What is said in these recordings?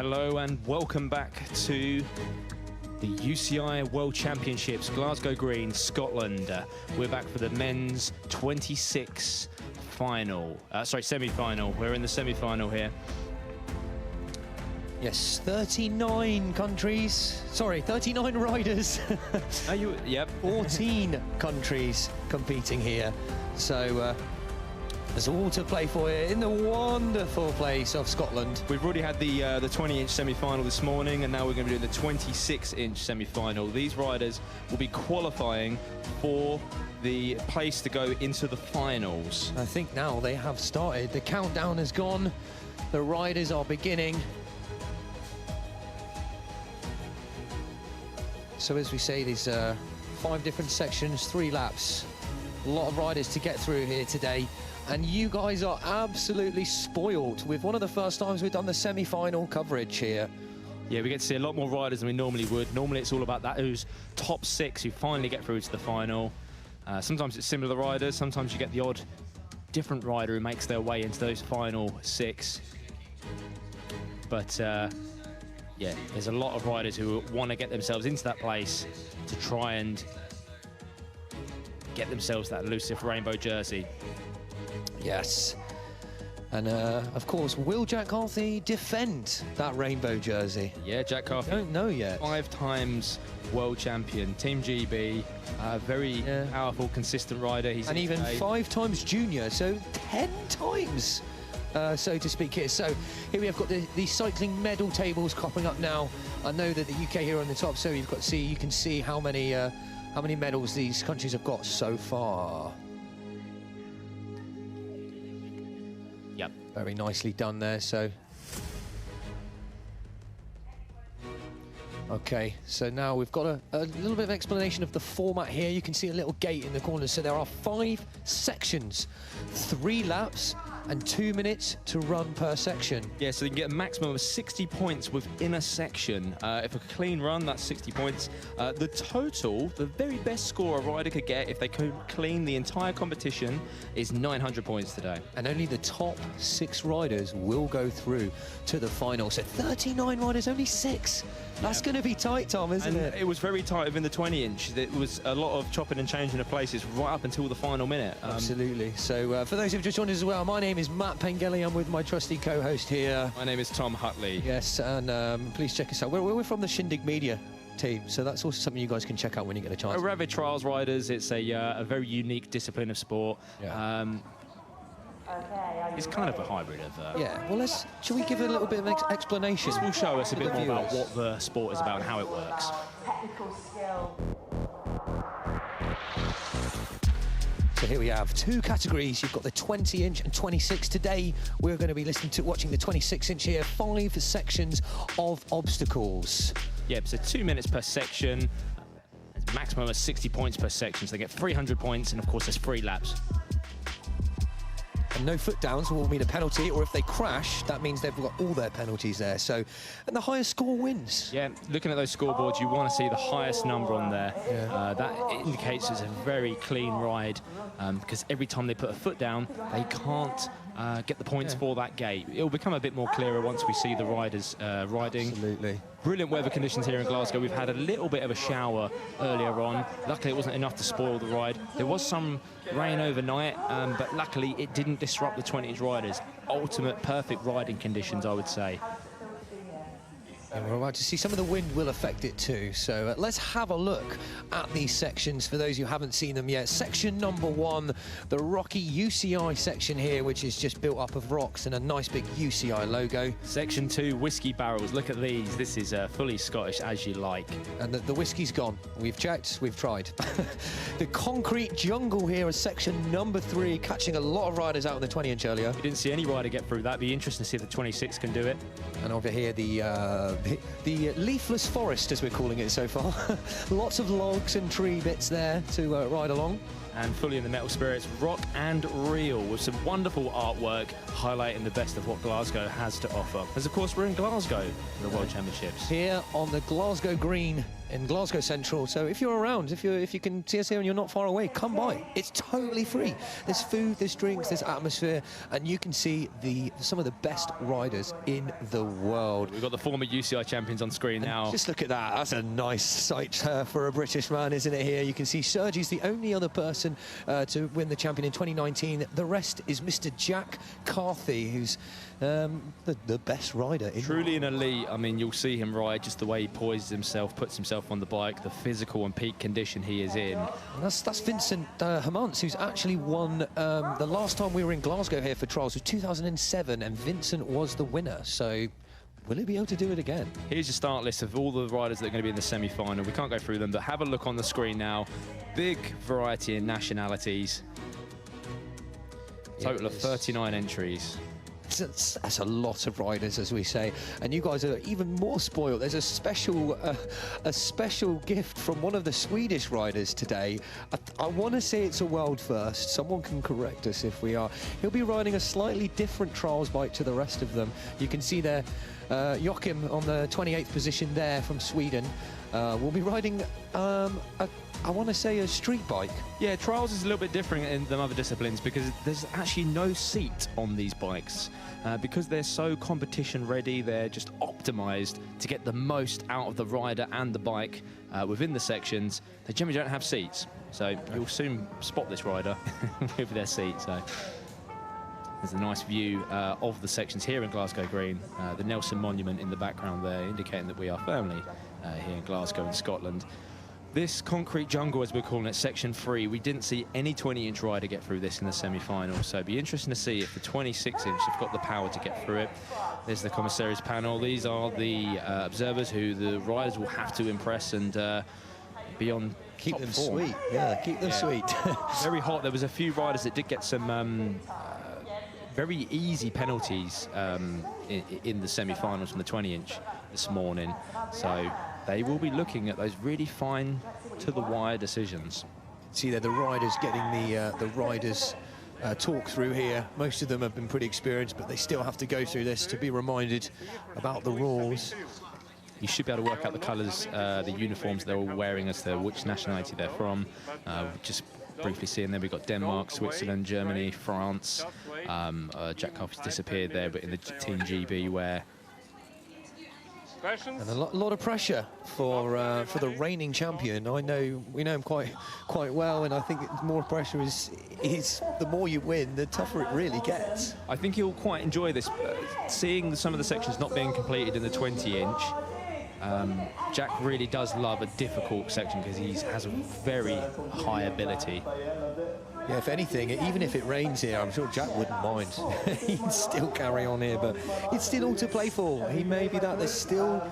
Hello and welcome back to the UCI World Championships, Glasgow Green, Scotland. We're back for the men's 26 semi-final. We're in the semi-final here. Yes, 39 countries. Sorry, 39 riders. Are you? Yep. 14 countries competing here. So there's all to play for here in the wonderful place of Scotland. We've already had the 20-inch semi-final this morning, and now we're going to be doing the 26-inch semi-final. These riders will be qualifying for the place to go into the finals. I think now they have started. The countdown has gone. The riders are beginning. So as we say, these 5 different sections, 3 laps. A lot of riders to get through here today. And you guys are absolutely spoiled with one of the first times we've done the semi-final coverage here. Yeah, we get to see a lot more riders than we normally would. Normally it's all about those top 6 who finally get through to the final. Sometimes it's similar riders, sometimes you get the odd different rider who makes their way into those final 6. But yeah, there's a lot of riders who want to get themselves into that place to try and get themselves that elusive rainbow jersey. Yes. And of course, will Jack Carthy defend that rainbow jersey? Yeah, Jack Carthy. Don't know yet. 5 times world champion, Team GB, very powerful, consistent rider. He's even 5 times junior, so 10 times, so to speak here. So here we have got the cycling medal tables cropping up now. I know that the UK here on the top, so you've got to see, you can see how many medals these countries have got so far. Yep. Very nicely done there, so. Okay, so now we've got a little bit of explanation of the format here. You can see a little gate in the corner. So there are 5 sections, 3 laps, and 2 minutes to run per section. Yeah, so you can get a maximum of 60 points within a section. If a clean run, that's 60 points. The total, the very best score a rider could get if they could clean the entire competition is 900 points today. And only the top 6 riders will go through to the final. So 39 riders, only 6. That's going to be tight, Tom, isn't it? It was very tight within the 20-inch. It was a lot of chopping and changing of places right up until the final minute. Absolutely. So for those who've just joined us as well, my name is Matt Pengelly. I'm with my trusty co-host here. My name is Tom Hutley. Yes, and please check us out. We're from the Shindig Media team, so that's also something you guys can check out when you get a chance. Ravid Trials riders, it's a very unique discipline of sport. Yeah. It's kind of a hybrid of... yeah, well, shall we give it a little bit of an explanation? This will show us a bit more about what the sport is about and how it works. Technical skill. So here we have 2 categories. You've got the 20-inch and 26. Today, we're going to be watching the 26-inch here. 5 sections of obstacles. Yep, so 2 minutes per section. Maximum of 60 points per section. So they get 300 points, and of course, there's 3 laps. And no foot downs will mean a penalty, or if they crash, that means they've got all their penalties there. So, and the highest score wins. Yeah, looking at those scoreboards, you want to see the highest number on there. Yeah. That indicates it's a very clean ride, because every time they put a foot down, they can't get the points for that gate. It'll become a bit more clearer once we see the riders riding. Absolutely. Brilliant weather conditions here in Glasgow. We've had a little bit of a shower earlier on. Luckily, it wasn't enough to spoil the ride. There was some rain overnight, but luckily it didn't disrupt the 20-inch riders. Ultimate, perfect riding conditions, I would say. And we're about to see some of the wind will affect it too. So let's have a look at these sections for those who haven't seen them yet. Section number 1, the rocky UCI section here, which is just built up of rocks and a nice big UCI logo. Section 2, whiskey barrels. Look at these. This is fully Scottish as you like. And the whiskey's gone. We've checked, we've tried. The concrete jungle here is section number 3, catching a lot of riders out on the 20-inch earlier. We didn't see any rider get through that. Be interesting to see if the 26 can do it. And over here, the leafless forest, as we're calling it so far. Lots of logs and tree bits there to ride along. And fully in the metal spirits, rock and real, with some wonderful artwork highlighting the best of what Glasgow has to offer. As of course, we're in Glasgow for the World Championships. Here on the Glasgow Green in Glasgow Central. So if you're around, if you can see us here and you're not far away, come by. It's totally free. There's food, there's drinks, there's atmosphere, and you can see some of the best riders in the world. We've got the former UCI champions on screen now. Just look at that. That's a nice sight for a British man, isn't it, here? You can see Sergi's the only other person to win the champion in 2019. The rest is Mr. Jack Carthy, who's the best rider. Truly an elite. I mean, you'll see him ride, just the way he poises himself, puts himself on the bike, the physical and peak condition he is in. And that's Vincent Hermance, who's actually won the last time we were in Glasgow here for trials was 2007, and Vincent was the winner. So will he be able to do it again? Here's your start list of all the riders that are going to be in the semi-final. We can't go through them, but have a look on the screen now. Big variety in nationalities. Total of 39 entries. That's a lot of riders, as we say, and you guys are even more spoiled. There's a special gift from one of the Swedish riders today. I want to say it's a world first. Someone can correct us if we are. He'll be riding a slightly different trials bike to the rest of them. You can see there Joachim on the 28th position there from Sweden. We'll be riding I want to say a street bike. Yeah, trials is a little bit different than other disciplines because there's actually no seat on these bikes. Because they're so competition ready, they're just optimized to get the most out of the rider and the bike within the sections. They generally don't have seats, so you'll soon spot this rider with their seat. So there's a nice view of the sections here in Glasgow Green. The Nelson Monument in the background there, indicating that we are firmly here in Glasgow in Scotland. This concrete jungle, as we're calling it, section 3, we didn't see any 20-inch rider get through this in the semi-final, so it'd be interesting to see if the 26-inch have got the power to get through it. There's the commissaries panel. These are the observers who the riders will have to impress and be on Keep them form. sweet. Yeah, keep them sweet. Very hot. There was a few riders that did get some very easy penalties in the semi-finals from the 20-inch this morning, so they will be looking at those really fine to the wire decisions. See there, the riders getting the riders talk through here. Most of them have been pretty experienced, but they still have to go through this to be reminded about the rules. You should be able to work out the colours, the uniforms they're all wearing as to which nationality they're from. Just briefly seeing there, we've got Denmark, Switzerland, Germany, France. Jack Carthy's disappeared there, but in the Team GB wear. And a lot of pressure for the reigning champion. We know him quite well, and I think more pressure is the more you win, the tougher it really gets. I think he'll quite enjoy this, seeing some of the sections not being completed in the 20-inch. Jack really does love a difficult section because he has a very high ability. Yeah, if anything, even if it rains here, I'm sure Jack wouldn't mind. He'd still carry on here, but it's still all to play for. He may be that. There's still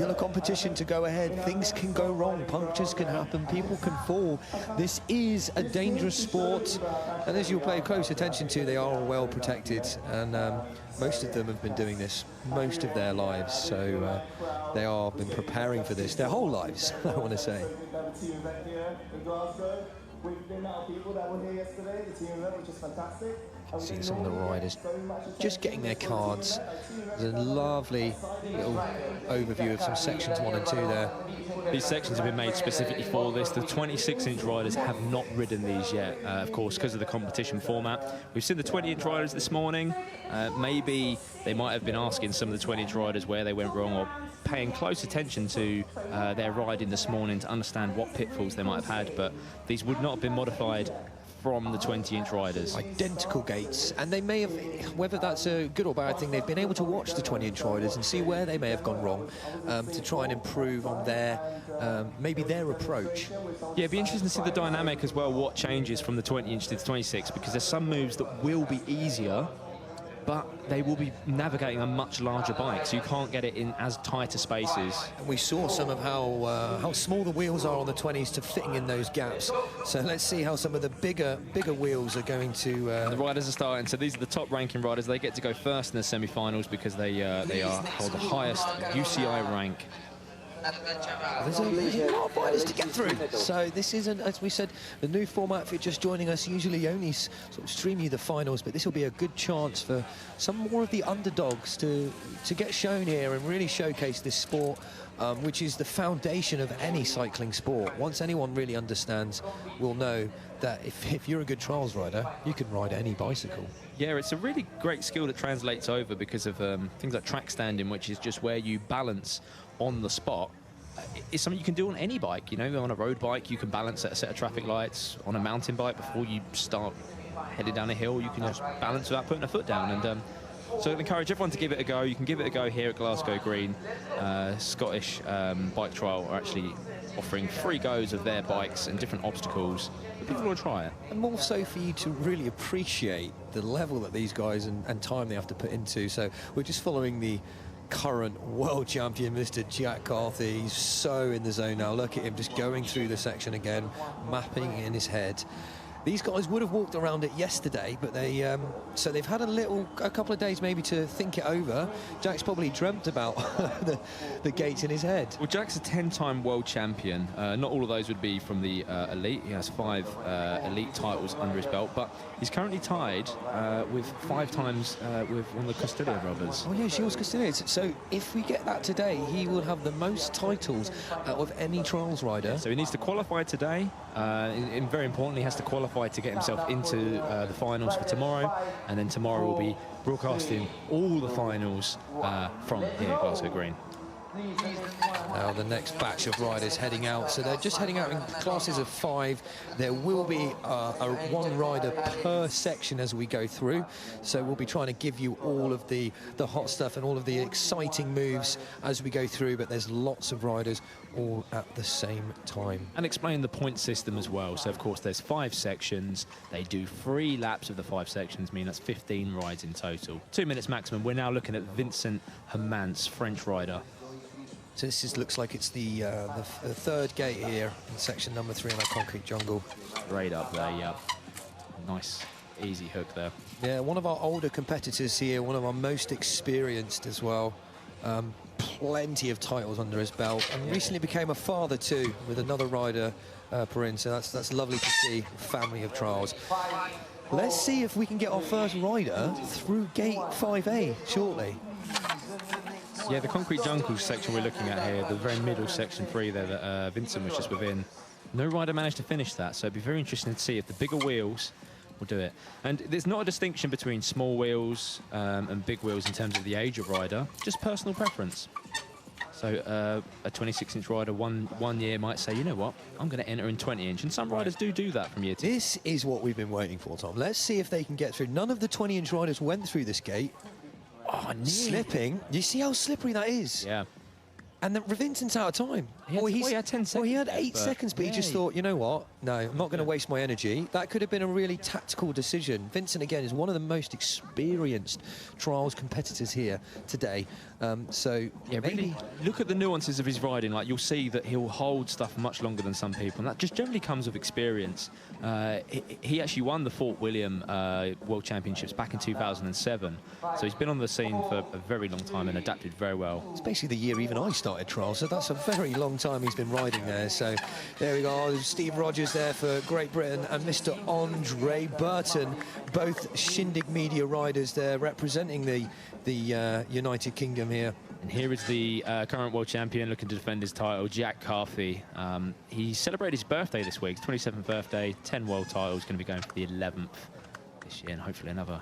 a competition to go ahead. Things can go wrong. Punctures can happen. People can fall. This is a dangerous sport, and as you'll pay close attention to, they are all well protected, and most of them have been doing this most of their lives, so they are been preparing for this their whole lives, I want to say. With the amount of people that were here yesterday, the team event, which is fantastic. Seeing some of the riders just getting their cards. There's a lovely little overview of some sections 1 and 2 there. These sections have been made specifically for this. The 26-inch riders have not ridden these yet, of course, because of the competition format. We've seen the 20-inch riders this morning. Maybe they might have been asking some of the 20-inch riders where they went wrong, or paying close attention to their riding this morning to understand what pitfalls they might have had, but these would not have been modified from the 20-inch riders. Identical gates, and they may have, whether that's a good or bad thing, they've been able to watch the 20-inch riders and see where they may have gone wrong to try and improve on their, maybe their approach. Yeah, it'd be interesting to see the dynamic as well, what changes from the 20-inch to the 26, because there's some moves that will be easier, but they will be navigating a much larger bike, so you can't get it in as tighter spaces. We saw some of how small the wheels are on the 20s to fitting in those gaps. So let's see how some of the bigger wheels are going to... The riders are starting, so these are the top ranking riders. They get to go first in the semi-finals because they hold the highest UCI rank. There's a lot of riders to get through. So this isn't, as we said, the new format. If you're just joining us, usually only sort of stream you the finals, but this will be a good chance for some more of the underdogs to get shown here and really showcase this sport, which is the foundation of any cycling sport. Once anyone really understands, will know that if you're a good trials rider, you can ride any bicycle. Yeah, it's a really great skill that translates over because of things like track standing, which is just where you balance on the spot. It's something you can do on any bike. You know, on a road bike, you can balance at a set of traffic lights. On a mountain bike, before you start heading down a hill, you can just balance without putting a foot down. And so I'd encourage everyone to give it a go. You can give it a go here at Glasgow Green. Scottish Bike Trial are actually offering free goes of their bikes and different obstacles. But people want to try it. And more so for you to really appreciate the level that these guys and time they have to put into. So we're just following the current world champion, Mr. Jack Carthy. He's so in the zone now. Look at him just going through the section again, mapping in his head. These guys would have walked around it yesterday, but so they've had a couple of days maybe to think it over. Jack's probably dreamt about the gates in his head. Well, Jack's a 10-time world champion. Not all of those would be from the elite. He has 5 elite titles under his belt, but he's currently tied with 5 times with one of the Custodian brothers. Oh yeah, Gilles Custodian. So if we get that today, he will have the most titles out of any trials rider. So he needs to qualify today. And very importantly, he has to qualify to get himself into the finals for tomorrow, and then tomorrow we'll be broadcasting all the finals from here at Glasgow Green. Now the next batch of riders heading out, so they're just heading out in classes of 5. There will be one rider per section as we go through, so we'll be trying to give you all of the hot stuff and all of the exciting moves as we go through, but there's lots of riders all at the same time. And explain the point system as well. So of course there's 5 sections. They do 3 laps of the 5 sections, meaning that's 15 rides in total. 2 minutes maximum. We're now looking at Vincent Hermance, French rider. So this looks like it's the third gate here in section number 3 on our concrete jungle. Right up there, yeah. Nice, easy hook there. Yeah, one of our older competitors here, one of our most experienced as well. Plenty of titles under his belt, and recently became a father too, with another rider, Perrin. So that's lovely to see. Family of trials. Let's see if we can get our first rider through gate 5A shortly. Yeah, the concrete jungle section we're looking at here, the very middle section 3 there that Vincent was just within. No rider managed to finish that, so it'd be very interesting to see if the bigger wheels will do it. And there's not a distinction between small wheels and big wheels in terms of the age of rider, just personal preference. So a 26-inch rider one year might say, you know what, I'm going to enter in 20-inch, and some riders do that from year to year. This is what we've been waiting for, Tom. Let's see if they can get through. None of the 20-inch riders went through this gate. Oh, slipping. You see how slippery that is? Yeah. And then Vincent's out of time. He had 10 seconds. Well, he had 8 seconds, but he just thought, you know what? No, I'm not going to waste my energy. That could have been a really tactical decision. Vincent, again, is one of the most experienced trials competitors here today. So, yeah, maybe... really look at the nuances of his riding. Like, you'll see that he'll hold stuff much longer than some people, and that just generally comes with experience. He actually won the Fort William World Championships back in 2007. So he's been on the scene for a very long time and adapted very well. It's basically the year even I started trials, so that's a very long time he's been riding there. So there we go. Steve Rogers there for Great Britain, and Mr. Andre Burton, both Shindig Media riders there representing the United Kingdom here. And here is the current world champion looking to defend his title, Jack Carthy. He celebrated his birthday this week, 27th birthday, 10 world titles, going to be going for the 11th this year, and hopefully another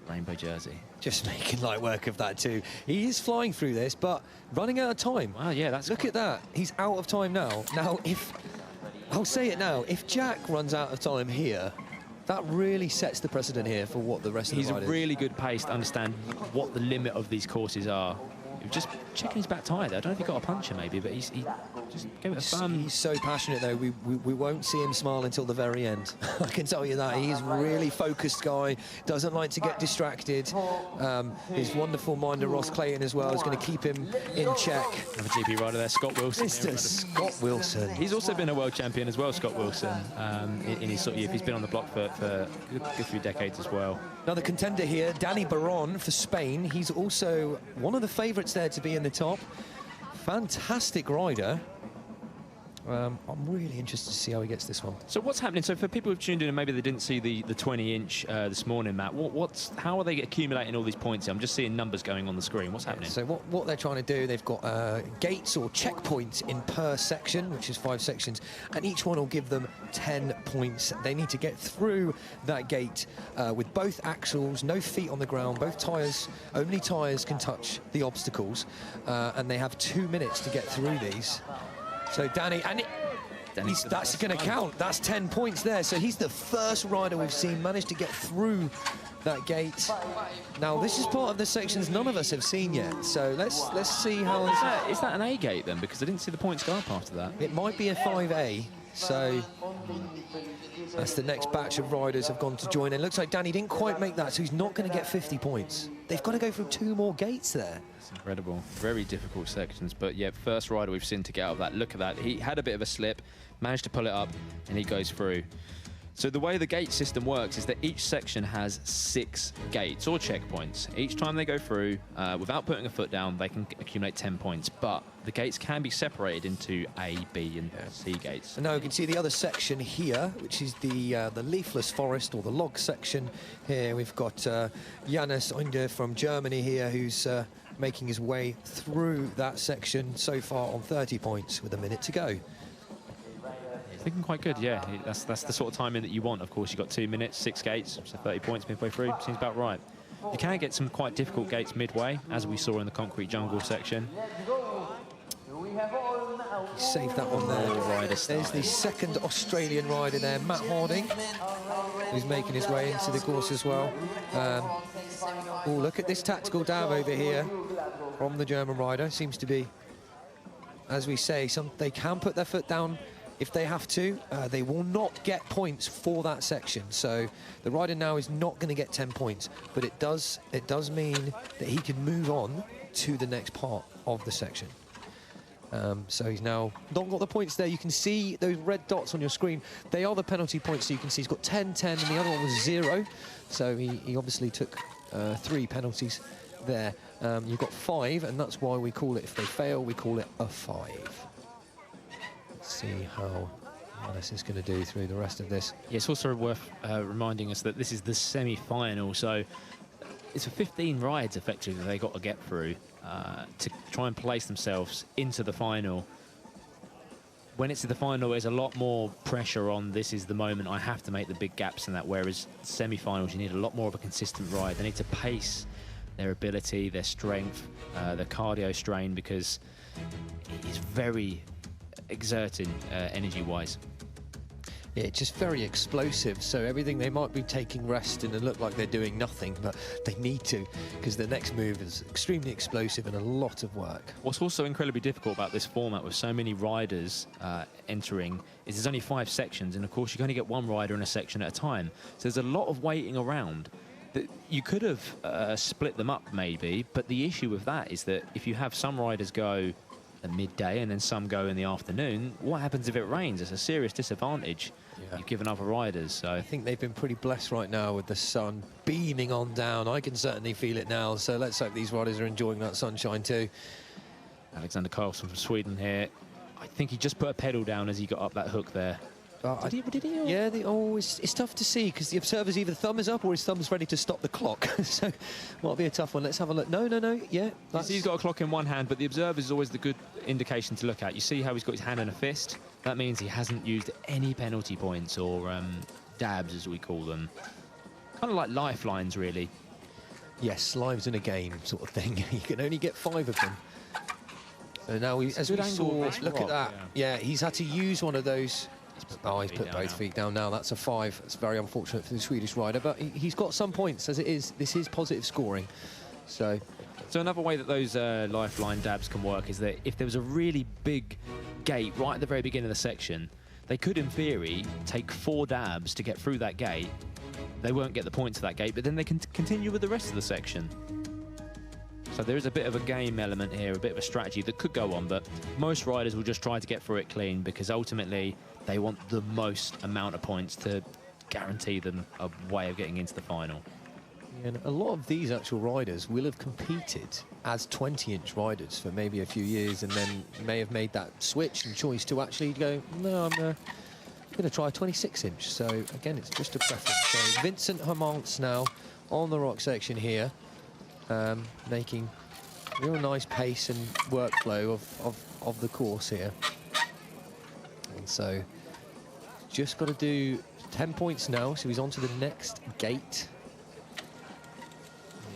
rainbow jersey. Just making light work of that too. He is flying through this, but running out of time. Wow, yeah, that's... Look at that. He's out of time now. Now, I'll say it now, if Jack runs out of time here, that really sets the precedent here for what the rest of the riders... He's a really good pace to understand what the limit of these courses are. Just checking his back tyre there. I don't know if he got a puncher maybe, but he just gave it a fun. He's so passionate though. We won't see him smile until the very end. I can tell you that. He's a really focused guy. Doesn't like to get distracted. His wonderful minder Ross Clayton as well is going to keep him in check. Another GP rider there, Scott Wilson. Mr. Scott Wilson. He's also been a world champion as well, Scott Wilson, in his sort of year. He's been on the block for a good few decades as well. Another contender here, Danny Baron for Spain. He's also one of the favourites there to be in the top. fantastic rider. I'm really interested to see how he gets this one. So what's happening? So for people who've tuned in and maybe they didn't see the 20-inch this morning, Matt, how are they accumulating all these points? I'm just seeing numbers going on the screen. What's happening? So what they're trying to do, they've got gates or checkpoints in per section, which is 5 sections, and each one will give them 10 points. They need to get through that gate with both axles, no feet on the ground, both tyres, only tyres can touch the obstacles, and they have 2 minutes to get through these. So Danny, that's going to count. That's 10 points there. So he's the first rider we've seen manage to get through that gate. Now this is part of the sections none of us have seen yet. So let's see how is that an A gate then? Because I didn't see the points go up after that. It might be a 5A. So that's the next batch of riders have gone to join in. Looks like Danny didn't quite make that, so he's not going to get 50 points. They've got to go through 2 more gates there. It's incredible. Very difficult sections, but yeah, first rider we've seen to get out of that. Look at that. He had a bit of a slip, managed to pull it up, and he goes through. So the way the gate system works is that each section has 6 gates or checkpoints. Each time they go through, without putting a foot down, they can accumulate 10 points. But the gates can be separated into A, B, and C gates. And now you can see the other section here, which is the leafless forest or the log section. Here we've got Janus Under from Germany here, who's making his way through that section so far on 30 points with a minute to go. Looking quite good, yeah. That's the sort of timing that you want. Of course, you've got 2 minutes, 6 gates, so 30 points midway through. Seems about right. You can get some quite difficult gates midway, as we saw in the concrete jungle section. Save that one there. There's the second Australian rider there, Matt Harding, who's making his way into the course as well. Oh, look at this tactical dab over here from the German rider. Seems to be, as we say, they can put their foot down if they have to. They will not get points for that section. So the rider now is not going to get 10 points, but it does mean that he can move on to the next part of the section. So he's now not got the points there. You can see those red dots on your screen. They are the penalty points. So you can see he's got 10, 10, and the other one was 0. So he obviously took 3 penalties there. You've got 5, and that's why we call it, if they fail, we call it a 5. Let's see how Alice is going to do through the rest of this. Yeah, it's also worth reminding us that this is the semi-final, so it's for 15 rides, effectively, that they got to get through to try and place themselves into the final. When it's in the final, there's a lot more pressure on, this is the moment, I have to make the big gaps in that, whereas semi-finals, you need a lot more of a consistent ride. They need to pace their ability, their strength, their cardio strain, because it's very exerting energy-wise. Yeah, it's just very explosive, so everything, they might be taking rest and it look like they're doing nothing, but they need to, because the next move is extremely explosive and a lot of work. What's also incredibly difficult about this format with so many riders entering is there's only 5 sections, and of course you can only get 1 rider in a section at a time, so there's a lot of waiting around. That you could have split them up maybe, but the issue with that is that if you have some riders go at midday and then some go in the afternoon, what happens if it rains? It's a serious disadvantage you've given other riders. So I think they've been pretty blessed right now with the sun beaming on down. I can certainly feel it now, so let's hope these riders are enjoying that sunshine too. Alexander Karlsson from Sweden here. I think he just put a pedal down as he got up that hook there. Did he? Yeah, it's tough to see because the observer's either thumb is up or his thumb's ready to stop the clock. So might be a tough one. Let's have a look. No. Yeah, he's got a clock in one hand, but the observer is always the good indication to look at. You see how he's got his hand in a fist? That means he hasn't used any penalty points or dabs, as we call them. Kind of like lifelines, really. Yes, lives in a game sort of thing. You can only get 5 of them. So now, as we saw, look at that. Yeah, he's had to use one of those. He's put both feet down now. That's a 5. It's very unfortunate for the Swedish rider, but he's got some points as it is. This is positive scoring. So another way that those lifeline dabs can work is that if there was a really big gate right at the very beginning of the section, they could, in theory, take 4 dabs to get through that gate. They won't get the points for that gate, but then they can continue with the rest of the section. So there is a bit of a game element here, a bit of a strategy that could go on, but most riders will just try to get through it clean because ultimately they want the most amount of points to guarantee them a way of getting into the final. And a lot of these actual riders will have competed as 20-inch riders for maybe a few years and then may have made that switch and choice to actually go, no, I'm going to try a 26-inch. So, again, it's just a preference. So, Vincent Hermance now on the rock section here, making real nice pace and workflow of the course here. And so, just got to do 10 points now, so he's on to the next gate.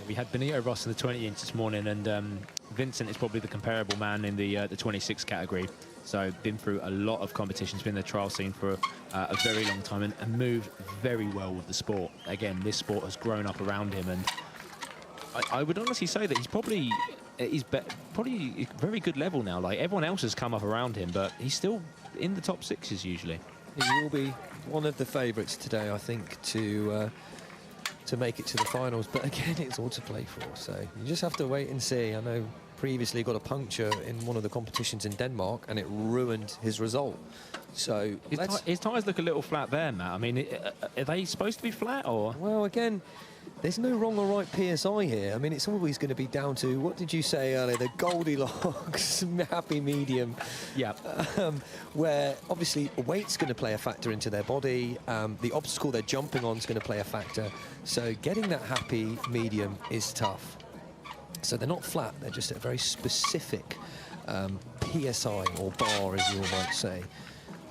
We had Benito Ross in the 20-inch this morning, and Vincent is probably the comparable man in the 26 category. So been through a lot of competitions, been in the trial scene for a very long time, and moved very well with the sport. Again, this sport has grown up around him, and I would honestly say that he's probably a very good level now. Like, everyone else has come up around him, but he's still in the top sixes usually. He will be one of the favourites today, I think, to make it to the finals. But again, it's all to play for, so you just have to wait and see. I know previously got a puncture in one of the competitions in Denmark, and it ruined his result. So his tyres look a little flat there, Matt. I mean, are they supposed to be flat, or? Well, again, there's no wrong or right PSI here. I mean, it's always going to be down to, what did you say earlier, the Goldilocks happy medium. Yeah. Where obviously weight's going to play a factor into their body. The obstacle they're jumping on is going to play a factor. So getting that happy medium is tough. So they're not flat, they're just a very specific PSI or bar, as you all might say.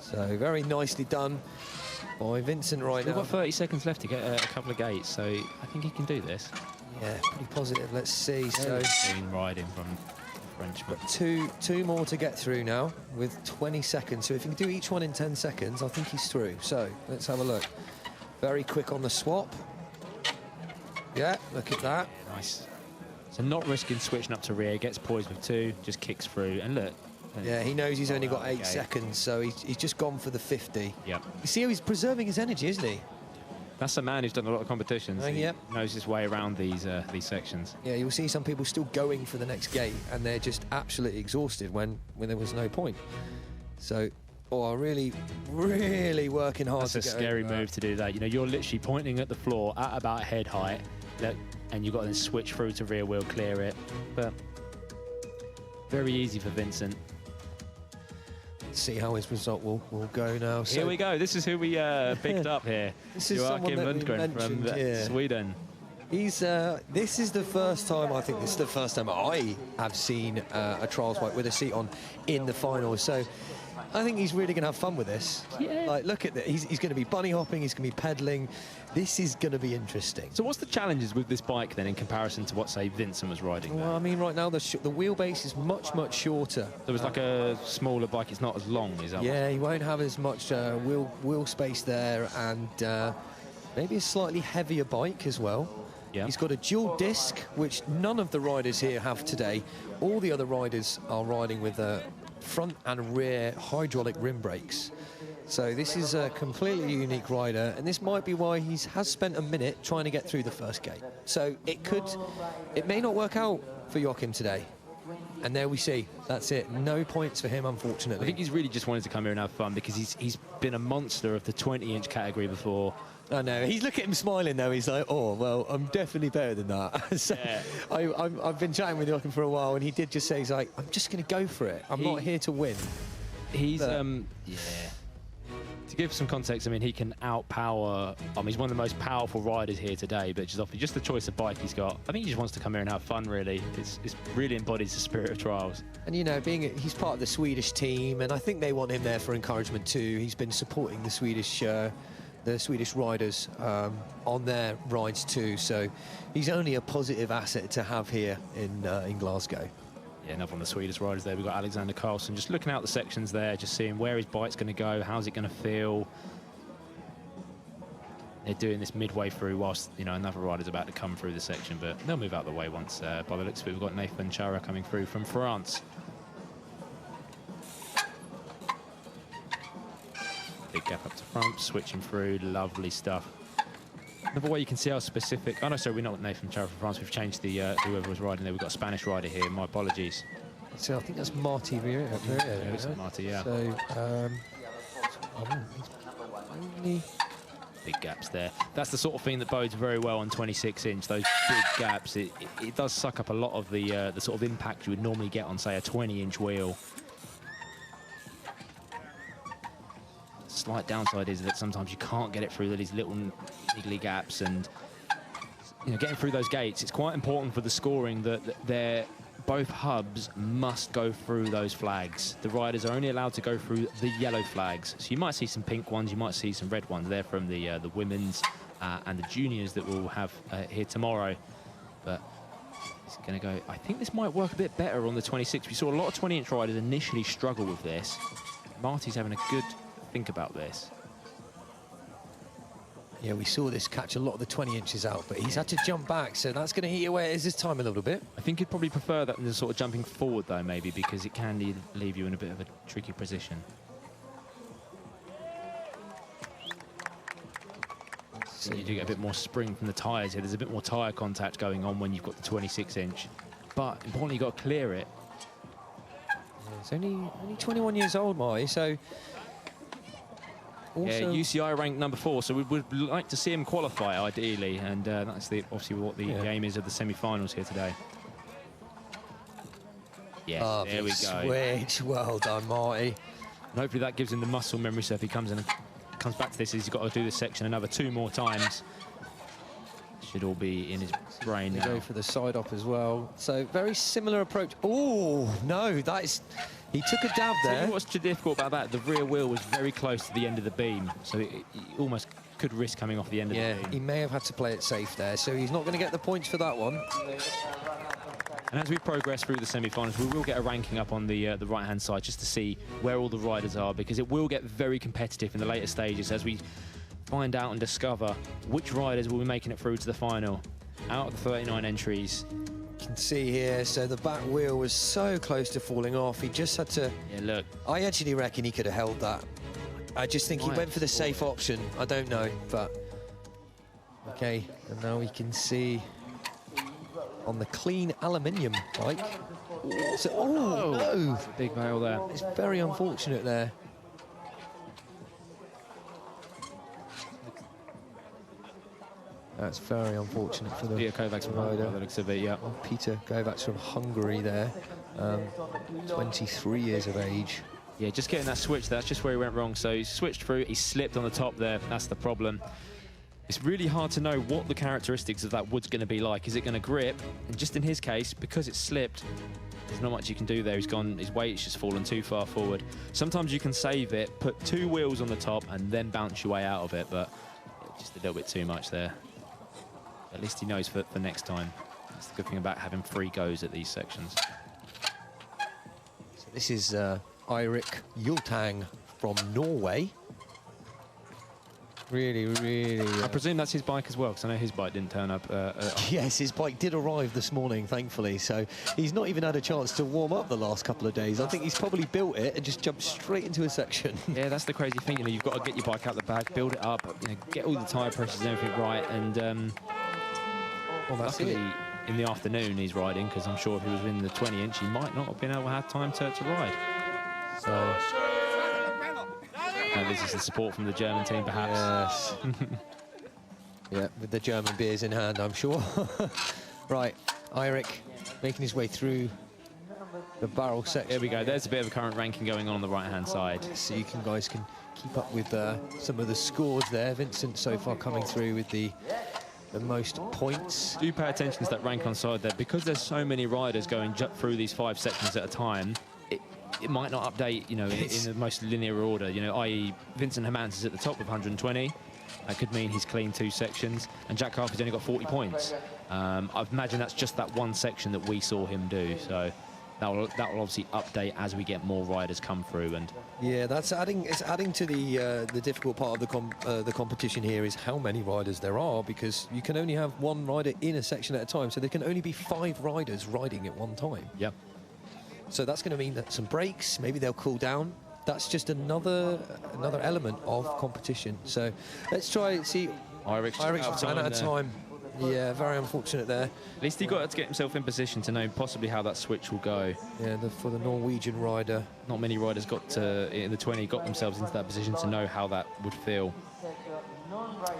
So very nicely done by Vincent right now. We've got 30 seconds left to get a couple of gates, so I think he can do this. Yeah, pretty positive. Let's see. So clean riding from Frenchman. Two more to get through now with 20 seconds. So if you can do each one in 10 seconds, I think he's through. So let's have a look. Very quick on the swap. Yeah, look at that. Nice. So not risking switching up to rear, gets poised with two, just kicks through, and look. Yeah, he knows he's only got 8 seconds, so he's just gone for the 50. Yep. You see how he's preserving his energy, isn't he? That's a man who's done a lot of competitions. He yep. knows his way around these sections. Yeah, you'll see some people still going for the next gate, and they're just absolutely exhausted when there was no point. So, really, really working hard. That's a scary move to do that. You know, you're literally pointing at the floor at about head height, and you've got to then switch through to rear wheel, clear it. But very easy for Vincent. Let's see how his result will go now. Here we go. This is who we picked up here. This is someone that we mentioned here. Sweden. He's. This is the first time, I think this is the first time I have seen a trials bike with a seat on in the finals. So I think he's really going to have fun with this. Yeah. Like, look at that. He's going to be bunny hopping. He's going to be pedaling. This is going to be interesting. So what's the challenges with this bike then in comparison to what, say, Vincent was riding? Well, I mean, right now the wheelbase is much shorter. So it's like a smaller bike. It's not as long, is that? Yeah, he won't have as much wheel space there, and maybe a slightly heavier bike as well. Yeah. He's got a dual disc, which none of the riders here have today. All the other riders are riding with front and rear hydraulic rim brakes. So this is a completely unique rider, and this might be why he has spent a minute trying to get through the first gate. So it may not work out for Joachim today. And there we see, that's it. No points for him, unfortunately. I think he's really just wanted to come here and have fun, because he's been a monster of the 20-inch category before. I know. He's looking at him smiling though. He's like, oh, well, I'm definitely better than that. So yeah. I've been chatting with Joachim for a while, and he did just say, he's like, I'm just going to go for it. I'm not here to win. He's, yeah. To give some context, I mean, he can outpower. I mean, he's one of the most powerful riders here today, but just the choice of bike he's got. I think he just wants to come here and have fun, really. It's really embodies the spirit of trials. And, you know, he's part of the Swedish team, and I think they want him there for encouragement too. He's been supporting the Swedish riders on their rides too, so he's only a positive asset to have here in Glasgow. Yeah, enough on the Swedish riders there. We've got Alexander Karlsson just looking out the sections there, just seeing where his bike's going to go, how's it going to feel. They're doing this midway through whilst, you know, another rider's about to come through the section, but they'll move out the way once, by the looks of it. We've got Nathan Chara coming through from France. Big gap up to front, switching through, lovely stuff. Another way you can see how specific. Oh no, sorry, we're not Nathan Chara from France. We've changed the whoever was riding there. We've got a Spanish rider here. My apologies. So I think that's Marty Vieira. Yeah, looks like Marty, yeah. So only Big gaps there. That's the sort of thing that bodes very well on 26-inch. Those big gaps, it does suck up a lot of the sort of impact you would normally get on, say, a 20-inch wheel. Slight downside is that sometimes you can't get it through these little niggly gaps, and getting through those gates, it's quite important for the scoring that both hubs must go through those flags. The riders are only allowed to go through the yellow flags. So you might see some pink ones, you might see some red ones. They're from the women's and the juniors that we'll have here tomorrow. But it's going to go, I think this might work a bit better on the 26. We saw a lot of 20-inch riders initially struggle with this. Marty's having a good think about this. Yeah, we saw this catch a lot of the 20 inches out, but he's had to jump back, so that's going to eat away at his time a little bit. I think he'd probably prefer that than sort of jumping forward, though, maybe, because it can leave you in a bit of a tricky position. So you do get a bit more spring from the tyres here. There's a bit more tyre contact going on when you've got the 26-inch. But importantly, you've got to clear it. Yeah, he's only 21 years old, Marty, so... Also, yeah, UCI ranked number 4, so we would like to see him qualify ideally, and that's obviously what the aim is of the semi-finals here today. Yes, there we go. Switch, well done, Marty. And hopefully that gives him the muscle memory, so if he comes in and comes back to this, he's got to do this section another 2 more times. Should all be in his brain now. Go for the side op as well. So very similar approach. Oh no, that is. He took a dab there. What's difficult about that? The rear wheel was very close to the end of the beam, so he almost could risk coming off the end of the beam. Yeah, he may have had to play it safe there, so he's not going to get the points for that one. And as we progress through the semi-finals, we will get a ranking up on the right-hand side just to see where all the riders are, because it will get very competitive in the later stages as we find out and discover which riders will be making it through to the final. Out of the 39 entries. You can see here, so the back wheel was so close to falling off. He just had to... Yeah, look. I actually reckon he could have held that. I just think he went for the safe option. I don't know, but... Okay, and now we can see on the clean aluminium bike. So, oh, no! It's a big fail there. It's very unfortunate there. That's very unfortunate for the Peter Kovacs from rider. Hungary, the looks of it, yeah. Oh, Peter Kovacs from Hungary there, 23 years of age. Yeah, just getting that switch, that's just where he went wrong. So he switched through, he slipped on the top there, that's the problem. It's really hard to know what the characteristics of that wood's going to be like. Is it going to grip? And just in his case, because it's slipped, there's not much you can do there. He's gone, his weight's just fallen too far forward. Sometimes you can save it, put 2 wheels on the top and then bounce your way out of it, but just a little bit too much there. At least he knows for next time. That's the good thing about having 3 goes at these sections. So this is Eirik Yultang from Norway. Really, really... I presume that's his bike as well, because I know his bike didn't turn up. Yes, his bike did arrive this morning, thankfully, so he's not even had a chance to warm up the last couple of days. I think he's probably built it and just jumped straight into a section. Yeah, that's the crazy thing, you've got to get your bike out the bag, build it up, get all the tyre pressures and everything right, and well, luckily in the afternoon he's riding, because I'm sure if he was in the 20-inch, he might not have been able to have time to ride. So... this is the support from the German team, perhaps. Yes. Yeah, with the German beers in hand, I'm sure. Right, Eirik making his way through the barrel section. There we go. There's a bit of a current ranking going on the right-hand side. So you guys can keep up with some of the scores there. Vincent so far coming through with the most points. Do pay attention to that rank on side there, because there's so many riders going through these 5 sections at a time. It might not update, in the most linear order, i.e. Vincent Hermans is at the top with 120. That could mean he's cleaned 2 sections, and Jack Harper's only got 40 points. I imagine that's just that one section that we saw him do, so that will obviously update as we get more riders come through. And yeah, it's adding to the difficult part of the competition here is how many riders there are, because you can only have 1 rider in a section at a time, so there can only be 5 riders riding at one time. Yep. So that's going to mean that some breaks, maybe they'll cool down. That's just another element of competition. So let's try and see. Eirik's ran out of time. Yeah, very unfortunate there. At least he got to get himself in position to know possibly how that switch will go. Yeah, for the Norwegian rider. Not many riders got to, in the 20, got themselves into that position to know how that would feel.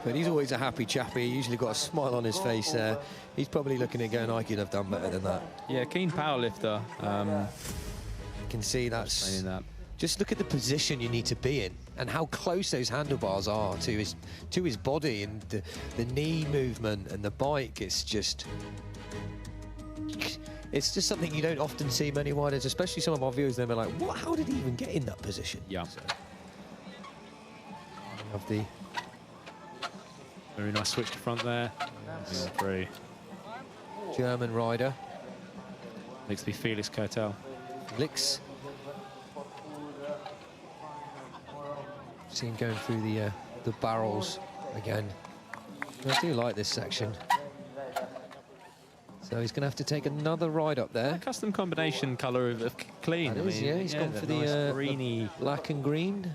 But he's always a happy chappy. He usually got a smile on his face there. He's probably looking at going, I could have done better than that. Yeah, keen powerlifter. You can see that's... Saying that. Just look at the position you need to be in and how close those handlebars are to his body, and the knee movement and the bike. It's just something you don't often see many riders, especially some of our viewers. They'll be like, "What? How did he even get in that position?" Yeah. So, of the Very nice switch to front there. Yeah, 3. German rider, Looks to be Felix Kertel. Licks. See him going through the barrels again. I do like this section. So he's going to have to take another ride up there. Custom combination colour of clean. That is, yeah. He's gone for the nice greeny. black and green.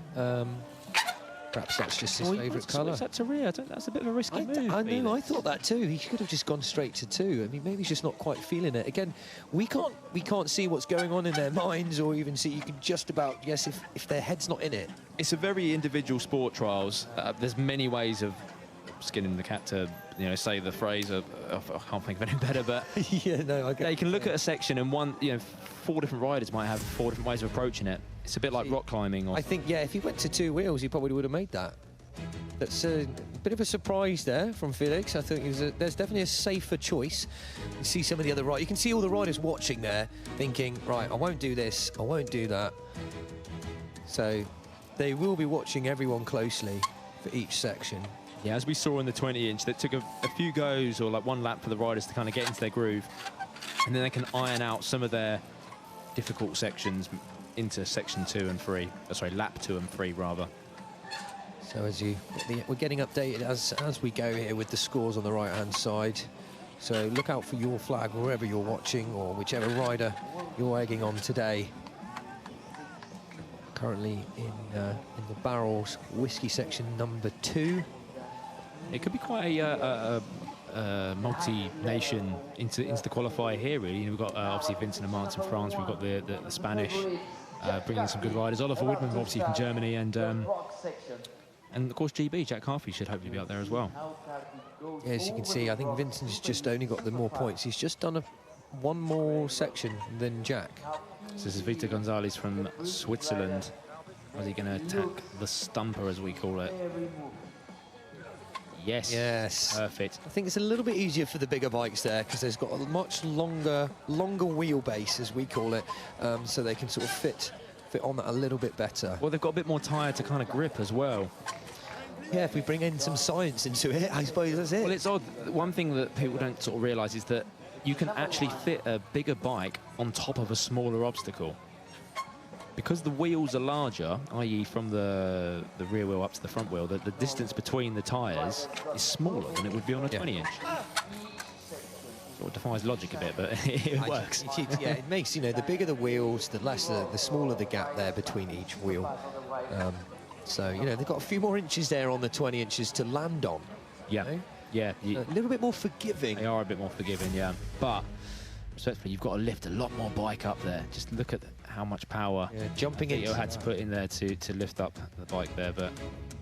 Perhaps that's just his favourite colour. Is that to rear? That's a bit of a risky move. I know. I thought that too. He could have just gone straight to 2. I mean, maybe he's just not quite feeling it. Again, we can't see what's going on in their minds, or even see. You can just about guess if their head's not in it. It's a very individual sport, Trials. There's many ways of skinning the cat to, say the phrase of, I can't think of any better, but Yeah, no, I get they can look at a section and 4 different riders might have 4 different ways of approaching it. It's a bit like rock climbing. Or I think, yeah, if he went to 2 wheels, he probably would have made that. That's a bit of a surprise there from Felix. I think there's definitely a safer choice. You see some of the other riders. You can see all the riders watching there, thinking, right, I won't do this, I won't do that. So they will be watching everyone closely for each section. Yeah, as we saw in the 20-inch, that took a few goes or like 1 lap for the riders to kind of get into their groove, and then they can iron out some of their difficult sections into section 2 and 3. Sorry, lap 2 and 3 rather. So we're getting updated as we go here with the scores on the right-hand side. So look out for your flag wherever you're watching, or whichever rider you're egging on today. Currently in the barrels, whiskey section number 2. It could be quite a multi-nation into the qualifier here, really. We've got obviously Vincent Amant from France. We've got the Spanish bringing some good riders. Oliver Woodman, obviously from Germany, and of course GB Jack Harvey should hopefully be out there as well. Yeah, as you can see, I think Vincent's just only got the more points. He's just done one more section than Jack. So this is Vito Gonzalez from Switzerland. Is he going to attack the stumper, as we call it? Yes. Yes. Perfect. I think it's a little bit easier for the bigger bikes there, because there's got a much longer wheelbase, as we call it, so they can sort of fit on that a little bit better. Well, they've got a bit more tyre to kind of grip as well. Yeah, if we bring in some science into it, I suppose that's it. Well, it's odd. One thing that people don't sort of realise is that you can actually fit a bigger bike on top of a smaller obstacle. Because the wheels are larger, i.e. from the rear wheel up to the front wheel, the distance between the tyres is smaller than it would be on a 20-inch. Sort of defies logic a bit, but it works. Yeah, it makes, the bigger the wheels, the smaller the gap there between each wheel. So, they've got a few more inches there on the 20 inches to land on. Yeah, yeah. A little bit more forgiving. They are a bit more forgiving, yeah. But, respectfully, you've got to lift a lot more bike up there. Just look at how much power jumping into had to put in there to lift up the bike there, but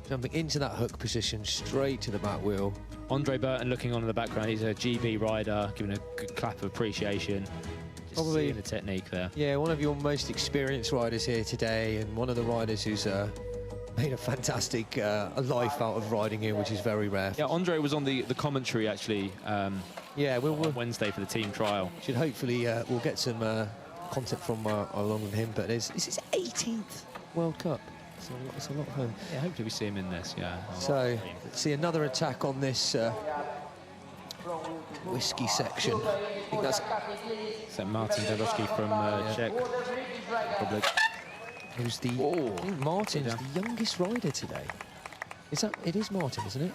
jumping into that hook position straight to the back wheel. Andre Burton looking on in the background. He's a GB rider, giving a good clap of appreciation. Just Probably seeing the technique there. Yeah, one of your most experienced riders here today, and one of the riders who's made a fantastic life out of riding here, which is very rare. Yeah, Andre was on the commentary actually. Yeah, we'll Wednesday for the team trial. Should hopefully we'll get some content from along with him. But it's his 18th World Cup. It's a lot of fun. Yeah, hopefully we see him in this. Yeah. So let's see another attack on this whiskey section. I think that's Martin Deloski from Czech Republic. Who's the? I think Martin's the youngest rider today. It is Martin, isn't it?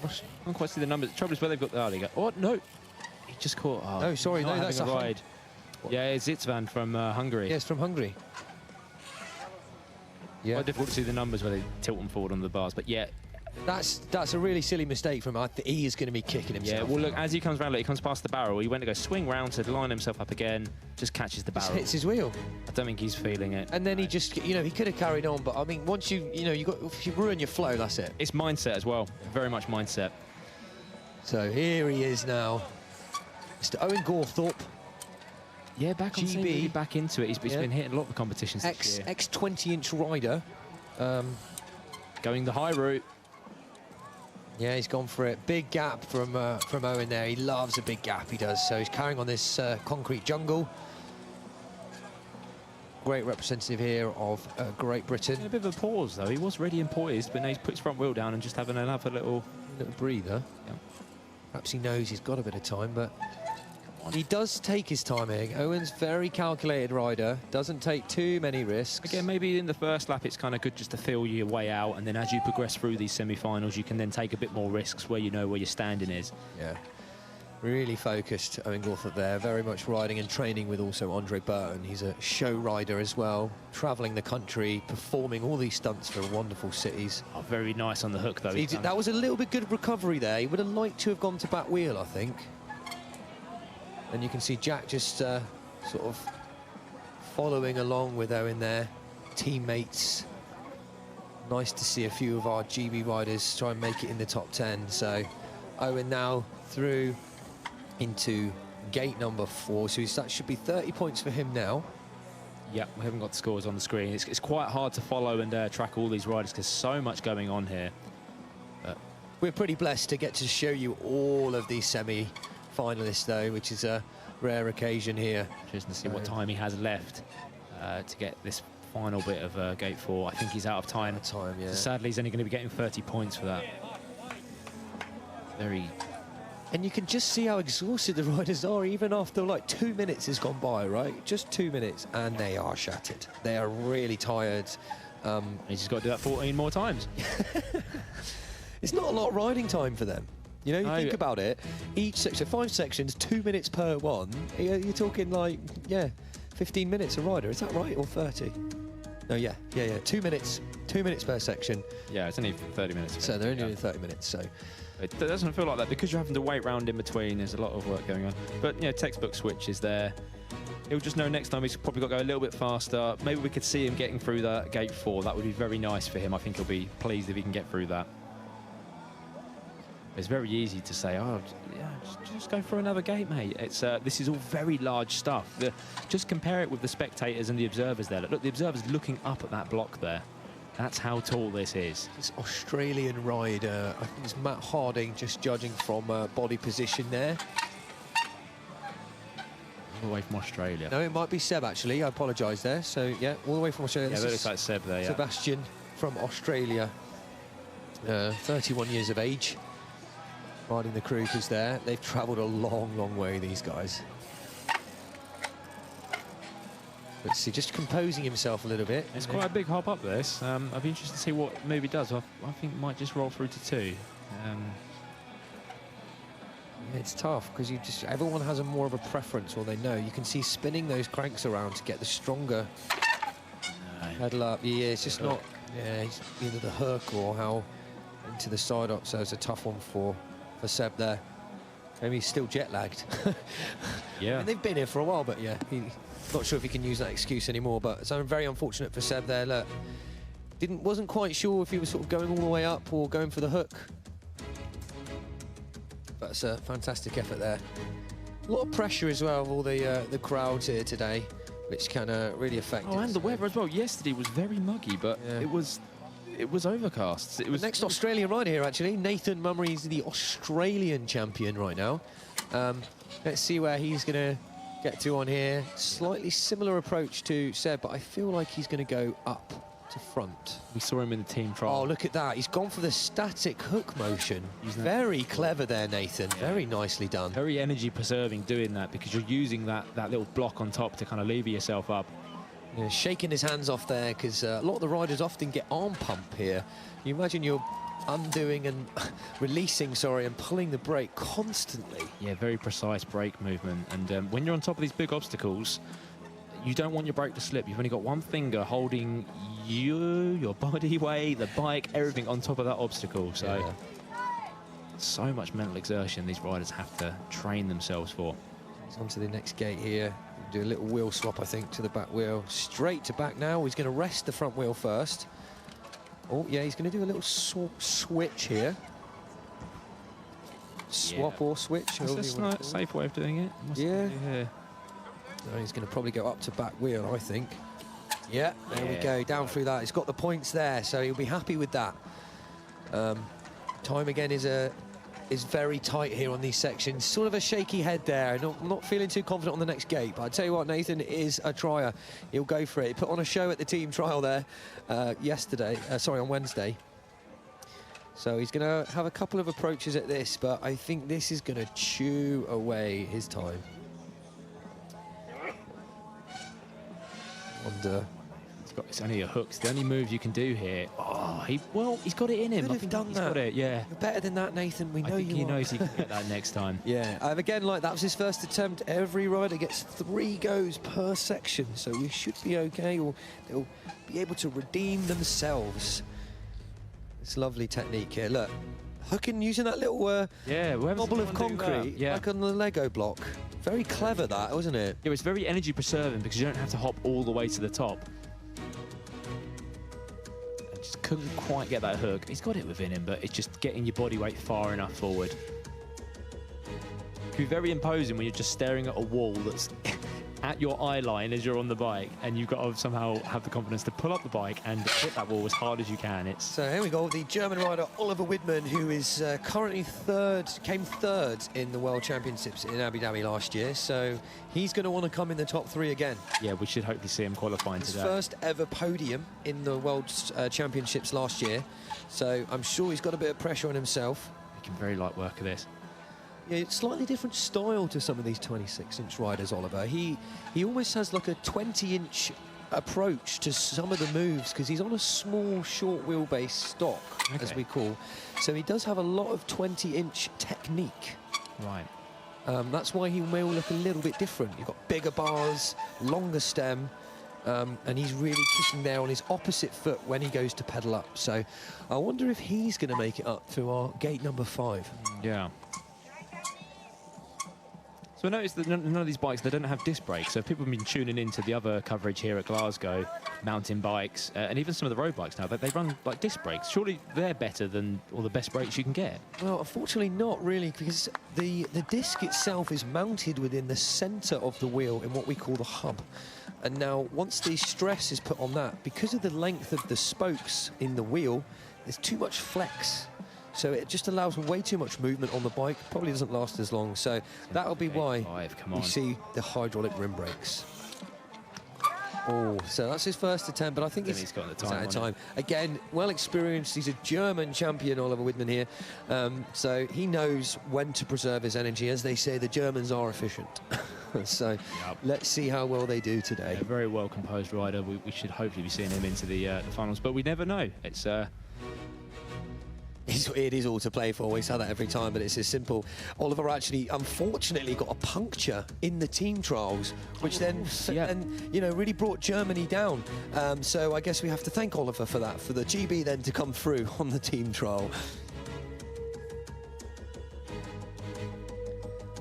I can't quite see the numbers. The trouble is where they've got. Oh, they go. Oh no! He just caught. Oh, no, sorry, no, that's a ride. Yeah, it's Zitzvan from Hungary. Yes, from Hungary. Yeah. Quite difficult to see the numbers where they tilt them forward on the bars, but yeah, That's a really silly mistake from him. He is going to be kicking himself. Yeah, well, look, as he comes round, he comes past the barrel. He went to go swing round to line himself up again, just catches the barrel. Just hits his wheel. I don't think he's feeling it. And then he just, you know, he could have carried on, but I mean, once if you ruin your flow, that's it. It's mindset as well, very much mindset. So here he is now, Mr. Owen Gawthorpe. Yeah, back on scene, really back into it. He's been hitting a lot of the competitions this year. Ex-20-inch rider. Going the high route. Yeah, he's gone for it. Big gap from Owen there. He loves a big gap, he does. So he's carrying on this concrete jungle. Great representative here of Great Britain. A bit of a pause, though. He was ready and poised, but now he's put his front wheel down and just having another little breather. Yeah. Perhaps he knows he's got a bit of time, but he does take his time here. Owen's very calculated rider, doesn't take too many risks. Again, maybe in the first lap it's kind of good just to feel your way out, and then as you progress through these semi-finals you can then take a bit more risks where you know where your standing is. Yeah, really focused Owen Gawthorpe there, very much riding and training with also Andre Burton. He's a show rider as well, travelling the country, performing all these stunts for wonderful cities. Oh, very nice on the hook though. That was a little bit good recovery there. He would have liked to have gone to back wheel, I think. And you can see Jack just sort of following along with Owen there. Teammates. Nice to see a few of our GB riders try and make it in the top 10. So Owen now through into gate number 4. So that should be 30 points for him now. Yeah, we haven't got the scores on the screen. It's quite hard to follow and track all these riders because so much going on here. We're pretty blessed to get to show you all of these semi-finalists, though, which is a rare occasion here. Just to see what time he has left to get this final bit of gate 4. I think he's out of time. Yeah. So sadly, he's only going to be getting 30 points for that. Very... And you can just see how exhausted the riders are, even after like 2 minutes has gone by, right? Just 2 minutes, and they are shattered. They are really tired. He's just got to do that 14 more times. It's not a lot of riding time for them. You know, you think about it, each section, 5 sections, 2 minutes per one. You're talking like, 15 minutes a rider. Is that right, or 30? No, yeah. 2 minutes per section. Yeah, it's only 30 minutes. So they're only doing 30 minutes, so... It doesn't feel like that because you're having to wait round in between. There's a lot of work going on. But, you know, textbook switch is there. He'll just know next time he's probably got to go a little bit faster. Maybe we could see him getting through that gate 4. That would be very nice for him. I think he'll be pleased if he can get through that. It's very easy to say, oh, yeah, just go for another gate, mate. It's this is all very large stuff. Just compare it with the spectators and the observers there. Look, the observers looking up at that block there. That's how tall this is. This Australian rider, I think it's Matt Harding, just judging from body position there. All the way from Australia. No, it might be Seb, actually. I apologise there. So, yeah, all the way from Australia. Yeah, that looks like Seb there, yeah. Sebastian from Australia, 31 years of age, riding the Krugers there. They've travelled a long, long way, these guys. Let's see, just composing himself a little bit. It's quite a big hop up, this. I'd be interested to see what movie does. I think it might just roll through to 2. It's tough because everyone has a more of a preference, or they know. You can see spinning those cranks around to get the stronger pedal up. Yeah, it's just not. Yeah, he's either the hook or how into the side up. So it's a tough one for Seb there. Maybe he's still jet lagged. Yeah, I mean, they've been here for a while, but yeah, not sure if he can use that excuse anymore. But so very unfortunate for Seb there. Look, wasn't quite sure if he was sort of going all the way up or going for the hook. But it's a fantastic effort there. A lot of pressure as well of all the crowds here today, which can really affect it. Oh, and the weather as well. Yesterday was very muggy, but it was overcast. It was the next Australian rider here, actually. Nathan Mummery is the Australian champion right now. Let's see where he's going to get to on here. Slightly similar approach to Seb, but I feel like he's going to go up to front. We saw him in the team trial. Oh, look at that. He's gone for the static hook motion. Very clever there, Nathan. Yeah. Very nicely done. Very energy preserving doing that because you're using that little block on top to kind of lever yourself up. Yeah, shaking his hands off there because a lot of the riders often get arm pump here. You imagine you're undoing and releasing, and pulling the brake constantly. Yeah, very precise brake movement. And when you're on top of these big obstacles, you don't want your brake to slip. You've only got one finger holding you, your body weight, the bike, everything on top of that obstacle. So, so much mental exertion these riders have to train themselves for. He's on to the next gate here. Do a little wheel swap, I think, to the back wheel. Straight to back now. He's going to rest the front wheel first. Oh, yeah, he's going to do a little switch here. Swap or switch. That's a safe way of doing it. Yeah. No, he's going to probably go up to back wheel, I think. Yeah, there we go, down through that. He's got the points there, so he'll be happy with that. Time again is very tight here on these sections. Sort of a shaky head there. Not feeling too confident on the next gate. But I tell you what, Nathan is a trier. He'll go for it. He put on a show at the team trial there on Wednesday. So he's going to have a couple of approaches at this, but I think this is going to chew away his time. It's only a hook. It's the only move you can do here. Oh, he's got it in him. Could have done that. Got it, yeah. You're better than that, Nathan. We know you he are. knows he can get that next time. Yeah, again, like that was his first attempt. Every rider gets 3 goes per section, so we should be okay. Or they'll be able to redeem themselves. It's lovely technique here. Look, hooking using that little bubble of concrete, like on the Lego block. Very clever that, wasn't it? It was very energy preserving because you don't have to hop all the way to the top. I just couldn't quite get that hook. He's got it within him, but it's just getting your body weight far enough forward. It can be very imposing when you're just staring at a wall that's at your eye line as you're on the bike, and you've got to somehow have the confidence to pull up the bike and hit that wall as hard as you can. So here we go, the German rider Oliver Widman, who is currently came third in the World Championships in Abu Dhabi last year, so he's going to want to come in the top 3 again. Yeah, we should hopefully see him qualifying today. His first ever podium in the World Championships last year, so I'm sure he's got a bit of pressure on himself. He can very light work of this. Yeah, it's slightly different style to some of these 26-inch riders, Oliver. He almost has like a 20-inch approach to some of the moves because he's on a small, short wheelbase stock, as we call. So he does have a lot of 20-inch technique. Right. That's why he may look a little bit different. You've got bigger bars, longer stem, and he's really kicking there on his opposite foot when he goes to pedal up. So I wonder if he's going to make it up to our gate number 5. Yeah. So I noticed that none of these bikes, they don't have disc brakes. So people have been tuning into the other coverage here at Glasgow, mountain bikes, and even some of the road bikes now, they run like disc brakes. Surely they're better than all the best brakes you can get. Well, unfortunately not really, because the disc itself is mounted within the centre of the wheel in what we call the hub. And now, once the stress is put on that, because of the length of the spokes in the wheel, there's too much flex. So it just allows way too much movement on the bike. Probably doesn't last as long. So that'll be why we see the hydraulic rim brakes. Oh, so that's his first attempt, but I think he's got the time. Again, well experienced. He's a German champion, Oliver Widman here. So he knows when to preserve his energy. As they say, the Germans are efficient. So let's see how well they do today. A very well composed rider. We should hopefully be seeing him into the finals, but we never know. It is all to play for. We say that every time, but it's as simple. Oliver actually, unfortunately, got a puncture in the team trials, which then really brought Germany down. So I guess we have to thank Oliver for that, for the GB then to come through on the team trial.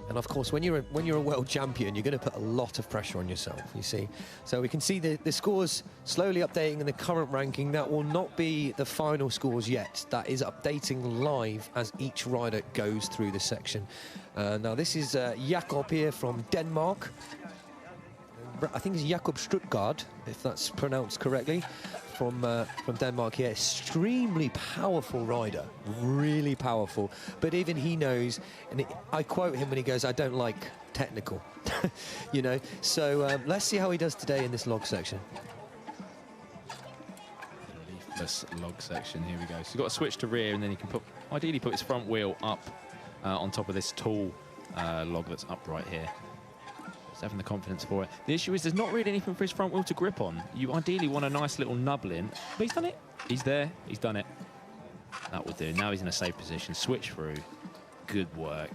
And of course, when you're a world champion, you're going to put a lot of pressure on yourself, you see. So we can see the scores slowly updating in the current ranking. That will not be the final scores yet. That is updating live as each rider goes through the section. Now this is Jakob here from Denmark. I think it's Jakob Struttgaard, if that's pronounced correctly, from Denmark here. Extremely powerful rider, really powerful. But even he knows, and I quote him when he goes, "I don't like technical," you know. So let's see how he does today in this log section. Leafless log section. Here we go. So he's got to switch to rear, and then he can ideally put his front wheel up on top of this tall log that's upright here. Having the confidence for it. The issue is there's not really anything for his front wheel to grip on. You ideally want a nice little nubble in, but he's done it. He's there. He's done it. That will do. Now he's in a safe position. Switch through. Good work.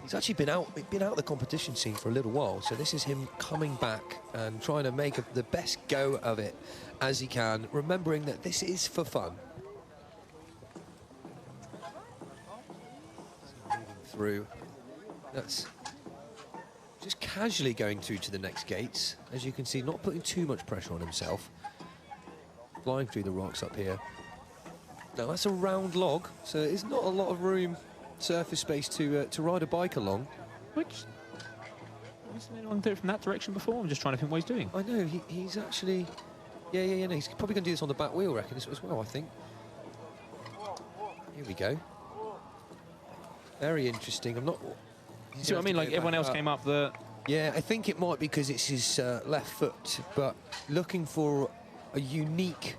He's actually been out of the competition scene for a little while, so this is him coming back and trying to make the best go of it as he can, remembering that this is for fun. So moving through, that's just casually going through to the next gates. As you can see, not putting too much pressure on himself. Flying through the rocks up here. Now that's a round log, so it's not a lot of room, surface space to ride a bike along. Which, hasn't anyone done it from that direction before? I'm just trying to think what he's doing. I know, he's actually... Yeah, no, he's probably going to do this on the back wheel, I reckon, as well, I think. Here we go. Very interesting. I'm not... You see what I mean? Like, everyone else came up the... Yeah, I think it might be because it's his left foot, but looking for a unique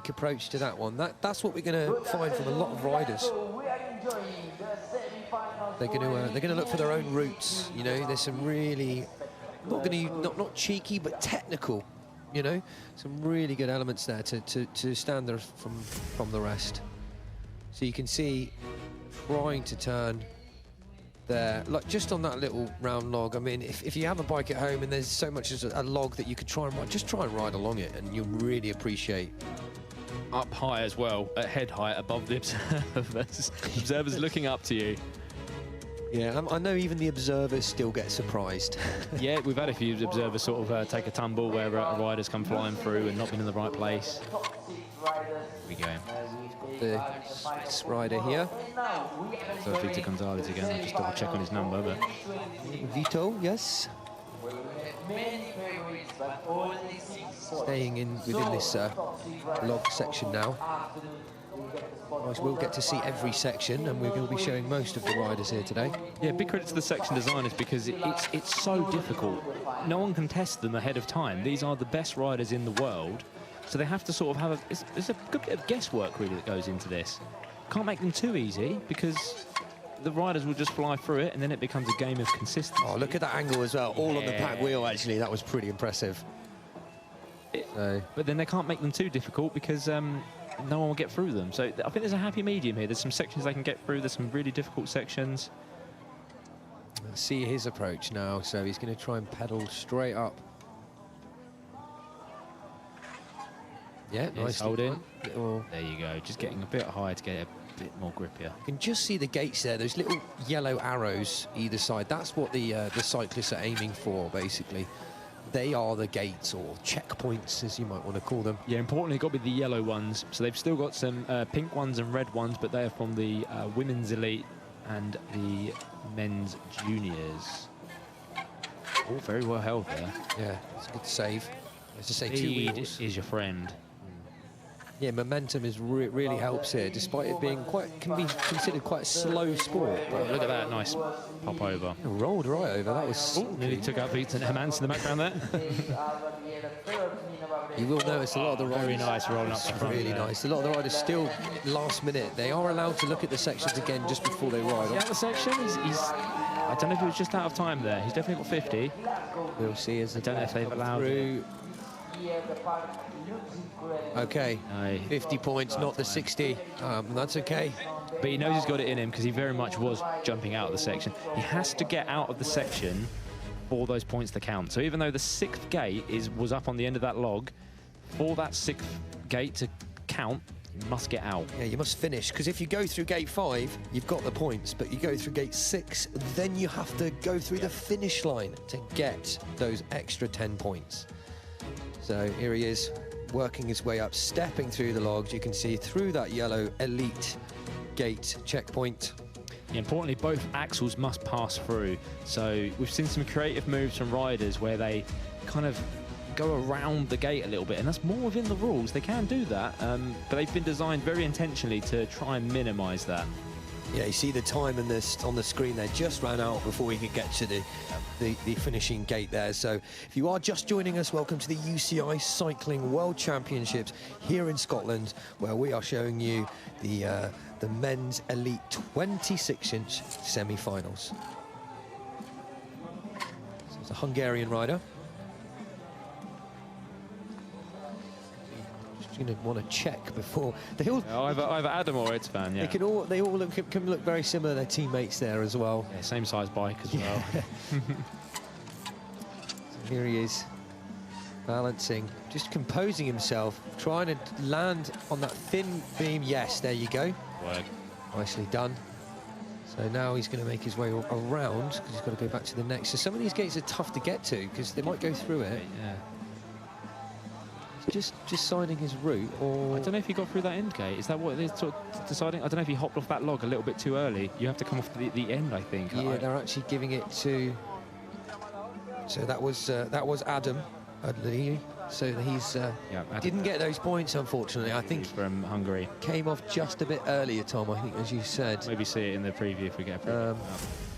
approach to that one. That's what we're going to find from a lot of riders. They're going to look for their own routes. You know, there's some really not cheeky but technical. You know, some really good elements there to stand there from the rest. So you can see trying to turn there, like just on that little round log. I mean, if you have a bike at home and there's so much as a log that you could try and ride, just try and ride along it, and you'll really appreciate. Up high as well, at head height, above the observers. Observers looking up to you. Yeah, I know even the observers still get surprised. Yeah, we've had a few observers sort of take a tumble where a rider's come flying through and not been in the right place. Here we go. The Swiss rider here. So Vito Gonzalez again, I'll just double check on his number. But Vito, yes. Staying within this log section now. Otherwise, we'll get to see every section, and we're going to be showing most of the riders here today. yeah, big credit to the section designers because it's so difficult. No one can test them ahead of time. These are the best riders in the world, so they have to sort of have there's a good bit of guesswork really that goes into this. Can't make them too easy because the riders will just fly through it, and then it becomes a game of consistency. Oh, look at that angle as well, all on the pack wheel. Actually, that was pretty impressive. But then they can't make them too difficult because no one will get through them. So I think there's a happy medium here. There's some sections they can get through. There's some really difficult sections. Let's see his approach now. So he's going to try and pedal straight up. Yeah, nice. Hold in. Little... There you go. Just getting a bit higher to get a bit more grip here. You can just see the gates there. Those little yellow arrows either side. That's what the cyclists are aiming for, basically. They are the gates, or checkpoints, as you might want to call them. Yeah, importantly, got to be the yellow ones. So they've still got some pink ones and red ones, but they are from the women's and the men's juniors. All very well held there. Yeah, it's a good save. As I say, Speed 2 wheels. is your friend. Yeah, momentum is really helps here, despite it being can be considered quite a slow sport. But Look at that, nice pop over. it rolled right over. That was. Nearly took out Vincent Hermans in the background there. You will notice a lot of the riders. Very nice rolling up the front Really there. nice. A lot of the riders still last minute. They are allowed to look at the sections again just before they ride. Yeah, the section, he's I don't know if he was just out of time there. He's definitely got 50. We'll see as I don't know if they've allowed through. Okay, No. 50 points, not the 60. That's okay. But he knows he's got it in him because he very much was jumping out of the section. He has to get out of the section for those points to count. So even though the 6th gate was up on the end of that log, for that 6th gate to count, you must get out. Yeah, you must finish, because if you go through gate 5, you've got the points, but you go through gate 6, then you have to go through the finish line to get those extra 10 points. So here he is, working his way up, stepping through the logs. You can see through that yellow elite gate checkpoint. Importantly, both axles must pass through. So we've seen some creative moves from riders where they kind of go around the gate a little bit, and that's more within the rules. They can do that, but they've been designed very intentionally to try and minimize that. Yeah, you see the time in this on the screen there just ran out before we could get to the finishing gate there. So if you are just joining us, welcome to the UCI Cycling World Championships here in Scotland, where we are showing you the men's elite 26-inch semi-finals. So it's a Hungarian rider. Just Just going to want to check before they all. Yeah, either Adam or Ed's fan. Yeah. They all can look very similar. Their teammates there as well. Yeah, same size bike as well. So here he is, balancing, just composing himself, trying to land on that thin beam. Yes, there you go. Work. Nicely done. So now he's going to make his way around because he's got to go back to the next. So some of these gates are tough to get to because they might go through it. Yeah. Just signing his route, or I don't know if he got through that end gate. Is that what it is sort of deciding? I don't know if he hopped off that log a little bit too early. You have to come off the end, I think. yeah, they're actually giving it to. So that was Adam, I believe. So he's didn't get those points, unfortunately. I think from Hungary. Came off just a bit earlier, Tom. I think, as you said. Maybe see it in the preview if we get a preview.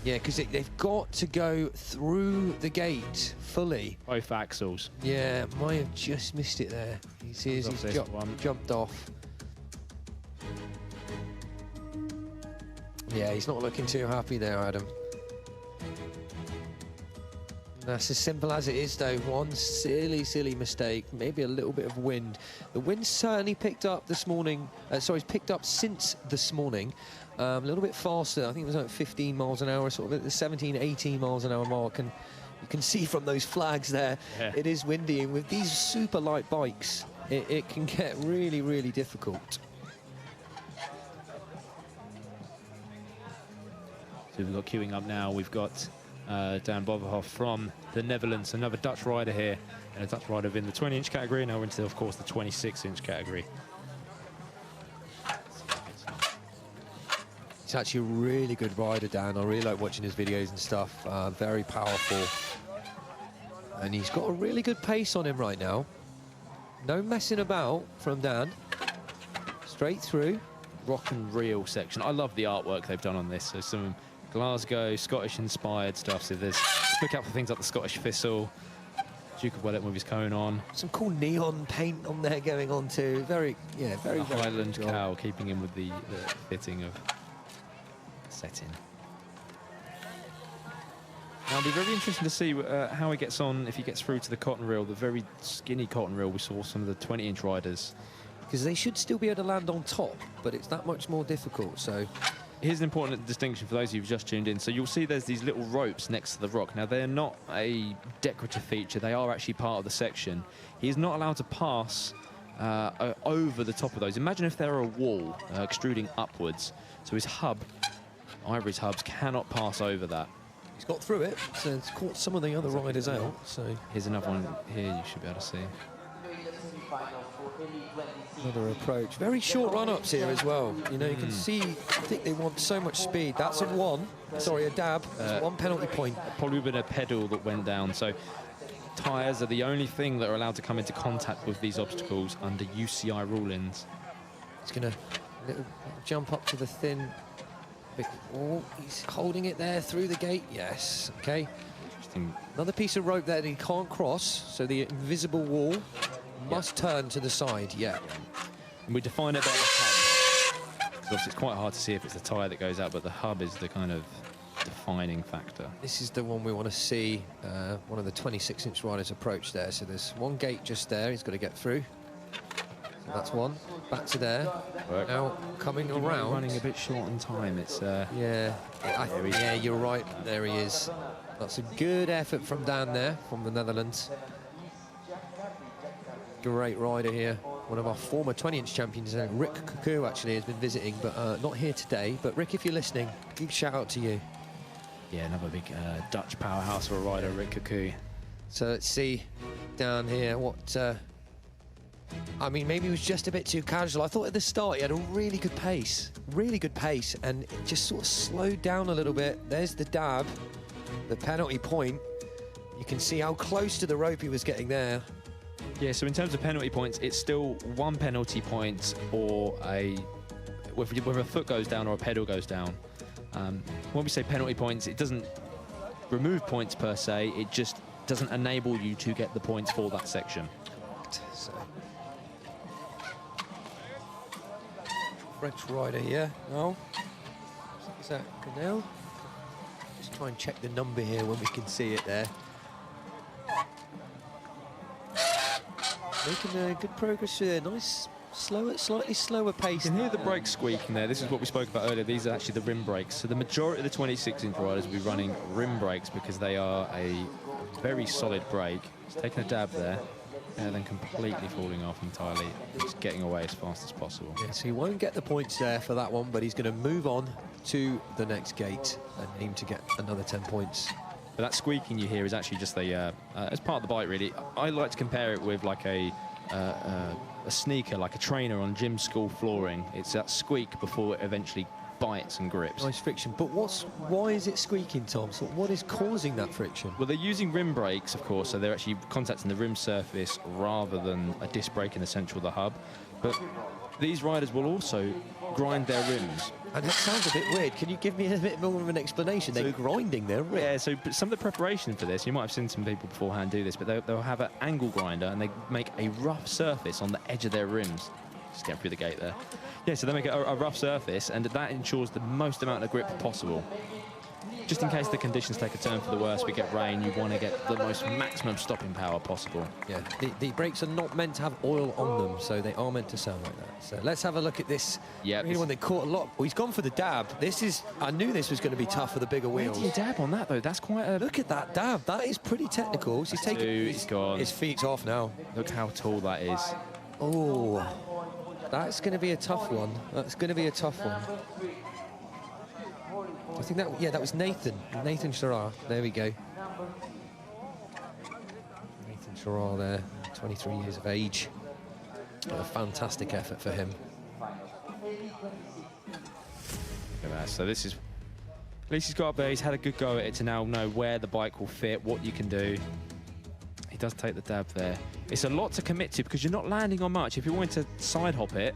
Yeah, because they've got to go through the gate fully. Both axles. Yeah, might have just missed it there. He sees he's jumped off. Yeah, he's not looking too happy there, Adam. That's as simple as it is, though. One silly mistake, maybe a little bit of wind. The wind certainly picked up this morning. Picked up since this morning. A little bit faster. I think it was like 15 miles an hour, sort of at the 17, 18 miles an hour mark. And you can see from those flags there, it is windy. And with these super light bikes, it can get really difficult. So we've got queuing up now. We've got Dan Boverhoff from the Netherlands, another Dutch rider here, and a Dutch rider in the 20-inch category. Now we're into, of course, the 26-inch category. He's actually a really good rider, Dan. I really like watching his videos and stuff. Very powerful. And he's got a really good pace on him right now. No messing about from Dan. Straight through. Rock and reel section. I love the artwork they've done on this. So some Glasgow, Scottish-inspired stuff. So there's look out for things like the Scottish Thistle, Duke of Wellington with his cone on. Some cool neon paint on there going on too. Very Highland cow, keeping in with the fitting of setting. Now it'll be very interesting to see how he gets on if he gets through to the cotton reel, the very skinny cotton reel we saw some of the 20-inch riders. Because they should still be able to land on top, but it's that much more difficult. So here's an important distinction for those who've just tuned in. So you'll see there's these little ropes next to the rock. Now they're not a decorative feature, they are actually part of the section. He is not allowed to pass over the top of those. Imagine if there were a wall extruding upwards. So his hub, Ivory's hubs, cannot pass over that. He's got through it, so it's caught some of the other riders out. So here's another one here you should be able to see. Another approach. Very short run-ups here as well. You know, you can see, I think they want so much speed. That's a dab. That's 1 penalty point. Probably been a pedal that went down. So tyres are the only thing that are allowed to come into contact with these obstacles under UCI rulings. He's going to little jump up to the thin. Oh, he's holding it there through the gate. Yes. Okay. Interesting. Another piece of rope there that he can't cross. So the invisible wall must turn to the side. Yeah. And we define it by the hub. Because obviously it's quite hard to see if it's the tyre that goes out, but the hub is the kind of defining factor. This is the one we want to see. One of the 26-inch riders approach there. So there's one gate just there. He's got to get through. So that's one. Back to there. Now coming around. Running a bit short on time. It's yeah, you're right. There he is. That's a good effort from Dan there, from the Netherlands. Great rider here. One of our former 20-inch champions, Rick Cuckoo, actually has been visiting, but not here today. But Rick, if you're listening, big shout out to you. Yeah, another big Dutch powerhouse for a rider, Rick Cuckoo. So let's see down here what. I mean, maybe he was just a bit too casual. I thought at the start he had a really good pace, and it just sort of slowed down a little bit. There's the dab, the penalty point. You can see how close to the rope he was getting there. Yeah, so in terms of penalty points, it's still 1 penalty point or whether a foot goes down or a pedal goes down. When we say penalty points, it doesn't remove points per se, it just doesn't enable you to get the points for that section. So, French rider here. No, is that Canal? Just try and check the number here when we can see it there. Making good progress here. Nice, slightly slower pace. You can hear the brakes squeaking there. This is what we spoke about earlier. These are actually the rim brakes. So the majority of the 26-inch riders will be running rim brakes because they are a very solid brake. He's taking a dab there. And then completely falling off entirely, just getting away as fast as possible. Yeah, so he won't get the points there for that one, but he's going to move on to the next gate and aim to get another 10 points. But that squeaking you hear is actually just as part of the bike, really. I like to compare it with like a sneaker, like a trainer on gym school flooring. It's that squeak before it eventually bites and grips. Nice friction, but why is it squeaking, Tom? So what is causing that friction? Well, they're using rim brakes, of course, so they're actually contacting the rim surface rather than a disc brake in the central of the hub. But these riders will also grind their rims. And it sounds a bit weird. Can you give me a bit more of an explanation? They're grinding their rims. Yeah, so some of the preparation for this, you might have seen some people beforehand do this, but they'll have an angle grinder and they make a rough surface on the edge of their rims. Just get through the gate there. Yeah, so they make a rough surface, and that ensures the most amount of grip possible. Just in case the conditions take a turn for the worse, we get rain, you want to get the most maximum stopping power possible. Yeah, the brakes are not meant to have oil on them, so they are meant to sound like that. So let's have a look at this. Yeah, anyone that caught a lot. Oh, he's gone for the dab. I knew this was going to be tough for the bigger wheels. Where do you dab on that, though? That's quite a... Look at that dab. That is pretty technical. So he's taking... He's gone. His feet's off now. Look how tall that is. Oh, that's going to be a tough one. That's going to be a tough one. I think that was Nathan Sharrar. There we go. Nathan Sharrar there, 23 years of age. A fantastic effort for him. Look at that. So this is... At least he's got up there, he's had a good go at it to now know where the bike will fit, what you can do. He does take the dab there. It's a lot to commit to because you're not landing on much. If you're wanting to side hop it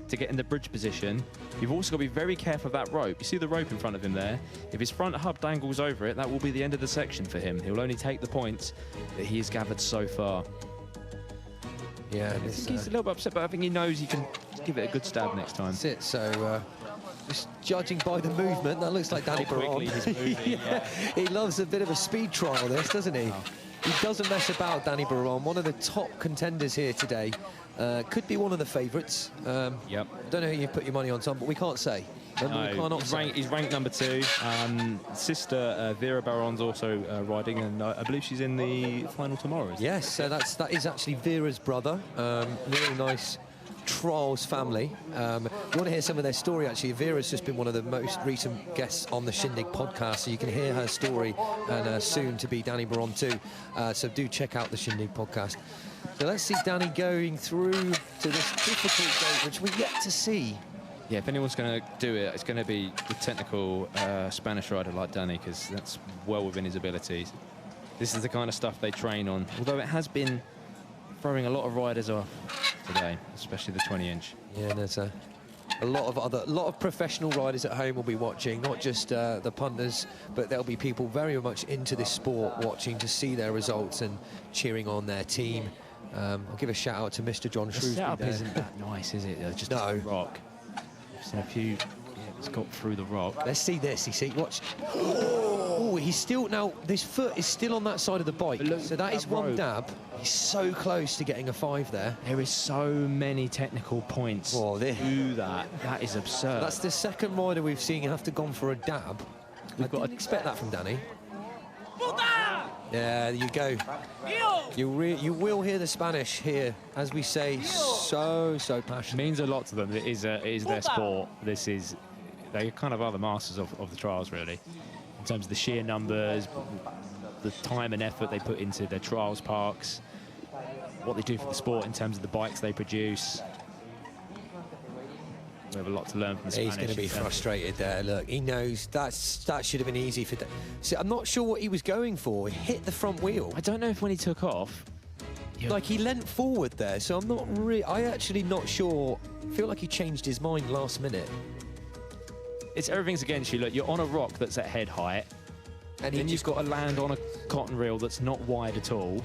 to get in the bridge position, you've also got to be very careful of that rope. You see the rope in front of him there? If his front hub dangles over it, that will be the end of the section for him. He'll only take the points that he has gathered so far. Yeah, I think he's a little bit upset, but I think he knows he can give it a good stab next time. That's it. So, just judging by the movement, that looks like Danny Baron. He's moving, yeah. He loves a bit of a speed trial, this, doesn't he? Oh. He doesn't mess about, Danny Baron, one of the top contenders here today. Could be one of the favourites. Yep. Don't know who you put your money on, Tom, but we can't say. No, we cannot say. He's ranked number 2. Sister Vera Baron's also riding, and I believe she's in the final tomorrow. Yes, so that is actually Vera's brother. Really nice trials family. You want to hear some of their story, actually. Vera's just been one of the most recent guests on the Shindig podcast, so you can hear her story, and soon to be Danny Baron too. So do check out the Shindig podcast. So let's see Danny going through to this difficult gate, which we're yet to see. Yeah, if anyone's going to do it, it's going to be the technical Spanish rider like Danny, because that's well within his abilities. This is the kind of stuff they train on, although it has been throwing a lot of riders off today, especially the 20-inch. Yeah, and there's a lot of professional riders at home will be watching, not just the punters, but there'll be people very much into this sport watching to see their results and cheering on their team. I'll give a shout out to Mr. John Shrewsbury. The setup isn't that nice, is it? Just a rock. I've seen a few. Yeah, it's got through the rock. Let's see this. You see, watch. Oh, he's still now. This foot is still on that side of the bike. So that is one dab. He's so close to getting a 5 there. There is so many technical points to that. That is absurd. That's the second rider we've seen have to gone for a dab. I didn't expect that from Danny. Yeah, there you go. You will hear the Spanish here, as we say, so passionate. It means a lot to them. It is their sport. They kind of are the masters of the trials, really, in terms of the sheer numbers, the time and effort they put into their trials parks, what they do for the sport in terms of the bikes they produce. We have a lot to learn from the Spanish. He's going to be frustrated there. Look, he knows that should have been easy for. See, I'm not sure what he was going for. He hit the front wheel. I don't know if when he took off, like he leant forward there. So I'm not really. I actually not sure. I feel like he changed his mind last minute. It's everything's against you. Look, you're on a rock that's at head height, and then you've got to land on a cotton reel that's not wide at all.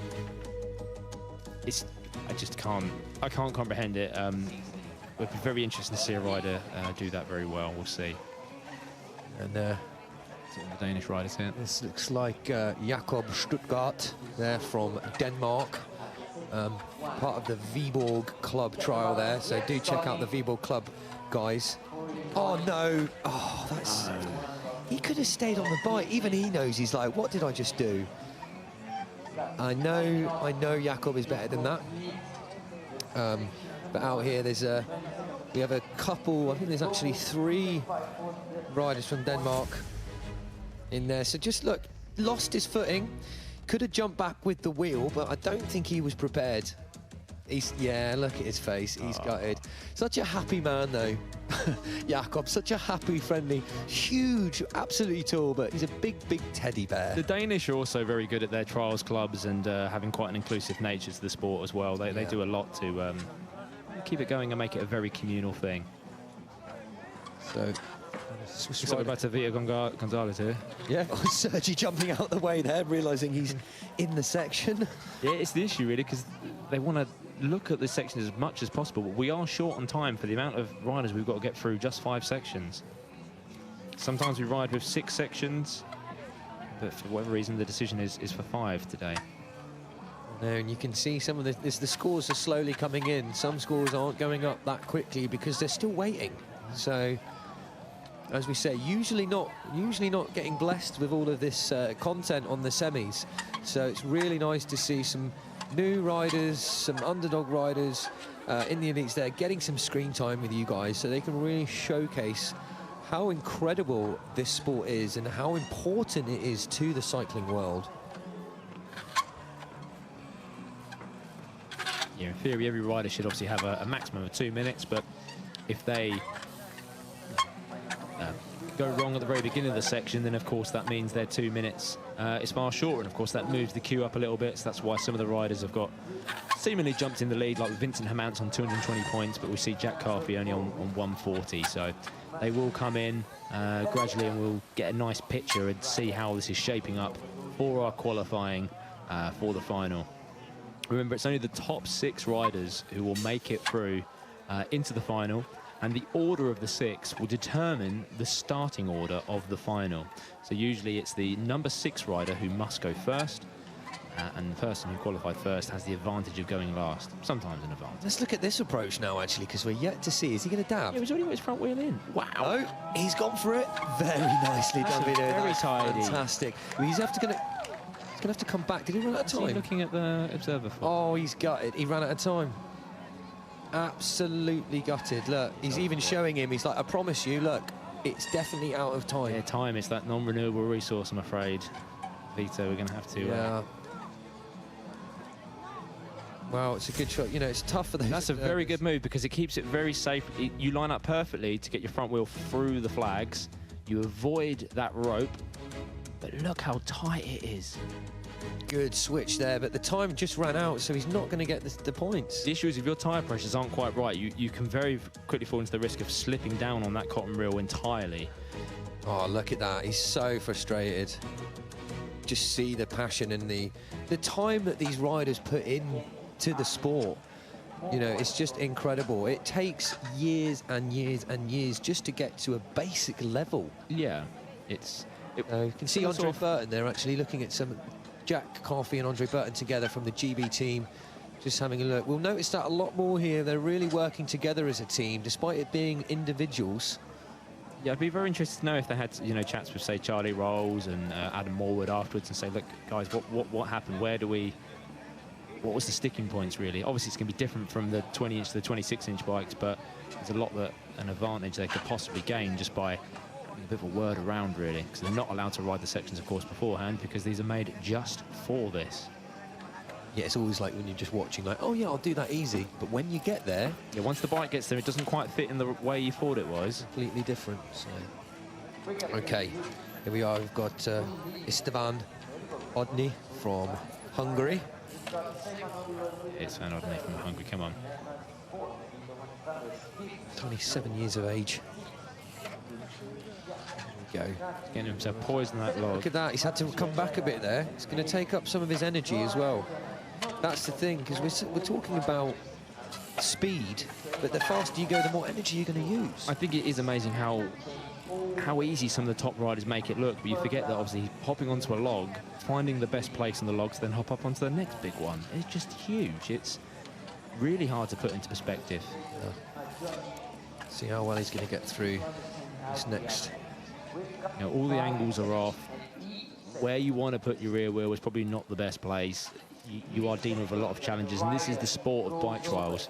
I can't comprehend it. It would be very interesting to see a rider do that very well. We'll see. And the Danish riders here. This looks like Jakob Stuttgart there from Denmark. part of the Viborg Club trial there, so do check out the Viborg Club, guys. Oh, no. Oh, that's... He could have stayed on the bike. Even he knows. He's like, what did I just do? I know Jakob is better than that. But out here, we have a couple, I think there's actually 3 riders from Denmark in there. So just look, lost his footing. Could have jumped back with the wheel, but I don't think he was prepared. Yeah, look at his face, he's gutted. Such a happy man, though. Jakob, such a happy, friendly, huge, absolutely tall, but he's a big, big teddy bear. The Danish are also very good at their trials clubs and having quite an inclusive nature to the sport as well. They do a lot to keep it going and make it a very communal thing. So, so we're back to Vito Gonzalez here. Yeah, Sergi jumping out the way there, realising he's in the section. Yeah, it's the issue, really, because they want to look at the sections as much as possible, but we are short on time for the amount of riders we've got to get through just 5 sections. Sometimes we ride with 6 sections, but for whatever reason the decision is for 5 today. No, and you can see some of the scores are slowly coming in. Some scores aren't going up that quickly because they're still waiting. So, as we say, usually not getting blessed with all of this content on the semis. So it's really nice to see some new riders, some underdog riders in the elites there, getting some screen time with you guys so they can really showcase how incredible this sport is and how important it is to the cycling world. Yeah, in theory, every rider should obviously have a maximum of 2 minutes, but if they go wrong at the very beginning of the section, then of course that means their 2 minutes is far shorter, and of course that moves the queue up a little bit. So that's why some of the riders have got seemingly jumped in the lead, like Vincent Hamant's on 220 points, but we see Jack Carthy only on 140. So they will come in gradually, and we'll get a nice picture and see how this is shaping up for our qualifying for the final. Remember, it's only the top 6 riders who will make it through into the final, and the order of the 6 will determine the starting order of the final. So usually it's the number 6 rider who must go first, and the person who qualified first has the advantage of going last, sometimes an advantage. Let's look at this approach now, actually, because we're yet to see. Is he going to dab? Yeah, he's already got his front wheel in. Wow. Oh, he's gone for it. Very nicely done, Vito. Very tidy. Fantastic. He's going to have to come back. Did he run out of time? Is he looking at the observer for? Oh, he's gutted. He ran out of time. Absolutely gutted. Look, he's even showing him. He's like, I promise you, look, it's definitely out of time. Yeah, time is that non-renewable resource, I'm afraid. Vito, we're going to have to... Yeah. Wow, it's a good shot. You know, it's tough for those... That's a very good move because it keeps it very safe. You line up perfectly to get your front wheel through the flags. You avoid that rope. But look how tight it is. Good switch there, but the time just ran out, so he's not going to get the points. The issue is if your tyre pressures aren't quite right, you can very quickly fall into the risk of slipping down on that cotton reel entirely. Oh, look at that. He's so frustrated. Just see the passion and the time that these riders put in to the sport. You know, it's just incredible. It takes years and years and years just to get to a basic level. Yeah, you can see Andre Burton there actually looking at some... Jack Carthy and Andre Burton together from the GB team, just having a look. We'll notice that a lot more here. They're really working together as a team, despite it being individuals. Yeah, I'd be very interested to know if they had, you know, chats with, say, Charlie Rolls and Adam Morwood afterwards and say, look, guys, what happened? What was the sticking points, really? Obviously, it's going to be different from the 20-inch to the 26-inch bikes, but there's a lot an advantage they could possibly gain just by a bit of a word around, really, because they're not allowed to ride the sections, of course, beforehand, because these are made just for this. Yeah, it's always like when you're just watching, like, oh yeah, I'll do that easy. But when you get there... Yeah, once the bike gets there, it doesn't quite fit in the way you thought it was. Completely different, so... Okay, here we are. We've got Istvan Odny from Hungary. It's Van Odny from Hungary, come on. 27 years of age. Go. Getting himself poised in that log. Look at that, he's had to come back a bit there. It's going to take up some of his energy as well. That's the thing, because we're talking about speed, but the faster you go, the more energy you're going to use. I think it is amazing how how easy some of the top riders make it look, but you forget that obviously hopping onto a log, finding the best place on the log to then hop up onto the next big one. It's just huge. It's really hard to put into perspective. See how well he's going to get through this next. You know, all the angles are off. Where you want to put your rear wheel is probably not the best place. You are dealing with a lot of challenges, and this is the sport of bike trials.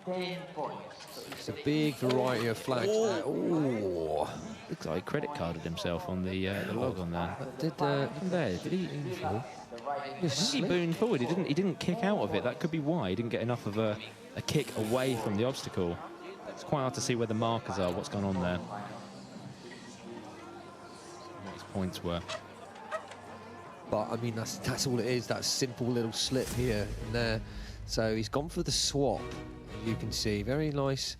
It's a big variety of flags there. Ooh. Looks like he credit carded himself on the log on there. Did Did he fall? He boomed forward. He didn't kick out of it. That could be why he didn't get enough of a kick away from the obstacle. It's quite hard to see where the markers are, what's going on there. What his points were. But I mean, that's all it is. That simple little slip here and there. So he's gone for the swap. As you can see, very nice.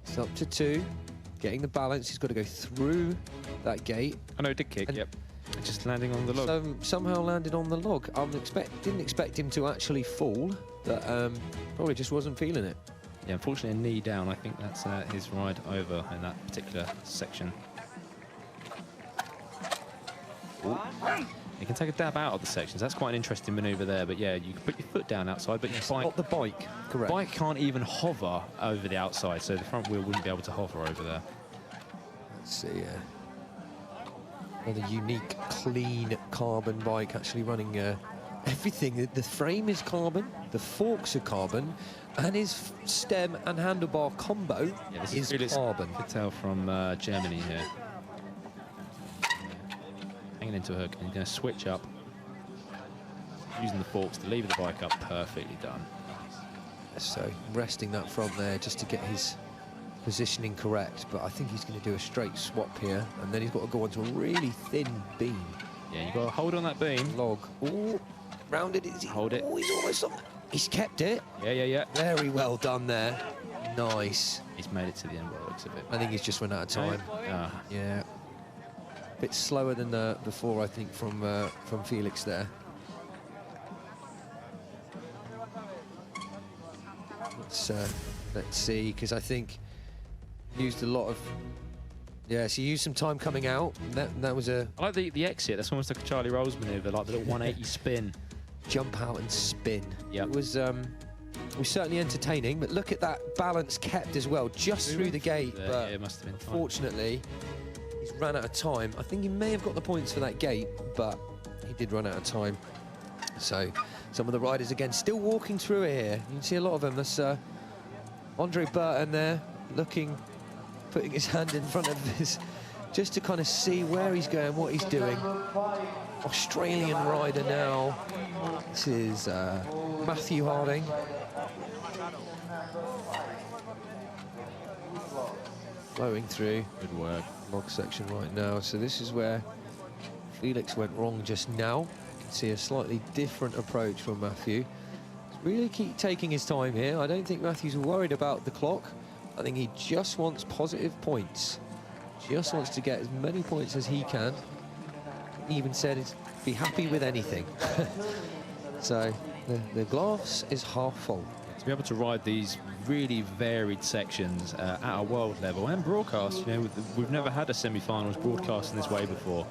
It's up to 2. Getting the balance. He's got to go through that gate. I know, it did kick. And yep. Just landing on the log. So somehow landed on the log. Didn't expect him to actually fall, but probably just wasn't feeling it. Yeah, unfortunately, a knee down. I think that's his ride over in that particular section. Ooh. You can take a dab out of the sections. That's quite an interesting manoeuvre there. But yeah, you can put your foot down outside, but your bike... Not the bike, correct. Bike can't even hover over the outside, so the front wheel wouldn't be able to hover over there. Let's see, another unique, clean carbon bike, actually running everything. The frame is carbon, the forks are carbon, and his stem and handlebar combo is carbon. You could tell from Germany here. Hanging into a hook, and he's going to switch up, using the forks to lever the bike up. Perfectly done. So resting that front there just to get his positioning correct, but I think he's going to do a straight swap here, and then he's got to go onto a really thin beam. Yeah, you've got to hold on that beam. Log. Ooh, rounded. Hold it. Oh, he's almost on. He's kept it. Yeah. Very well done there. Nice. He's made it to the end by the looks of it. I think he's just run out of time. Yeah. A bit slower than before, I think, from Felix there. Let's see, because I think used a lot of... Yeah, so he used some time coming out. That was a... I like the exit. That's almost like a Charlie Rolls manoeuvre, like the little 180 spin. Jump out and spin. Yeah. It was certainly entertaining, but look at that balance kept as well, just through the gate. But yeah, it must have been time. Fortunately, he's ran out of time. I think he may have got the points for that gate, but he did run out of time. So some of the riders, again, still walking through it here. You can see a lot of them. That's Andre Burton there, putting his hand in front of his, just to kind of see where he's going, what he's doing. Australian rider now. This is Matthew Harding. Flowing through. Good work. Log section right now. So this is where Felix went wrong just now. You can see a slightly different approach from Matthew. He's really keep taking his time here. I don't think Matthew's worried about the clock. I think he just wants positive points. Just wants to get as many points as he can. He even said he'd be happy with anything. So the glass is half full. To be able to ride these really varied sections at a world level and broadcast, you know, we've never had a semi-finals broadcast in this way before.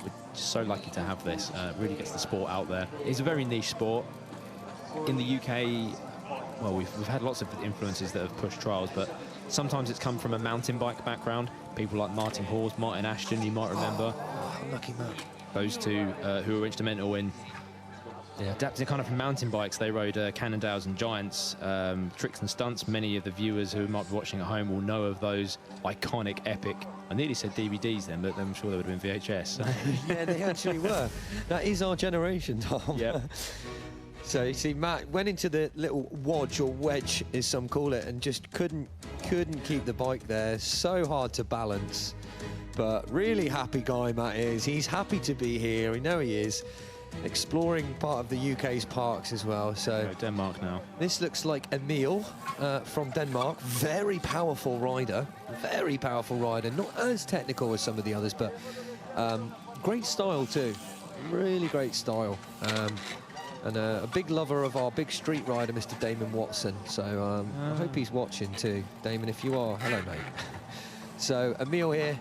We're just so lucky to have this. It really gets the sport out there. It's a very niche sport. In the UK, well, we've had lots of influences that have pushed trials, but sometimes it's come from a mountain bike background. People like Martin Hawes, Martin Ashton, you might remember. Lucky man. Those two who were instrumental in adapting kind of from mountain bikes. They rode Cannondales and Giants, tricks and stunts. Many of the viewers who might be watching at home will know of those iconic, epic, I nearly said DVDs then, but I'm sure they would have been VHS. Yeah, they actually were. That is our generation, Tom. Yep. So you see, Matt went into the little wodge, or wedge as some call it, and just couldn't keep the bike there. So hard to balance. But really happy guy Matt is. He's happy to be here. We know he is. Exploring part of the UK's parks as well. So Denmark now. This looks like Emil from Denmark. Very powerful rider. Very powerful rider. Not as technical as some of the others, but great style too. Really great style. And a big lover of our big street rider, Mr. Damon Watson. So I hope he's watching too. Damon, if you are, hello, mate. So Emil here,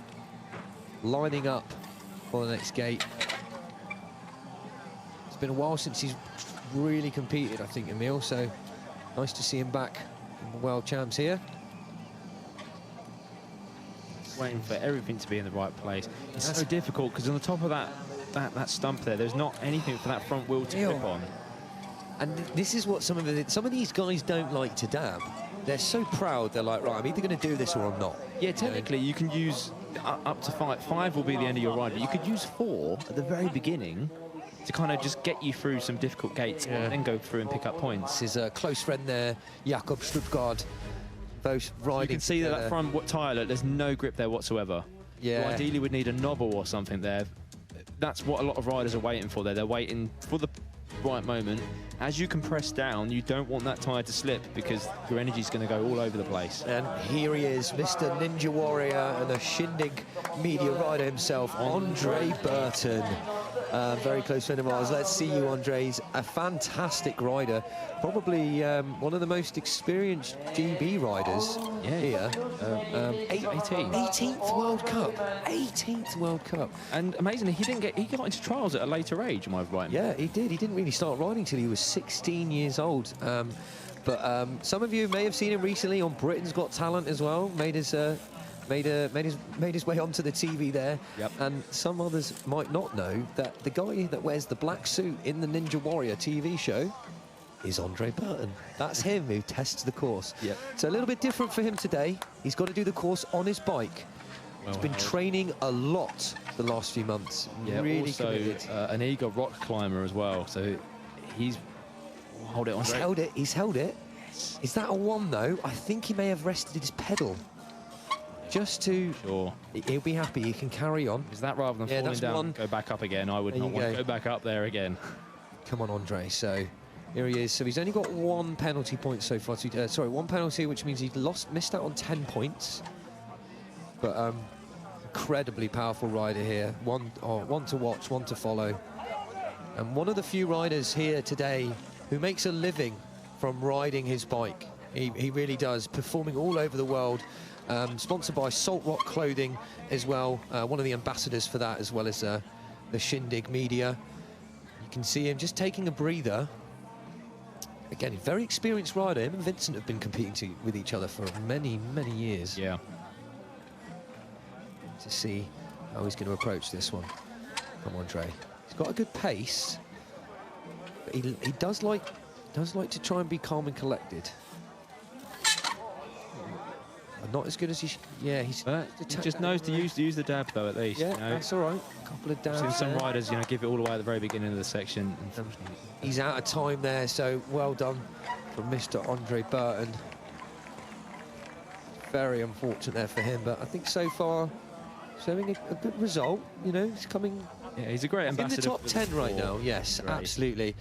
lining up for the next gate. It's been a while since he's really competed, I think, Emil, so nice to see him back in the World Champs here. Waiting for everything to be in the right place. It's so difficult because on the top of that stump there's not anything for that front wheel to grip on. And this is what some of these guys don't like to dab. They're so proud, they're like, right, I'm either going to do this or I'm not. Yeah, technically you can use up to 5. 5 will be the end of your ride, but you could use 4 at the very beginning to kind of just get you through some difficult gates and then go through and pick up points. This is a close friend there, Jakob Stuttgart. Both riding. You can see that front tyre, look, there's no grip there whatsoever. Yeah. You ideally would need a knobble or something there. That's what a lot of riders are waiting for there. They're waiting for the right moment. As you compress down, you don't want that tyre to slip because your energy is going to go all over the place. And here he is, Mr. Ninja Warrior and a Shindig media rider himself, Andre Burton. Very close friend of ours. Let's see you, Andre. He's a fantastic rider. Probably one of the most experienced GB riders here. 18th World Cup. 18th World Cup. And amazingly, he got into trials at a later age, am I right? Yeah, he did. He didn't really start riding till he was 16 years old. But some of you may have seen him recently on Britain's Got Talent as well. Made his way onto the TV there. Yep. And some others might not know that the guy that wears the black suit in the Ninja Warrior TV show is Andre Burton. That's him who tests the course. Yep. So a little bit different for him today. He's got to do the course on his bike. He's been training a lot the last few months. Yeah, really also committed. an eager rock climber as well. So he's hold it on. He's held it. He's held it. Yes. Is that a 1 though? I think he may have rested his pedal. Just to... Sure. He'll be happy. He can carry on. Is that rather than falling that's down, 1. go back up again? I would There not you want to go. go back up there again. Come on, Andre. So here he is. So he's only got 1 penalty point so far. Sorry, 1 penalty, which means he's missed out on 10 points. But incredibly powerful rider here. One to watch, 1 to follow. And one of the few riders here today who makes a living from riding his bike. He really does, performing all over the world. Sponsored by Salt Rock Clothing as well. One of the ambassadors for that, as well as the Shindig Media. You can see him just taking a breather. Again, a very experienced rider. Him and Vincent have been competing with each other for many, many years. Yeah. To see how he's going to approach this one. Come on, Dre. He's got a good pace, but he does like to try and be calm and collected. Not as good as he should. Yeah, he just knows to use the dab though, at least. Yeah, you know? that's all right. A couple of dabs. Seen some there. riders, give it all away at the very beginning of the section. He's out of time there, so well done from Mr. Andre Burton. Very unfortunate there for him, but I think so far showing a good result. He's coming. Yeah, he's a great In the ambassador. top 10 right now. Yes, Great. absolutely.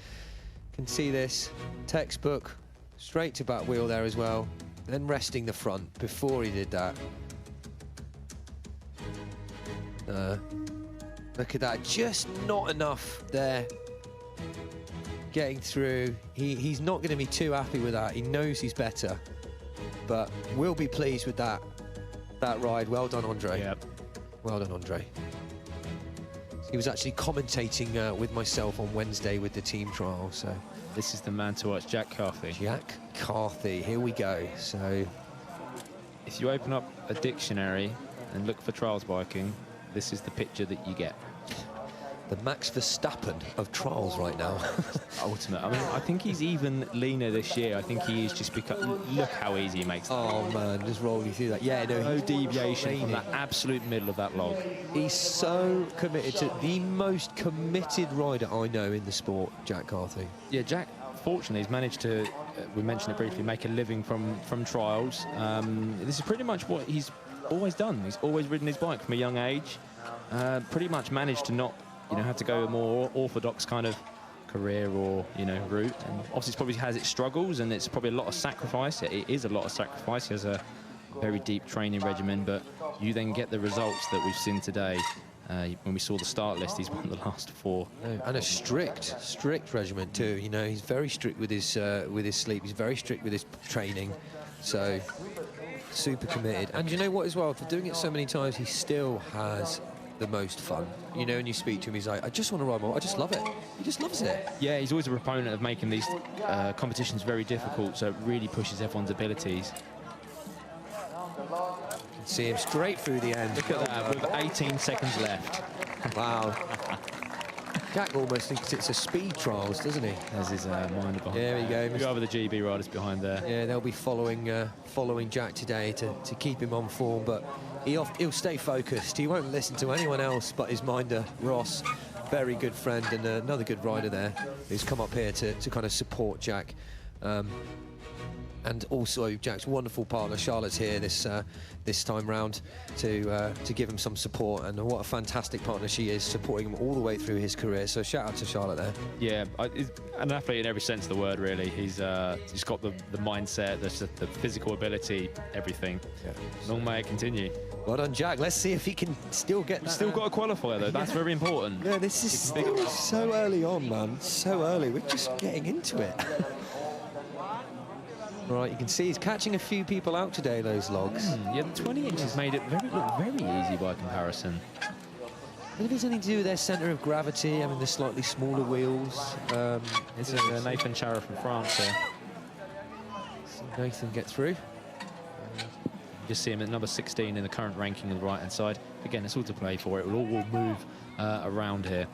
Can see this textbook straight to back wheel there as well. Then resting the front before he did that. Look at that, just not enough there. Getting through. He's not going to be too happy with that. He knows he's better, but will be pleased with that ride. Well done, Andre. Yep. Well done, Andre. He was actually commentating with myself on Wednesday with the team trial, so. This is the man to watch, Jack Carthy. Jack Carthy, here we go. So, If you open up a dictionary and look for trials biking, this is the picture that you get. the Max Verstappen of trials right now. Ultimate. I mean, I think he's even leaner this year. I think he is just because look how easy he makes that. Oh man, just rolling through that. Yeah, no, No he's deviation training. from that absolute middle of that log. He's so committed to the most committed rider I know in the sport, Jack Carthy. Yeah, Jack, fortunately, has managed to, we mentioned it briefly, make a living from trials. This is pretty much what he's always done. He's always ridden his bike from a young age. Pretty much managed to not, have to go a more orthodox kind of career or, route. And obviously, it probably has its struggles and it's probably a lot of sacrifice. It is a lot of sacrifice. He has a very deep training regimen, but you then get the results that we've seen today. When we saw the start list, he's won the last 4. And a strict regimen too. He's very strict with his sleep. He's very strict with his training. So super committed. And you know what as well, for doing it so many times, he still has the most fun. You know, when you speak to him, he's like, I just want to ride more, I just love it. He just loves it. Yeah, he's always a proponent of making these competitions very difficult, so it really pushes everyone's abilities. You can see him straight through the end. Look at that, with 18 seconds left. Wow. Jack almost thinks it's a speed trials, doesn't he? There's his minder behind. There we go. We go over the GB riders behind there. Yeah, they'll be following Jack today to keep him on form, but he'll stay focused. He won't listen to anyone else but his minder, Ross. Very good friend and another good rider there who's come up here to kind of support Jack. And also Jack's wonderful partner Charlotte's here this time round to give him some support, and what a fantastic partner she is, supporting him all the way through his career. So shout out to Charlotte there. Yeah, he's an athlete in every sense of the word, really. He's got the mindset, the physical ability, everything. Yeah. Long may it continue. Well done, Jack. Let's see if he can still get that. Still got a qualifier though. That's very important. Yeah, this is still so early on, man. So early. We're just getting into it. Right, you can see he's catching a few people out today, those logs. Yeah, the 20 inches made it look very easy by comparison. Maybe there's anything to do with their centre of gravity, I mean, the slightly smaller wheels. This is Nathan Chara from France here. So Nathan get through. You just see him at number 16 in the current ranking on the right-hand side. Again, it's all to play for. It will all move around here.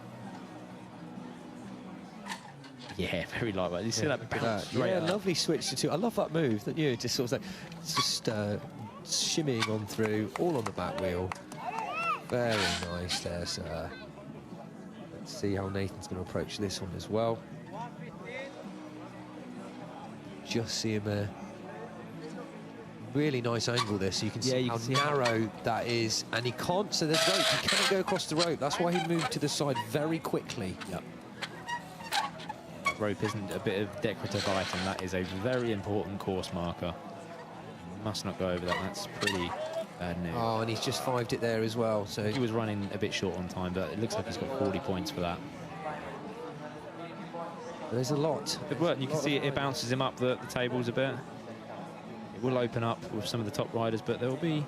Yeah, very lightweight. You see that bounce straight up. Lovely switch to two. I love that move, don't you? Just sort of like, it's just shimmying on through, all on the back wheel. Very nice there, sir. Let's see how Nathan's going to approach this one as well. Just see him there. Really nice angle there, so you can see how narrow that is. And he can't, so there's rope. He cannot go across the rope. That's why he moved to the side very quickly. Yep. Rope isn't a bit of decorative item. That is a very important course marker. Must not go over that. That's pretty bad news. Oh, and he's just 5'd it there as well. So he was running a bit short on time, but it looks like he's got 40 points for that. There's a lot. Good work. You can see it bounces him up the tables a bit. It will open up with some of the top riders, but there will be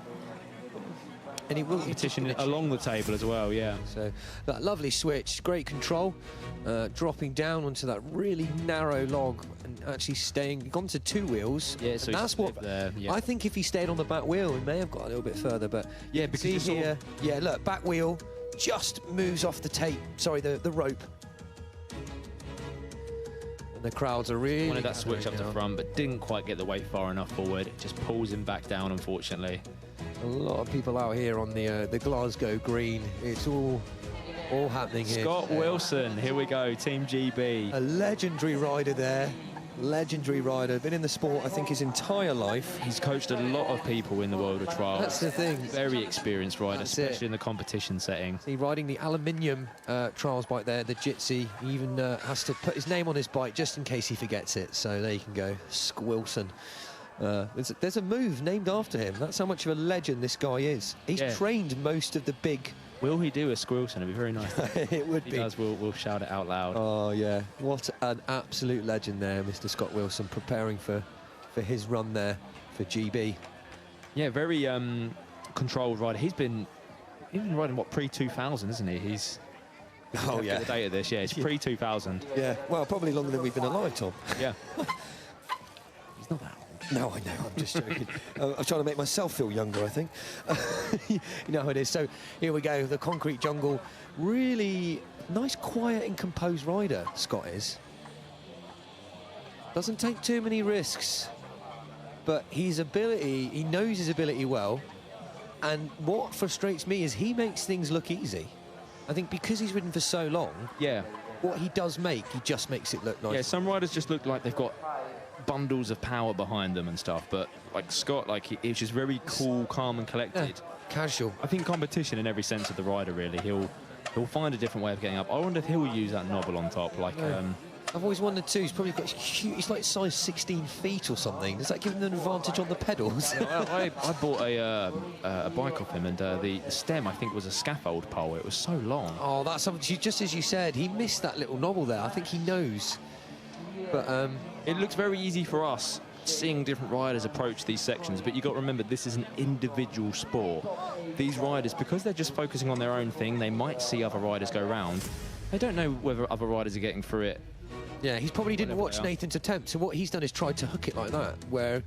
and he will competition along the table as well. Yeah. So that lovely switch, great control, dropping down onto that really narrow log and actually gone to two wheels. Yeah, so that's what I think. If he stayed on the back wheel, he may have got a little bit further. But yeah, because see here, yeah, look, back wheel just moves off the tape. Sorry, the rope. And the crowds are really wanted that switch up to front, but didn't quite get the weight far enough forward. It just pulls him back down, unfortunately. A lot of people out here on the Glasgow green. It's all happening here. Scott Wilson, here we go, Team GB. A legendary rider there. Legendary rider, been in the sport I think his entire life. He's coached a lot of people in the world of trials. That's the thing. Very experienced rider, especially in the competition setting. See, riding the aluminium trials bike there, the Jitsi. He even has to put his name on his bike just in case he forgets it. So there you can go, Scott Wilson. There's a move named after him. That's how much of a legend this guy is. He's trained most of the big... Will he do a Squilson? It'd be very nice. It would be. If he does, we'll shout it out loud. Oh, yeah. What an absolute legend there, Mr. Scott Wilson, preparing for his run there for GB. Yeah, very controlled rider. He's been riding, what, pre-2000, isn't he? He's... Oh, yeah. The date of this, it's pre-2000. Yeah, well, probably longer than we've been alive, Tom. Yeah. He's not that old. No, I know, I'm just joking. I'm trying to make myself feel younger, I think. You know how it is. So here we go, the concrete jungle. Really nice, quiet and composed rider, Scott is. Doesn't take too many risks, but he knows his ability well. And what frustrates me is he makes things look easy. I think because he's ridden for so long, what he does make, he just makes it look nice. Yeah, some riders just look like they've got bundles of power behind them and stuff, but like Scott, he's just very cool, calm and collected. Casual. I think competition in every sense of the rider, really. He'll find a different way of getting up. I wonder if he'll use that knobble on top, I've always wondered too. He's probably got huge. He's like size 16 feet or something. Does that give him an advantage on the pedals? I bought a bike off him, and the stem I think was a scaffold pole. It was so long. Oh, that's something. Just as you said, he missed that little knobble there. I think he knows. But it looks very easy for us seeing different riders approach these sections, but you've got to remember this is an individual sport. These riders, because they're just focusing on their own thing, they might see other riders go round. They don't know whether other riders are getting through it. Yeah, he probably didn't watch Nathan's attempt, so what he's done is tried to hook it like that, where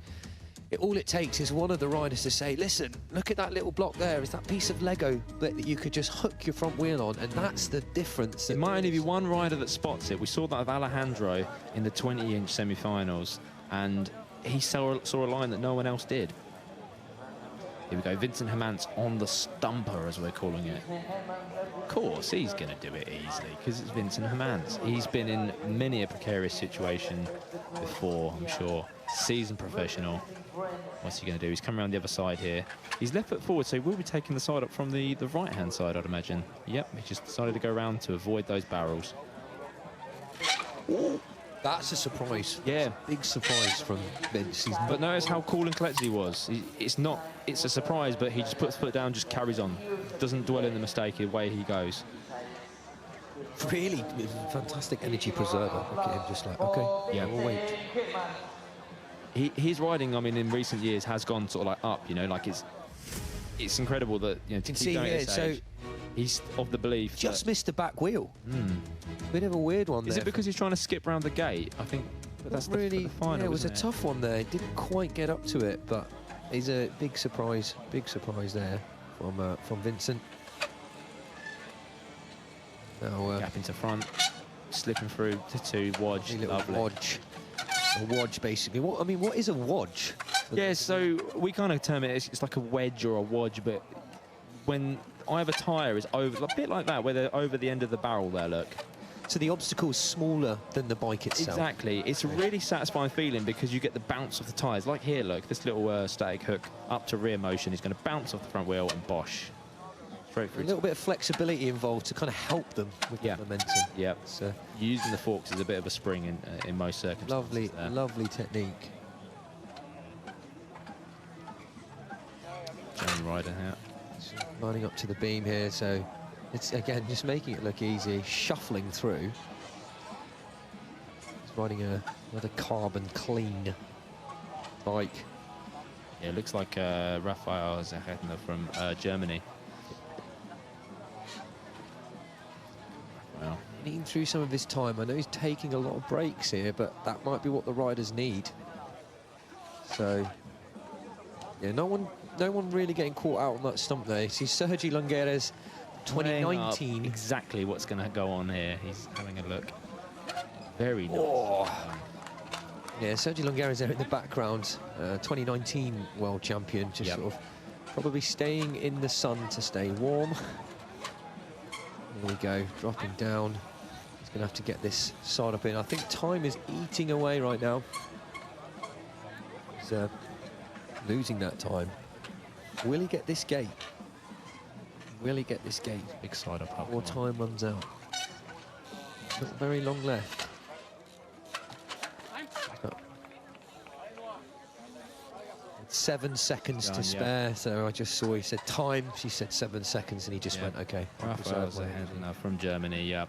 all it takes is one of the riders to say, listen, look at that little block there, is that piece of Lego that you could just hook your front wheel on, and that's the difference. It might only be one rider that spots it. We saw that with Alejandro in the 20-inch semi-finals, and he saw a line that no one else did. Here we go, Vincent Hermance on the stumper, as we're calling it. Of course, he's going to do it easily, because it's Vincent Hermance. He's been in many a precarious situation before, I'm sure. Seasoned professional. What's he going to do? He's coming around the other side here. He's left foot forward, so he will be taking the side up from the right-hand side, I'd imagine. Yep, he just decided to go around to avoid those barrels. Ooh, that's a surprise. Yeah. That's a big surprise from Vince. But notice how cool and collected he was. It's a surprise, but he just puts foot down, just carries on. Doesn't dwell in the mistake, away he goes. Really fantastic energy preserver. Look at him just like, okay, yeah, we'll wait. His riding, I mean, in recent years has gone sort of like up, you know, like it's incredible that, you know, to keep going at this age, he's of the belief just missed the back wheel. Bit of a weird one there. Is it because he's trying to skip round the gate? I think that's really the final. Yeah, it was a tough one there. Didn't quite get up to it, but he's a big surprise there from Vincent. Now gap into front, slipping through to two, Wodge, lovely. Wodge. A wodge, basically. What is a wodge? Yeah, so we kind of term it, it's like a wedge or a wodge, but when either tyre is over, a bit like that, where they're over the end of the barrel there, look. So the obstacle is smaller than the bike itself. Exactly. It's a really satisfying feeling because you get the bounce of the tyres. Like here, look, this little static hook up to rear motion is going to bounce off the front wheel and bosh. A little bit of flexibility involved to kind of help them with the momentum. Yeah. So using the forks is a bit of a spring in most circumstances. Lovely technique. Johnny Ryder here. Lining up to the beam here, so it's again just making it look easy, shuffling through. He's riding another carbon clean bike. Yeah, it looks like Rafael Zachentner from Germany. Wow. Eating through some of his time. I know he's taking a lot of breaks here, but that might be what the riders need. So, yeah, no one really getting caught out on that stump there. See Sergi Longueras, 2019. Exactly what's going to go on here. He's having a look. Very nice. Oh. Yeah, Sergi Longueras there in the background. 2019 world champion, just sort of probably staying in the sun to stay warm. There we go, dropping down. He's going to have to get this side up in. I think time is eating away right now. He's losing that time. Will he get this gate? Will he get this gate? Big side up. Before time runs out. Not very long left. 7 seconds to spare, so I just saw he said time, she said 7 seconds, and he just went, okay. Rafael Zachentner from Germany, yeah.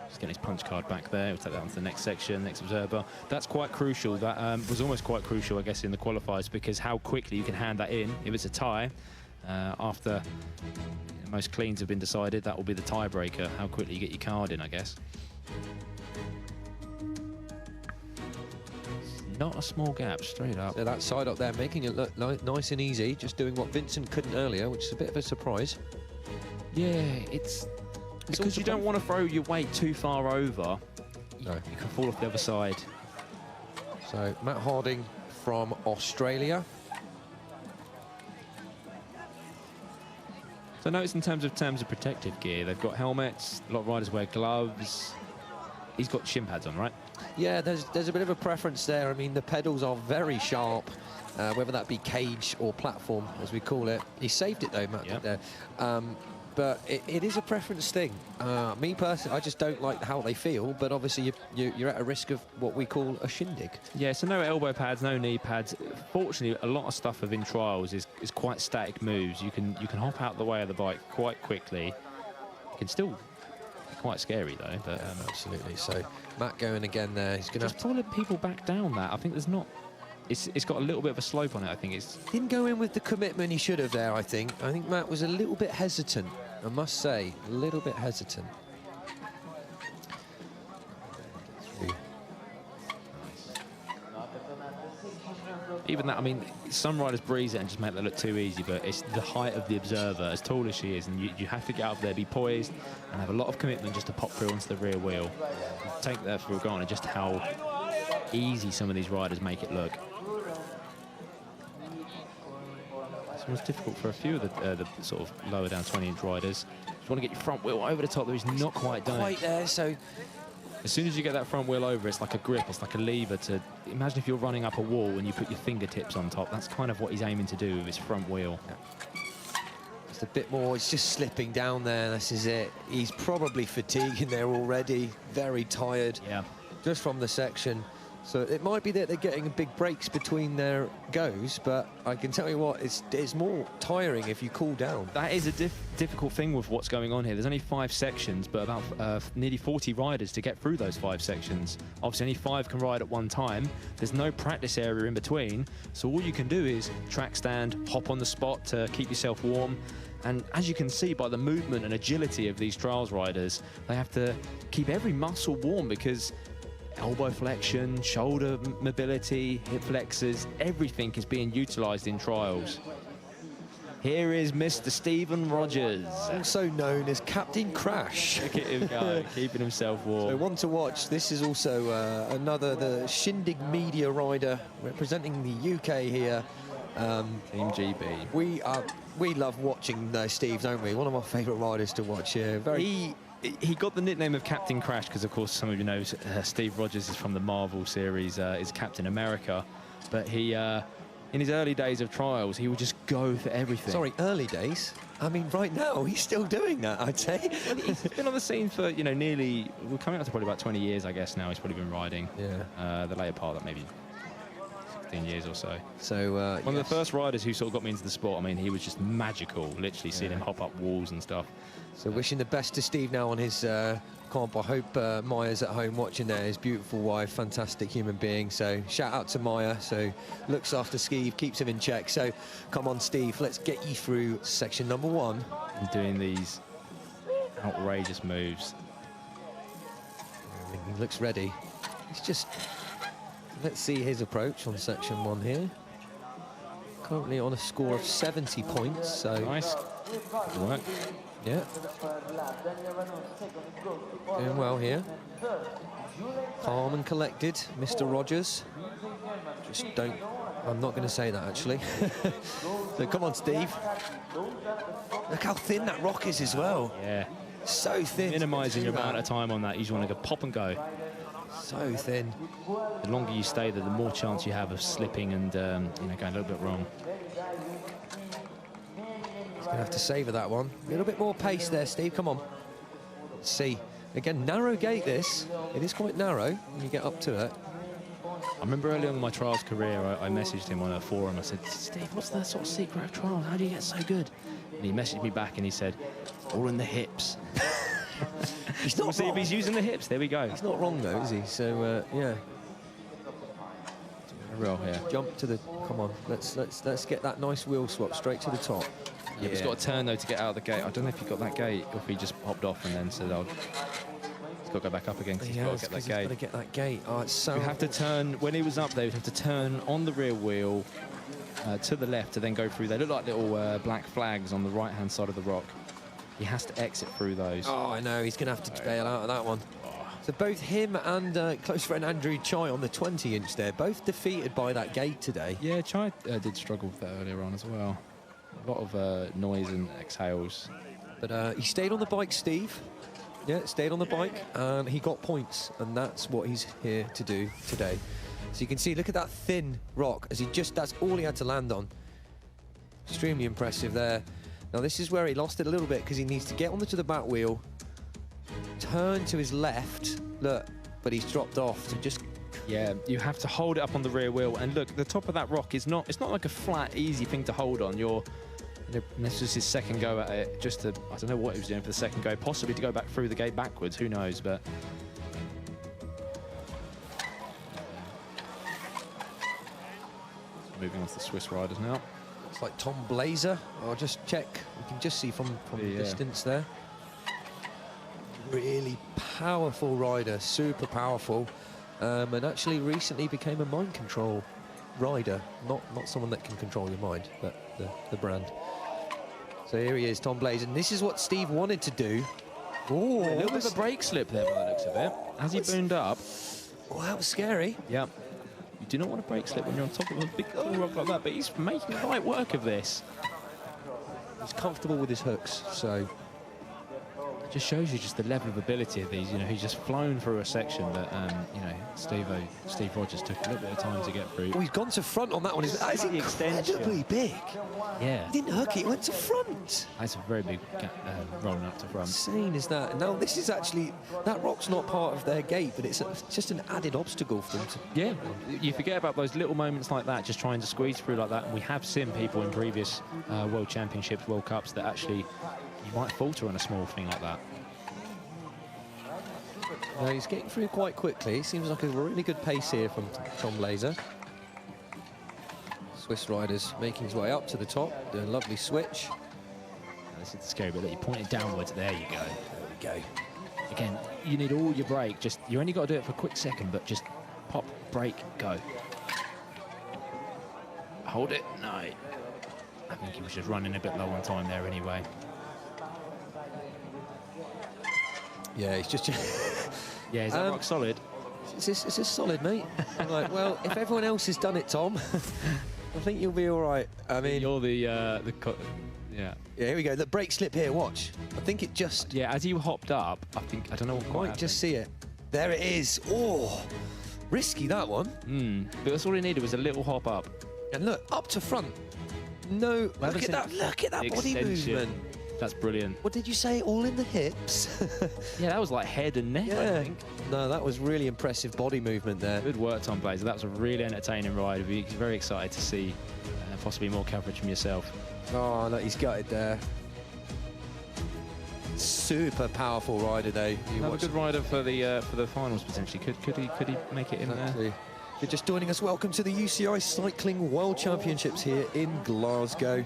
Just getting his punch card back there. We'll take that on to the next section, next observer. That's quite crucial. That was almost quite crucial, I guess, in the qualifiers, because how quickly you can hand that in. If it's a tie, after most cleans have been decided, that will be the tiebreaker. How quickly you get your card in, I guess. Not a small gap, straight up. So that side up there, making it look nice and easy, just doing what Vincent couldn't earlier, which is a bit of a surprise. Yeah, it's because you don't want to throw your weight too far over. No. You can fall off the other side. So Matt Harding from Australia. So notice in terms of protective gear, they've got helmets, a lot of riders wear gloves. He's got shin pads on, right? Yeah, there's a bit of a preference there. I mean, the pedals are very sharp, whether that be cage or platform, as we call it. He saved it, though, Matt, there. But it is a preference thing. Me personally, I just don't like how they feel, but obviously you're at a risk of what we call a shindig. Yeah, so no elbow pads, no knee pads. Fortunately, a lot of stuff within trials is quite static moves. You can hop out the way of the bike quite quickly. You can still Quite scary though, but Absolutely. So Matt going again there. He's going to just pulling people back down that. I think there's not. It's got a little bit of a slope on it. I think it's. didn't go in with the commitment he should have there. I think Matt was a little bit hesitant. I must say, a little bit hesitant. Even that, I mean, some riders breeze it and just make that look too easy, but it's the height of the observer, as tall as she is, and you have to get up there, be poised, and have a lot of commitment just to pop through onto the rear wheel. Take that for granted, just how easy some of these riders make it look. It's almost difficult for a few of the sort of lower down 20-inch riders. You want to get your front wheel over the top, though he's not quite done it. Quite there, so... As soon as you get that front wheel over, it's like a grip, it's like a lever to... Imagine if you're running up a wall and you put your fingertips on top. That's kind of what he's aiming to do with his front wheel. Yeah. Just a bit more, it's just slipping down there, this is it. He's probably fatiguing there already, very tired. Yeah. Just from the section. So it might be that they're getting big breaks between their goes, but I can tell you what, it's more tiring if you cool down. That is a difficult thing with what's going on here. There's only 5 sections, but about nearly 40 riders to get through those 5 sections. Obviously, only 5 can ride at one time. There's no practice area in between, so all you can do is track stand, hop on the spot to keep yourself warm. And as you can see by the movement and agility of these trials riders, they have to keep every muscle warm because elbow flexion, shoulder mobility, hip flexors, everything is being utilised in trials. Here is Mr. Stephen Rogers. Also known as Captain Crash. Look at him go, keeping himself warm. So one to watch. This is also the Shindig Media rider representing the UK here. Team GB. We love watching Steve, don't we? One of our favourite riders to watch here. He got the nickname of Captain Crash because, of course, some of you know Steve Rogers is from the Marvel series, is Captain America. But he, in his early days of trials, he would just go for everything. Sorry, early days? I mean, right now, he's still doing that, I'd say. Well, he's been on the scene for, you know, nearly, we're coming up to probably about 20 years, I guess, now. He's probably been riding. Yeah. The later part, that maybe 16 years or so. So, one of the first riders who sort of got me into the sport. I mean, he was just magical, literally seeing him hop up walls and stuff. So wishing the best to Steve now on his comp. I hope Maya's at home watching there, his beautiful wife, fantastic human being. So shout out to Maya. So looks after Steve, keeps him in check. So come on, Steve, let's get you through section number 1. And doing these outrageous moves. He looks ready. He's just... Let's see his approach on section 1 here. Currently on a score of 70 points. So Nice. Good work. yeah. Doing well here. Calm and collected, Mr. Rogers. Just don't... I'm not going to say that, actually. So come on, Steve. Look how thin that rock is as well. Yeah. So thin. Minimising your amount of time on that. You just want to go pop and go. So thin. The longer you stay there, the more chance you have of slipping and you know, going a little bit wrong. He's going to have to savour that one. A little bit more pace there, Steve. Come on. Let's see. Again, narrow gate this. It is quite narrow when you get up to it. I remember early on in my trials career, I messaged him on a forum. I said, Steve, what's the sort of secret of trials? How do you get so good? And he messaged me back and he said, all in the hips. He's not We'll see if wrong. he's using the hips. There we go. He's not wrong, though, is he? So, yeah. Real here. Jump to the... Come on. Let's get that nice wheel swap straight to the top. Yeah, but he's got to turn, though, to get out of the gate. I don't know if he got that gate or if he just popped off and then said, oh, he's got to go back up again because he's got to get that gate. He's got to get that gate. Oh, it's so... You have to turn, when he was up there, you'd have to turn on the rear wheel to the left to then go through. They look like little black flags on the right-hand side of the rock. He has to exit through those. Oh, I know. He's going to have to bail out of that one. So both him and close friend Andrew Chai on the 20-inch there, both defeated by that gate today. Yeah, Chai did struggle with that earlier on as well. A lot of noise and exhales. But he stayed on the bike, Steve. Yeah, stayed on the bike, and he got points, and that's what he's here to do today. So you can see, look at that thin rock, as that's all he had to land on. Extremely impressive there. Now this is where he lost it a little bit, because he needs to get onto the back wheel, turn to his left, look, but he's dropped off to just... Yeah, you have to hold it up on the rear wheel, and look, the top of that rock is not, it's not like a flat, easy thing to hold on. You're And this was his second go at it, just to, I don't know what he was doing for the second go, possibly to go back through the gate backwards, who knows, but... Moving on to the Swiss riders now. It's like Tom Blazer. I'll just check. You can just see from the distance there. Really powerful rider, super powerful. And actually recently became a mind control rider. Not someone that can control your mind, but the brand. So here he is, Tom Blazer. And this is what Steve wanted to do. Oh, a little bit of a brake slip there by the looks of it. As he boomed up. Oh, that was scary. Yeah. You do not want to brake slip when you're on top of a big rock like that, but he's making light work of this. He's comfortable with his hooks, so... It just shows you just the level of ability of these. You know, he's just flown through a section that, you know, Steve Rogers took a little bit of time to get through. Oh, he's gone to front on that one. That is incredibly big. Yeah. He didn't hook it, he went to front. That's a very big rolling up to front. Insane is that. Now, this is actually, that rock's not part of their gate, but it's just an added obstacle for them to... Yeah, you forget about those little moments like that, just trying to squeeze through like that. And we have seen people in previous World Championships, World Cups, that actually you might falter on a small thing like that. Now, he's getting through quite quickly. Seems like a really good pace here from Tom Blazer. Swiss riders making his way up to the top, doing a lovely switch. This is the scary bit that you point it downwards. There you go. There we go. Again, you need all your brake. Just you only got to do it for a quick second, but just pop, brake, go. Hold it. No. I think he was just running a bit low on time there anyway. Yeah, he's just... Yeah, is that rock solid? Is this solid, mate? I'm like, well, if everyone else has done it, Tom, I think you'll be all right. I mean... You're the yeah. Yeah, here we go. The brake slip here, watch. I think it just... Yeah, as you hopped up, I don't know what quite might just see it. There it is. Oh, risky, that one. But that's all he needed was a little hop up. And look, up to front. No, look at that body movement. That's brilliant. What did you say? All in the hips? Yeah, that was like head and neck, I think. No, that was really impressive body movement there. Good work, Tom Blazer. That was a really entertaining ride. We're very excited to see possibly more coverage from yourself. Oh, look, he's got it there. Super powerful rider, though. Another good rider for the finals potentially. Could he make it in there? If you're just joining us, welcome to the UCI Cycling World Championships here in Glasgow.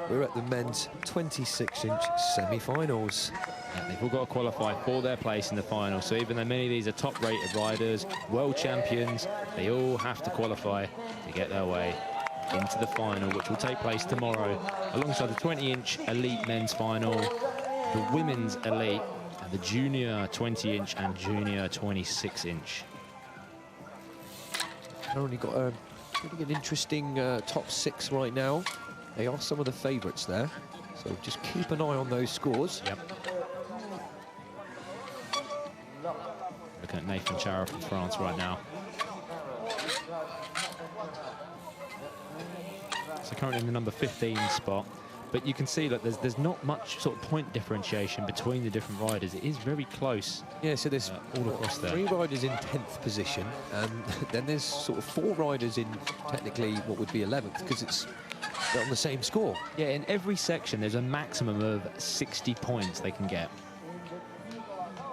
We're at the men's 26-inch semi-finals. Yeah, they've all got to qualify for their place in the final. So even though many of these are top-rated riders, world champions, they all have to qualify to get their way into the final, which will take place tomorrow, alongside the 20-inch elite men's final, the women's elite, and the junior 20-inch and junior 26-inch. Currently got a pretty interesting top 6 right now. They are some of the favourites there, so just keep an eye on those scores. Yep. Looking at Nathan Chara from France right now. So currently in the number 15 spot, but you can see that there's not much sort of point differentiation between the different riders. It is very close. Yeah, so there's all across there. 3 riders in 10th position, and then there's sort of 4 riders in technically what would be 11th, because it's on the same score. Yeah, in every section there's a maximum of 60 points they can get.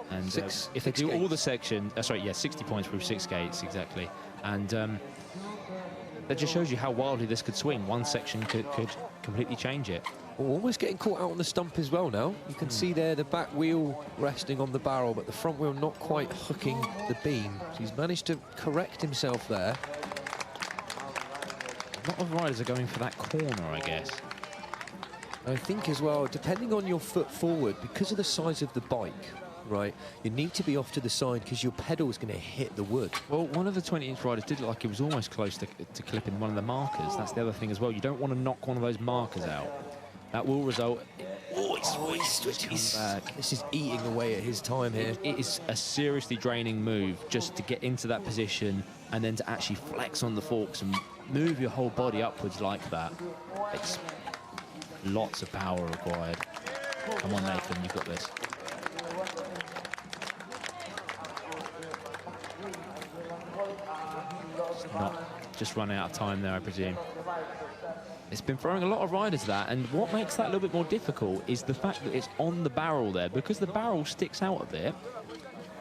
And if they do all the sections, 60 points through 6 gates, exactly. And that just shows you how wildly this could swing. One section could completely change it. Oh, almost getting caught out on the stump as well now. You can see there the back wheel resting on the barrel, but the front wheel not quite hooking the beam. So he's managed to correct himself there. A lot of riders are going for that corner, I guess. I think as well, depending on your foot forward, because of the size of the bike, right, you need to be off to the side because your pedal is going to hit the wood. Well, one of the 20-inch riders did look like he was almost close to clipping one of the markers. That's the other thing as well. You don't want to knock one of those markers out. That will result... he's back. This is eating away at his time here. It is a seriously draining move just to get into that position and then to actually flex on the forks and move your whole body upwards like that. It's lots of power required. Come on, Nathan, you've got this. Not just running out of time there, I presume. It's been throwing a lot of riders that, and what makes that a little bit more difficult is the fact that it's on the barrel there. Because the barrel sticks out a bit,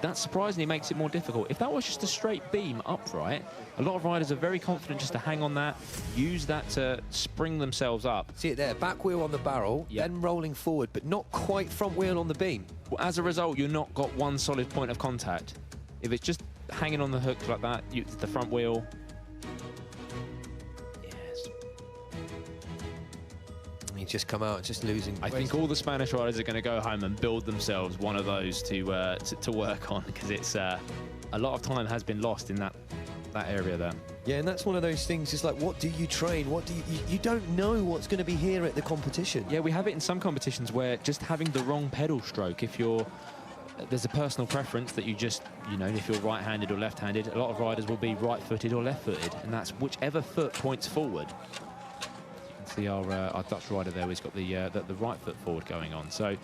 that surprisingly makes it more difficult. If that was just a straight beam upright, a lot of riders are very confident just to hang on that, use that to spring themselves up. See it there, back wheel on the barrel, Yep. then rolling forward, but not quite front wheel on the beam. Well, as a result, you're not got one solid point of contact. If it's just hanging on the hook like that, the front wheel. Yes. He's just come out, just losing. I think all the Spanish riders are going to go home and build themselves one of those to work on, because it's a lot of time has been lost in that area there. Yeah, and that's one of those things. It's like, what do you train? What do you don't know what's going to be here at the competition. Yeah, we have it in some competitions where just having the wrong pedal stroke, if there's a personal preference that you just, if you're right-handed or left-handed, a lot of riders will be right-footed or left-footed, and that's whichever foot points forward. You can see our Dutch rider there, he's got the right foot forward going on. So,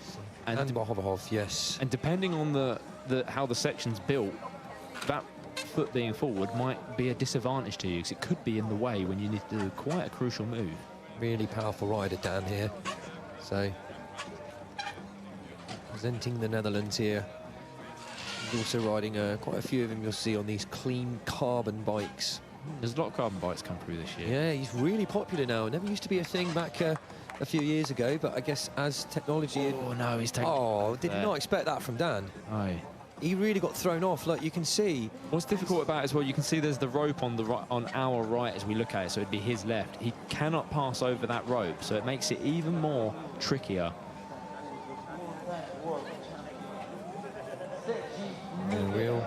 And Hoverhoff, yes. and depending on how the section's built, that foot being forward might be a disadvantage to you, because it could be in the way when you need to do quite a crucial move. Really powerful rider, Dan, here. So, representing the Netherlands here. He's also riding quite a few of them you'll see on these clean carbon bikes. There's a lot of carbon bikes come through this year. Yeah, he's really popular now. Never used to be a thing back a few years ago, but I guess as technology... Oh, no, he's taking... Oh, did not expect that from Dan. Aye. He really got thrown off, like you can see. What's difficult about it as well, you can see there's the rope on our right as we look at it, so it'd be his left. He cannot pass over that rope, so it makes it even more trickier. Real.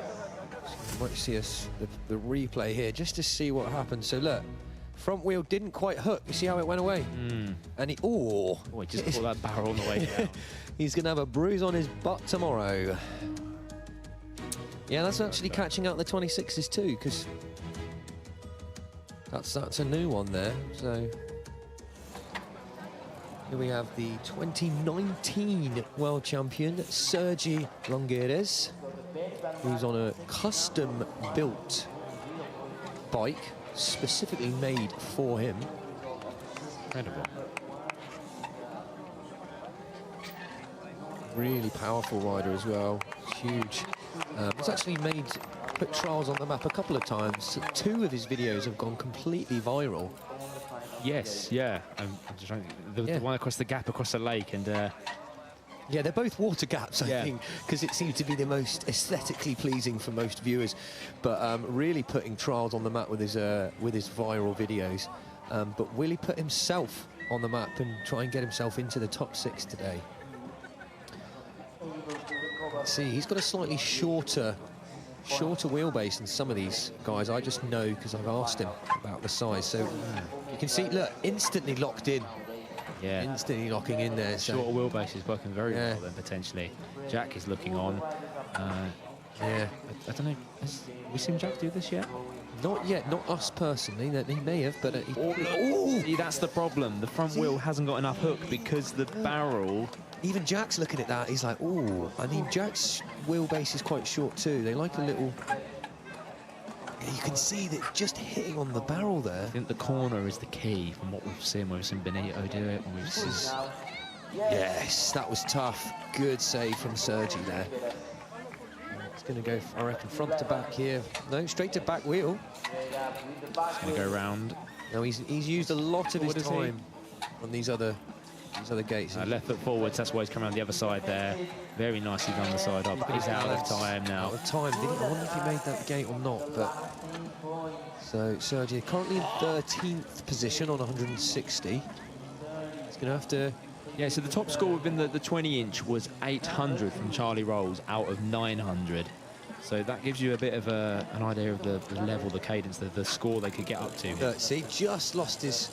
You might see the replay here just to see what happened. So look, front wheel didn't quite hook. You see how it went away? And he he just pulled that barrel on the way down. He's going to have a bruise on his butt tomorrow. Yeah, that's actually catching out the 26s too, because that's a new one there. So here we have the 2019 world champion, Sergi Longueres, who's on a custom-built bike, specifically made for him. Incredible. Really powerful rider as well, huge. He's actually put trials on the map a couple of times. 2 of his videos have gone completely viral. Yes, yeah. I'm just trying to think. The one across the gap, across the lake, and... Yeah, they're both water gaps, I think, because it seems to be the most aesthetically pleasing for most viewers. But really putting trials on the map with his viral videos. But will he put himself on the map and try and get himself into the top 6 today? Let's see, he's got a slightly shorter wheelbase than some of these guys. I just know because I've asked him about the size. So you can see, look, instantly locked in. Yeah. Instantly locking in there. So. Shorter wheelbase is working very well then, potentially. Jack is looking on. Yeah. I don't know. Have we seen Jack do this yet? Not yet, not us personally. That he may have, but See, that's the problem. The front wheel hasn't got enough hook because the barrel... Even Jack's looking at that. He's like, oh. I mean, Jack's wheelbase is quite short too. They like a little... Yeah, you can see that just hitting on the barrel there. I think the corner is the key from what we've seen. We've seen Benito do it. And we've seen... Yes, that was tough. Good save from Sergi there. It's going to go, I reckon, front to back here. No, straight to back wheel. It's going to go round. No, he's used a lot of his time on these other gates. Left foot forwards, that's why he's coming around the other side there. Very nicely done the side up. He's out of time now. Out of time. I wonder if he made that gate or not. But so Sergi currently in 13th position on 160. He's going to have to... Yeah, so the top score within the 20-inch was 800 from Charlie Rolls out of 900. So that gives you a bit of an idea of the level, the cadence, the score they could get up to. See, just lost his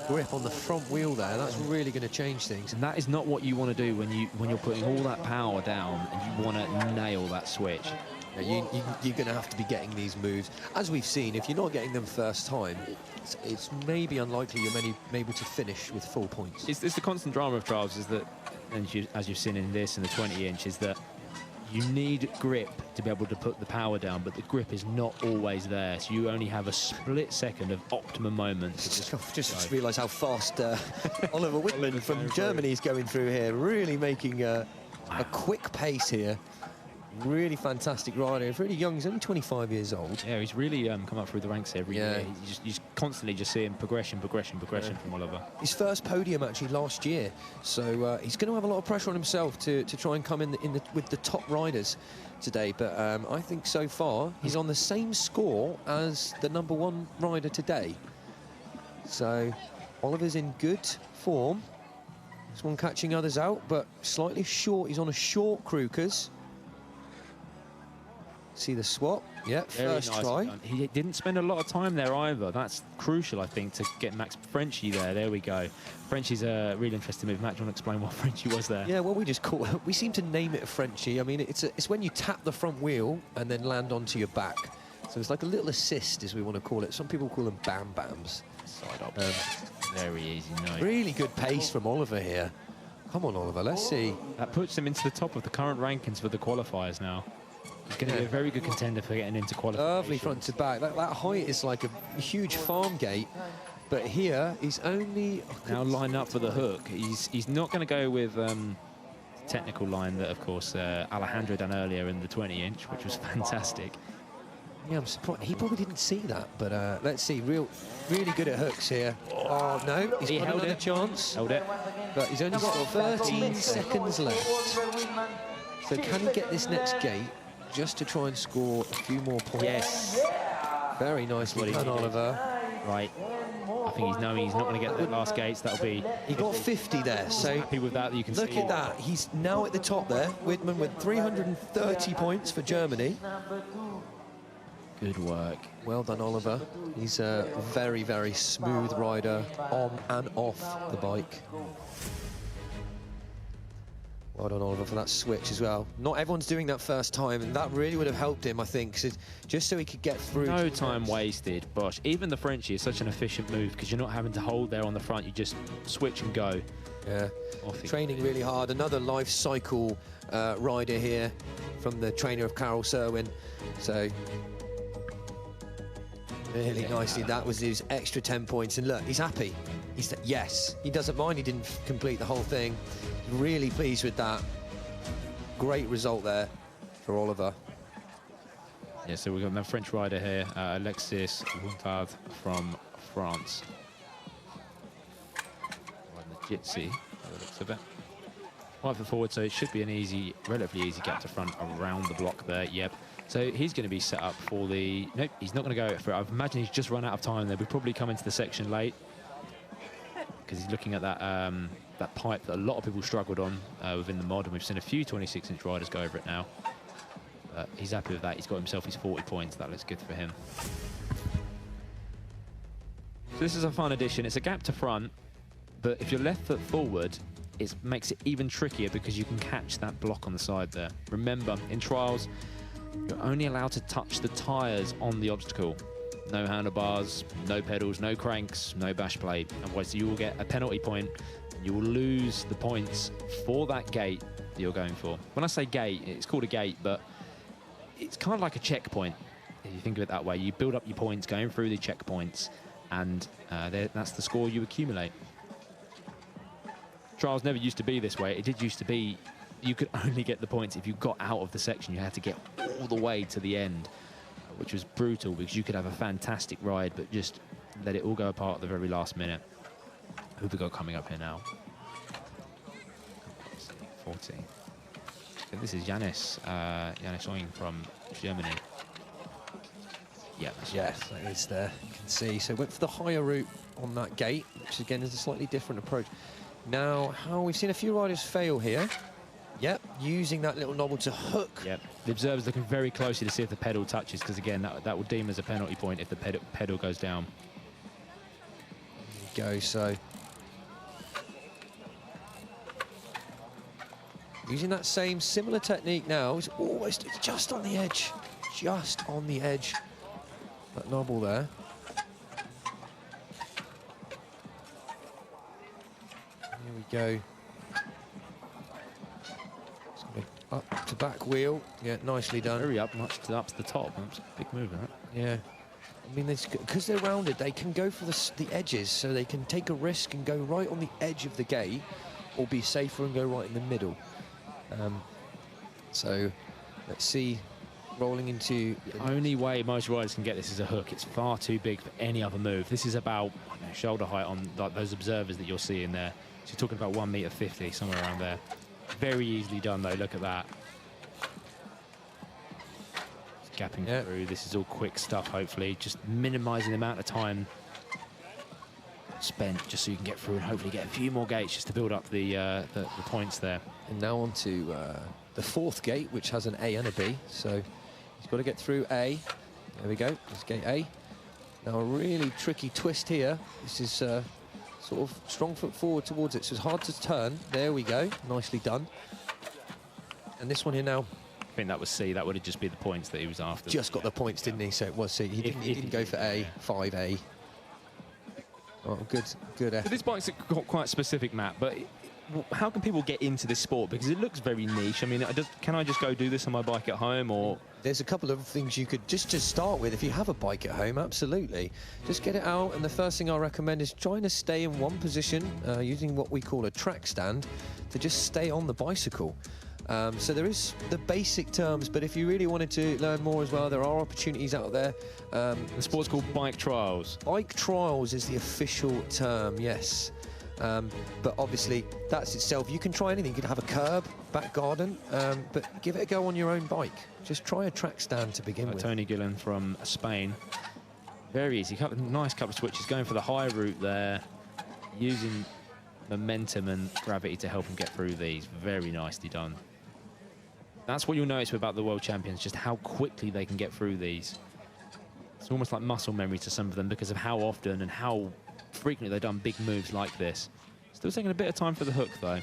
grip on the front wheel there. That's really going to change things. And that is not what you want to do when you're putting all that power down and you want to nail that switch. You're going to have to be getting these moves. As we've seen, if you're not getting them first time, it's maybe unlikely you're able to finish with full points. It's the constant drama of trials is that, and as you've seen in this and the 20-inch, is that You need grip to be able to put the power down, but the grip is not always there. So you only have a split second of optimum moment. Just realised how fast Oliver Whitman from Germany is going through here, really making a quick pace here. Really fantastic rider. He's really young. He's only 25 years old. Yeah, he's really come up through the ranks every year. You just constantly just seeing progression from Oliver. His first podium actually last year, so he's going to have a lot of pressure on himself to try and come in with the top riders today. But I think so far he's on the same score as the #1 rider today. So Oliver's in good form. This one catching others out, but slightly short. He's on a short Krukers. See the swap? Yep, first try. He didn't spend a lot of time there either. That's crucial, I think, to get Max Frenchie there. There we go. Frenchie's a really interesting move. Matt, do you want to explain what Frenchie was there? Yeah, well, we seem to name it a Frenchie. I mean, it's when you tap the front wheel and then land onto your back. So it's like a little assist, as we want to call it. Some people call them bam-bams. Side up. Very easy, no. Really good pace from Oliver here. Come on, Oliver, let's see. That puts him into the top of the current rankings for the qualifiers now. He's going to be a very good contender for getting into qualification. Lovely front to back. That height is like a huge farm gate. But here, he's only... now lined up for the hook. He's not going to go with technical line that, of course, Alejandro done earlier in the 20-inch, which was fantastic. Yeah, I'm surprised. He probably didn't see that. But let's see. Really good at hooks here. Oh, no. He's got another chance. Held it. But he's only got 13 seconds left. So can he get this next gate just to try and score a few more points? Yes. Very nicely done, Oliver. Right. I think he's knowing he's not going to get the last gates. That'll be... He got 50 there, so... happy with that, you can see. Look at that. He's now at the top there. Whitman with 330 points for Germany. Good work. Well done, Oliver. He's a very, very smooth rider on and off the bike. Well done, Oliver, for that switch as well. Not everyone's doing that first time, and that really would have helped him, I think, just so he could get through. No time wasted, Bosch. Even the Frenchie is such an efficient move because you're not having to hold there on the front. You just switch and go. Yeah, training really hard. Another life cycle rider here from the trainer of Carol Serwin. So, really nicely. That was his extra 10 points. And look, he's happy. Yes, he doesn't mind. He didn't complete the whole thing. Really pleased with that. Great result there for Oliver. Yeah, so we've got another French rider here, Alexis Wuntard from France. Riding the Jitsi, by the looks of it. 5 foot forward, so it should be an easy, relatively easy gap to front around the block there. Yep. So he's going to be set up for the... Nope, he's not going to go for it. I imagine he's just run out of time there. We'll probably come into the section late because he's looking at that that pipe that a lot of people struggled on within the mod, and we've seen a few 26-inch riders go over it now. He's happy with that. He's got himself his 40 points. That looks good for him. So this is a fun addition. It's a gap to front, but if you're left foot forward, it makes it even trickier because you can catch that block on the side there. Remember, in trials, you're only allowed to touch the tyres on the obstacle. No handlebars, no pedals, no cranks, no bash plate. Otherwise, you will get a penalty point. You will lose the points for that gate that you're going for. When I say gate, it's called a gate, but it's kind of like a checkpoint. If you think of it that way, you build up your points going through the checkpoints, and that's the score you accumulate. Trials never used to be this way. It did used to be you could only get the points if you got out of the section. You had to get all the way to the end, which was brutal because you could have a fantastic ride, but just let it all go apart at the very last minute. Who have we got coming up here now? 40. So this is Janis Oing from Germany. Yeah, yes, that is there. You can see. So went for the higher route on that gate, which again is a slightly different approach. Now, how we've seen a few riders fail here. Yep, using that little knobble to hook. Yep, the observer's looking very closely to see if the pedal touches, because again, that will deem as a penalty point if the pedal goes down. There you go, so. Using that same similar technique now, it's just on the edge. Just on the edge. That knobble there. Here we go. Up to back wheel. Yeah, nicely done. Very up to the top. That's a big move, that. Yeah. I mean, because they're rounded, they can go for the edges, so they can take a risk and go right on the edge of the gate, or be safer and go right in the middle. So let's see, rolling into... The only way most riders can get this is a hook. It's far too big for any other move. This is about, I don't know, shoulder height on like those observers that you're seeing there. So you're talking about 1.50 m, somewhere around there. Very easily done, though. Look at that. Just gapping through. This is all quick stuff, hopefully. Just minimising the amount of time spent just so you can get through and hopefully get a few more gates just to build up the points there. And now on to the fourth gate, which has an A and a B. So he's got to get through A. There we go. That's gate A. Now a really tricky twist here. This is sort of strong foot forward towards it, so it's hard to turn. There we go. Nicely done. And this one here now. I think that was C. That would have just been the points that he was after. Just got the points, didn't he? So it was C. He didn't go for A. 5A. Oh, good effort. So this bike's got quite a specific map, but how can people get into this sport? Because it looks very niche. I mean, can I just go do this on my bike at home, or...? There's a couple of things you could just start with. If you have a bike at home, absolutely. Just get it out, and the first thing I recommend is trying to stay in one position, using what we call a track stand, to just stay on the bicycle. So there is the basic terms, but if you really wanted to learn more as well, there are opportunities out there. The sport's called bike trials. Bike trials is the official term, yes. But obviously, that's itself. You can try anything. You could have a curb, back garden, but give it a go on your own bike. Just try a track stand to begin with. Tony Gillen from Spain. Very easy. Nice couple of switches. Going for the high route there. Using momentum and gravity to help him get through these. Very nicely done. That's what you'll notice about the world champions, just how quickly they can get through these. It's almost like muscle memory to some of them because of how often and how frequently they've done big moves like this. Still taking a bit of time for the hook, though.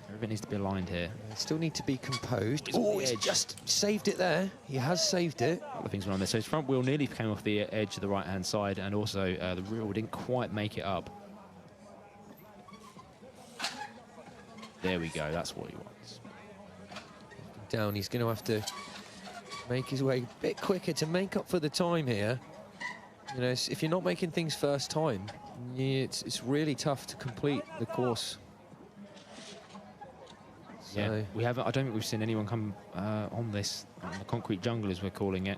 Everything needs to be aligned here. Still need to be composed. Oh, he's just saved it there. He has saved it. A couple of things went on there. So his front wheel nearly came off the edge of the right-hand side, and also the rear wheel didn't quite make it up. There we go. That's what he wants. Down. He's going to have to make his way a bit quicker to make up for the time here. You know, if you're not making things first time, it's really tough to complete the course. So yeah, we haven't. I don't think we've seen anyone come on this, on the concrete jungle, as we're calling it.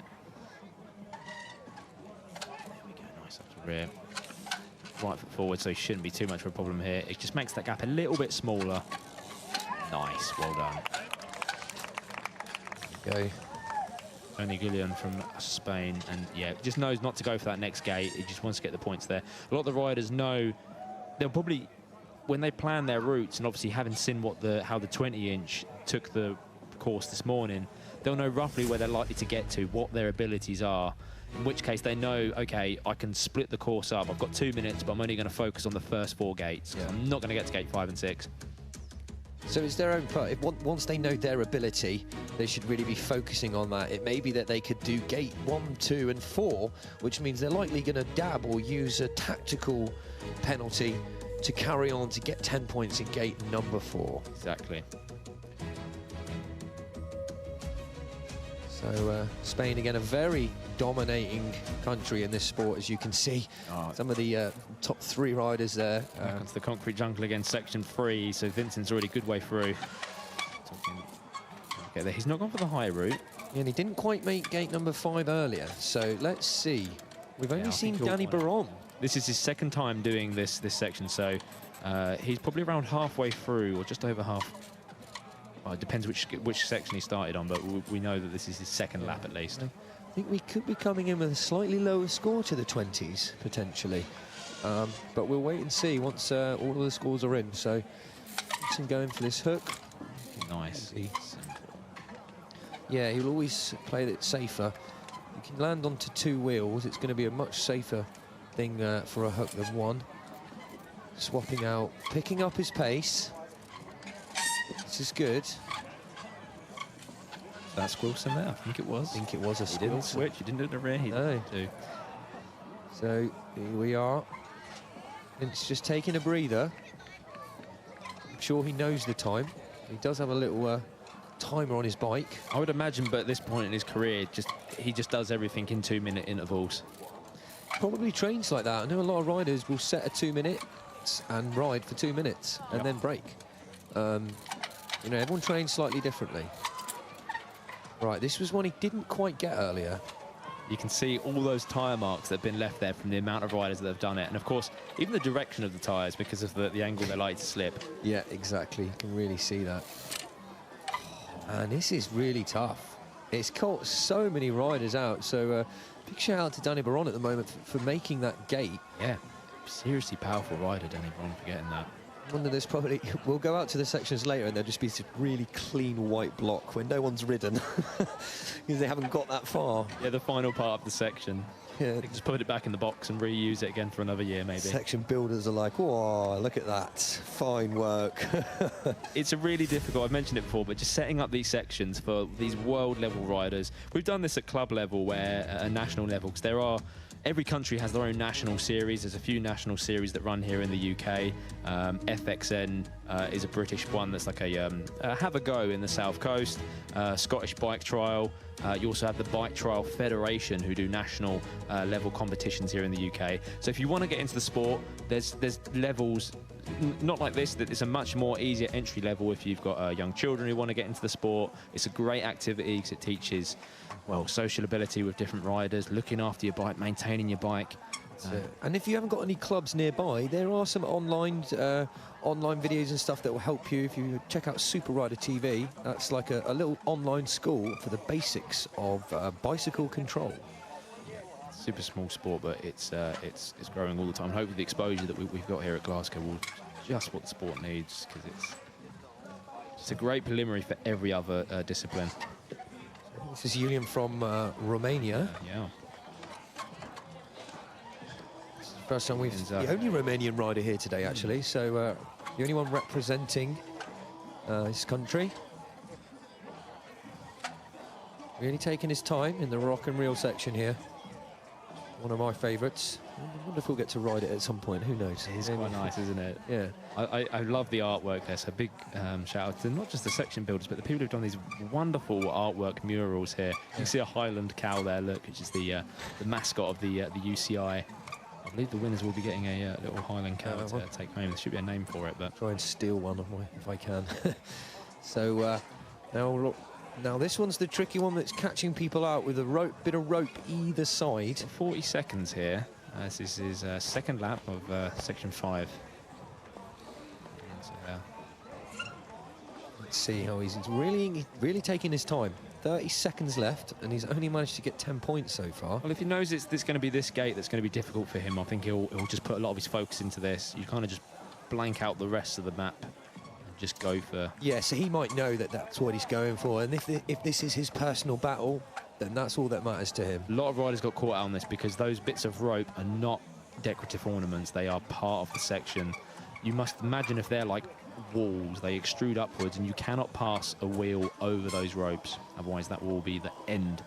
There we go. Nice up to rear. Right foot forward, so he shouldn't be too much of a problem here. It just makes that gap a little bit smaller. Nice, well done. Go. Tony Gillian from Spain, and yeah, just knows not to go for that next gate. He just wants to get the points there. A lot of the riders know they'll probably, when they plan their routes, and obviously having seen how the 20-inch took the course this morning, they'll know roughly where they're likely to get to, what their abilities are. In which case they know, okay, I can split the course up. I've got 2 minutes, but I'm only going to focus on the first 4 gates. Yeah. I'm not going to get to gate 5 and 6. So it's their own part. Once they know their ability, they should really be focusing on that. It may be that they could do gate 1, 2, and 4, which means they're likely going to dab or use a tactical penalty to carry on to get 10 points in gate number 4. Exactly. So Spain, again, a very dominating country in this sport, as you can see. Some of the top 3 riders there. Back onto the concrete jungle again, section 3. So Vincent's already a good way through. Okay, there. He's not gone for the high route. Yeah, and he didn't quite make gate number 5 earlier. So let's see. We've only seen Danny Baron. This is his second time doing this section, so he's probably around halfway through, or just over half. Well, it depends which section he started on, but we know that this is his second lap at least. I think we could be coming in with a slightly lower score to the 20s, potentially. But we'll wait and see once all of the scores are in. So, Vincent going for this hook. Nice. Yeah, he'll always play it safer. You can land onto 2 wheels. It's going to be a much safer thing for a hook than 1. Swapping out, picking up his pace. This is good. That's Wilson there, I think it was. I think it was a He didn't switch, he didn't do the rear, he didn't do. So here we are. It's just taking a breather. I'm sure he knows the time. He does have a little timer on his bike. I would imagine, but at this point in his career, he just does everything in 2-minute intervals. Probably trains like that. I know a lot of riders will set a 2 minutes and ride for 2 minutes and then break. You know, everyone trains slightly differently. Right, this was one he didn't quite get earlier. You can see all those tyre marks that have been left there from the amount of riders that have done it. And of course, even the direction of the tyres because of the angle they like to slip. Yeah, exactly. You can really see that. And this is really tough. It's caught so many riders out. So big shout out to Danny Baron at the moment for making that gate. Yeah, seriously powerful rider, Danny Baron, for getting that. I wonder there's probably... We'll go out to the sections later and there'll just be this really clean white block where no one's ridden because they haven't got that far. Yeah, the final part of the section. Yeah. They can just put it back in the box and reuse it again for another year, maybe. Section builders are like, oh, look at that, fine work. It's a really difficult, I've mentioned it before, but just setting up these sections for these world level riders. We've done this at club level, where at a national level, because every country has their own national series. There's a few national series that run here in the UK. FXN is a British one that's like a have a go in the South Coast. Scottish Bike Trial. You also have the Bike Trial Federation, who do national level competitions here in the UK. So if you want to get into the sport, there's levels. Not like this, that it's a much more easier entry level if you've got young children who want to get into the sport. It's a great activity because it teaches, well, social ability with different riders, looking after your bike, maintaining your bike. And if you haven't got any clubs nearby, there are some online videos and stuff that will help you. If you check out Super Rider TV, that's like a little online school for the basics of bicycle control. Super small sport, but it's growing all the time. Hopefully the exposure that we've got here at Glasgow will just what the sport needs, because it's a great preliminary for every other discipline. This is Julian from Romania. Yeah. First time we've... The only Romanian rider here today, actually, so the only one representing his country. Really taking his time in the rock and reel section here. One of my favourites. I wonder if we'll get to ride it at some point, who knows? It's quite nice, isn't it? Yeah. I love the artwork there, so big shout out to not just the section builders, but the people who've done these wonderful artwork murals here. You can see a Highland cow there, look, which is the mascot of the UCI. I believe the winners will be getting a little Highland cow to take home. There should be a name for it, but... Try and steal one of my, if I can. So now this one's the tricky one that's catching people out with a bit of rope either side. 40 seconds here. This is his second lap of section 5. Let's see how he's really taking his time. 30 seconds left, and he's only managed to get 10 points so far. Well, if he knows it's going to be this gate that's going to be difficult for him, I think he'll just put a lot of his focus into this. You kind of just blank out the rest of the map and just go for... Yeah, so he might know that that's what he's going for, and if this is his personal battle, then that's all that matters to him. A lot of riders got caught out on this because those bits of rope are not decorative ornaments. They are part of the section. You must imagine if they're like walls, they extrude upwards, and you cannot pass a wheel over those ropes. Otherwise, that will be the end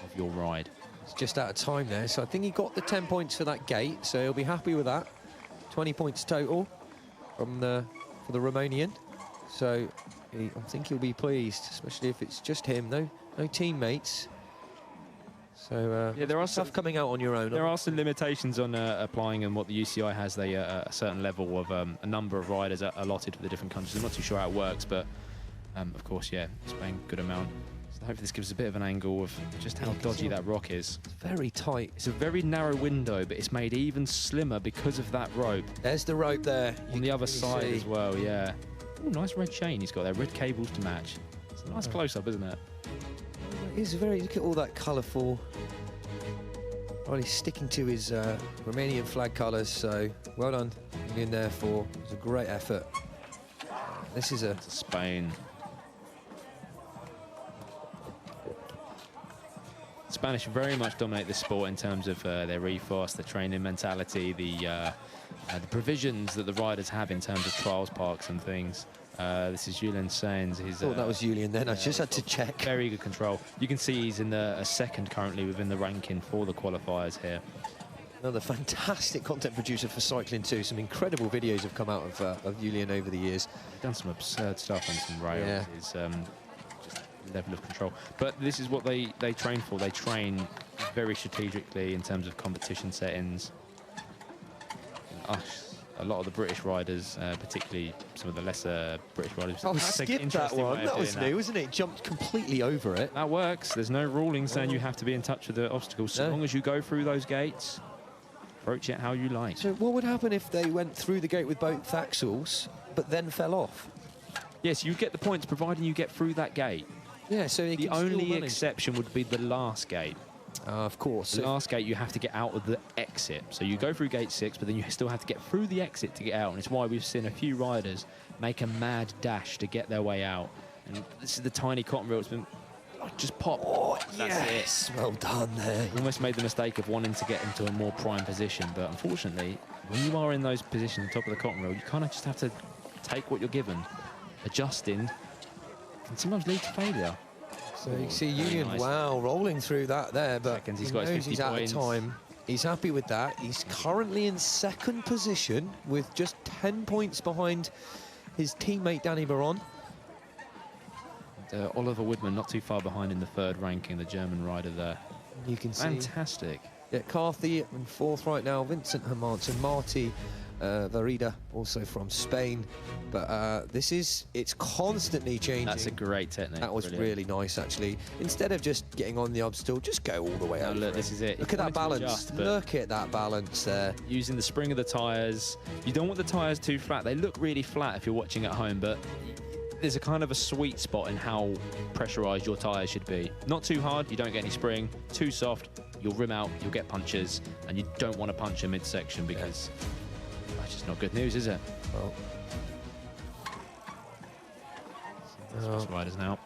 of your ride. It's just out of time there, so I think he got the 10 points for that gate, so he'll be happy with that. 20 points total for the Romanian. So I think he'll be pleased, especially if it's just him, no teammates. So yeah, there are stuff coming out on your own. There are some limitations on applying, and what the UCI has, a certain level of a number of riders are allotted for the different countries. I'm not too sure how it works, but of course, yeah, it's playing a good amount. So hopefully this gives us a bit of an angle of just how dodgy that rock is. It's very tight. It's a very narrow window, but it's made even slimmer because of that rope. There's the rope there. On the other side as well, yeah. Ooh, nice red chain he's got there, red cables to match. It's a nice close-up, isn't it? It's very, look at all that colourful. Well, he's sticking to his Romanian flag colours, so well done in there for. It was a great effort. This is It's Spain. Spanish very much dominate this sport in terms of their ethos, their training mentality, the provisions that the riders have in terms of trials parks and things. This is Julian Sainz. I thought that was Julian then. I just had to check. Very good control. You can see he's in a second currently within the ranking for the qualifiers here. Another fantastic content producer for cycling too. Some incredible videos have come out of Julian over the years. He's done some absurd stuff on some rails. Yeah. He's just level of control. But this is what they train for. They train very strategically in terms of competition settings. A lot of the British riders, particularly some of the lesser British riders. Oh, skipped that one. That was new, wasn't it? Jumped completely over it. That works. There's no ruling saying you have to be in touch with the obstacles. So long as you go through those gates, approach it how you like. So what would happen if they went through the gate with both axles, but then fell off? Yes, you get the points providing you get through that gate. Yeah, so the only exception would be the last gate. Of course. The last gate, you have to get out of the exit. So you go through gate 6, but then you still have to get through the exit to get out. And it's why we've seen a few riders make a mad dash to get their way out. And this is the tiny cotton reel. It's been just pop. Oh, That's it. Well done there. Almost made the mistake of wanting to get into a more prime position. But unfortunately, when you are in those positions, top of the cotton reel, you kind of just have to take what you're given. Adjusting can sometimes lead to failure. So you see Union, nice. Wow, rolling through that there, but seconds, he's got his 50 out points. of time. He's happy with that. He's currently in second position with just 10 points behind his teammate Danny Baron. Oliver Woodman not too far behind in the third ranking, the German rider there. You can see. Fantastic. Yeah, Carthy in fourth right now, Vincent Hermansen, Marty Varida, also from Spain. But it's constantly changing. That's a great technique. That was really nice, actually. Instead of just getting on the obstacle, just go all the way out. Look, this is it. Look at that balance. Look at that balance there. Using the spring of the tyres. You don't want the tyres too flat. They look really flat if you're watching at home, but there's a kind of a sweet spot in how pressurised your tyres should be. Not too hard, you don't get any spring. Too soft, you'll rim out, you'll get punches, and you don't want to punch a midsection because that's just not good news, is it? Well, riders now.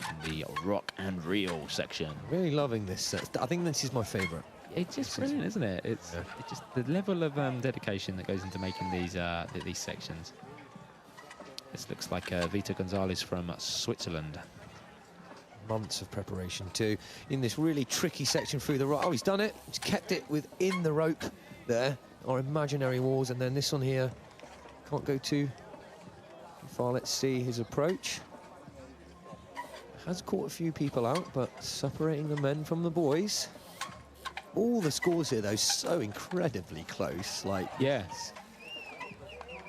In the rock and reel section. Really loving this. I think this is my favourite. It's just brilliant, isn't it? It's just the level of dedication that goes into making these sections. This looks like Vito Gonzalez from Switzerland. Months of preparation too. In this really tricky section through the rock. Oh, he's done it. He's kept it within the rope there. Our imaginary walls. And then this one here. Can't go too far. Let's see his approach. Has caught a few people out, but separating the men from the boys. All the scores here, though, so incredibly close. Like, yes.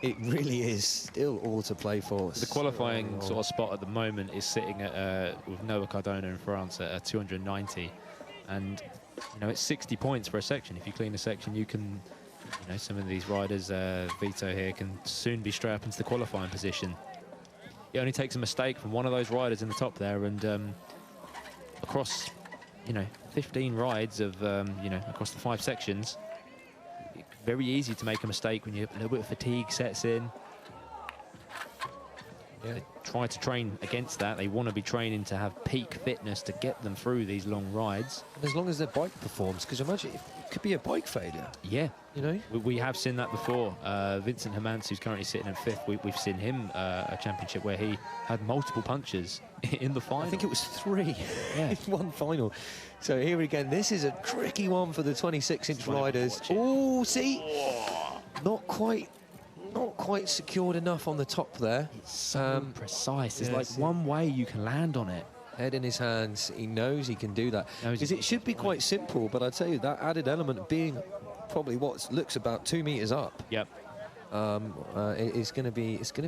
It really is still all to play for. The qualifying sort of spot at the moment is sitting at with Noah Cardona in France at 290, and it's 60 points for a section. If you clean a section, you can, some of these riders, Vito here, can soon be straight up into the qualifying position. It only takes a mistake from one of those riders in the top there, and across, 15 rides of, across the 5 sections. Very easy to make a mistake when a little bit of fatigue sets in. Yeah. They try to train against that. They want to be training to have peak fitness to get them through these long rides. And as long as their bike performs, because imagine it could be a bike failure. Yeah. We have seen that before. Vincent Hermans, who's currently sitting in 5th, we've seen him a championship where he had multiple punches in the final. I think it was 3 in one final. So here again, this is a tricky one for the 26-inch riders. Oh, see, not quite secured enough on the top there. It's so precise. There's like one way you can land on it. Head in his hands. He knows he can do that. Because it should be quite simple, but I tell you, that added element of being probably what looks about 2 meters up. Yep. It's going to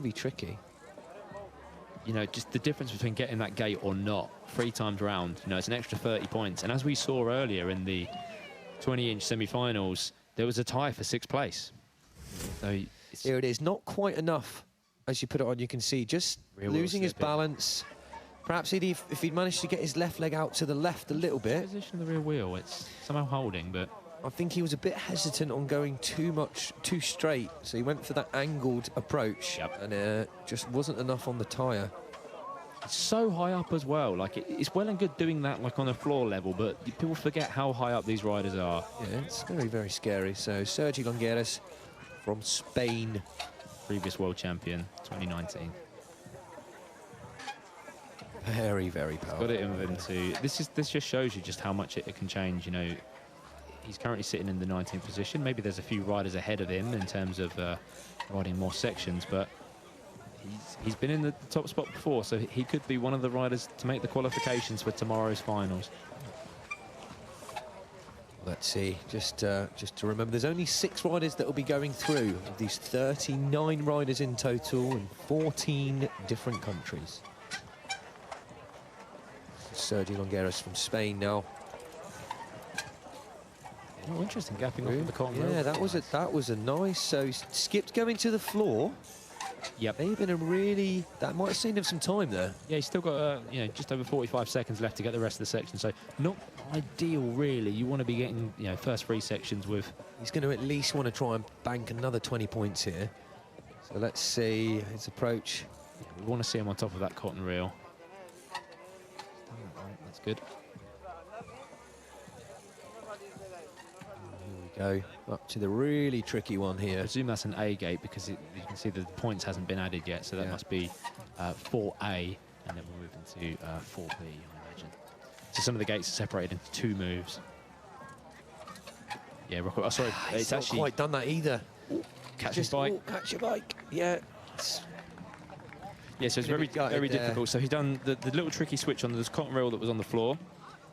be tricky. Just the difference between getting that gate or not 3 times round, it's an extra 30 points. And as we saw earlier in the 20-inch semi-finals, there was a tie for 6th place. So here it is, not quite enough as you put it on. You can see just losing his balance. Perhaps if he'd managed to get his left leg out to the left a little bit. Position of the rear wheel, it's somehow holding, but I think he was a bit hesitant on going too straight, so he went for that angled approach, and just wasn't enough on the tyre. It's so high up as well. Like it's well and good doing that like on a floor level, but people forget how high up these riders are. Yeah, it's very, very scary. So Sergi Longueras from Spain, previous world champion, 2019. Very, very powerful. Got it in within 2. This just shows you just how much it can change. He's currently sitting in the 19th position. Maybe there's a few riders ahead of him in terms of riding more sections, but he's been in the top spot before, so he could be one of the riders to make the qualifications for tomorrow's finals. Let's see, just to remember, there's only 6 riders that will be going through of these 39 riders in total in 14 different countries. Sergio Longueras from Spain now. Oh, interesting, gapping off of the cotton rail. Yeah, that was a nice. So he's skipped going to the floor. Yep. They've been a really, that might have saved him some time there. Yeah, he's still got you know, just over 45 seconds left to get the rest of the section, so not ideal really. You want to be getting, you know, first 3 sections with. He's going to at least want to try and bank another 20 points here. So let's see his approach. We want to see him on top of that cotton reel. That's good. Go up to the really tricky one here. I presume that's an A gate because you can see the points hasn't been added yet, so that must be 4A, and then we'll move into 4B, I imagine. So some of the gates are separated into 2 moves. Yeah, Rocco, oh, sorry, It's not actually quite done that either. catch his bike. Catch your bike. Yeah. Yeah, so it's very difficult. So he's done the little tricky switch on this cotton reel that was on the floor,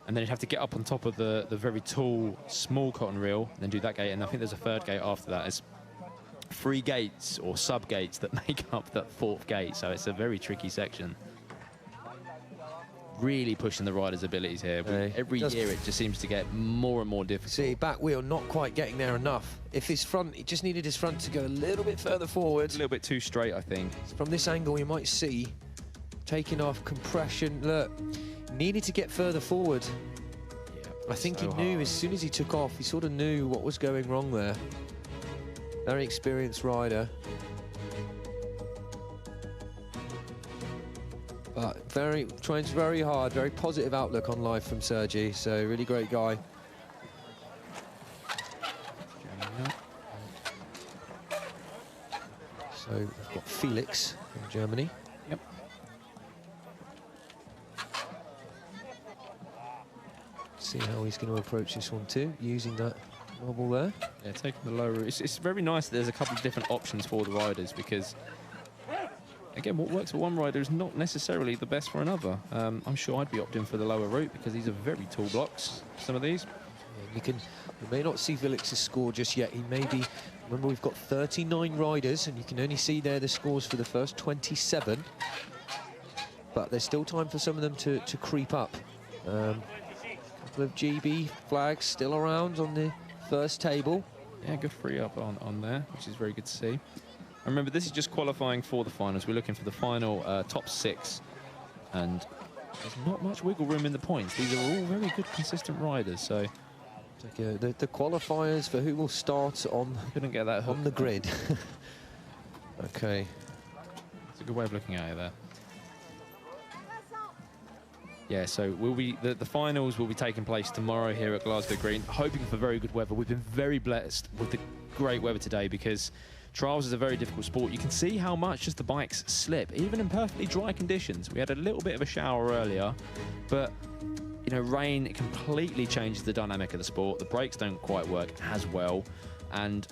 and then he'd have to get up on top of the very tall, small cotton reel, and then do that gate. And I think there's a 3rd gate after that. It's 3 gates or sub-gates that make up that 4th gate. So it's a very tricky section. Really pushing the rider's abilities here. Every year it just seems to get more and more difficult. See, back wheel not quite getting there enough. If his front, he just needed his front to go a little bit further forward. A little bit too straight, I think. From this angle, you might see taking off compression. Look, needed to get further forward. Yeah, I think he knew as soon as he took off, he sort of knew what was going wrong there. Very experienced rider. But trains very hard, very positive outlook on life from Sergi, so really great guy. So we've got Felix from Germany. Yep. See how he's going to approach this one too, using that wobble there. Yeah, taking the low route. It's very nice that there's a couple of different options for the riders, because again, what works for one rider is not necessarily the best for another. I'm sure I'd be opting for the lower route because these are very tall blocks, some of these. Yeah, you may not see Felix's score just yet. He may be, remember we've got 39 riders and you can only see there the scores for the first 27. But there's still time for some of them to creep up. A couple of GB flags still around on the first table. Yeah, good free up on there, which is very good to see. And remember, this is just qualifying for the finals. We're looking for the final top 6. And there's not much wiggle room in the points. These are all very good, consistent riders, so... The qualifiers for who will start on, couldn't get that hook on the grid. Okay. It's a good way of looking at it there. Yeah, so the finals will be taking place tomorrow here at Glasgow Green, hoping for very good weather. We've been very blessed with the great weather today because trials is a very difficult sport. You can see how much just the bikes slip, even in perfectly dry conditions. We had a little bit of a shower earlier, but you know, rain completely changes the dynamic of the sport. The brakes don't quite work as well, and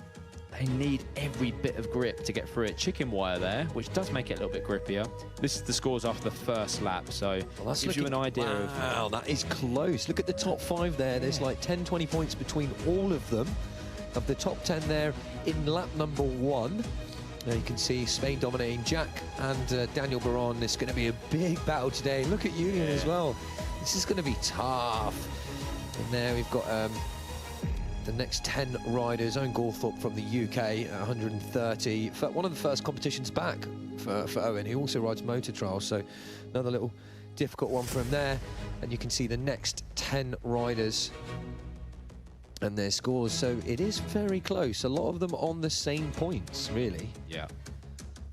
they need every bit of grip to get through it. Chicken wire there, which does make it a little bit grippier. This is the scores after the first lap, so that's gives you an idea of... Wow, that is close. Look at the top 5 there. There's like 10, 20 points between all of them. Of the top 10 there in lap number 1. Now you can see Spain dominating. Jack and Daniel Baron. It's going to be a big battle today. Look at Julian as well. This is going to be tough. And there we've got the next 10 riders. Owen Gawthorpe from the UK at 130. One of the first competitions back for Owen. He also rides motor trials, so another little difficult one for him there. And you can see the next 10 riders and their scores, so it is very close. A lot of them on the same points, really. Yeah.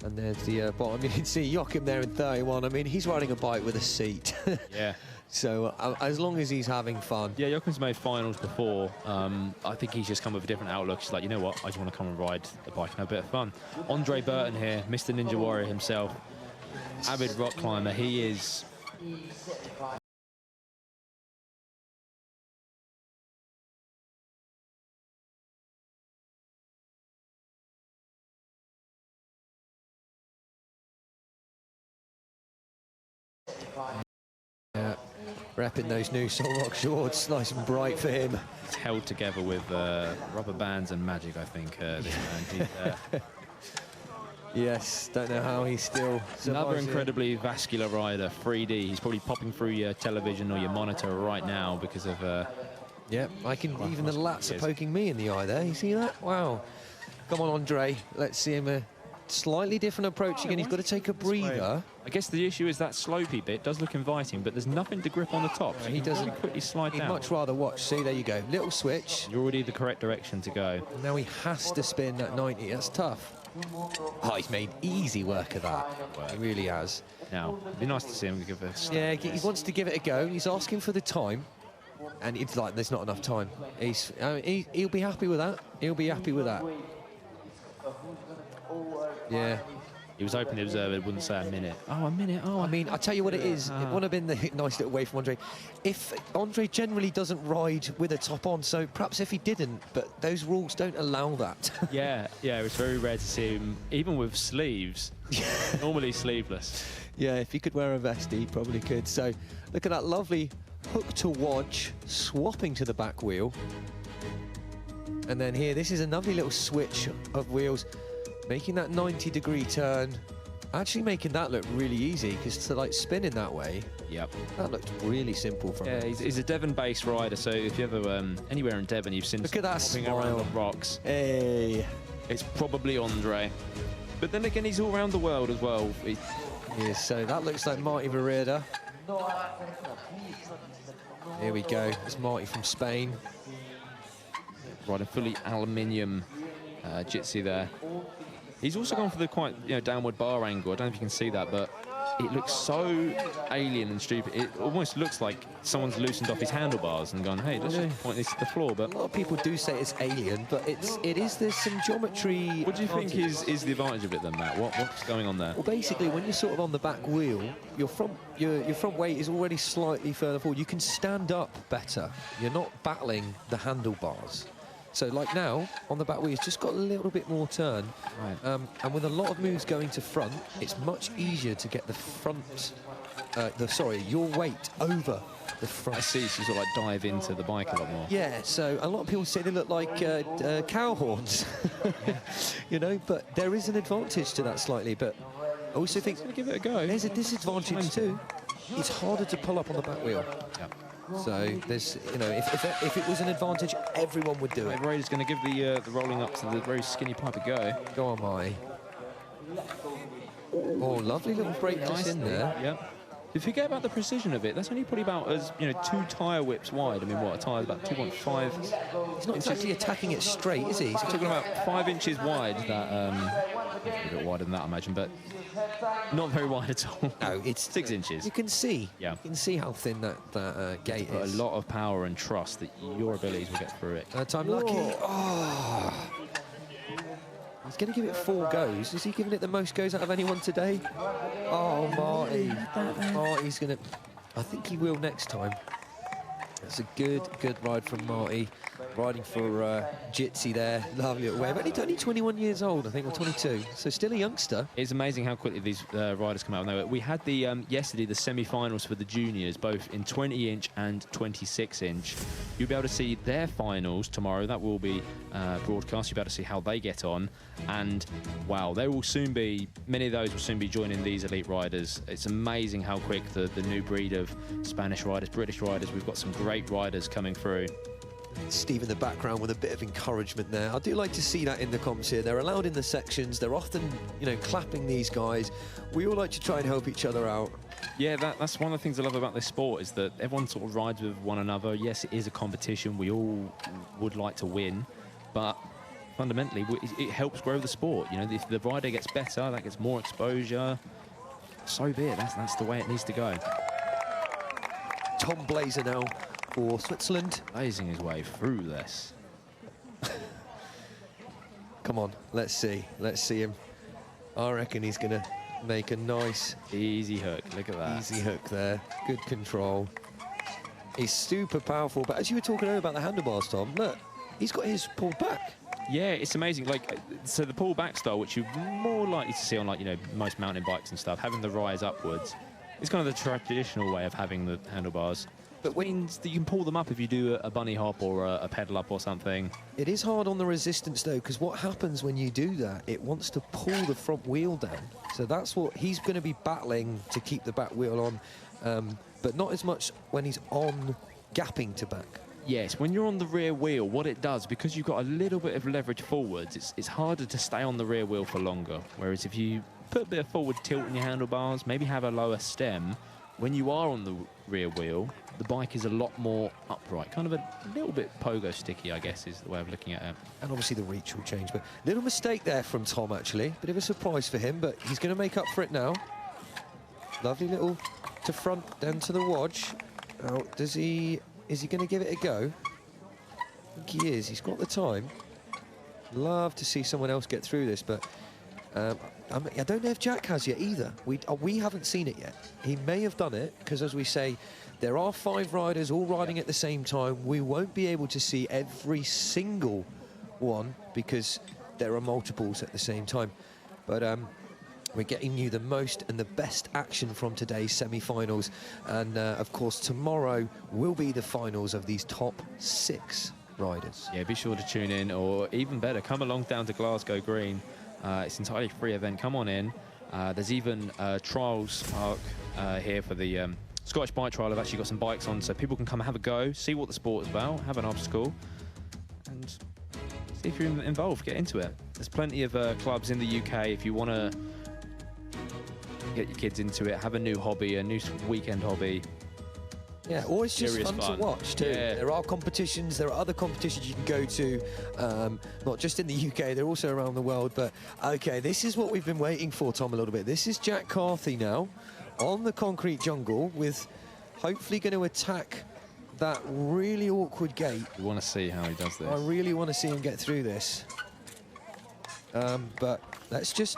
And there's the bottom. You can see Joachim there in 31. I mean, he's riding a bike with a seat. Yeah. So as long as he's having fun. Yeah, Joachim's made finals before. I think he's just come with a different outlook. He's like, you know what, I just want to come and ride the bike and have a bit of fun. Andre Burton here, Mr. Ninja Warrior himself, avid rock climber. He is Yeah, repping those new Solrock shorts, nice and bright for him. It's held together with rubber bands and magic, I think, this man. Yes, don't know how he's still Another survives incredibly vascular rider, 3D. He's probably popping through your television or your monitor right now because of... yeah, I can. Even the lats are poking me in the eye there. You see that? Wow. Come on, Andre. Let's see him a slightly different approach again. He's got to take a breather. I guess the issue is that slopey bit does look inviting, but there's nothing to grip on the top. So He doesn't quickly slide He'd down. much rather watch. See, there you go. Little switch. You're already the correct direction to go. Now he has to spin that 90. That's tough. Oh, he's made easy work of that. He really has. Now, it'd be nice to see him give us. Yeah, he wants to give it a go. He's asking for the time. And it's like there's not enough time. He'll be happy with that. He'll be happy with that. Yeah. He was hoping the observer wouldn't say a minute. Oh, a minute. Oh, I mean, I'll tell you what it is. It would have been the nice little way from Andre. If Andre generally doesn't ride with a top on, so perhaps if he didn't, but those rules don't allow that. yeah, it's very rare to see him, even with sleeves, normally sleeveless. Yeah, if he could wear a vest, he probably could. So look at that lovely hook to wadge, swapping to the back wheel. And then here, this is a lovely little switch of wheels, making that 90-degree turn, actually making that look really easy, because to like spinning that way, Yep. that looked really simple from Yeah, him. he's a Devon-based rider, so if you ever anywhere in Devon, you've seen Look at that hopping around smile. the rocks. Hey. It's probably Andre. But then again, he's all around the world as well. Yeah, so that looks like Marty Vereda. Here we go. It's Marty from Spain. Riding fully aluminium jitsi there. He's also gone for the quite downward bar angle. I don't know if you can see that, but it looks so alien and stupid. It almost looks like someone's loosened off his handlebars and gone, hey, let's just point this to the floor. But A lot of people do say it's alien, but there's some geometry. what do you think advantage. is the advantage of it then, Matt? What's going on there? Well, basically, when you're sort of on the back wheel, your front weight is already slightly further forward. You can stand up better. You're not battling the handlebars. So, like now, on the back wheel, it's just got a little bit more turn. Right. And with a lot of moves going to front, it's much easier to get the front, your weight over the front. I see, so you sort of like dive into the bike a lot more. Yeah, so a lot of people say they look like cow horns, but there is an advantage to that slightly. But I also think Gonna give it a go. there's a disadvantage too. It's harder to pull up on the back wheel. Yeah. So there's, if it was an advantage, everyone would do it. Raider's going to give the rolling up to the very skinny pipe a go. Go on, Marty. Oh, lovely little break just in there. Yep. You forget about the precision of it. That's only probably about as 2 tyre whips wide. I mean, what, a tyre about 2.5. He's not exactly attacking it straight, is he? He's Talking about 5 inches wide. That a bit wider than that, I imagine, but not very wide at all. No, it's 6 inches. You can see. Yeah. You can see how thin that gate But a is. lot of power and trust that your abilities will get through it. Time lucky. Oh. He's going to give it 4 goes. Is he giving it the most goes out of anyone today? Oh, Marty. Marty's going to... I think he will next time. That's a good ride from Marty. Riding for Jitsi there. Lovely little wave. Only 21 years old, I think, or 22. So still a youngster. It's amazing how quickly these riders come out. No, we had the yesterday the semi-finals for the juniors, both in 20-inch and 26-inch. You'll be able to see their finals tomorrow. That will be broadcast. You'll be able to see how they get on. And wow, they will soon be. Many of those will soon be joining these elite riders. It's amazing how quick the new breed of Spanish riders, British riders. We've got some great riders coming through. Steve in the background with a bit of encouragement there. I do like to see that in the comps here. They're allowed in the sections. They're often, clapping these guys. We all like to try and help each other out. Yeah, that's one of the things I love about this sport is that everyone sort of rides with one another. Yes, it is a competition. We all would like to win, but fundamentally, it helps grow the sport. If the rider gets better, that gets more exposure. So be it. That's the way it needs to go. Tom Blazer now for Switzerland. Blazing his way through this. Come on, let's see him. I reckon he's going to make a nice Easy hook. Look at that. easy hook there. Good control. He's super powerful, but as you were talking earlier about the handlebars, Tom, look, he's got his pulled back. Yeah, it's amazing. So the pull back style, which you're more likely to see on most mountain bikes and stuff, having the rise upwards, It's kind of the traditional way of having the handlebars. But But means that you can pull them up if you do a bunny hop or a pedal up or something. It is hard on the resistance though, because what happens when you do that, it wants to pull the front wheel down. So that's what he's going to be battling to keep the back wheel on, but not as much when he's on gapping to back. Yes, when you're on the rear wheel, what it does, because you've got a little bit of leverage forwards, it's harder to stay on the rear wheel for longer. Whereas if you put a bit of forward tilt in your handlebars, maybe have a lower stem, when you are on the rear wheel, the bike is a lot more upright. Kind of a little bit pogo sticky, I guess, is the way of looking at it. And obviously the reach will change, but little mistake there from Tom, actually. Bit of a surprise for him, but he's going to make up for it now. Lovely little to front, down to the watch. Now, is he going to give it a go? I think he is. He's got the time. Love to see someone else get through this, but I don't know if Jack has yet either. We haven't seen it yet. He may have done it, because as we say, there are 5 riders all riding at the same time. We won't be able to see every single one because there are multiples at the same time. But we're getting you the most and the best action from today's semi-finals. And of course, tomorrow will be the finals of these top 6 riders. Yeah, be sure to tune in, or even better, come along down to Glasgow Green. It's an entirely free event. Come on in. There's even Trials Park here for the Scottish Bike Trial. I've actually got some bikes on, so people can come and have a go, see what the sport is about, have an obstacle, and see if you're involved, get into it. There's plenty of clubs in the UK if you want to get your kids into it, have a new hobby, a new weekend hobby. Yeah, or it's just Serious fun fun to watch too. Yeah. There are competitions, there are other competitions you can go to, not just in the UK, they're also around the world. But okay, this is what we've been waiting for, Tom, a little bit. This is Jack Carthy now on the concrete jungle, with hopefully going to attack that really awkward gate. You want to see how he does this. I really want to see him get through this. But let's just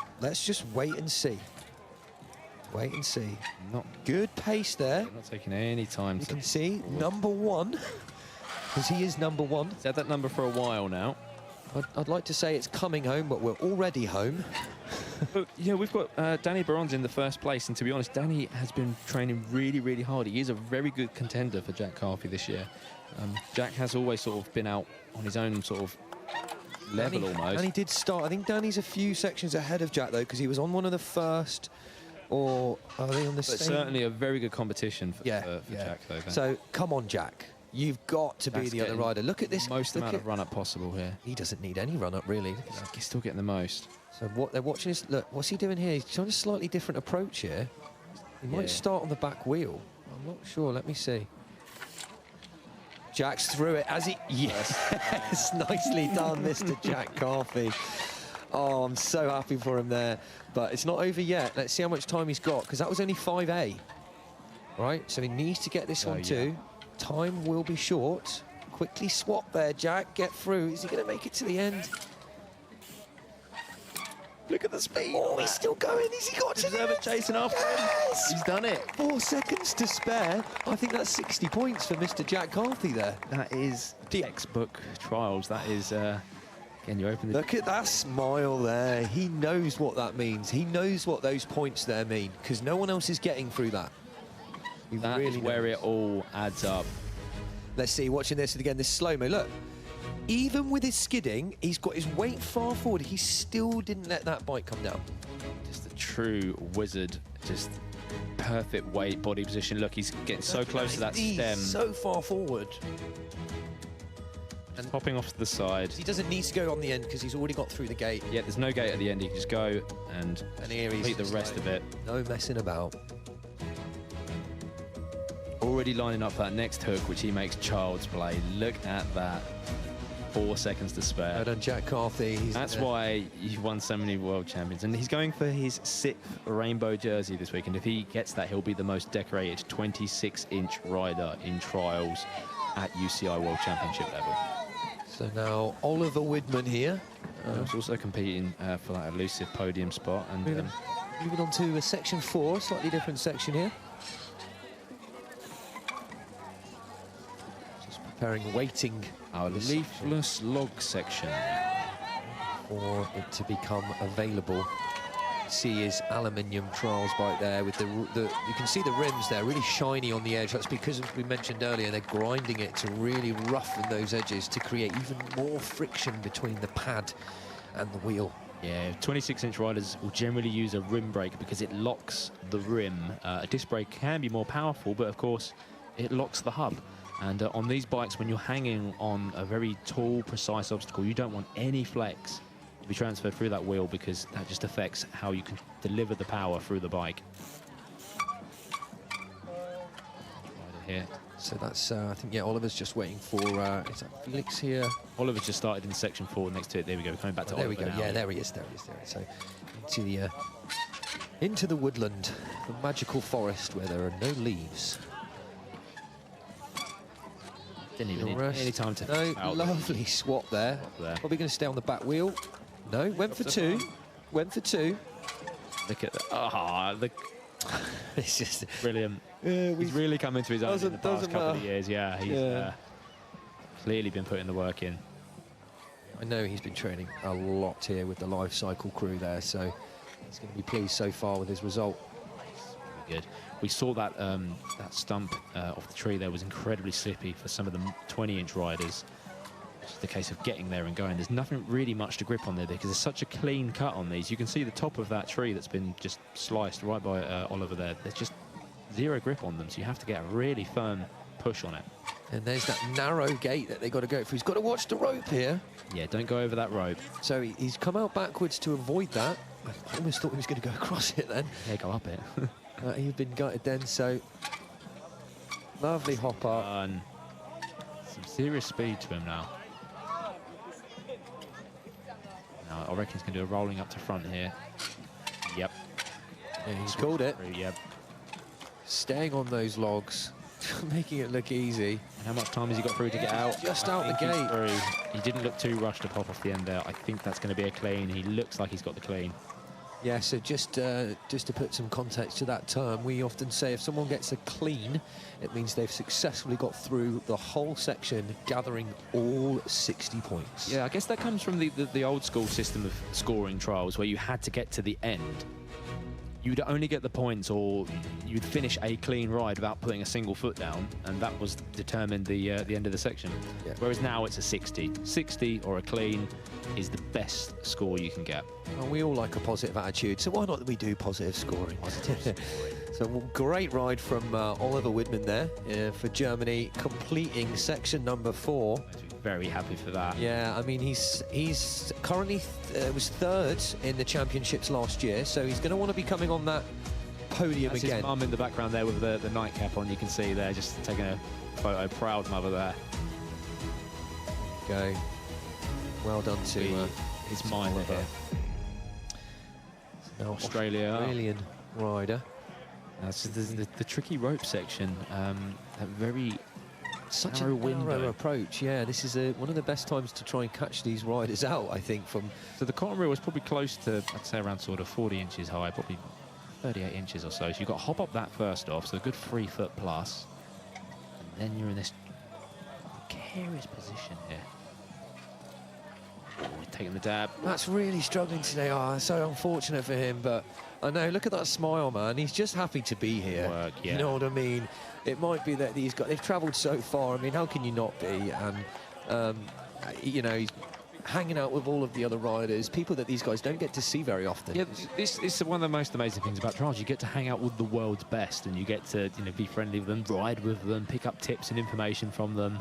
wait and see. Wait and see. Not Good pace there. not taking any time You to... can see #1, because he is #1. He's had that number for a while now. I'd like to say it's coming home, but we're already home. But, yeah, we've got Danny Barons in the first place, and to be honest, Danny has been training really, really hard. He is a very good contender for Jack Carthy this year. Jack has always sort of been out on his own sort of level almost. Danny did start. I think Danny's a few sections ahead of Jack, though, because he was on one of the first, or are they on the But same? certainly a very good competition for, Yeah, for yeah. Jack, though. So, come on, Jack. You've got to be Jack's the other getting rider. Look at this. most look amount at, of run-up possible here. He doesn't need any run-up, really. Look at that. He's still getting the most. So what they're watching is, look, what's he doing here? He's trying a slightly different approach here. He Yeah. might start on the back wheel. I'm not sure, let me see. Jack's through it as he, yes, nicely done, Mr. Jack Carthy. Oh, I'm so happy for him there. But it's not over yet. Let's see how much time he's got, because that was only 5A. Right, so he needs to get this one yeah. too. Time will be short. Quickly swap there, Jack, get through. Is he gonna make it to the end? Look at the speed. Oh, he's still going. Has he got to the Observer end? chasing after him. Yes! He's done it. 4 seconds to spare. I think that's 60 points for Mr. Jack Carthy there. That is textbook trials. That is, again, you open the... Look at that smile there. He knows what that means. He knows what those points there mean, because no one else is getting through that. He That is where knows. it all adds up. Let's see, watching this again, this slow-mo, look. Even with his skidding, he's got his weight far forward. He still didn't let that bike come down. Just a true wizard. Just perfect weight, body position. Look, he's getting so close to that He's stem. so far forward. And popping off to the side. He doesn't need to go on the end because he's already got through the gate. Yeah, there's no gate at the end. He can just go and here he's complete the just rest like, of it. No messing about. Already lining up that next hook, which he makes child's play. Look at that. 4 seconds to spare. Well done, Jack Carthy. That's why you've won so many world champions. And he's going for his 6th rainbow jersey this week. And if he gets that, he'll be the most decorated 26-inch rider in trials at UCI World Championship level. So now Oliver Widman here. He's also competing for that elusive podium spot. And Moving on to a section 4, slightly different section here. Just preparing, waiting our leafless log section. for it to become available. see his aluminium trials bike there with you can see the rims there really shiny on the edge. That's because, as we mentioned earlier, they're grinding it to really roughen those edges to create even more friction between the pad and the wheel. Yeah, 26-inch riders will generally use a rim brake because it locks the rim. A disc brake can be more powerful, but of course it locks the hub. And on these bikes, when you're hanging on a very tall, precise obstacle, you don't want any flex to be transferred through that wheel because that just affects how you can deliver the power through the bike. Rider here. So that's, I think, yeah, Oliver's just waiting for, is that Felix here? Oliver's just started in section 4 next to it. There we go, coming back to There Oliver we go, now. yeah, there he is, there he is, there he is. So into the woodland, the magical forest where there are no leaves. Didn't even need any time to... No, lovely swap there. Probably going to stay on the back wheel. No, went for two. Went for two. Look at that. Ah, It's just brilliant. He's really come into his own in the past couple of years. Yeah, he's clearly been putting the work in. I know he's been training a lot here with the life cycle crew there, so he's going to be pleased so far with his result. Good. We saw that that stump off the tree there was incredibly slippy for some of the 20-inch riders. It's the case of getting there and going. There's nothing really much to grip on there because there's such a clean cut on these. You can see the top of that tree that's been just sliced right by Oliver there. There's just zero grip on them, so you have to get a really firm push on it. And there's that narrow gate that they've got to go through. He's got to watch the rope here. Yeah, don't go over that rope. So he's come out backwards to avoid that. I almost thought he was going to go across it then. Yeah, go up it. He'd been gutted then, so lovely hop up. Some serious speed to him now. Now I reckon he's going to do a rolling up to front here. Yep. Yeah, he's called it. Yep. Staying on those logs, making it look easy. And how much time has he got through to get out? Just out the gate. He didn't look too rushed to pop off the end there. I think that's going to be a clean. He looks like he's got the clean. Yeah, so just to put some context to that term, we often say if someone gets a clean, it means they've successfully got through the whole section, gathering all 60 points. Yeah, I guess that comes from the old school system of scoring trials where you had to get to the end. You'd only get the points or you'd finish a clean ride without putting a single foot down, and that was determined the end of the section. Yeah. Whereas now it's a 60. 60 or a clean is the best score you can get. Well, we all like a positive attitude, so why not we do positive scoring? So great ride from Oliver Widman there for Germany, completing section number 4. Very happy for that. Yeah, I mean, he's currently was third in the championships last year, so he's going to want to be coming on that podium That's again. his mum in the background there with the nightcap on, you can see there, just taking a photo. Proud mother there. Go. Well done to his mind Oliver. here. Now Australian rider. That's the tricky rope section. That very Such narrow a window. narrow approach. Yeah, this is one of the best times to try and catch these riders out, I think. So the cotton reel was probably close to, I'd say, around sort of 40 inches high, probably 38 inches or so. So you've got to hop up that first off, so a good 3 foot plus. And then you're in this precarious position here. Oh, he's taking the dab. That's really struggling today. Oh, so unfortunate for him, but I know, look at that smile, man. He's just happy to be here. Work, yeah. You know what I mean? It might be that they've travelled so far. I mean, how can you not be? And, you know, he's hanging out with all of the other riders, people that these guys don't get to see very often. Yeah, this is one of the most amazing things about trials. You get to hang out with the world's best, and you get to be friendly with them, ride with them, pick up tips and information from them.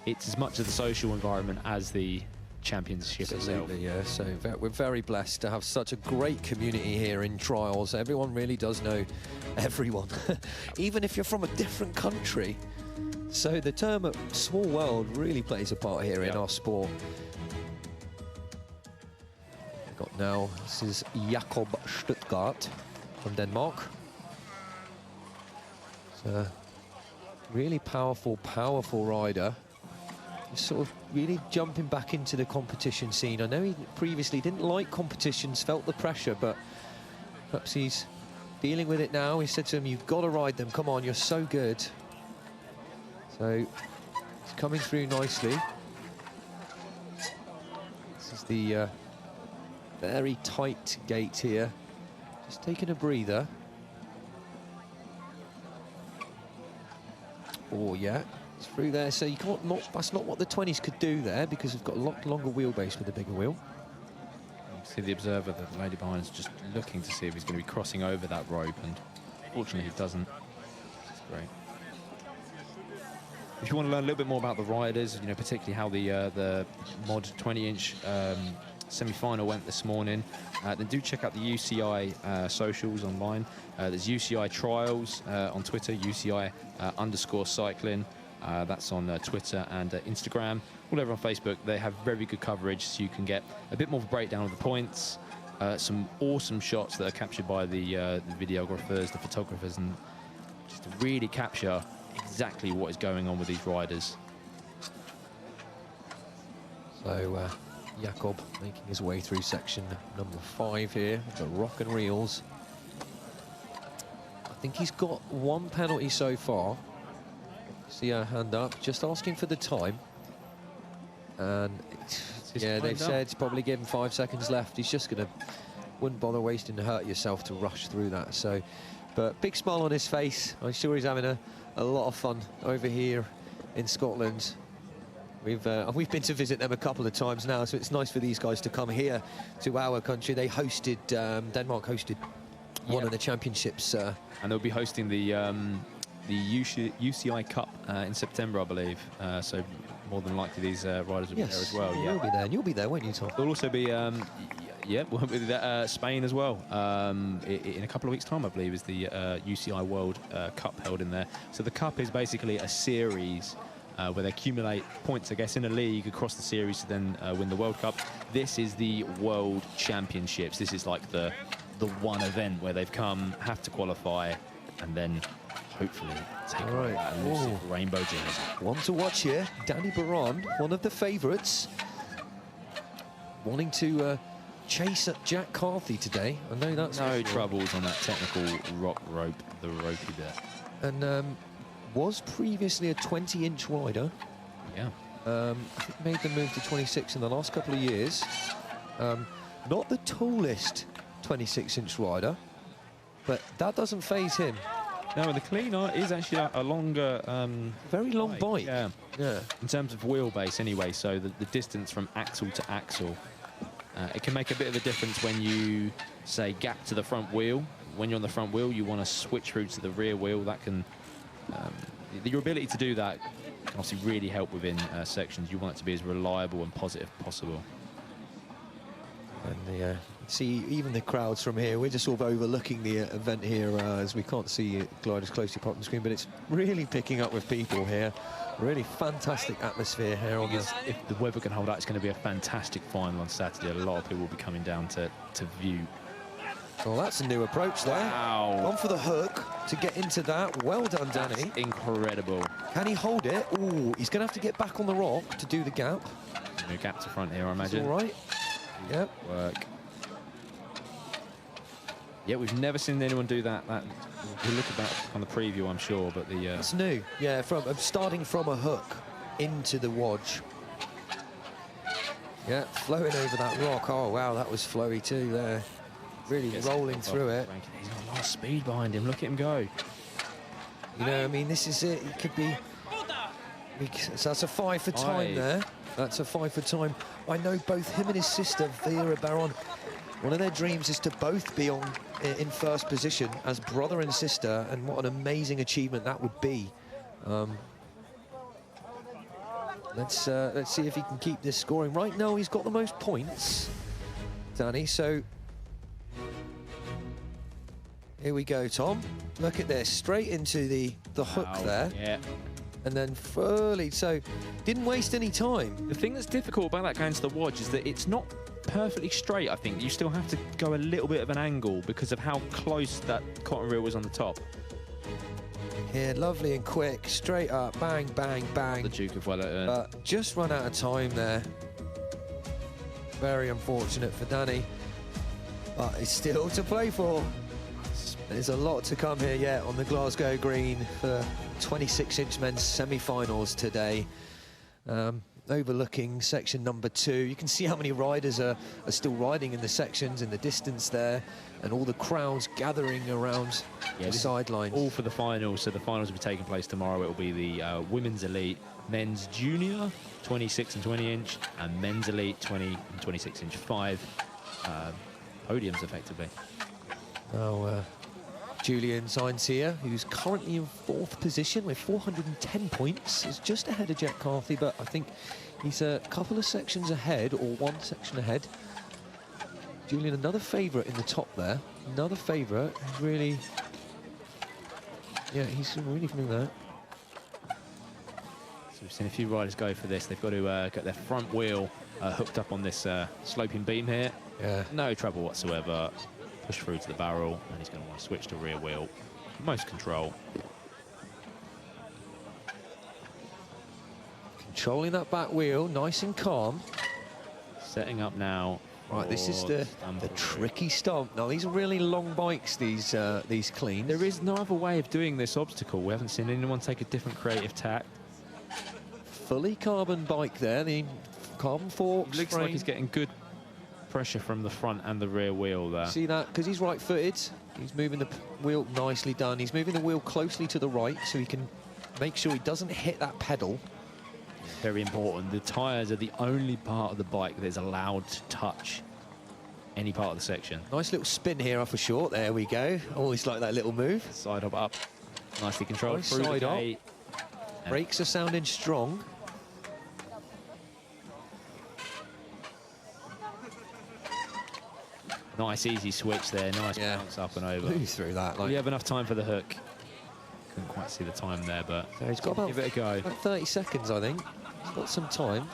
It's as much of the social environment as the championship itself. Yeah, so we're very blessed to have such a great community here in trials. Everyone really does know everyone, even if you're from a different country. So the term small world really plays a part here in our sport. We've got now, this is Jakob Stuttgart from Denmark. It's a really powerful rider. Sort of really jumping back into the competition scene. I know he previously didn't like competitions, felt the pressure, but perhaps he's dealing with it now. He said to him, you've got to ride them, come on, you're so good. So he's coming through nicely. This is the very tight gate here. Just taking a breather. Oh, yeah. It's through there, so you can't. That's not what the 20s could do there because we've got a lot longer wheelbase with a bigger wheel. You see the observer, the lady behind, is just looking to see if he's going to be crossing over that rope, and fortunately he doesn't. It's great. If you want to learn a little bit more about the riders, you know, particularly how the mod 20-inch semi-final went this morning, then do check out the UCI socials online. There's UCI Trials on Twitter, UCI _cycling. That's on Twitter and Instagram. All over on Facebook, they have very good coverage, so you can get a bit more of a breakdown of the points, some awesome shots that are captured by the videographers, the photographers, and just to really capture exactly what is going on with these riders. So Jakob making his way through section number 5 here, the rock and reels. I think he's got 1 penalty so far. See our hand up, just asking for the time. And yeah, they've said it's probably given 5 seconds left. He's just gonna, wouldn't bother wasting to hurt yourself to rush through that. So, but big smile on his face. I'm sure he's having a lot of fun over here in Scotland. We've been to visit them a couple of times now, so it's nice for these guys to come here to our country. They hosted, Denmark hosted one of the championships. And they'll be hosting the UCI Cup in September, I believe. So more than likely these riders will be there as well. You'll be there, and you'll be there, won't you, Tom? There'll also be, we'll be there, Spain as well. In a couple of weeks' time, I believe, is the UCI World Cup held in there. So the Cup is basically a series where they accumulate points, I guess, in a league across the series to then win the World Cup. This is the World Championships. This is like the one event where they've come, have to qualify, and then hopefully take away that elusive rainbow jersey. One to watch here, Danny Baron, one of the favourites, wanting to chase at Jack Carthy today. I know that's no troubles on that technical rock rope, the ropey bit. And was previously a 20-inch rider. Yeah. I think made the move to 26 in the last couple of years. Not the tallest 26-inch rider, but that doesn't faze him. No, the cleaner is actually a longer... very long bike. Yeah. Yeah. In terms of wheelbase anyway, so the distance from axle to axle, it can make a bit of a difference when you, say, gap to the front wheel. When you're on the front wheel, you want to switch through to the rear wheel. That can... your ability to do that can obviously really help within sections. You want it to be as reliable and positive possible. And see, even the crowds from here, we're just sort of overlooking the event here as we can't see gliders closely up on the screen, but it's really picking up with people here. Really fantastic atmosphere here on this. If the weather can hold out, it's going to be a fantastic final on Saturday. A lot of people will be coming down to view. Well, that's a new approach there. Wow. Gone for the hook to get into that. Well done, Danny. That's incredible. Can he hold it? Oh, he's going to have to get back on the rock to do the gap. No gap to front here, I imagine. All right. Yep. Work. Yeah, we've never seen anyone do that. We'll look at that on the preview, I'm sure, but the... It's new. Yeah, from starting from a hook into the wadge. Yeah, flowing over that rock. Oh, wow, that was flowy too there. Really rolling through it. He's got a lot of speed behind him. Look at him go. You know, I mean, this is it. It could be... So that's a 5 for time there. That's a 5 for time. I know both him and his sister, Vera Baron, one of their dreams is to both be in first position as brother and sister, and what an amazing achievement that would be. Let's see if he can keep this scoring. Right now, he's got the most points, Danny, so... Here we go, Tom. Look at this, straight into the hook there. Yeah. And then fully, so didn't waste any time. The thing that's difficult about that going to the wadge is that it's not perfectly straight, I think. You still have to go a little bit of an angle because of how close that cotton reel was on the top. Here, lovely and quick, straight up, bang, bang, bang. The Duke of Wellington. But just run out of time there. Very unfortunate for Danny. But it's still to play for. There's a lot to come here yet on the Glasgow green for 26-inch men's semi-finals today. overlooking section number 2. You can see how many riders are still riding in the sections in the distance there, and all the crowds gathering around the sidelines. All for the finals. So the finals will be taking place tomorrow. It will be the women's elite, men's junior, 26 and 20 inch, and men's elite, 20 and 26 inch. 5 podiums, effectively. Now, Julian Sainz here, who's currently in 4th position with 410 points, is just ahead of Jack Carthy, but I think he's a couple of sections ahead, or 1 section ahead. Julian, another favourite in the top there. Another favourite, really... Yeah, he's really doing that. So we've seen a few riders go for this. They've got to get their front wheel hooked up on this sloping beam here. Yeah. No trouble whatsoever. Push through to the barrel, and he's going to want to switch to rear wheel. Most control. Controlling that back wheel, nice and calm. Setting up now. Right, this is the tricky stomp. Now, these are really long bikes, these cleans. There is no other way of doing this obstacle. We haven't seen anyone take a different creative tack. Fully carbon bike there, the carbon forks. Looks like he's getting good pressure from the front and the rear wheel there. See that? Because he's right-footed. He's moving the wheel, nicely done. He's moving the wheel closely to the right so he can make sure he doesn't hit that pedal. Very important. The tyres are the only part of the bike that is allowed to touch any part of the section. Nice little spin here off a short. There we go. Always like that little move. Side hop up. Nicely controlled. Nice through side the hop. gate. Brakes are sounding strong. Nice easy switch there. Nice bounce up and over. Move through that. Like. We have enough time for the hook. Couldn't quite see the time there, but So he's got about, give it a go. About 30 seconds, I think. He's got some time.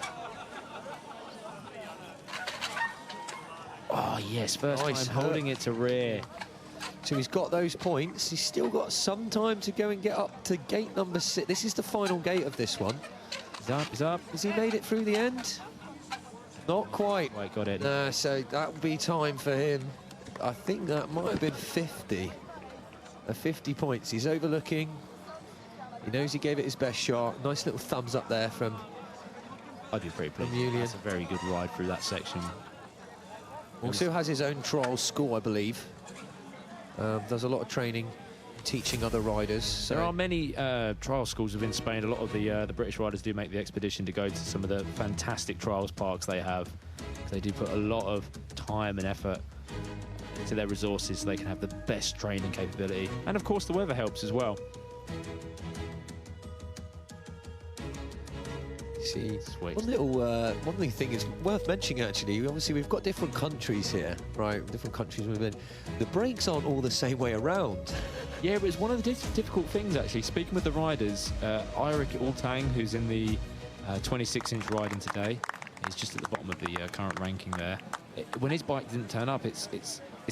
Oh, yes. First Nice time hook. holding it to rear. So he's got those points. He's still got some time to go and get up to gate number 6. This is the final gate of this one. He's up, he's up. Has he made it through the end? Not quite. Wait, got it. No, so that would be time for him. I think that might have been 50. 50 points. He's overlooking. He knows he gave it his best shot. Nice little thumbs up there from... I'd be pretty pleased. Julian. That's a very good ride through that section. Also has his own trial school, I believe. Does a lot of training, teaching other riders. So. There are many trial schools within Spain. A lot of the British riders do make the expedition to go to some of the fantastic trials parks they have. They do put a lot of time and effort into their resources so they can have the best training capability. And of course the weather helps as well. See, Sweet. one little thing is worth mentioning actually. Obviously, we've got different countries here, right? Different countries within. The brakes aren't all the same way around. Yeah, but it's one of the difficult things actually. Speaking with the riders, Eirik Altang, who's in the 26-inch riding today, he's just at the bottom of the current ranking there. When his bike didn't turn up, it's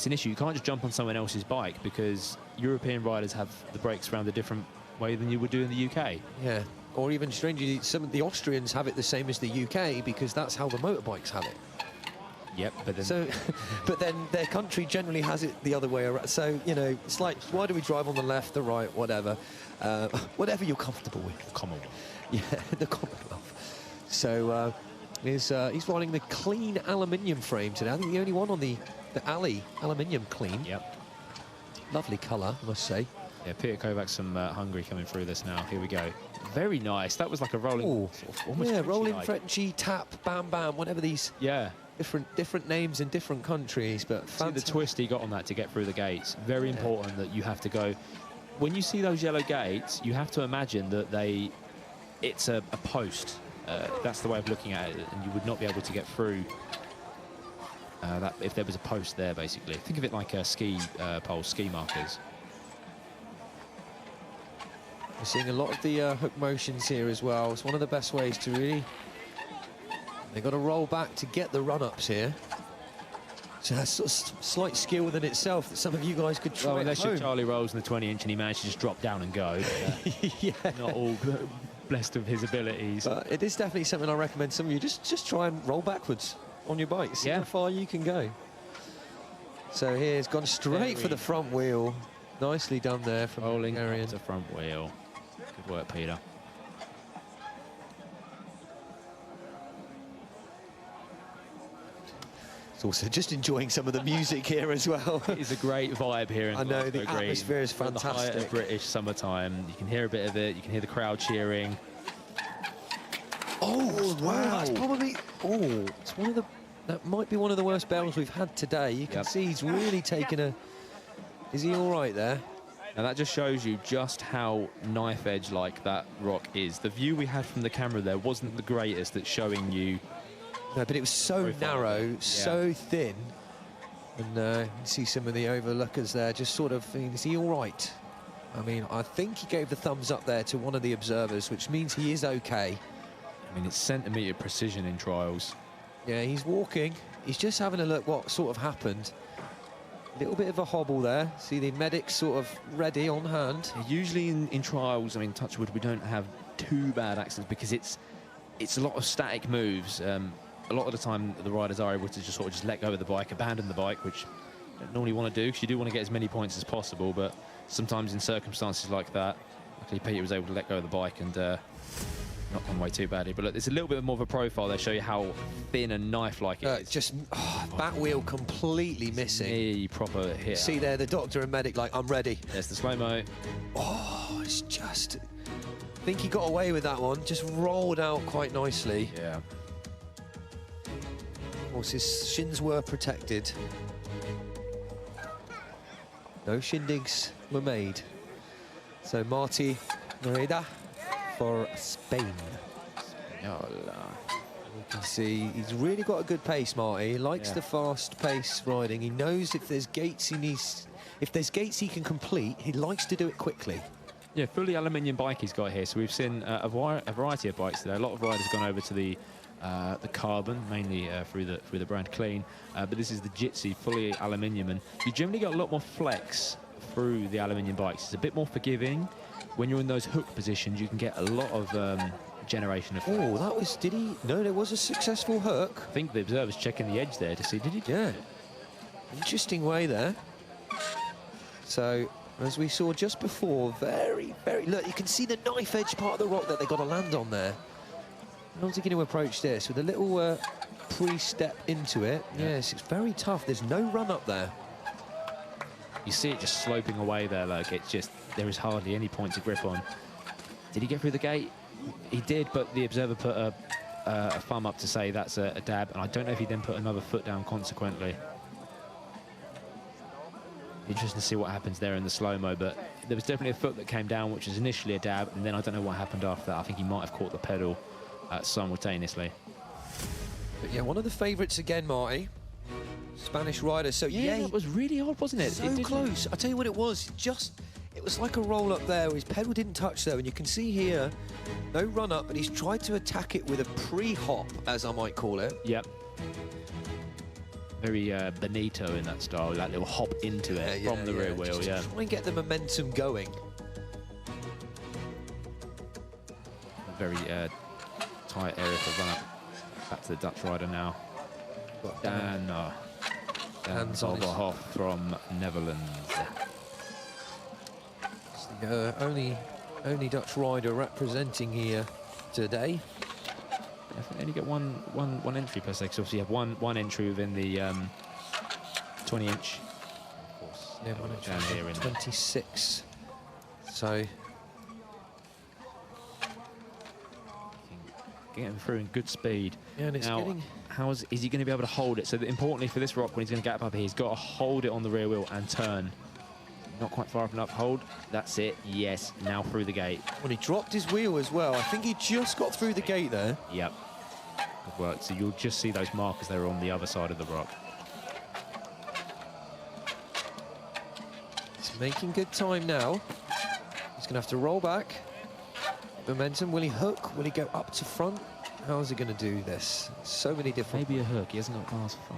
an issue. You can't just jump on someone else's bike because European riders have the brakes around a different way than you would do in the UK. Yeah. Or even strangely, some of the Austrians have it the same as the UK because that's how the motorbikes have it. Yep, but then... So, but then their country generally has it the other way around. So, you know, it's like, why do we drive on the left, the right, whatever? Whatever you're comfortable with. Commonwealth. Yeah, the Commonwealth. So he's riding the clean aluminium frame today. I think the only one on the alley aluminium clean. Yep. Lovely colour, I must say. Yeah, Peter Kovac's from Hungary coming through this now. Here we go. Very nice. That was like a rolling... Ooh. Sort of almost Yeah, rolling Frenchy-like. Frenchy, tap, bam, bam, whatever these Yeah. different names in different countries, but See the twist he got on that to get through the gates. Very important that you have to go... When you see those yellow gates, you have to imagine that it's a post. That's the way of looking at it, and you would not be able to get through that if there was a post there, basically. Think of it like ski poles, ski markers. We're seeing a lot of the hook motions here as well. It's one of the best ways to really... They've got to roll back to get the run-ups here. So that's sort of slight skill within itself that some of you guys could try Well, at unless home. you're Charlie Rolls in the 20-inch and he managed to just drop down and go. Yeah. Not all blessed with his abilities. But it is definitely something I recommend some of you. Just try and roll backwards on your bike. See how far you can go. So here's gone straight for the front wheel. Nicely done there from Rolling Arian. up to front wheel. Good work, Peter. Also, just enjoying some of the music here as well. It's a great vibe here in I know, Glasgow the Green. atmosphere is On the height fantastic. of British summertime. You can hear a bit of it. You can hear the crowd cheering. Oh, wow. That's probably... Oh, it's one of the... That might be one of the worst bells we've had today. You can see he's really taken a... Is he all right there? Now that just shows you just how knife edge like that rock is. The view we had from the camera there wasn't the greatest at showing you. No, but it was so Profile. narrow, so thin. And you can see some of the overlookers there just sort of thinking, is he all right? I mean, I think he gave the thumbs up there to one of the observers, which means he is okay. I mean, it's centimetre precision in trials. Yeah, he's walking. He's just having a look what sort of happened. A little bit of a hobble there. See the medics sort of ready on hand. Usually in trials, I mean, touch wood, we don't have too bad accidents because it's a lot of static moves. A lot of the time, the riders are able to just sort of just let go of the bike, abandon the bike, which you don't normally want to do because you do want to get as many points as possible. But sometimes in circumstances like that, luckily Peter was able to let go of the bike and not come away too badly. But look, there's a little bit more of a profile there, show you how thin and knife-like it is. Just back wheel completely missing. A proper hit. See there, the doctor and medic like, I'm ready. There's the slow-mo. Oh, it's just... I think he got away with that one. Just rolled out quite nicely. Yeah. Of course, his shins were protected. No shindigs were made. So Marty Moreda for Spain. You can see he's really got a good pace, Marty. He likes the fast pace riding. He knows if there's gates he needs, if there's gates he can complete, he likes to do it quickly. Yeah, fully aluminium bike he's got here. So we've seen a variety of bikes today. A lot of riders gone over to the carbon, mainly through the brand Clean. But this is the Jitsi, fully aluminium, and you generally get a lot more flex through the aluminium bikes. It's a bit more forgiving. When you're in those hook positions, you can get a lot of generation of flex. Oh, that was, did he? No, there was a successful hook. I think the observer's checking the edge there to see, did he? Yeah. Interesting way there. So, as we saw just before, very, look, you can see the knife edge part of the rock that they got to land on there. How's he going to approach this? With a little pre-step into it. Yeah. Yes, it's very tough. There's no run up there. You see it just sloping away there, like it's just, there is hardly any point to grip on. Did he get through the gate? He did, but the observer put a thumb up to say that's a dab, and I don't know if he then put another foot down consequently. Interesting to see what happens there in the slow-mo, but there was definitely a foot that came down, which was initially a dab, and then I don't know what happened after that. I think he might have caught the pedal simultaneously. But yeah, one of the favourites again, Marty. Spanish rider. So yeah, it was really odd, wasn't it? So close. I tell you what it was. It was like a roll up there. His pedal didn't touch though, and you can see here, no run up, but he's tried to attack it with a pre-hop, as I might call it. Yep. Very Benito in that style, that little hop into it from the rear wheel. Just try and get the momentum going. A very tight area for run up. Back to the Dutch rider now. Dan Zolverhoff from Netherlands. It's the only Dutch rider representing here today. I think they only get one entry per se, because obviously you have one entry within the 20-inch. Of course, yeah, one down entry here in 26. So getting through in good speed. yeah, and it's now, getting. is he going to be able to hold it? So that importantly for this rock, when he's going to get up here, he's got to hold it on the rear wheel and turn. Not quite far enough. Hold. That's it. Yes. Now through the gate. Well, he dropped his wheel as well. I think he just got through the gate there. Yep. Good work. So you'll just see those markers there on the other side of the rock. He's making good time now. He's going to have to roll back. Momentum. Will he hook? Will he go up to front? How is he going to do this? So many different. Maybe a hook. He hasn't got past far.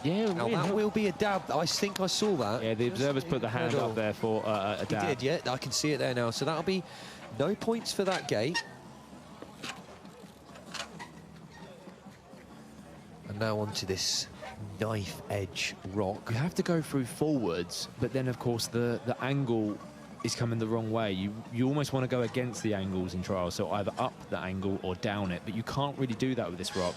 Yeah, now that will be a dab. I think I saw that. Yeah, the observers put the hand up there for a dab. He did, yeah. I can see it there now. So that'll be no points for that gate. And now onto this knife edge rock. You have to go through forwards, but then of course the angle is coming the wrong way. You almost want to go against the angles in trials, so either up the angle or down it, but you can't really do that with this rock.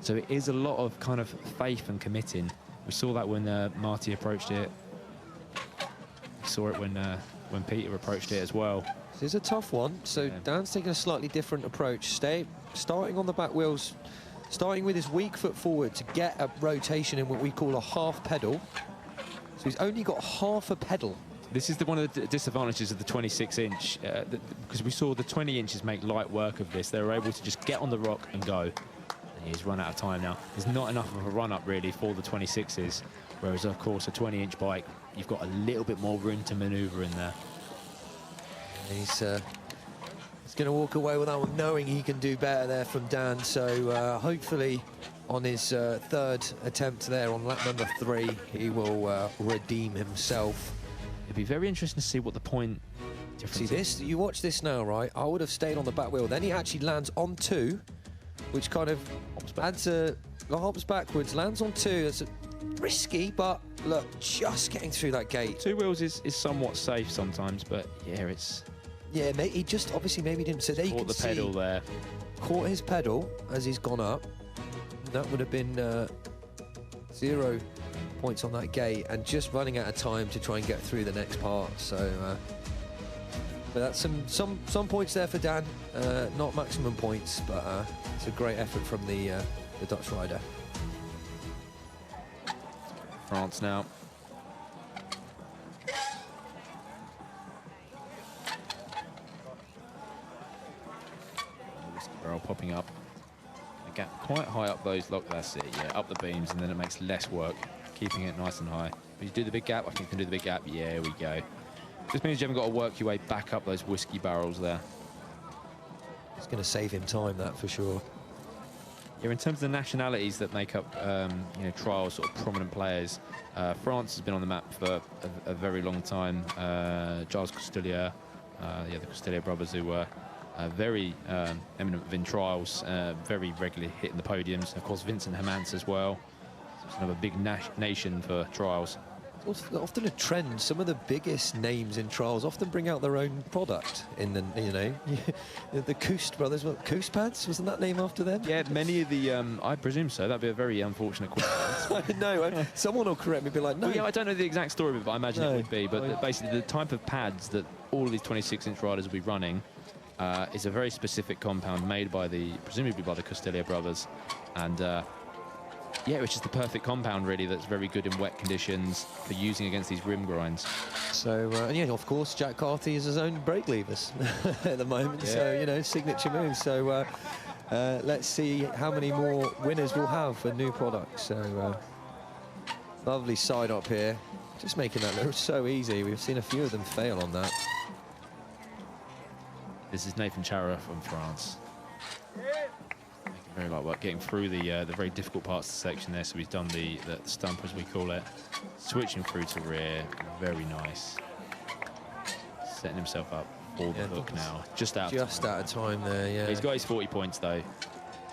So it is a lot of kind of faith and committing. We saw that when Marty approached it. We saw it when Peter approached it as well. This is a tough one. So Dan's taking a slightly different approach. Starting on the back wheels, starting with his weak foot forward to get a rotation in what we call a half pedal. So he's only got half a pedal. This is one of the disadvantages of the 26-inch, because we saw the 20 inches make light work of this. They were able to just get on the rock and go. And he's run out of time now. There's not enough of a run-up, really, for the 26s, whereas, of course, a 20-inch bike, you've got a little bit more room to manoeuvre in there. He's going to walk away with that one, knowing he can do better there from Dan. So hopefully, on his third attempt there on lap number 3, he will redeem himself. It'd be very interesting to see what the point difference See this? You watch this now, right? I would have stayed on the back wheel. Then he actually lands on 2, which kind of hops backwards, lands on 2. It's risky, but look, just getting through that gate. 2 wheels is somewhat safe sometimes, but yeah, it's... Yeah, he just obviously maybe didn't. So there you can Caught the pedal there. Caught his pedal as he's gone up. That would have been 0 points on that gate, and just running out of time to try and get through the next part. So, but that's some points there for Dan. Not maximum points, but it's a great effort from the Dutch rider. France now. Barrel popping up. The gap quite high up those lock. That's it. Yeah, up the beams, and then it makes less work, keeping it nice and high. If you do the big gap, I think you can do the big gap. Yeah, there we go. Just means you haven't got to work your way back up those whiskey barrels there. It's going to save him time, that for sure. Yeah, in terms of the nationalities that make up, you know, trials, sort of prominent players, France has been on the map for a very long time. Gilles Costillier, yeah, the Costillier brothers, who were very eminent within trials, very regularly hitting the podiums. Of course, Vincent Hermans as well. So it's another big nation for trials. It's often a trend. Some of the biggest names in trials often bring out their own product. In the, you know, the Kust brothers, what, Kust pads? Wasn't that name after them? Yeah, many of the, I presume so. That'd be a very unfortunate question. No, someone will correct me, be like, no. Well, yeah, I don't know the exact story of it, but I imagine it would be. But basically, the type of pads that all of these 26-inch riders will be running is a very specific compound made by presumably by the Costillier brothers, and yeah, which is the perfect compound really. That's very good in wet conditions for using against these rim grinds. So and yeah, of course, Jack Carthy is his own brake levers at the moment. Yeah. So you know, signature moves. So let's see how many more winners we'll have for new products. So lovely side up here, just making that look so easy. We've seen a few of them fail on that. This is Nathan Chara from France. Making very light work, getting through the very difficult parts of the section there. So he's done the stump, as we call it. Switching through to rear, very nice. Setting himself up for the hook now. Just out of time there, yeah. He's got his 40 points though.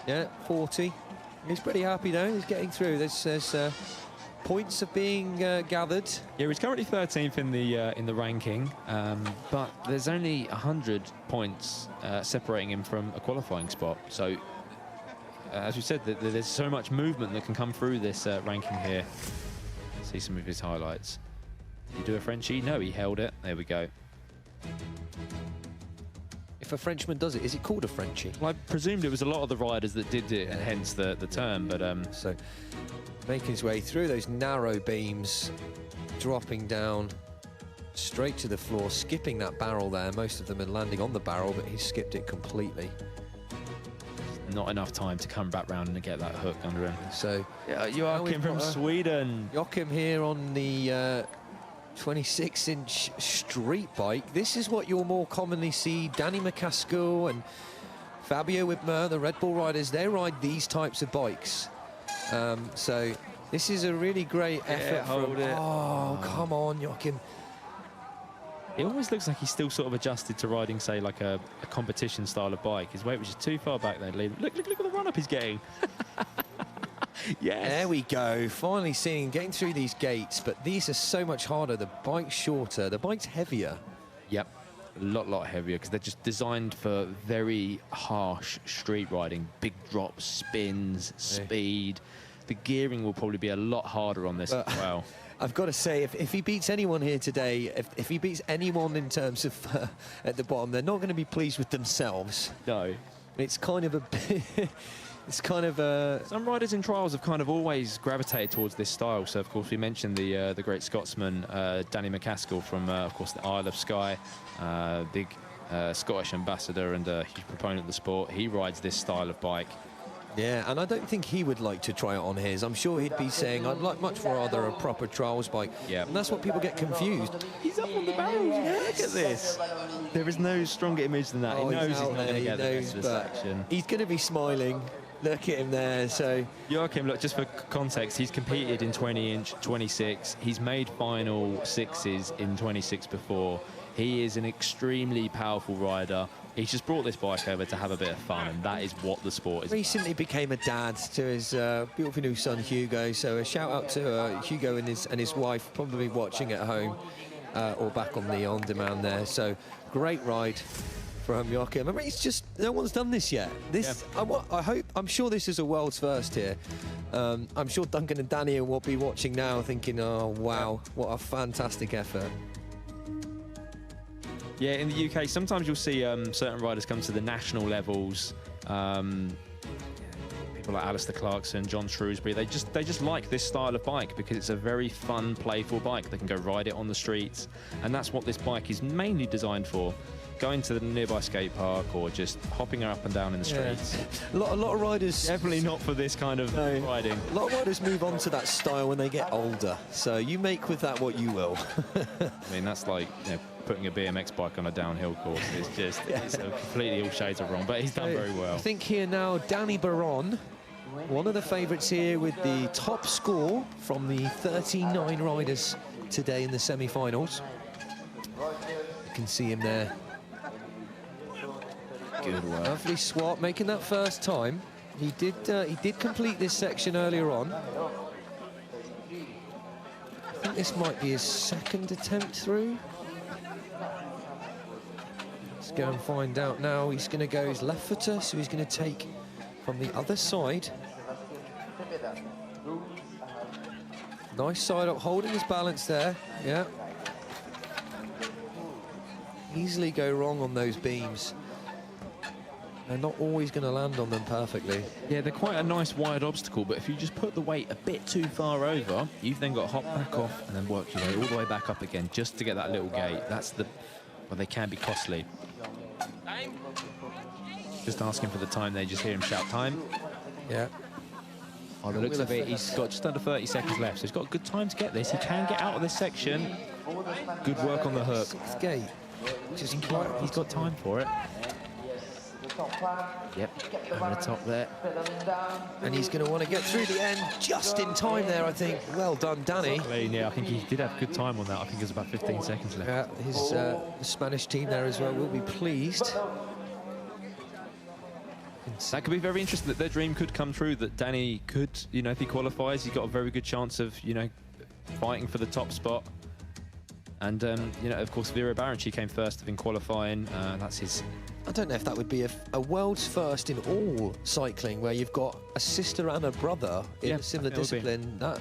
Yeah, 40. He's pretty happy though. He's getting through. There's points are being gathered. Yeah, he's currently 13th in the ranking, but there's only 100 points separating him from a qualifying spot. So, as we said, there's so much movement that can come through this ranking here. See some of his highlights. Did he do a Frenchie? No, he held it. There we go. If a Frenchman does it, is it called a Frenchie? Well, I presumed it was a lot of the riders that did it, and hence the term. But so making his way through those narrow beams, dropping down straight to the floor, skipping that barrel there. Most of them are landing on the barrel, but he skipped it completely. Not enough time to come back round and get that hook under him. So yeah, Joachim from Sweden. Joachim here on the 26-inch street bike. This is what you'll more commonly see. Danny McCaskill and Fabio Wibmer, the Red Bull riders, they ride these types of bikes. So this is a really great effort. Oh, come on, Joachim. It almost looks like he's still sort of adjusted to riding, say, like a competition style of bike. His weight was just too far back there. Look at the run-up he's getting. Yes. There we go. Finally seeing him getting through these gates, but these are so much harder. The bike's shorter, the bike's heavier. Yep. a lot heavier because they're just designed for very harsh street riding, big drops, spins, speed. The gearing will probably be a lot harder on this as well. I've got to say, if he beats anyone here today, if he beats anyone in terms of at the bottom, they're not going to be pleased with themselves. No. It's kind of a it's kind of a... Some riders in trials have kind of always gravitated towards this style. So, of course, we mentioned the great Scotsman, Danny McCaskill from, of course, the Isle of Skye, big Scottish ambassador and a huge proponent of the sport. He rides this style of bike. Yeah, and I don't think he would like to try it on his. I'm sure he'd be saying, I'd like much rather a proper trials bike. Yeah. And that's what people get confused. He's up on the barrels, yeah, look at this. There is no stronger image than that. Oh, he knows he's out not there, going to he get the knows, best of this but action. he's going to be smiling. Look at him there, so... Joachim, look, just for context, he's competed in 20-inch, 26. He's made final sixes in 26 before. He is an extremely powerful rider. He's just brought this bike over to have a bit of fun, and that is what the sport is. Recently became a dad to his beautiful new son Hugo, so a shout out to Hugo and his wife, probably watching at home or back on the on-demand there. So great ride from Joachim. I mean, it's just no one's done this yet. This I'm sure this is a world's first here. I'm sure Duncan and Danny will be watching now, thinking, oh wow, what a fantastic effort. Yeah, in the UK, sometimes you'll see certain riders come to the national levels. People like Alistair Clarkson, John Shrewsbury, they just like this style of bike because it's a very fun, playful bike. They can go ride it on the streets, and that's what this bike is mainly designed for. Going to the nearby skate park or just hopping up and down in the streets. A lot of riders... Definitely not for this kind of riding. A lot of riders move on to that style when they get older, so you make with that what you will. I mean, that's like, you know, putting a BMX bike on a downhill course. It's just, it's completely all shades of wrong, but he's done very well. I think here now, Danny Baron, one of the favourites here with the top score from the 39 riders today in the semi-finals. You can see him there. Good work. Lovely swap, making that first time. He did complete this section earlier on. I think this might be his second attempt through. Let's go and find out now. He's going to go his left footer, so he's going to take from the other side. Nice side up, holding his balance there. Yeah. Easily go wrong on those beams. They're not always going to land on them perfectly. Yeah, they're quite a nice wide obstacle, but if you just put the weight a bit too far over, you've then got to hop back off and then work your way all the way back up again just to get that little gate. That's the... well, they can be costly. Just asking for the time, they just hear him shout time. Yeah. By the looks of it, he's got just under 30 seconds left, so he's got good time to get this. He can get out of this section. Good work on the hook. Sixth gate. Just he's got time for it. Yep, over the top there. And he's going to want to get through the end just in time there, I think. Well done, Danny. Yeah, I think he did have good time on that. I think there's about 15 seconds left. Yeah, his the Spanish team there as well will be pleased. That could be very interesting, that their dream could come true, that Danny could, you know, if he qualifies, he's got a very good chance of, you know, fighting for the top spot. And, you know, of course, Vera Barron, she came first in qualifying. That's his... I don't know if that would be a world's first in all cycling, where you've got a sister and a brother in a similar discipline. That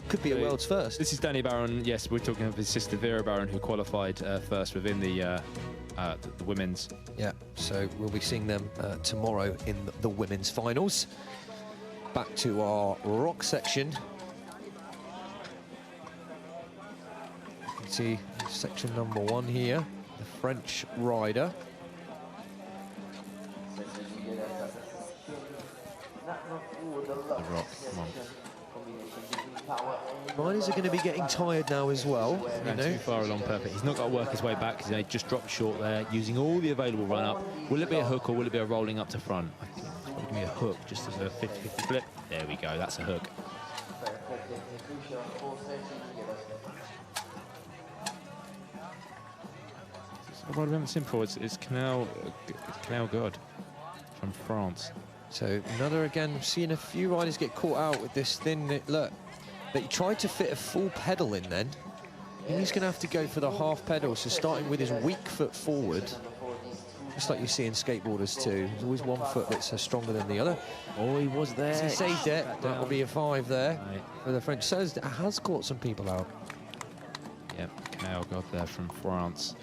could be a world's first. This is Danny Barron. Yes, we're talking of his sister Vera Barron, who qualified first within the women's. Yeah, so we'll be seeing them tomorrow in the women's finals. Back to our rock section. You can see section number 1 here, the French rider. The rock, come on. Riders are going to be getting tired now as well. Going too far along, perfect. He's not got to work his way back because he just dropped short there, using all the available run up. Will it be a hook or will it be a rolling up to front? I think it's going to be a hook, just as a 50-50 flip. There we go, that's a hook. What I haven't seen before, it's Canal God from France. So another, again, seeing a few riders get caught out with this thin, look, they tried to fit a full pedal in then. He's going to have to go for the half pedal, so starting with his weak foot forward, just like you see in skateboarders too. There's always one foot that's stronger than the other. Oh, he was there. He saved it. That will be a 5 there Right. for the French. So it has caught some people out. Yep, Kale got there from France.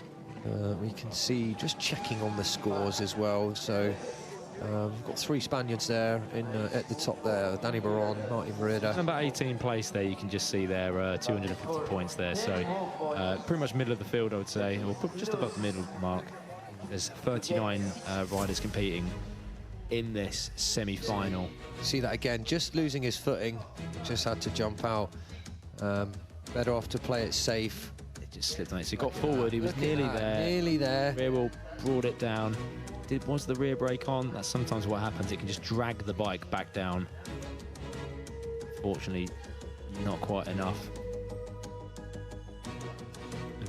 We can see just checking on the scores as well. So we've got 3 Spaniards there in at the top there. Danny Baron, Martin Merida. Number 18 place there, you can just see there 250 points there. So pretty much middle of the field, I would say, or just above the middle mark. There's 39 riders competing in this semi-final. See that again, just losing his footing, just had to jump out. Better off to play it safe. It just slipped on it. So he got forward, he was nearly there. Nearly there. Rear wheel brought it down. Was the rear brake on? That's sometimes what happens. It can just drag the bike back down. Fortunately, not quite enough.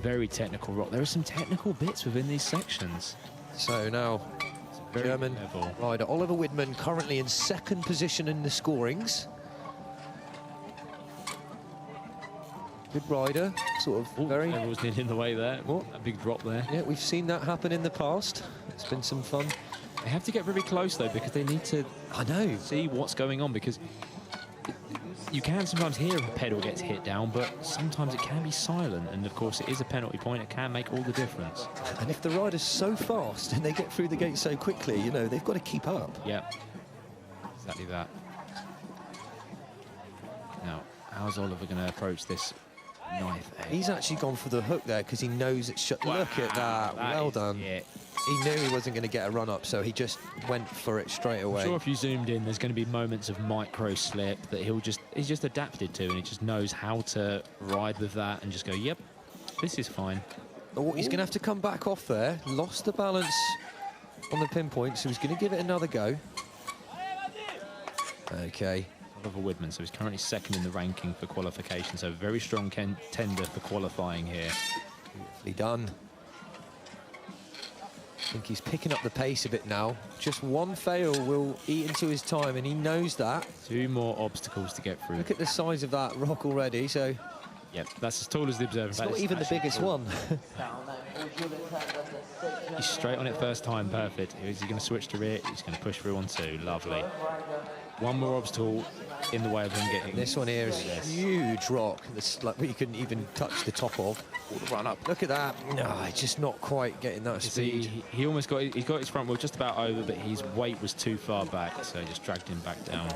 Very technical rock. There are some technical bits within these sections. So now, German level. rider Oliver Widman currently in 2nd position in the scorings. Good rider, sort of very... Everyone's nearly in the way there. What? A big drop there. Yeah, we've seen that happen in the past. It's been some fun. They have to get very close, though, because they need to I know. see what's going on, because you can sometimes hear if a pedal gets hit down, but sometimes it can be silent, and of course it is a penalty point. It can make all the difference. And if the rider's so fast and they get through the gate so quickly, you know, they've got to keep up. Yeah, exactly that. Now, how's Oliver going to approach this 9th? He's actually gone for the hook there because he knows it's shut. Wow, Look at that. Well is done. it. He knew he wasn't going to get a run up, so he just went for it straight away. I'm sure if you zoomed in, there's going to be moments of micro slip that he's just adapted to, and he just knows how to ride with that and just go, yep, this is fine. Oh, he's going to have to come back off there. Lost the balance on the pinpoint, so he's going to give it another go. Okay. Oliver Widman, so he's currently 2nd in the ranking for qualification, so very strong tender for qualifying here. Beautifully done. I think he's picking up the pace a bit now. Just one fail will eat into his time, and he knows that. 2 more obstacles to get through. Look at the size of that rock already, so... Yep, that's as tall as the observer. It's not even the biggest one. He's straight on it first time, perfect. Is he going to switch to rear? He's going to push through on 2, lovely. One more obstacle in the way of him getting... This one here is a huge rock. It's like you couldn't even touch the top of. run up. Look at that. No, just not quite getting that speed. See, he almost got his front wheel just about over, but his weight was too far back, so he just dragged him back down.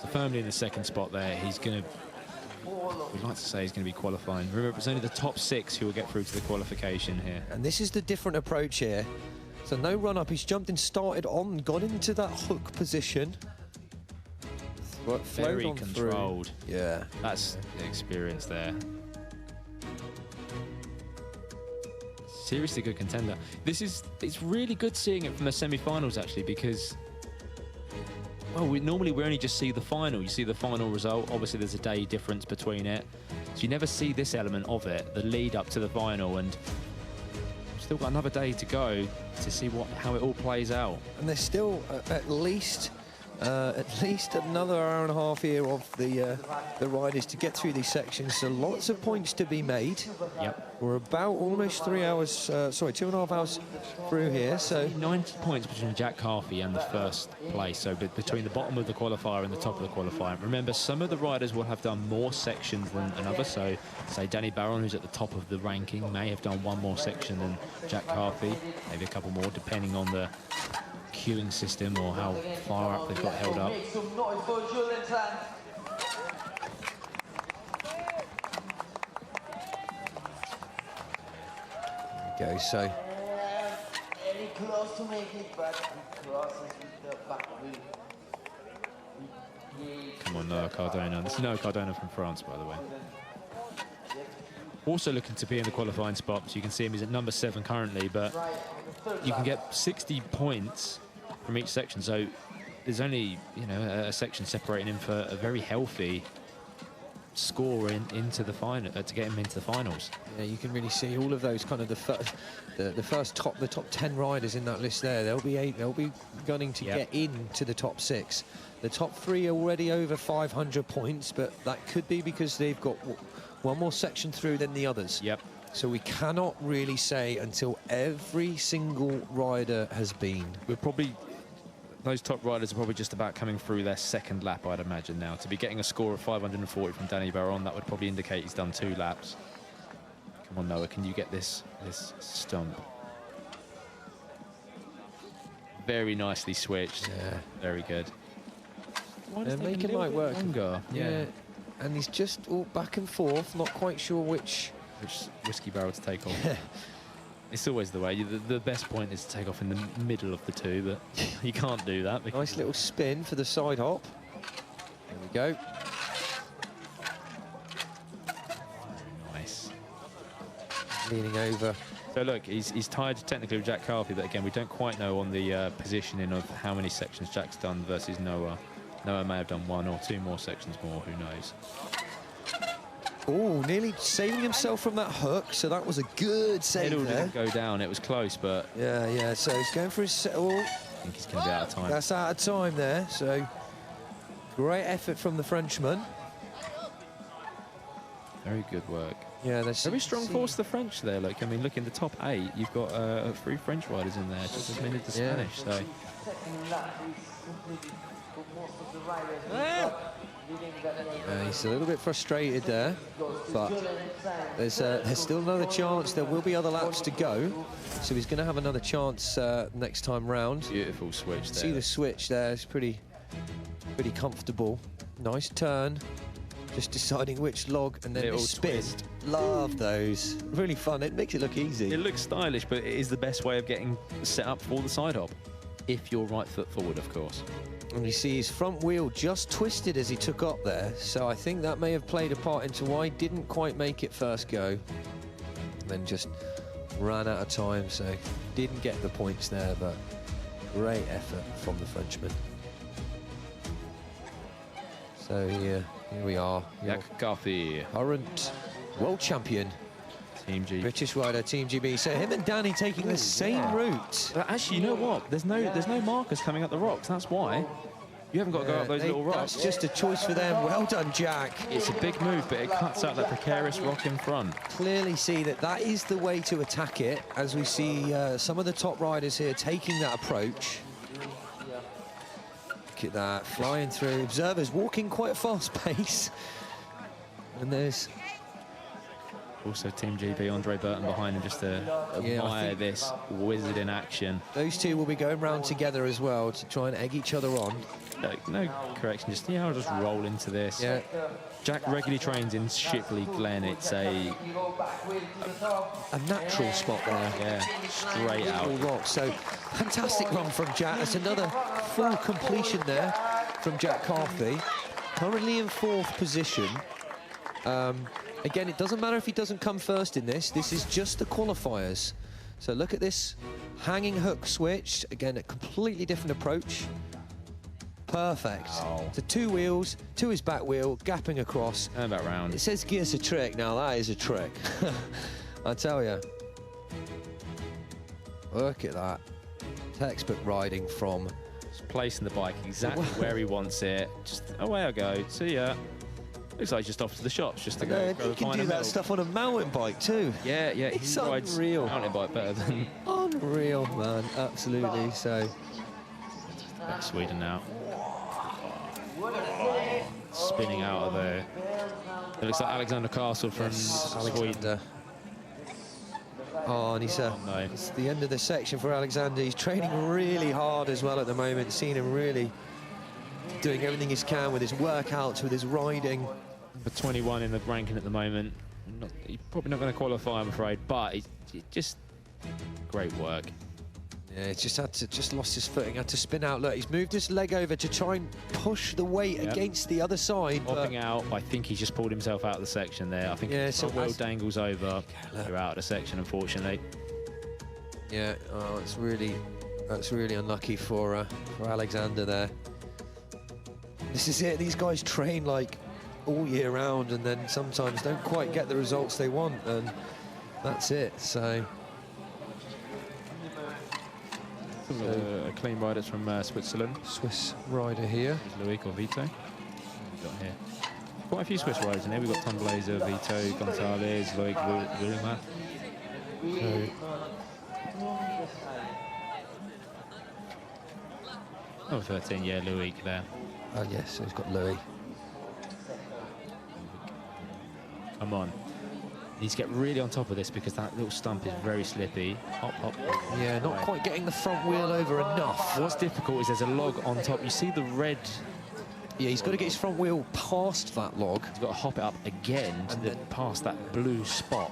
So firmly in the 2nd spot there. He's going to... We'd like to say he's going to be qualifying. Remember, it's only the top 6 who will get through to the qualification here. And this is the different approach here. So no run up, he's jumped and started on, got into that hook position. Very controlled. Through. Yeah. That's the experience there. Seriously good contender. It's really good seeing it from the semi-finals actually, because well, normally we only just see the final. You see the final result. Obviously there's a day difference between it. So you never see this element of it, the lead up to the final, and still got another day to go to see how it all plays out. And there's still at least another hour and a half here of the riders to get through these sections. So lots of points to be made. Yep. We're about almost 3 hours, sorry, 2.5 hours through here. So 90 points between Jack Carthy and the 1st place. So between the bottom of the qualifier and the top of the qualifier. Remember, some of the riders will have done more sections than another. So say Danny Baron, who's at the top of the ranking, may have done 1 more section than Jack Carthy, maybe a couple more, depending on the queuing system or how far up they've got held up. there we go, so Come on, Noah Cardona. This is Noah Cardona from France, by the way. Also looking to be in the qualifying spot, so you can see him, he's at number 7 currently, but you can get 60 points from each section, so there's only, you know, a section separating him for a very healthy score into the final to get him into the finals. Yeah, you can really see all of those kind of the top 10 riders in that list there. They'll be gunning to get into the top 6. The top 3 are already over 500 points, but that could be because they've got one more section through than the others. Yep. So we cannot really say until every single rider has been. We're probably, those top riders are probably just about coming through their second lap, I'd imagine now. To be getting a score of 540 from Danny Baron, that would probably indicate he's done 2 laps. Come on, Noah, can you get this stump? Very nicely switched. Yeah. Very good. They're making light work. Longer. Yeah. And he's just all back and forth, not quite sure which whiskey barrel to take off. It's always the way. The best point is to take off in the middle of the two, but you can't do that. Nice little spin for the side hop. There we go. Nice. Leaning over. So look, he's tied technically with Jack Carthy, but again, we don't quite know on the positioning of how many sections Jack's done versus Noah. Noah may have done 1 or 2 more sections more, who knows. Oh, nearly saving himself from that hook, so that was a good save It there. didn't go down, it was close, but... Yeah, so he's going for his... Oh, I think he's going to be out of time. that's out of time there, so great effort from the Frenchman. Very good work. Yeah, there's Very strong force, the French there. Look, I mean, look in the top 8, you've got 3 French riders in there, just as many as the Spanish. So he's a little bit frustrated there, but there's still another chance. There will be other laps to go, so he's going to have another chance next time round. beautiful switch there. See the switch there? It's pretty comfortable. Nice turn. Just deciding which log and then Little this spin. twist. Love those. Really fun. It makes it look easy. It looks stylish, but it is the best way of getting set up for the side hop. If you're right foot forward, of course. And you see his front wheel just twisted as he took up there, so I think that may have played a part into why he didn't quite make it first go. Then just ran out of time, so didn't get the points there, but great effort from the Frenchman. So here we are. Jack Carthy, Current world champion, Team G. British rider, Team GB. So him and Danny taking the same route. But actually, you know what? There's no markers coming up the rocks. That's why. You haven't got to go up those little rocks. That's just a choice for them. Well done, Jack. It's a big move, but it cuts out that precarious rock in front. Clearly see that is the way to attack it, as we see some of the top riders here taking that approach. Look at that, flying through. Observers walking quite a fast pace. And there's... Also, Team GB, Andre Burton behind him just to admire this wizard in action. Those two will be going round together as well to try and egg each other on. No correction, just, I'll just roll into this. Yeah. Jack regularly trains in Shipley Glen. It's a natural spot there. Yeah, straight out. Rock. So fantastic run from Jack. That's another full completion there from Jack Carthy. Currently in 4th position. Again, it doesn't matter if he doesn't come first in this. This is just the qualifiers. So look at this hanging hook switch. Again, a completely different approach. Perfect. Wow. So 2 wheels, to his back wheel, gapping across. Turn back round. It says gear's a trick. Now that is a trick. I tell you. Look at that. Textbook riding from... Just placing the bike exactly where he wants it. Just away I go. See ya. Looks like he's just off to the shops just to go. He can do that stuff on a mountain bike too. Yeah, It's he rides unreal. mountain bike better than Unreal, man. Absolutely. So Sweden now. Spinning out of there. It looks like Alexander Castle from Sweden. Alexander. Oh, and No. it's the end of the section for Alexander. He's training really hard as well at the moment. Seeing him really doing everything he can with his workouts, with his riding. For 21 in the ranking at the moment. He's probably not going to qualify, I'm afraid, but he just great work. Yeah, he's just lost his footing, had to spin out. Look, he's moved his leg over to try and push the weight against the other side. Popping out, I think he's just pulled himself out of the section there. I think Yeah, if the so wheel as- dangles over, you're out of the section, unfortunately. Yeah, oh, that's really unlucky for Alexander there. This is it. These guys train like all year round and then sometimes don't quite get the results they want, and that's it. So a clean riders from Switzerland. Swiss rider here. There's Loic or Vito. What have we got here? Quite a few Swiss riders in here. We've got Tom Blazer, Vito, Gonzalez, Loic, Wilma. Oh, 13, yeah, Loic there. Oh yes, so he's got Louis. Come on. He needs to get really on top of this because that little stump is very slippy. Hop, hop. Yeah, not quite getting the front wheel over enough. What's difficult is there's a log on top. You see the red. Yeah, he's got to get his front wheel past that log. He's got to hop it up again to past that blue spot.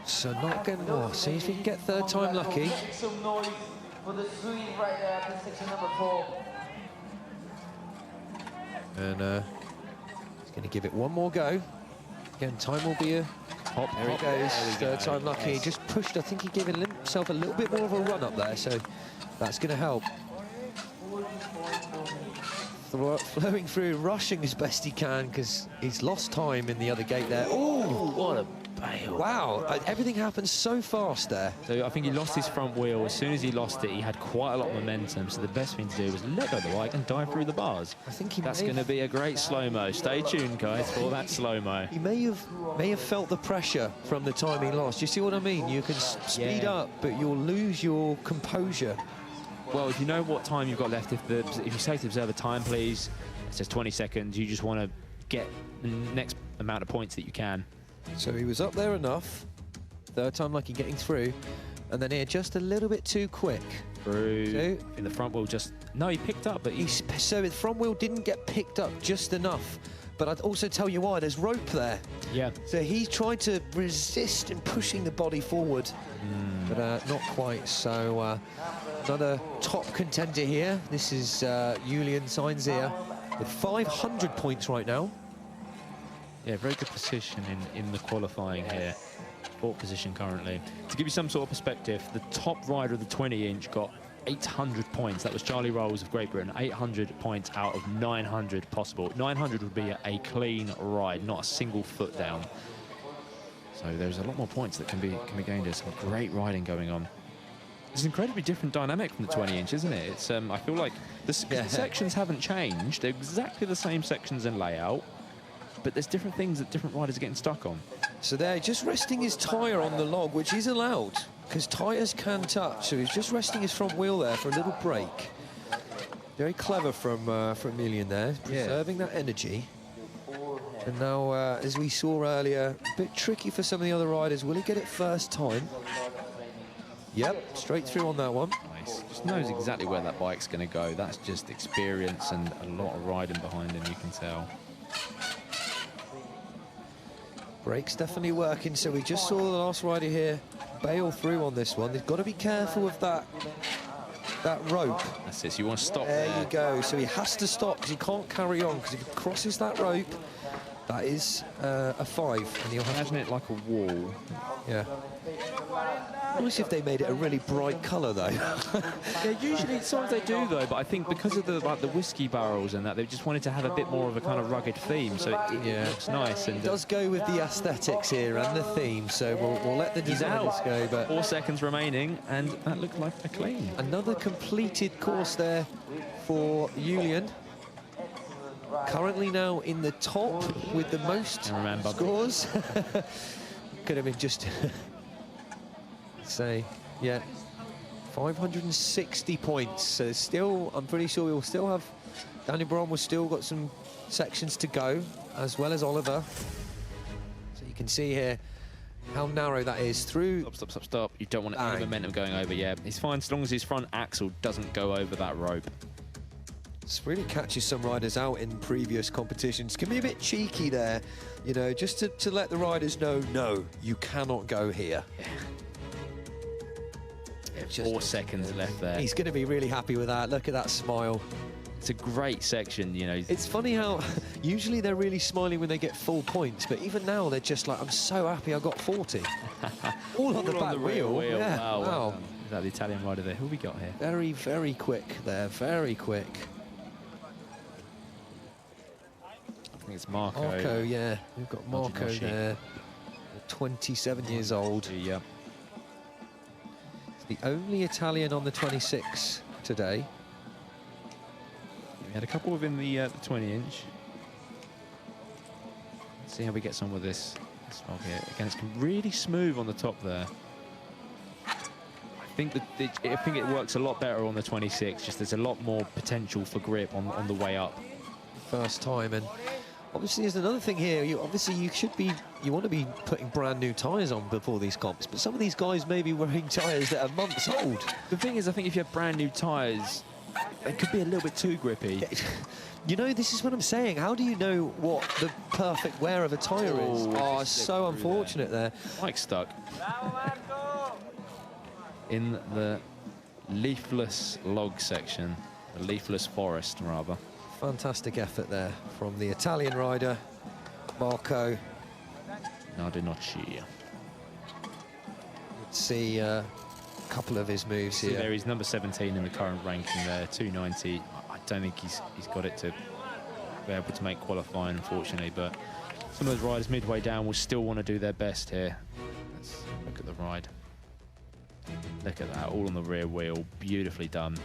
So not getting more. See if he can get third time lucky. Make some noise for the Swede right there at the section number 4. And he's going to give it one more go. Again, time will be a Hop, there he goes. Third time lucky. Yes. Just pushed. I think he gave himself a little bit more of a run up there, so that's going to help. Flowing through, rushing as best he can because he's lost time in the other gate there. Oh, What a bail. wow. Everything happened so fast there. So I think he lost his front wheel. As soon as he lost it, he had quite a lot of momentum. So the best thing to do was let go of the bike and dive through the bars. I think he That's may going to have, be a great slow-mo. Stay tuned, guys, for that slow-mo. he may have felt the pressure from the time he lost. You see what I mean? You can speed Yeah. up, but you'll lose your composure. Well, if you know what time you've got left, if you say to the observer, time, please, it says 20 seconds, you just want to get the next amount of points that you can. So he was up there enough. Third time lucky getting through. And then here, just a little bit too quick. Through. So- In the front wheel just... No, he picked up, but So the front wheel didn't get picked up just enough. But I'd also tell you why, there's rope there. Yeah. So he tried to resist in pushing the body forward, but not quite. So another top contender here. This is Julian Sainz here with 500 points right now. Yeah, very good position in the qualifying here. Fourth position currently. To give you some sort of perspective, the top rider of the 20-inch got 800 points. That was Charlie Rolls of Great Britain. 800 points out of 900 possible. 900 would be a clean ride, not a single foot down. So there's a lot more points that can be gained. There's some great riding going on. It's an incredibly different dynamic from the 20-inch, isn't it? It's I feel like the sections haven't changed. They're exactly the same sections and layout, but there's different things that different riders are getting stuck on. So there, just resting his tyre on the log, which is allowed, because tyres can touch. So he's just resting his front wheel there for a little break. Very clever from Emilian there, preserving that energy. And now, as we saw earlier, a bit tricky for some of the other riders. Will he get it first time? Yep, straight through on that one. Nice. Just knows exactly where that bike's going to go. That's just experience and a lot of riding behind him, you can tell. Brake's definitely working, so we just saw the last rider here bail through on this one. They've got to be careful of that rope. That's it, so you want to stop There there. you go. So he has to stop because he can't carry on, because if he crosses that rope, that is a 5, and he'll have Imagine it like a wall. yeah. Nice if they made it a really bright colour though. Yeah, usually sometimes they do though, but I think because of the whiskey barrels and that, they just wanted to have a bit more of a kind of rugged theme, so it looks nice. And It does go with the aesthetics here and the theme, so we'll let the he's designers out. go. But 4 seconds remaining, and that looked like a clean. another completed course there for Julian. Currently now in the top with the most Cameraman bump. scores. Could have been just say, yeah, 560 points. So still, I'm pretty sure we'll still have Daniel Braun will still got some sections to go, as well as Oliver. So you can see here how narrow that is through. Stop. You don't want any Bang. momentum going over. Yeah, he's fine as long as his front axle doesn't go over that rope. This really catches some riders out in previous competitions. Can be a bit cheeky there, you know, just to let the riders know, no, you cannot go here. Yeah, 4 seconds left there. He's going to be really happy with that. Look at that smile. It's a great section, you know. It's funny how usually they're really smiling when they get full points, but even now they're just like, I'm so happy I got 40. All on the back wheel. Yeah. Wow. Is that the Italian rider there? Who we got here? Very, very quick there. Very quick. I think it's Marco. Marco, yeah. We've got Marco Noshi. there, 27 years old. Yeah. He's the only Italian on the 26 today. We had a couple within the 20-inch. Let's see how he gets on with this log here. Again, it's really smooth on the top there. I think it works a lot better on the 26. Just there's a lot more potential for grip on the way up. First time, and obviously there's another thing here. You want to be putting brand new tyres on before these comps, but some of these guys may be wearing tyres that are months old. The thing is, I think if you have brand new tyres, they could be a little bit too grippy. You know, this is what I'm saying. How do you know what the perfect wear of a tyre is? Oh, it's so unfortunate there. Mike's stuck in the leafless log section, the leafless forest, rather. Fantastic effort there from the Italian rider, Marco. Noshi. Let's see a couple of his moves See here. there, he's number 17 in the current ranking there, 290. I don't think he's got it to be able to make qualifying, unfortunately, but some of those riders midway down will still want to do their best here. Let's look at the ride. Look at that, all on the rear wheel, beautifully done.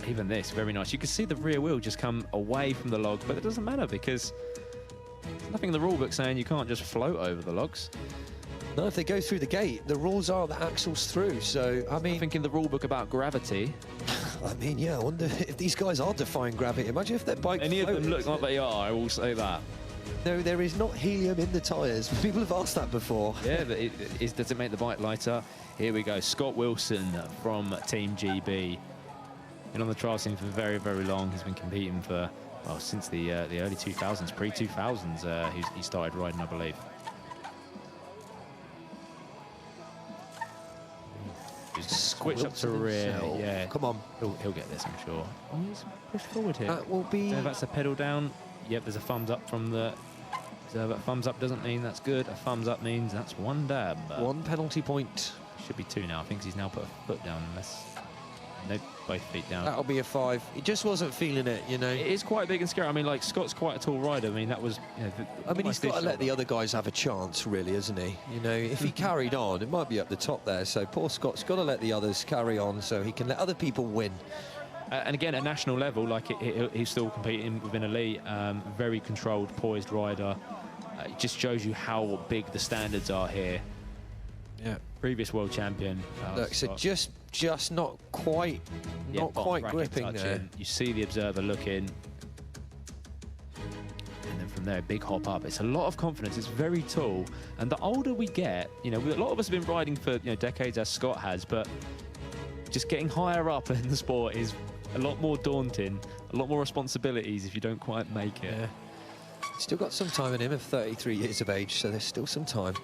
Even this, very nice. You can see the rear wheel just come away from the log, but it doesn't matter because there's nothing in the rulebook saying you can't just float over the logs. No, if they go through the gate, the rules are the axle's through. So, I mean, I think in the rulebook about gravity, I mean, yeah, I wonder if these guys are defying gravity. Imagine if their bike any of them floated. look like they are, I will say that. No, there is not helium in the tyres. People have asked that before. Yeah, but does it make the bike lighter? Here we go, Scott Wilson from Team GB. Been on the trial scene for very, very long. He's been competing for, well, since the early 2000s, pre-2000s, he started riding, I believe. Just switch up to rear, himself. yeah. Come on. He'll get this, I'm sure. Oh, he's pushed forward here. That will be... So that's a pedal down. Yep, there's a thumbs up from the... So a thumbs up doesn't mean that's good. A thumbs up means that's one dab. One penalty point. Should be two now. I think he's now put a foot down unless... Nope, both feet down. That'll be a 5. He just wasn't feeling it, you know. It is quite big and scary. I mean, like, Scott's quite a tall rider. I mean, that was... You know, I mean, he's got to let the other guys have a chance, really, isn't he? You know, if he carried on, it might be up the top there. So poor Scott's got to let the others carry on so he can let other people win. And again, at national level, like, he's still competing within elite. Very controlled, poised rider. It just shows you how big the standards are here. Yeah. Previous world champion. Look, so just not quite, gripping there. You see the observer looking. And then from there, big hop up. It's a lot of confidence. It's very tall. And the older we get, you know, a lot of us have been riding for decades, as Scott has, but just getting higher up in the sport is a lot more daunting, a lot more responsibilities if you don't quite make it. Yeah. Still got some time in him of 33 years of age, so there's still some time.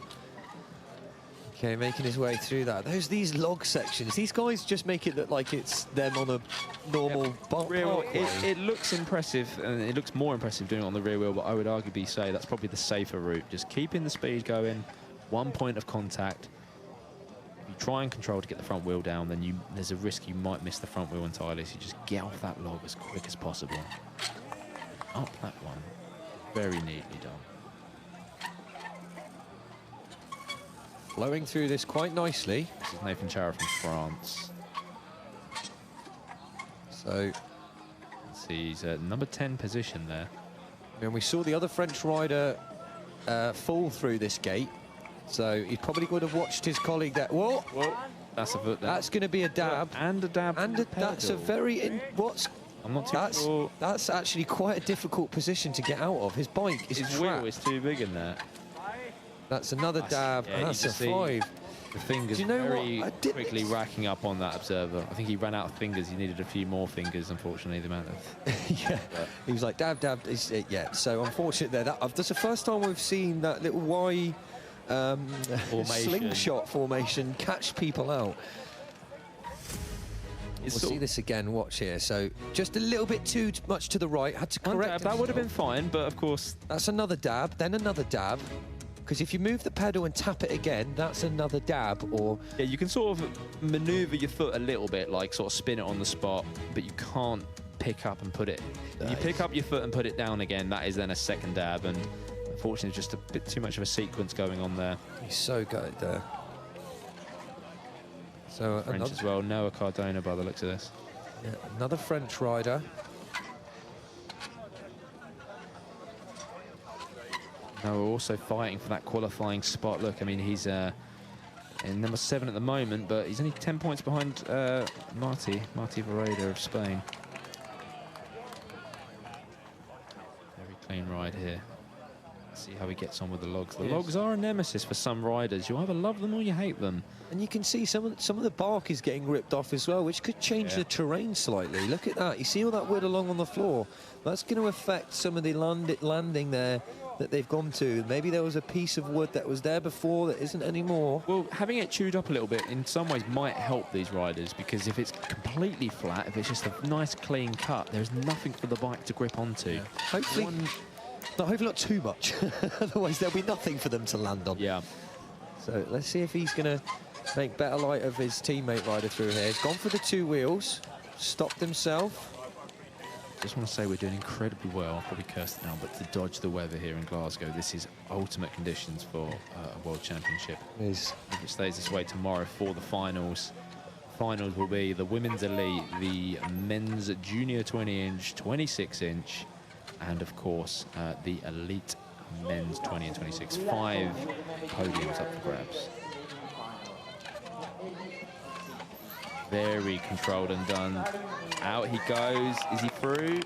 Okay, making his way through that. These log sections, these guys just make it look like it's them on a normal rear wheel. parkway. It looks impressive, and it looks more impressive doing it on the rear wheel, but I would arguably say that's probably the safer route. Just keeping the speed going, one point of contact. If you try and control to get the front wheel down, then there's a risk you might miss the front wheel entirely, so you just get off that log as quick as possible. Up that one. Very neatly done. Flowing through this quite nicely. This is Nathan Chara from France. So, let's see, he's at number 10 position there. and we saw the other French rider fall through this gate. So he probably would have watched his colleague there. Whoa! Whoa. That's a foot there. That's going to be a dab. And a dab. And that's a very... I'm not too sure. That's actually quite a difficult position to get out of. His bike is His trapped. wheel is too big in there. That's another dab, yeah, and that's you a just see 5. The fingers Do you know very what? I didn't quickly racking up on that observer. I think he ran out of fingers. He needed a few more fingers, unfortunately, the amount of... Yeah, he was like, dab, dab. Yeah, so unfortunate there. That's the first time we've seen that little Y slingshot formation catch people out. We'll see this again, watch here. So just a little bit too much to the right, had to correct That would have been himself. fine, but of course... That's another dab, then another dab. Because if you move the pedal and tap it again, that's another dab, or... Yeah, you can sort of manoeuvre your foot a little bit, like sort of spin it on the spot, but you can't pick up and put it. If you pick up your foot and put it down again, that is then a second dab, and unfortunately just a bit too much of a sequence going on there. He's so good there. So French as well, Noah Cardona by the looks of this. Yeah, another French rider. Noah also fighting for that qualifying spot. Look, I mean, he's in number 7 at the moment, but he's only 10 points behind Martí Vareda of Spain. Very clean ride here. See how he gets on with the logs. The logs are a nemesis for some riders. You either love them or you hate them. And you can see some of the bark is getting ripped off as well, which could change the terrain slightly. Look at that. You see all that wood along on the floor? That's going to affect some of the landing there that they've gone to. Maybe there was a piece of wood that was there before that isn't anymore. Well, having it chewed up a little bit in some ways might help these riders, because if it's completely flat, if it's just a nice clean cut, there's nothing for the bike to grip onto. Yeah. Hopefully not too much. Otherwise there'll be nothing for them to land on. Yeah. So let's see if he's going to make better light of his teammate rider through here. He's gone for the 2 wheels, stopped himself. Just want to say we're doing incredibly well. I'll probably curse it now, but to dodge the weather here in Glasgow, this is ultimate conditions for a World Championship. If it stays this way tomorrow for the finals. Finals will be the women's elite, the men's junior 20-inch, 26-inch, and of course the elite men's 20 and 26. 5 podiums up for grabs. Very controlled and done. Out he goes. Is he through?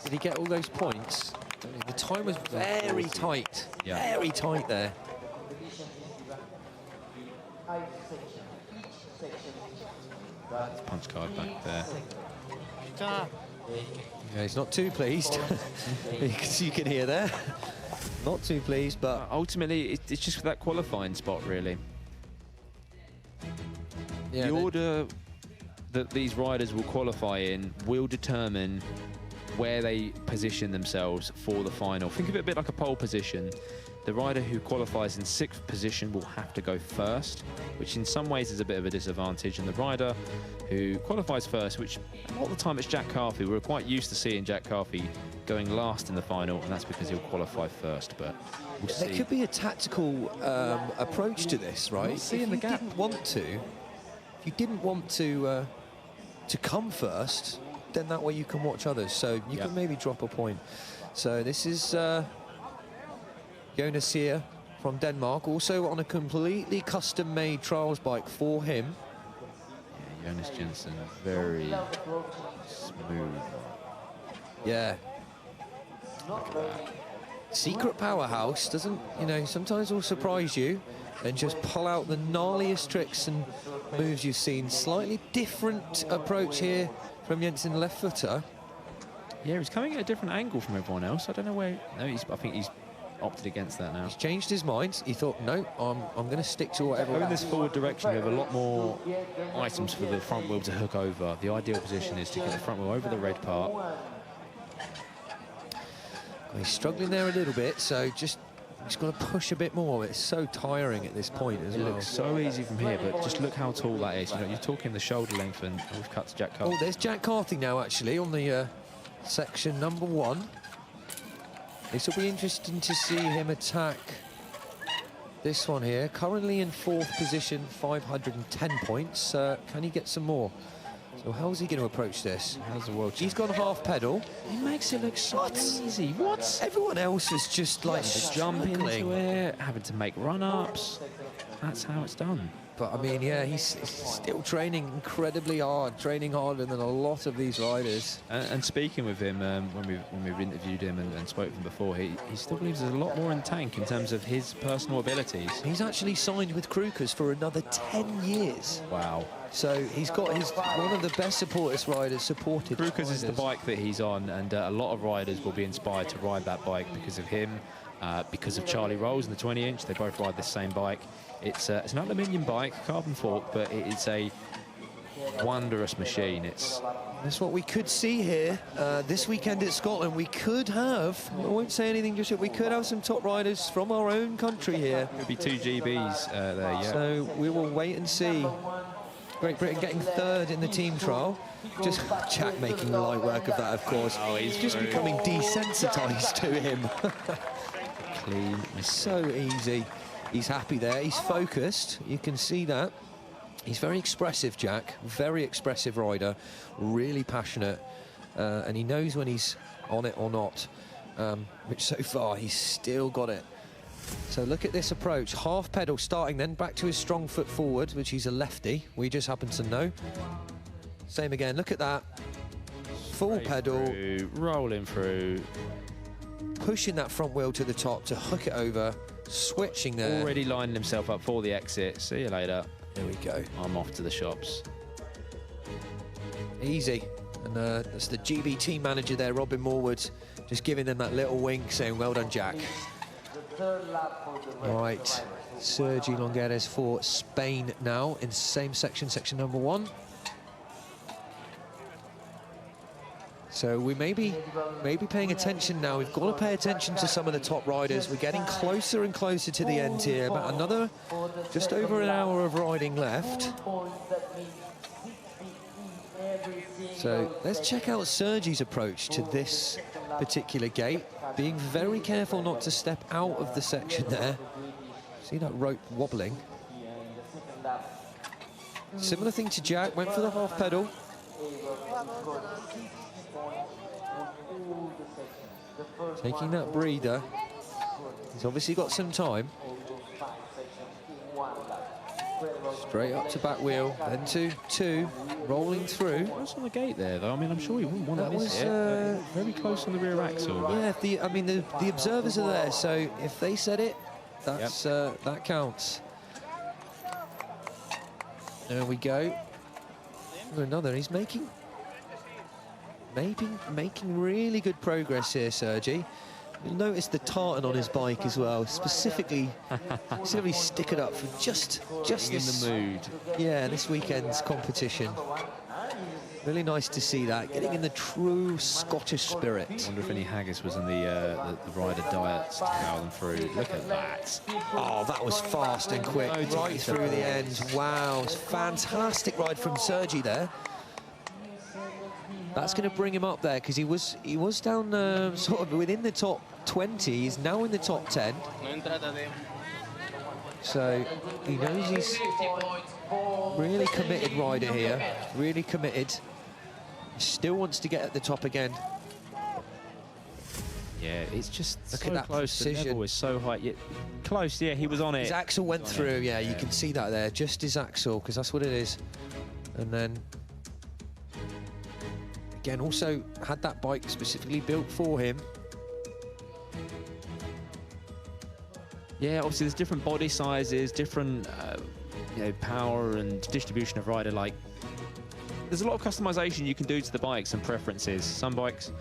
Did he get all those points? The time was very tight. Yeah. Very tight there. Punch card back there. Yeah, he's not too pleased. You can hear there. Not too pleased, but ultimately it's just for that qualifying spot, really. yeah, The order that these riders will qualify in will determine where they position themselves for the final. Think of it a bit like a pole position. The rider who qualifies in 6th position will have to go first, which in some ways is a bit of a disadvantage. And the rider who qualifies first, which a lot of the time it's Jack Carthy. We're quite used to seeing Jack Carthy going last in the final, and that's because he'll qualify first. But we'll see. there could be a tactical approach to this, right? Seeing the gap. If you didn't want to come first, then that way you can watch others. So you can maybe drop a point. So this is Jonas here from Denmark, also on a completely custom-made trials bike for him. Yeah, Jonas Jensen, very smooth. Yeah. Look at that. Secret powerhouse doesn't, sometimes will surprise you and just pull out the gnarliest tricks and moves you've seen. Slightly different approach here from Jensen, left footer. Yeah, he's coming at a different angle from everyone else. I don't know where. No, I think he's opted against that now. He's changed his mind. He thought, no, I'm going to stick to whatever. Going this forward direction, we have a lot more items for the front wheel to hook over. The ideal position is to get the front wheel over the red part. He's struggling there a little bit, so he's got to push a bit more. It's so tiring at this point as well. It looks so easy from here, but just look how tall that is. You're talking the shoulder length, and we've cut to Jack Carthy. Oh, there's Jack Carthy now, actually, on the section number 1. This will be interesting to see him attack this one here. Currently in 4th position, 510 points. Can he get some more? So how's he going to approach this? How's the world? He's gone half pedal. He makes it look so easy. What? Everyone else is just like Jump into struggling. it, having to make run-ups. That's how it's done. But I mean, yeah, he's still training incredibly hard, training harder than a lot of these riders. And speaking with him, when we've interviewed him and spoke to him before, he still believes there's a lot more in the tank in terms of his personal abilities. He's actually signed with Krukers for another 10 years. Wow. So he's got one of the best supporters riders supported. Krukers is the bike that he's on, and a lot of riders will be inspired to ride that bike because of him, because of Charlie Rolls in the 20-inch. They both ride the same bike. It's an aluminium bike, carbon fork, but it's a wondrous machine. That's what we could see here this weekend at Scotland. We could have, I won't say anything just yet, we could have some top riders from our own country here. Could be 2 GBs there, yeah. So we will wait and see. Great Britain getting third in the team trial. Just Jack making light work of that, of course. Oh, he's just through. becoming desensitised to him. Clean. So easy. He's happy there. He's focused. You can see that. He's very expressive, Jack. Very expressive rider. Really passionate. And he knows when he's on it or not. Which so far, he's still got it. So look at this approach. Half pedal starting, then back to his strong foot forward, which he's a lefty. We just happen to know. Same again. Look at that. Full Straight pedal. through, rolling through. Pushing that front wheel to the top to hook it over. Switching there. Already lining himself up for the exit. See you later. There we go. I'm off to the shops. Easy. And that's the GB team manager there, Robin Morwood, just giving them that little wink, saying, well done, Jack. Right, Sergi Longueres for Spain now in same section, section number 1. So we may be paying attention now. We've got to pay attention to some of the top riders. We're getting closer and closer to the end here. About another, just over an hour of riding left. So let's check out Sergi's approach to this particular gate. Being very careful not to step out of the section there. See that rope wobbling. Similar thing to Jack, went for the half pedal. Taking that breather. He's obviously got some time. Straight up to back wheel, then to 2, rolling through. What's on the gate there, though? I mean, I'm sure he wouldn't want to miss it. Very close on the rear axle. But Yeah, I mean, the observers are there, so if they said it, that's that counts. There we go. Another, he's making really good progress here, Sergi. You'll notice the tartan on his bike as well, specifically stick it up for just this, in the mood. yeah, this weekend's competition. Really nice to see that, getting in the true Scottish spirit. I wonder if any haggis was in the rider diets to power them through. Look at that. Oh, that was fast and quick, right through the end. Wow, it's a fantastic ride from Sergi there. That's going to bring him up there because he was down sort of within the top 20. He's now in the top 10. So he knows he's really committed rider here. Really committed. He still wants to get at the top again. Yeah, it's just Look so at that close. The precision. level is so high. Yeah, close, yeah, he was on it. His axle went through. Yeah, you can see that there. Just his axle, because that's what it is. And then again, also had that bike specifically built for him. Yeah, obviously there's different body sizes, different power and distribution of rider. Like, there's a lot of customization you can do to the bikes and preferences. Some bikes,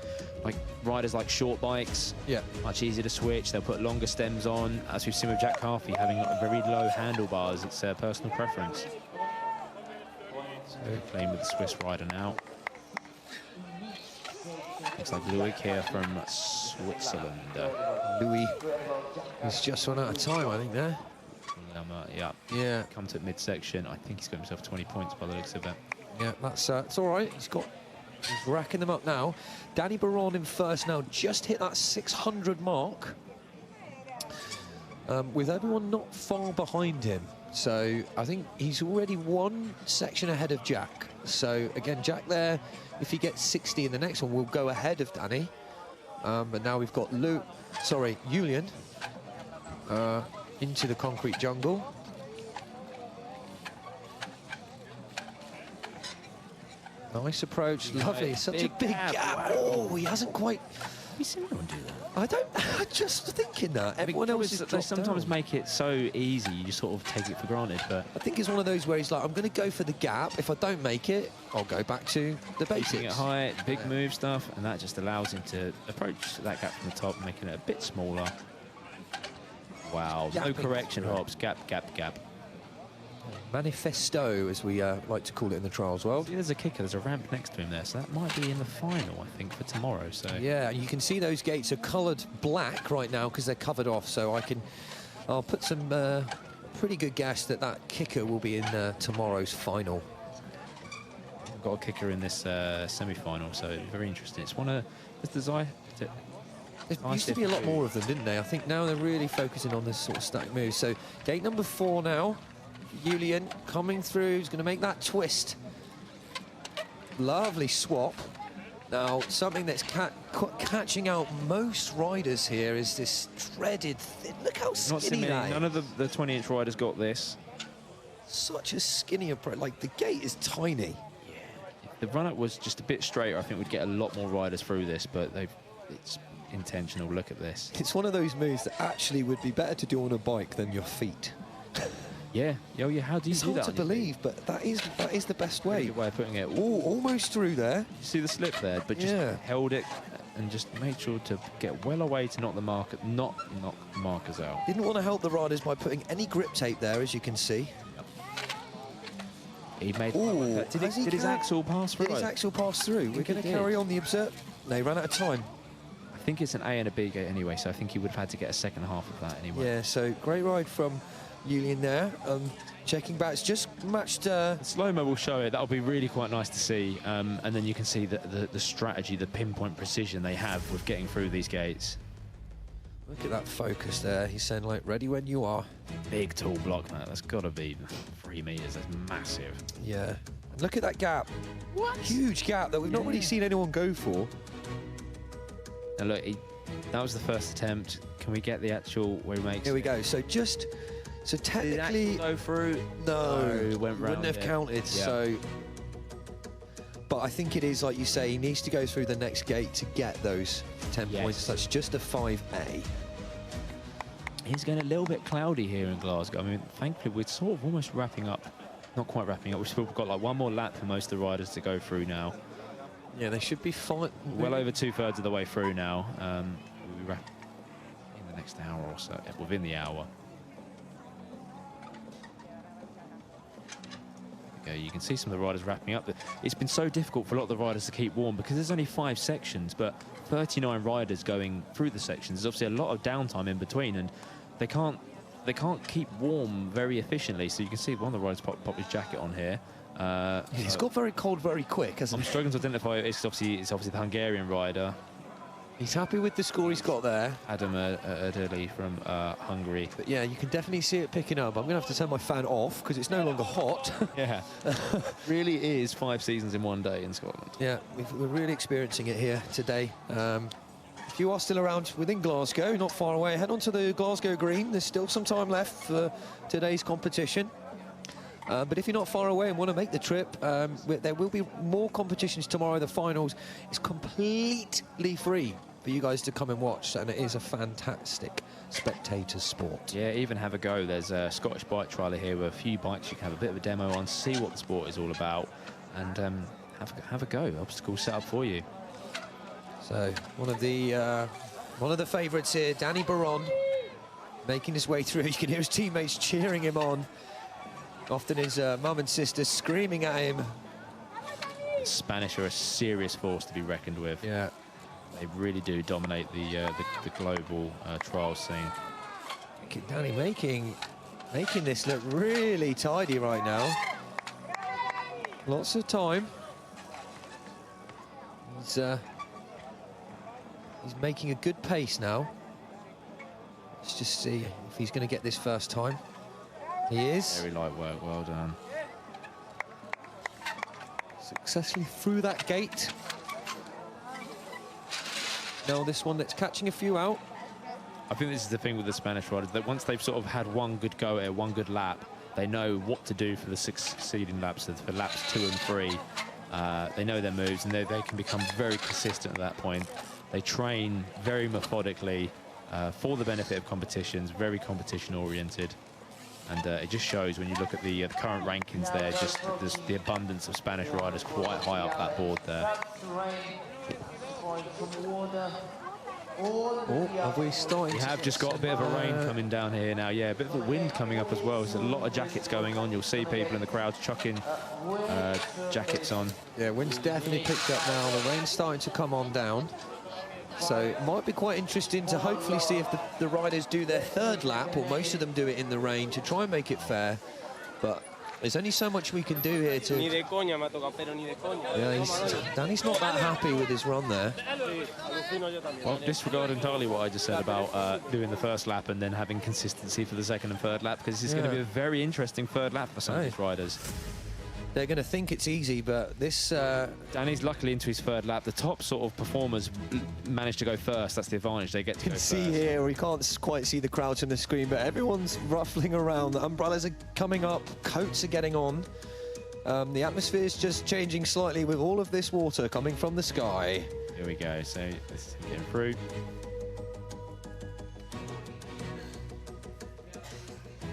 like riders like short bikes, Yeah. much easier to switch. They'll put longer stems on. As we've seen with Jack Carthy, having very low handlebars, it's a personal preference. So playing with the Swiss rider now. Looks like Louis here from Switzerland. Louis he's just run out of time, I think, there. Yeah. Yeah, Come to midsection. I think he's got himself 20 points by the looks of it. yeah, it's all right. He's racking them up now. Danny Baron in first now, just hit that 600 mark. With everyone not far behind him. So I think he's already one section ahead of Jack. So again, Jack there, if he gets 60 in the next one, will go ahead of Danny. But now we've got Julian into the concrete jungle. Nice approach, lovely. Such a big gap. Wow. Oh, he hasn't quite. Have you seen anyone do that? I'm just thinking that. Everyone else is They sometimes make it so easy, you just sort of take it for granted. But I think it's one of those where he's like, I'm going to go for the gap. If I don't make it, I'll go back to the keeping it basics. high, big move stuff, and that just allows him to approach that gap from the top, making it a bit smaller. Wow, no Gapping correction through. hops, gap, gap, gap. Manifesto, as we like to call it in the trials world. See, there's a kicker, there's a ramp next to him there, so that might be in the final, I think, for tomorrow. So Yeah, you can see those gates are coloured black right now because they're covered off. So I'll put some pretty good guess that kicker will be in tomorrow's final. got a kicker in this semi-final, so very interesting. It's one of the Zai. There used to be a lot more of them, didn't they? I think now they're really focusing on this sort of stack move. So gate number 4 now. Julian coming through. He's going to make that twist. Lovely swap. Now, something that's catching out most riders here is this dreaded thin. Look how skinny that is. None of the 20-inch riders got this. Such a skinny approach. Like, the gate is tiny. Yeah. If the run-up was just a bit straighter, I think we'd get a lot more riders through this, but it's intentional. Look at this. It's one of those moves that actually would be better to do on a bike than your feet. Yeah. Oh, yeah. How do you it's do that? It's hard to believe, but that is the best way. Good way of putting it. Oh, almost through there. You see the slip there, but just held it and just made sure to get well away to knock the markers out. Didn't want to help the riders by putting any grip tape there, as you can see. He made. Ooh, did his axle pass through? Did his axle pass through? We're going to carry on the observe. They ran out of time. I think it's an A and a B gate anyway, so I think he would have had to get a second half of that anyway. Yeah, so great ride from Julian there. Checking back, it's just matched. Slow-mo will show it. That'll be really quite nice to see. And then you can see the strategy, the pinpoint precision they have with getting through these gates. Look at that focus there. He's saying, like, ready when you are. Big, tall block, man. That's got to be 3 meters. That's massive. Yeah. And look at that gap. What? Huge gap that we've not really seen anyone go for. Now, look, that was the first attempt. Can we get the actual where he makes Here we go. So technically... Did it go through? No. It went round. Wouldn't have counted, so... But I think it is, like you say, he needs to go through the next gate to get those 10 points. That's just a 5A. It's getting a little bit cloudy here in Glasgow. I mean, thankfully, we're sort of almost wrapping up. Not quite wrapping up. We've still got like one more lap for most of the riders to go through now. Yeah, they should be fine. Well over 2/3 of the way through now. We'll wrap in the next hour or so, within the hour. You can see some of the riders wrapping up. It's been so difficult for a lot of the riders to keep warm because there's only 5 sections, but 39 riders going through the sections. There's obviously a lot of downtime in between, and they can't keep warm very efficiently. So you can see one of the riders pop his jacket on here. It's got very cold very quick, hasn't I'm struggling to identify. It's obviously the Hungarian rider. He's happy with the score he's got there. Adam Erdely from Hungary. But yeah, you can definitely see it picking up. I'm going to have to turn my fan off because it's no longer hot. Yeah. Really is 5 seasons in one day in Scotland. Yeah, we're really experiencing it here today. If you are still around within Glasgow, not far away, head on to the Glasgow Green. There's still some time left for today's competition. But if you're not far away and want to make the trip, there will be more competitions tomorrow. The finals is completely free for you guys to come and watch, and it is a fantastic spectator sport. Yeah, even have a go. There's a Scottish bike trialer here with a few bikes you can have a bit of a demo on, see what the sport is all about, and have a go. Obstacles set up for you. So one of the favourites here, Danny Baron, making his way through. You can hear his teammates cheering him on. Often his mum and sister screaming at him. The Spanish are a serious force to be reckoned with. Yeah. They really do dominate the global trial scene. Danny making this look really tidy right now. Lots of time. He's making a good pace now. Let's just see if he's going to get this first time. He is. Very light work, well done. Successfully through that gate. Now this one that's catching a few out. I think this is the thing with the Spanish riders, that once they've sort of had one good go at one good lap, they know what to do for the succeeding laps, for laps 2 and 3. They know their moves, and they can become very consistent at that point. They train very methodically for the benefit of competitions, very competition-oriented. And it just shows when you look at the current rankings there, just the abundance of Spanish riders quite high up that board there. Oh, have we started? We have just got a bit of a rain coming down here now. Yeah, a bit of a wind coming up as well. There's a lot of jackets going on. You'll see people in the crowds chucking jackets on. Yeah, wind's definitely picked up now. The rain's starting to come on down. So it might be quite interesting to hopefully see if the riders do their 3rd lap, or most of them do it in the rain, to try and make it fair. But There's only so much we can do here to... Ni de coña me ha tocado, pero ni de coña. Yeah, Danny's not that happy with his run there. Well, disregard entirely what I just said about doing the first lap and then having consistency for the second and third lap, because this is going to be a very interesting third lap for some of these riders. They're going to think it's easy, but this... Danny's luckily into his third lap. The top sort of performers manage to go first. That's the advantage. They get to You go can see first. here, we can't quite see the crowds on the screen, but everyone's ruffling around. The umbrellas are coming up, coats are getting on. The atmosphere is just changing slightly with all of this water coming from the sky. Here we go. So let's get through.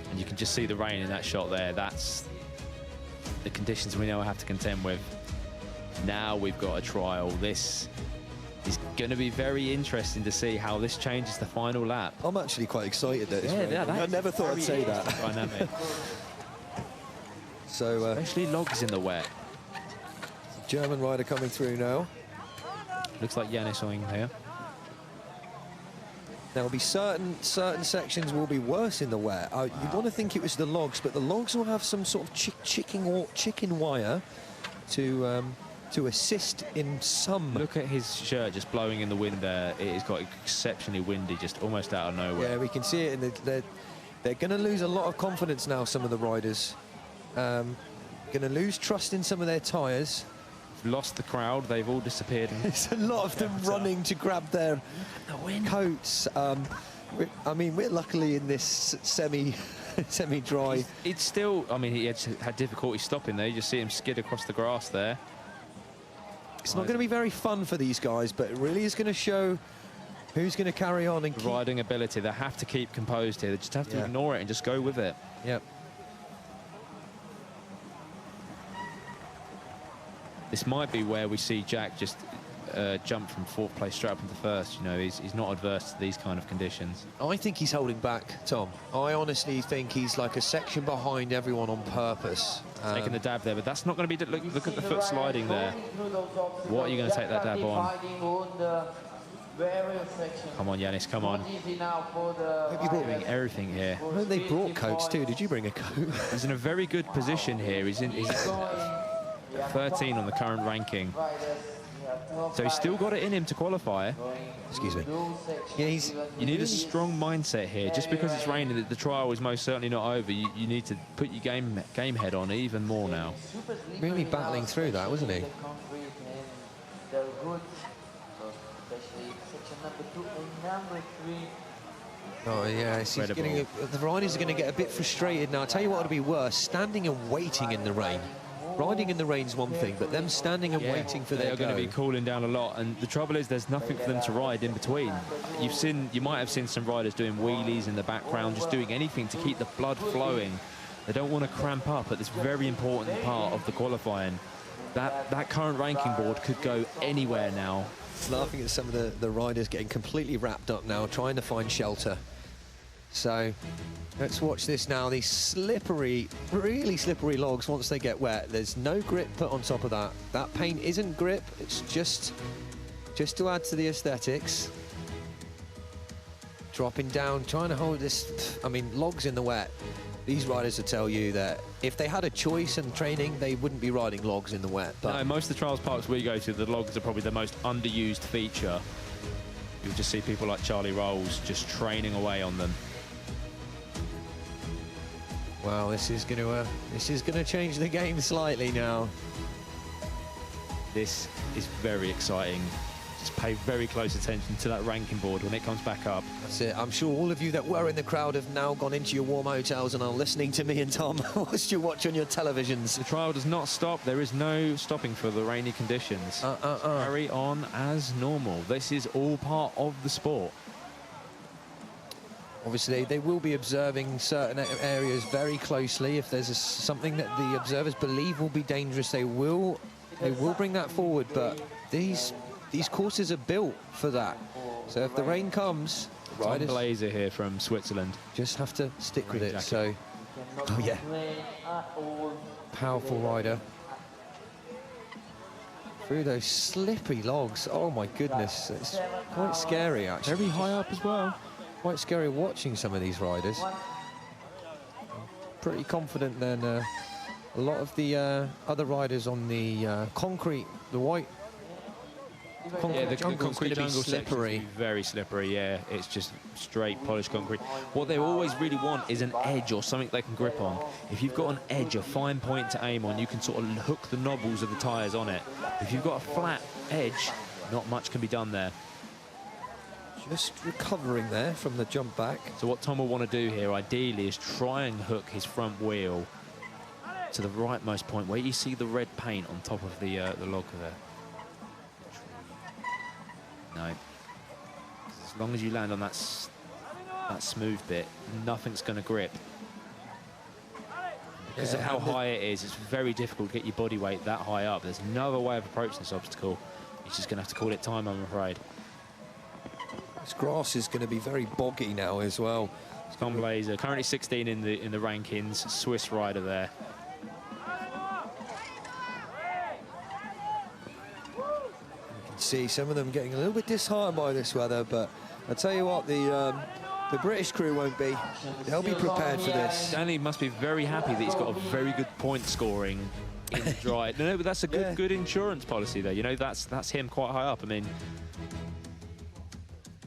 And you can just see the rain in that shot there. That's the conditions we now have to contend with. Now we've got a trial. This is going to be very interesting to see how this changes the final lap. I'm actually quite excited that it's Yeah, raining. I never thought I'd say that. Dynamic. So, Especially logs in the wet. German rider coming through now. Looks like Yannis on here. There'll be certain sections will be worse in the wet. You want to think it was the logs, but the logs will have some sort of chicken wire to assist in some. Look at his shirt just blowing in the wind there. It has got exceptionally windy, just almost out of nowhere. Yeah, we can see it, and they're going to lose a lot of confidence now, some of the riders. Going to lose trust in some of their tyres. Lost the crowd, they've all disappeared. There's a lot of them running to grab their coats. I mean, we're luckily in this semi-dry. It's still, I mean, he had difficulty stopping there. You just see him skid across the grass there. It's not going to be very fun for these guys, but it really is going to show who's going to carry on and keep... Riding ability, they have to keep composed here. They just have to ignore it and just go with it. Yep. This might be where we see Jack just jump from fourth place straight up into first. You know, he's not adverse to these kind of conditions. I think he's holding back, Tom. I honestly think he's like a section behind everyone on purpose. Taking the dab there, but that's not going to be... Look at the foot sliding there. What are you going to take that dab on? Come on, Yannis, come on. Doing everything here. Well, they brought coats too. Did you bring a coat? He's in a very good position here. He's 13 on the current ranking. So he's still got it in him to qualify. Excuse me. Yeah, you need a strong mindset here. Just because it's raining, the trial is most certainly not over. You need to put your game head on even more now. Really battling through that, wasn't he? Oh yeah, the riders are going to get a bit frustrated now. I'll tell you what would be worse, standing and waiting in the rain. Riding in the rain's one thing, but them standing and waiting for their go. They're going to be cooling down a lot, and the trouble is there's nothing for them to ride in between. You might have seen some riders doing wheelies in the background, just doing anything to keep the blood flowing. They don't want to cramp up at this very important part of the qualifying. That current ranking board could go anywhere now. Laughing at some of the riders getting completely wrapped up now, trying to find shelter. So let's watch this now. These slippery, really slippery logs, once they get wet, there's no grip put on top of that. That paint isn't grip, it's just to add to the aesthetics. Dropping down, trying to hold this, I mean, logs in the wet. These riders will tell you that if they had a choice in training, they wouldn't be riding logs in the wet. But no, most of the trials parks we go to, the logs are probably the most underused feature. You'll just see people like Charlie Rolls just training away on them. Well, this is going to change the game slightly now. This is very exciting. Just pay very close attention to that ranking board when it comes back up. That's it. I'm sure all of you that were in the crowd have now gone into your warm hotels and are listening to me and Tom whilst you watch on your televisions. The trial does not stop. There is no stopping for the rainy conditions. Carry on as normal. This is all part of the sport. Obviously, they will be observing certain areas very closely. If there's something that the observers believe will be dangerous, they will bring that forward. But these courses are built for that. So if the rain comes, Tom Blazer here from Switzerland. Just have to stick with it. So, oh yeah, powerful rider. Through those slippery logs. Oh my goodness, it's quite scary actually. Very high up as well. Quite scary watching some of these riders. Pretty confident then A lot of the other riders on the concrete, the white concrete Yeah, the jungle is going concrete to be jungle section's slippery. gonna be very slippery, yeah. It's just straight polished concrete. What they always really want is an edge or something they can grip on. If you've got an edge, a fine point to aim on, you can sort of hook the knobbles of the tyres on it. If you've got a flat edge, not much can be done there. Just recovering there from the jump back. So what Tom will want to do here, ideally, is try and hook his front wheel to the rightmost point where you see the red paint on top of the log there. No. As long as you land on that smooth bit, nothing's going to grip. Because of how high it is, it's very difficult to get your body weight that high up. There's no other way of approaching this obstacle. You're just going to have to call it time, I'm afraid. This grass is going to be very boggy now as well. Tom Blazer, currently 16 in the rankings, Swiss rider there. See some of them getting a little bit disheartened by this weather, but I tell you what, the British crew won't be. They'll be prepared for this. Danny must be very happy that he's got a very good point scoring in the dry. No, but that's a good insurance policy there. You know, that's him quite high up. I mean,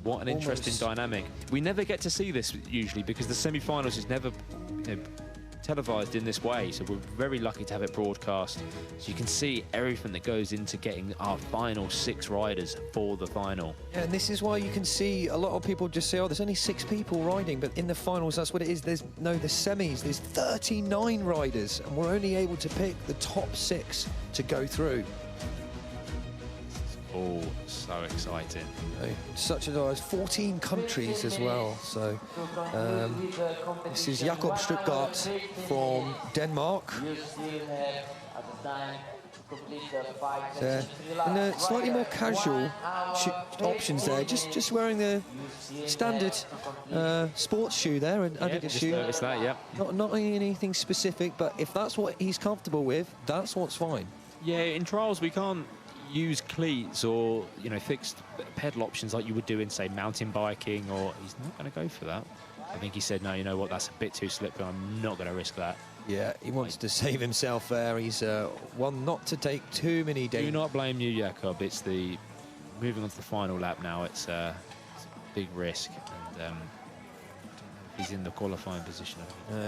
what an interesting dynamic. We never get to see this usually because the semi-finals is never, you know, televised in this way, so we're very lucky to have it broadcast, so you can see everything that goes into getting our final 6 riders for the final. Yeah, and this is why you can see a lot of people just say, oh, there's only 6 people riding, but in the finals, that's what it is. There's the semis, there's 39 riders, and we're only able to pick the top 6 to go through. Oh, so exciting. Such as 14 countries as well. So this is Jakob Stuttgart from Denmark. And slightly more casual options there, just wearing the standard sports shoe there, and Adidas shoe. Noticed that, yeah. Not anything specific, but if that's what he's comfortable with, that's what's fine. Yeah, in trials we can't use cleats or, you know, fixed pedal options like you would do in, say, mountain biking, or he's not going to go for that. I think he said, no, you know what, that's a bit too slippery, I'm not going to risk that. Yeah, he wants to save himself there. He's one not to take too many dangers. Do not blame you, Jakob. It's the moving on to the final lap now. It's a big risk, and he's in the qualifying position.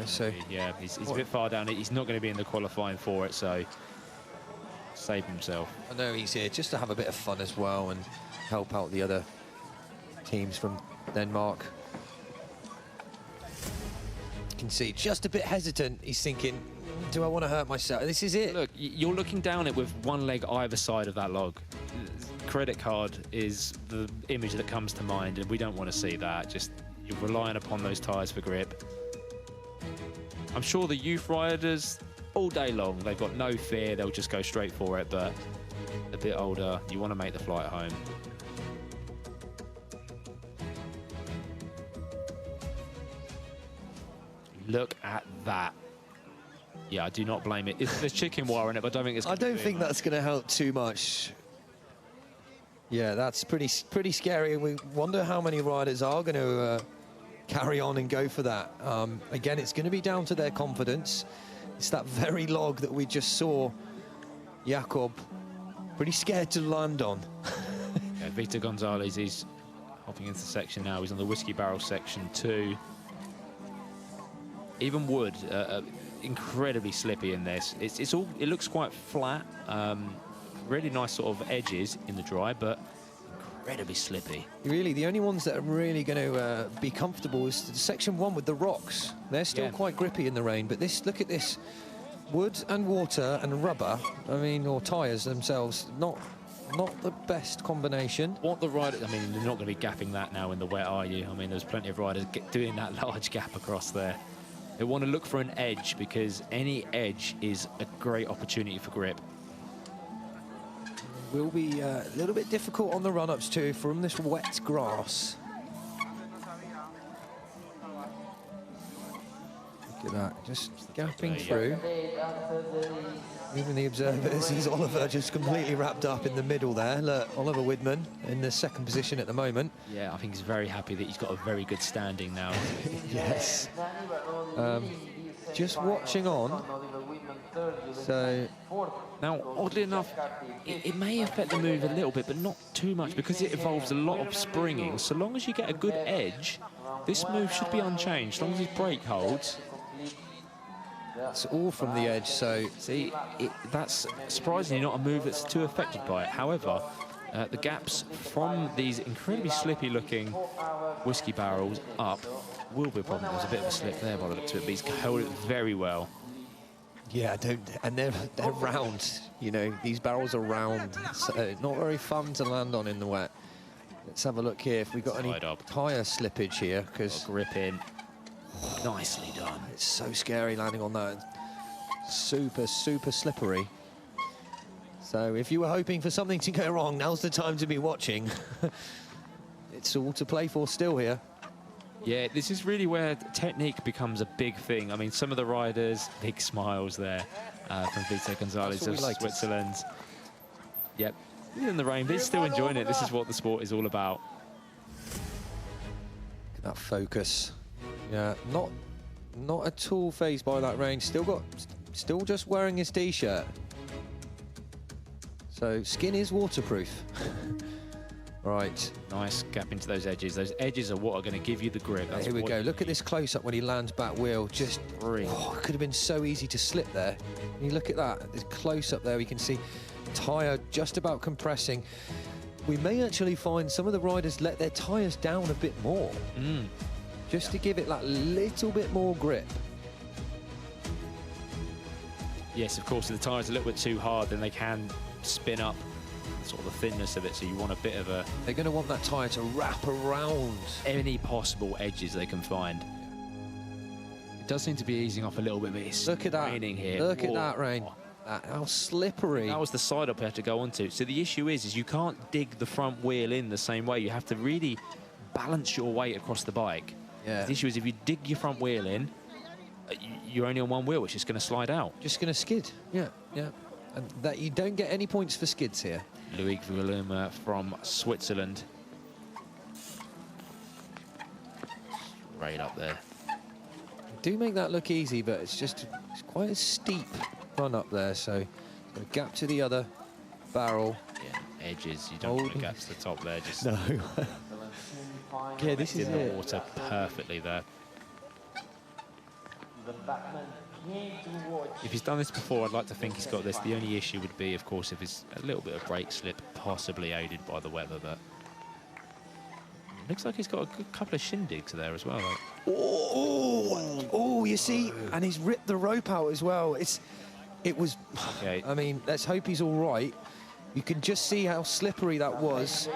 So yeah, he's a bit far down. He's not going to be in the qualifying for it, so save himself. I know he's here just to have a bit of fun as well and help out the other teams from Denmark. You can see just a bit hesitant. He's thinking, do I want to hurt myself? This is it. Look, you're looking down it with one leg either side of that log. Credit card is the image that comes to mind, and we don't want to see that. Just you're relying upon those tyres for grip. I'm sure the youth riders, all day long, they've got no fear, they'll just go straight for it, but a bit older, you want to make the flight home. Look at that. Yeah, I do not blame it. There's chicken wire in it, but I don't think it's I don't think that's going to help too much. Yeah, that's pretty scary. We wonder how many riders are going to carry on and go for that. Again, it's going to be down to their confidence. It's that very log that we just saw Jakob pretty scared to land on. Yeah, Victor Gonzalez, he's hopping into the section now. He's on the whiskey barrel section 2. Even Wood, incredibly slippy in this. It looks quite flat. Really nice sort of edges in the dry, but incredibly slippy. Really, the only ones that are really going to be comfortable is section 1 with the rocks. They're still quite grippy in the rain, but look at this. Wood and water and rubber, I mean, or tyres themselves, not the best combination. What the rider, I mean, you're not going to be gapping that now in the wet, are you? I mean, there's plenty of riders doing that large gap across there. They want to look for an edge, because any edge is a great opportunity for grip. Will be a little bit difficult on the run-ups too from this wet grass. Look at that, just gapping through. Even the observers, is Oliver just completely wrapped up in the middle there. Look, Oliver Widman in the 2nd position at the moment. Yeah, I think he's very happy that he's got a very good standing now. Yes. Just watching on. So Now, oddly enough, it may affect the move a little bit, but not too much because it involves a lot of springing. So long as you get a good edge, this move should be unchanged. As long as his brake holds. it's all from the edge. So See, that's surprisingly not a move that's too affected by it. However, the gaps from these incredibly slippy-looking whiskey barrels up will be a problem. There's a bit of a slip there by the looks of it, but he's held it very well. yeah, and they're round. You know, these barrels are round, so not very fun to land on in the wet. Let's have a look here if we've got any Slide up. tyre slippage here, because Grip in. Nicely done. it's so scary landing on that. Super, super slippery. So if you were hoping for something to go wrong, now's the time to be watching. It's all to play for still here. Yeah, this is really where technique becomes a big thing. I mean, some of the riders, big smiles there from Vito Gonzalez That's what of we like to see. Switzerland. Yep, in the rain, but he's still enjoying it. This is what the sport is all about. Look at that focus. Yeah, not at all phased by that rain. Still just wearing his t-shirt. So skin is waterproof. Right. Nice gap into those edges. Those edges are what are going to give you the grip. That's Here we what go. you Look at need. this close-up when he lands back wheel. Just, Brilliant. oh, it could have been so easy to slip there. You look at that. This close-up there, we can see tyre just about compressing. We may actually find some of the riders let their tyres down a bit more, just to give it that little bit more grip. Yes, of course, if the tyre's a little bit too hard, then they can spin up sort of the thinness of it, so you want a bit of They're going to want that tyre to wrap around. any possible edges they can find. It does seem to be easing off a little bit, but it's Look at that. raining here. Look at Whoa. that rain. How slippery. That was the side up we had to go onto. So the issue is you can't dig the front wheel in the same way. You have to really balance your weight across the bike. Yeah. The issue is if you dig your front wheel in, you're only on one wheel, which is going to slide out. Just going to skid. Yeah, yeah. And that you don't get any points for skids here. Loic Vuillaume from Switzerland. Right up there. Do make that look easy, but it's quite a steep run up there. So a gap to the other barrel. Yeah, edges. You don't want to get to the top there. Just No. Yeah, this is in the it. water perfectly there. If he's done this before, I'd like to think he's got this. The only issue would be, of course, if it's a little bit of brake slip, possibly aided by the weather. But looks like he's got a good couple of shindigs there as well. Oh, you see, and he's ripped the rope out as well. It was. Okay. I mean, let's hope he's all right. You can just see how slippery that was.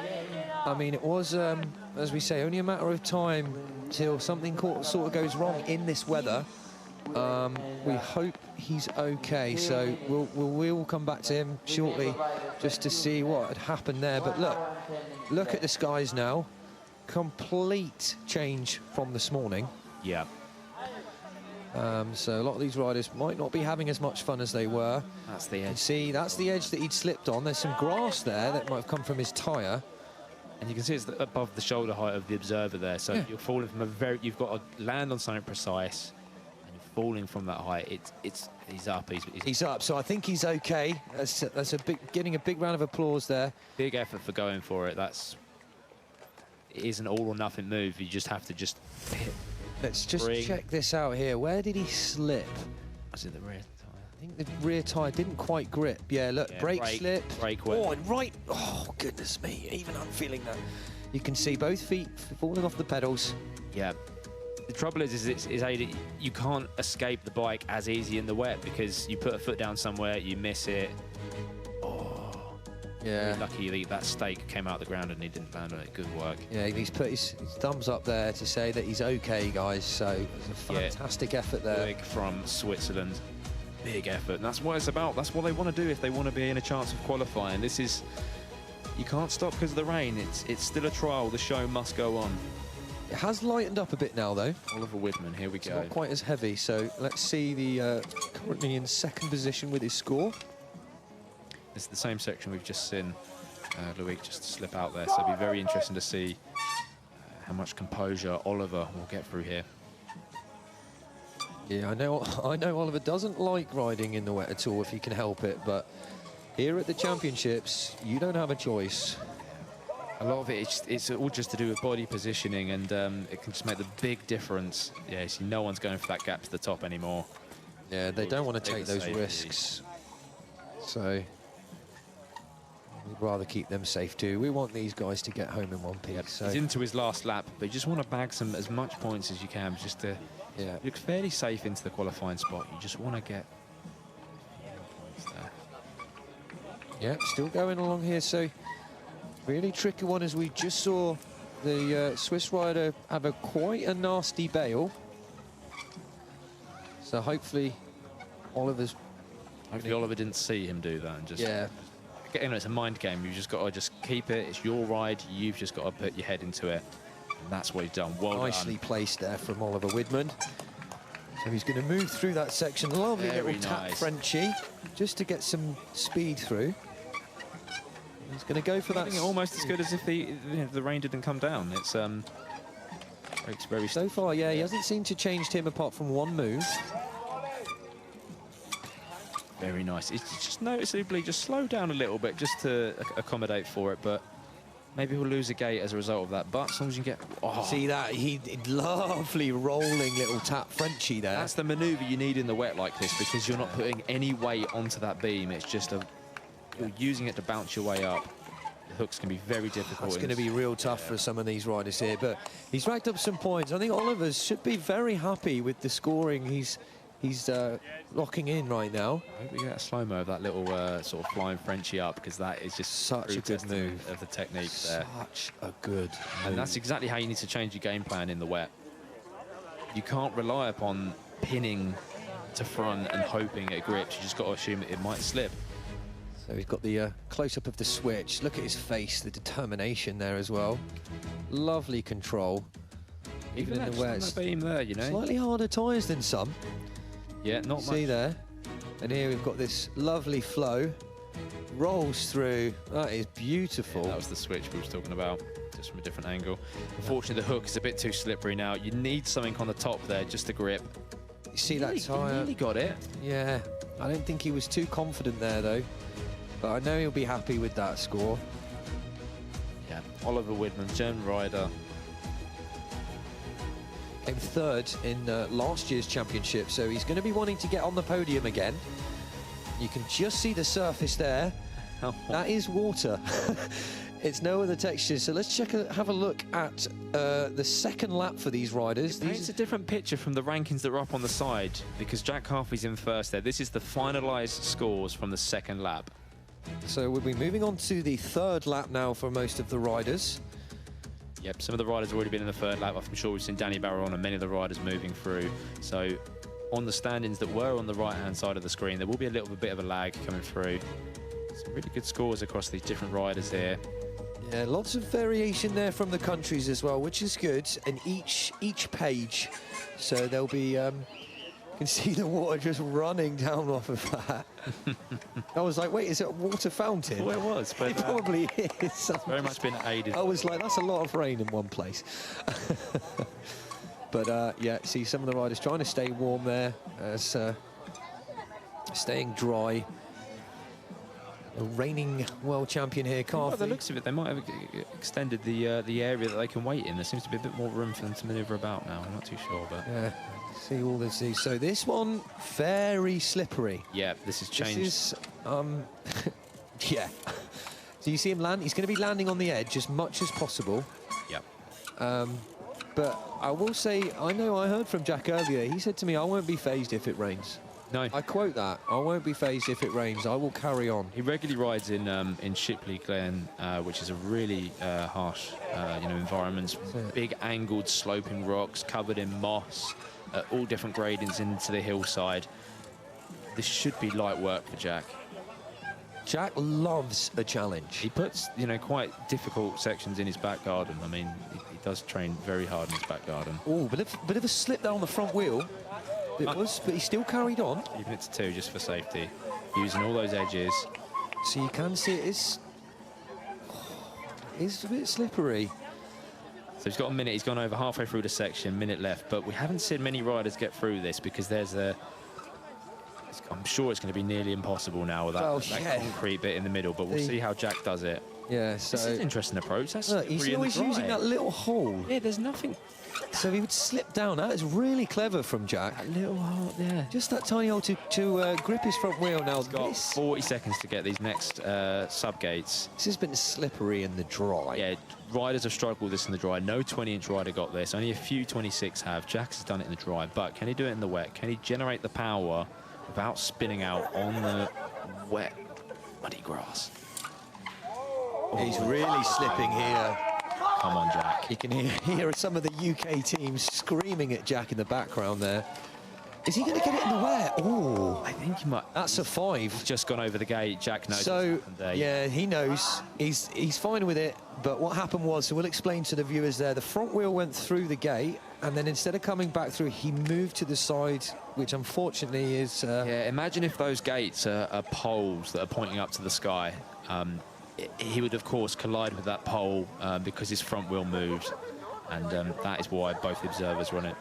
I mean, it was, as we say, only a matter of time till something sort of goes wrong in this weather. We hope he's okay, so we'll come back to him shortly just to see what had happened there. But look at the skies now. Complete change from this morning. Yeah. So a lot of these riders might not be having as much fun as they were. That's the You can edge. see, that's the edge that he'd slipped on. There's some grass there that might have come from his tyre. And you can see it's above the shoulder height of the observer there. So Yeah. you're falling from you've got to land on something precise. And you're falling from that height. He's up. He's up, so I think he's okay. That's getting a big round of applause there. Big effort for going for it. It is an all or nothing move. You just have to hit. Let's just Bring. check this out here. Where did he slip? Was it the rear tyre? I think the rear tyre didn't quite grip. Yeah, look, Yeah, brake slip. brake went. Oh, and right. Oh, goodness me. Even I'm feeling that. You can see both feet falling off the pedals. Yeah. The trouble is Aida, you can't escape the bike as easy in the wet because you put a foot down somewhere, you miss it. Yeah. Lucky that stake came out of the ground and he didn't land on it. Good work. Yeah, he's put his thumbs up there to say that he's okay, guys. So it's a Yeah. fantastic effort there. Big from Switzerland. Big effort. And that's what it's about. That's what they want to do if they want to be in a chance of qualifying. This is... You can't stop because of the rain. It's still a trial. The show must go on. It has lightened up a bit now, though. Oliver Widman, here we It's go. not quite as heavy. So let's see the currently in second position with his score. It's the same section we've just seen Loic just slip out there. So it'll be very interesting to see how much composure Oliver will get through here. Yeah, I know Oliver doesn't like riding in the wet at all if he can help it, but here at the championships, you don't have a choice. A lot of it's all just to do with body positioning, and it can just make the big difference. Yeah, see, no one's going for that gap to the top anymore. Yeah, they don't want to take those safety. risks. So we'd rather keep them safe too. We want these guys to get home in one piece. Yep. So He's into his last lap, but you just want to bag as much points as you can, just to. yeah, You look fairly safe into the qualifying spot. You just want to get points there. yeah, still going along here. So really tricky one, as we just saw the Swiss rider have quite a nasty bail. So hopefully Oliver's. Hopefully Oliver didn't see him do that and just. Yeah. You know, it's a mind game. You've just got to just keep it. It's your ride. You've just got to put your head into it. And that's what he's done. Well Nicely done. placed there from Oliver Widman. So he's going to move through that section. Lovely Very little tap nice. Frenchie, just to get some speed through. He's going to go for I that. think almost as good as if the rain didn't come down. It's very So far, yeah, he hasn't seemed to change him apart from one move. very nice. It's just noticeably just slow down a little bit just to accommodate for it, but maybe he'll lose a gate as a result of that. But as long as you can get, See that? Lovely rolling little tap Frenchie there. that's the manoeuvre you need in the wet like this, because you're not putting any weight onto that beam. It's just you're using it to bounce your way up. The hooks can be very difficult. It's going to be real tough for some of these riders here, but he's racked up some points. I think Oliver's should be very happy with the scoring he's locking in right now. I hope we get a slow-mo of that little sort of flying Frenchie up, because that is just Such a good testament move of the technique there. Such a good And move. that's exactly how you need to change your game plan in the wet. You can't rely upon pinning to front and hoping it grips. You just got to assume it might slip. So we've got the close-up of the switch. Look at his face, the determination there as well. Lovely control. Even in the wet, that beam there, you know. slightly harder tyres than some. Yeah, not See much. there? And here we've got this lovely flow. Rolls through. That is beautiful. That was the switch we were talking about, just from a different angle. Unfortunately, the hook is a bit too slippery now. You need something on the top there just to grip. You see that He tyre? nearly got it. Yeah. I don't think he was too confident there, though. But I know he'll be happy with that score. Yeah, Oliver Widman, German rider. Came third in last year's championship, so he's going to be wanting to get on the podium again. You can just see the surface there. That is water. It's no other texture. So let's have a look at the second lap for these riders. It's a different picture from the rankings that are up on the side, because Jack Harvey's in first there. This is the finalised scores from the second lap. So we'll be moving on to the third lap now for most of the riders. Yep, some of the riders have already been in the third lap. I'm sure we've seen Danny Barron and many of the riders moving through. So on the standings that were on the right-hand side of the screen, there will be a little bit of a lag coming through. Some really good scores across these different riders here. Yeah, lots of variation there from the countries as well, which is good. And each page, so there'll be. You can see the water just running down off of that. I was like, wait, is it a water fountain? Well, it was, but It probably is. very much been aided. I was like, that's a lot of rain in one place. But yeah, see some of the riders trying to stay warm there, as staying dry. A reigning world champion here, By Carthy. the looks of it, they might have extended the area that they can wait in. There seems to be a bit more room for them to manoeuvre about now. I'm not too sure, but Yeah, see all this. So this one, very slippery. yeah, this has changed. This is, yeah. So you see him land. He's going to be landing on the edge as much as possible. Yeah. But I will say, I heard from Jack earlier. He said to me, "I won't be phased if it rains." No. I quote that. I won't be phased if it rains. I will carry on. He regularly rides in Shipley Glen, which is a really harsh, environments. Big angled sloping rocks covered in moss, all different gradings into the hillside. This should be light work for Jack. Jack loves a challenge. He puts, quite difficult sections in his back garden. I mean, he does train very hard in his back garden. Oh, bit of a slip there on the front wheel. It was, but he still carried on. Even it's two just for safety, using all those edges. So you can see it is a bit slippery. So he's got a minute. He's gone over halfway through the section, minute left. But we haven't seen many riders get through this because there's a... I'm sure it's going to be nearly impossible now with that concrete bit in the middle, but we'll see how Jack does it. Yeah, so... This is an interesting approach. That's Look, he's always using that little hole. Yeah, there's nothing... So he would slip down. That is really clever from Jack. That little hole, yeah. Just that tiny hole to grip his front wheel now. He's got 40 seconds to get these next sub-gates. This has been slippery in the dry. Yeah, riders have struggled with this in the dry. No 20-inch rider got this. Only a few 26 have. Jack's has done it in the dry, but can he do it in the wet? Can he generate the power without spinning out on the wet, muddy grass? He's really slipping here. Come on, Jack. You can hear some of the UK teams screaming at Jack in the background there. Is he going to get it in the wet? Oh, I think he might. That's a 5. He's just gone over the gate. Jack knows. So, yeah, he knows. He's fine with it. But what happened was, so we'll explain to the viewers there, the front wheel went through the gate, and then instead of coming back through, he moved to the side, which unfortunately is... Yeah, imagine if those gates are poles that are pointing up to the sky. He would, of course, collide with that pole because his front wheel moved, and that is why both observers run it.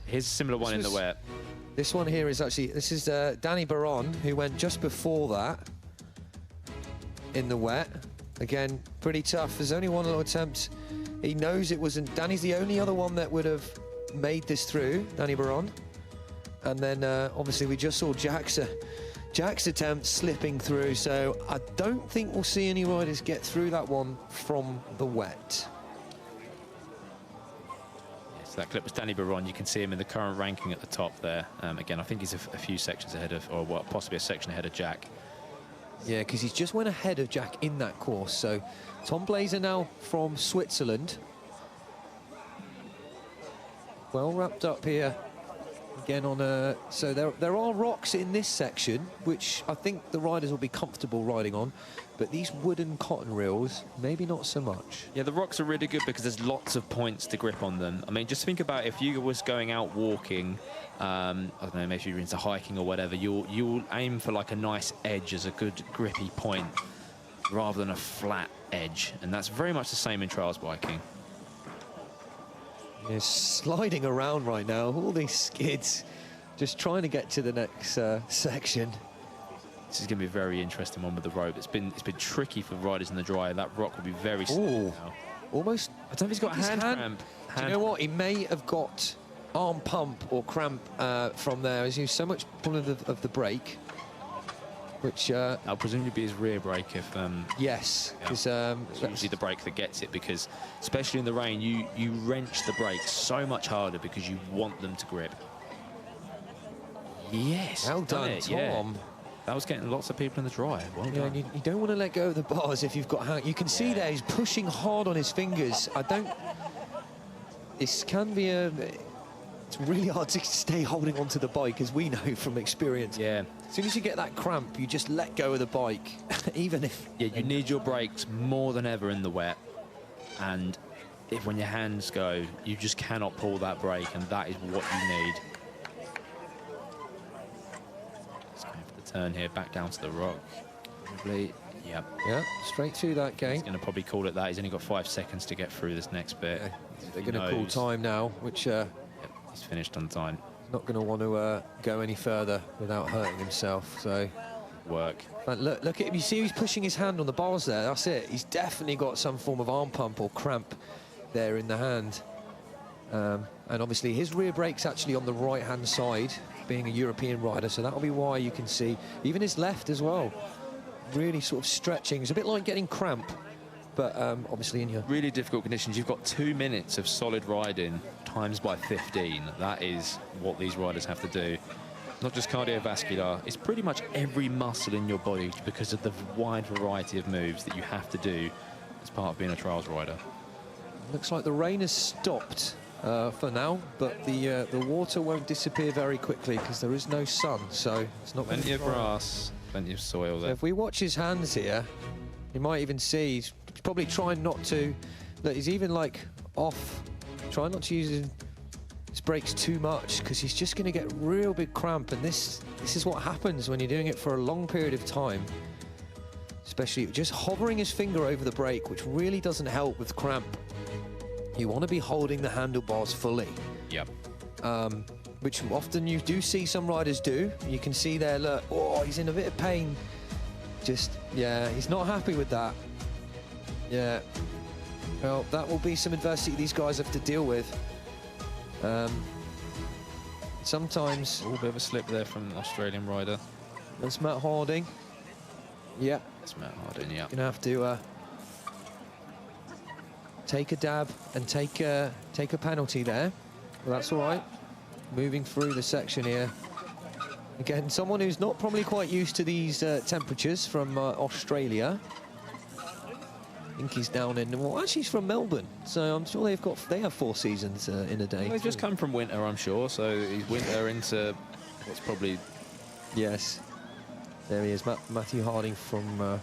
Here's a similar one in the wet. This one here is actually, this is Danny Baron, who went just before that in the wet. Again, pretty tough. There's only one little attempt. He knows it wasn't, Danny's the only other one that would have made this through, Danny Baron. And then obviously we just saw Jack's attempt slipping through, so I don't think we'll see any riders get through that one from the wet. So that clip was Danny Baron. You can see him in the current ranking at the top there. Again, I think he's a few sections ahead of, or well, possibly a section ahead of Jack. Yeah, because he's just went ahead of Jack in that course. So Tom Blazer now from Switzerland. Well wrapped up here. Again on a... So there are rocks in this section, which I think the riders will be comfortable riding on. But these wooden cotton rails, maybe not so much. Yeah, the rocks are really good because there's lots of points to grip on them. I mean, just think about if you was going out walking, I don't know, maybe you're into hiking or whatever, you'll aim for like a nice edge as a good grippy point rather than a flat edge. And that's very much the same in trials biking. Yeah, sliding around right now, all these skids, just trying to get to the next section. This is going to be a very interesting one with the rope. It's been tricky for riders in the dry. That rock will be very slow now. Almost. I don't think he's got a hand cramp. Do you know what? He may have got arm pump or cramp from there. He's used so much pull of the brake, which... I'll presumably be his rear brake if... yes. Yeah. It's usually the brake that gets it because, especially in the rain, you wrench the brakes so much harder because you want them to grip. Yes. Well done, Tom. Yeah. That was getting lots of people in the dry. Well done. And you don't want to let go of the bars if you've got hand. You can see there he's pushing hard on his fingers. This can be it's really hard to stay holding onto the bike, as we know from experience. Yeah. As soon as you get that cramp, you just let go of the bike, even if... Yeah, you need your brakes more than ever in the wet. And when your hands go, you just cannot pull that brake, and that is what you need. Turn here, back down to the rock. Probably, yep. Yeah, straight through that gate. He's going to probably call it that. He's only got 5 seconds to get through this next bit. Yeah, they're going to call time now, which... Yep, he's finished on time. Not going to want to go any further without hurting himself, so... Work. But look at him. You see he's pushing his hand on the bars there. That's it. He's definitely got some form of arm pump or cramp there in the hand. And obviously his rear brake's actually on the right-hand side, being a European rider, so that'll be why you can see even his left as well, really sort of stretching. It's a bit like getting cramp, but obviously in your... Really difficult conditions. You've got 2 minutes of solid riding times by 15. That is what these riders have to do. Not just cardiovascular, it's pretty much every muscle in your body because of the wide variety of moves that you have to do as part of being a trials rider. Looks like the rain has stopped for now, but the water won't disappear very quickly because there is no sun, so it's not... Plenty of grass, plenty of soil there. So if we watch his hands here, you might even see he's probably trying not to... Look, he's even like off, trying not to use his brakes too much because he's just going to get real big cramp, and this is what happens when you're doing it for a long period of time. especially just hovering his finger over the brake, which really doesn't help with cramp. You want to be holding the handlebars fully. Yep. Which often you do see some riders do. You can see there, look, oh, he's in a bit of pain. Just, yeah, he's not happy with that. Yeah. Well, that will be some adversity these guys have to deal with. Sometimes... A little bit of a slip there from the Australian rider. That's Matt Harding. Yeah. That's Matt Harding, yeah. Gonna have to take a dab and take a penalty there. Well, that's all right. Moving through the section here. Again, someone who's not probably quite used to these temperatures from Australia. I think he's down in, well, actually he's from Melbourne, so I'm sure they have 4 seasons in a day. Well, they've just come from winter, I'm sure, so he's winter into what's probably... Yes. There he is, Matthew Harding from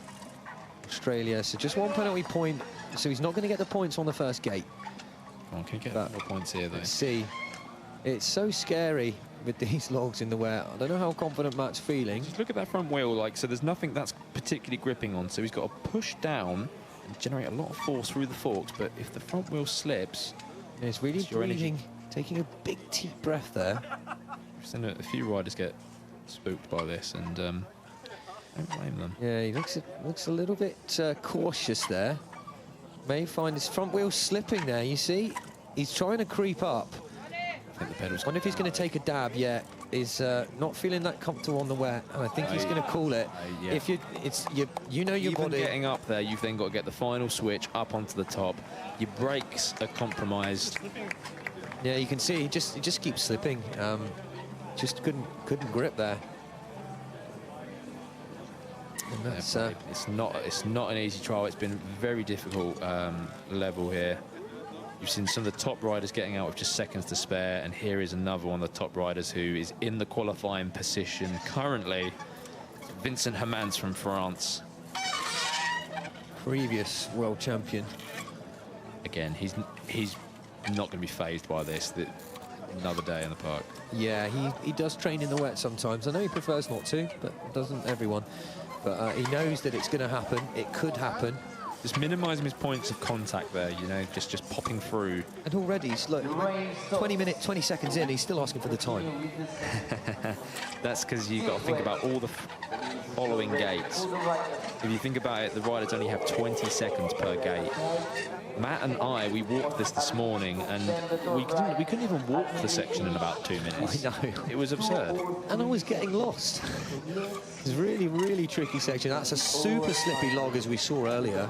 Australia. So just 1 penalty point, so he's not going to get the points on the first gate. Come on, can you get more points here, though? Let's see. It's so scary with these logs in the wet. I don't know how confident Matt's feeling. Just look at that front wheel, like, so there's nothing that's particularly gripping on, so he's got to push down and generate a lot of force through the forks, but if the front wheel slips... Yeah, it's really breathing, taking a big deep breath there. We've seen a few riders get spooked by this, and don't blame them. Yeah, he looks a little bit cautious there. May find his front wheel slipping there, you see? He's trying to creep up. I think the pedals... Wonder if he's going to take a dab yet. He's not feeling that comfortable on the wet, and I think he's going to call it. Yeah. If you know your Even body. getting up there, you've then got to get the final switch up onto the top. Your brakes are compromised. Yeah, you can see he just keeps slipping. Just couldn't grip there. And that's, it's not an easy trial. It's been very difficult level here. You've seen some of the top riders getting out with just seconds to spare, and here is another one of the top riders who is in the qualifying position currently. Vincent Hermans from France. Previous world champion. Again, he's not going to be fazed by this. Another day in the park. Yeah, he does train in the wet sometimes. I know he prefers not to, but doesn't everyone. But he knows that it's going to happen. It could happen. Just minimising his points of contact there, you know, just popping through. And already, he's like 20 seconds in, he's still asking for the time. That's because you've got to think about all the following gates. If you think about it, the riders only have 20 seconds per gate. Matt and we walked this morning, and we couldn't even walk the section in about 2 minutes. I know. It was absurd. And I was getting lost. It's a really, really tricky section. That's a super slippy log, as we saw earlier.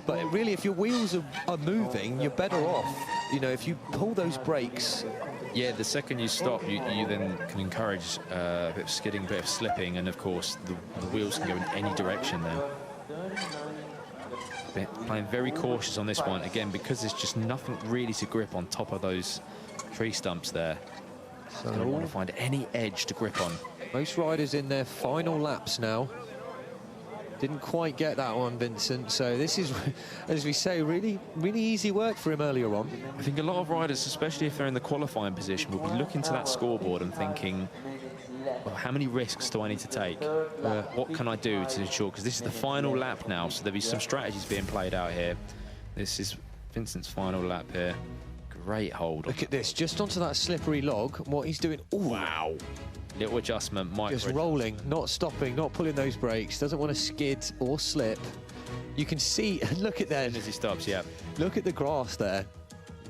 But really, if your wheels are moving, you're better off. You know, if you pull those brakes. Yeah, the second you stop, you then can encourage a bit of skidding, a bit of slipping, and of course, the wheels can go in any direction then. Playing very cautious on this one, again, because there's just nothing really to grip on top of those tree stumps there. So I don't want to find any edge to grip on. Most riders in their final laps now. Didn't quite get that one, Vincent. So this is, as we say, really, really easy work for him earlier on. I think a lot of riders, especially if they're in the qualifying position, will be looking to that scoreboard and thinking, well, how many risks do I need to take? What can I do to ensure? Because this is the final lap now, so there'll be some strategies being played out here. This is Vincent's final lap here. Great hold. Look at this, just onto that slippery log. What he's doing. Ooh. Wow. Little adjustment, micro. Just rolling, not stopping, not pulling those brakes. Doesn't want to skid or slip. You can see, look at that. As he stops, yeah. Look at the grass there.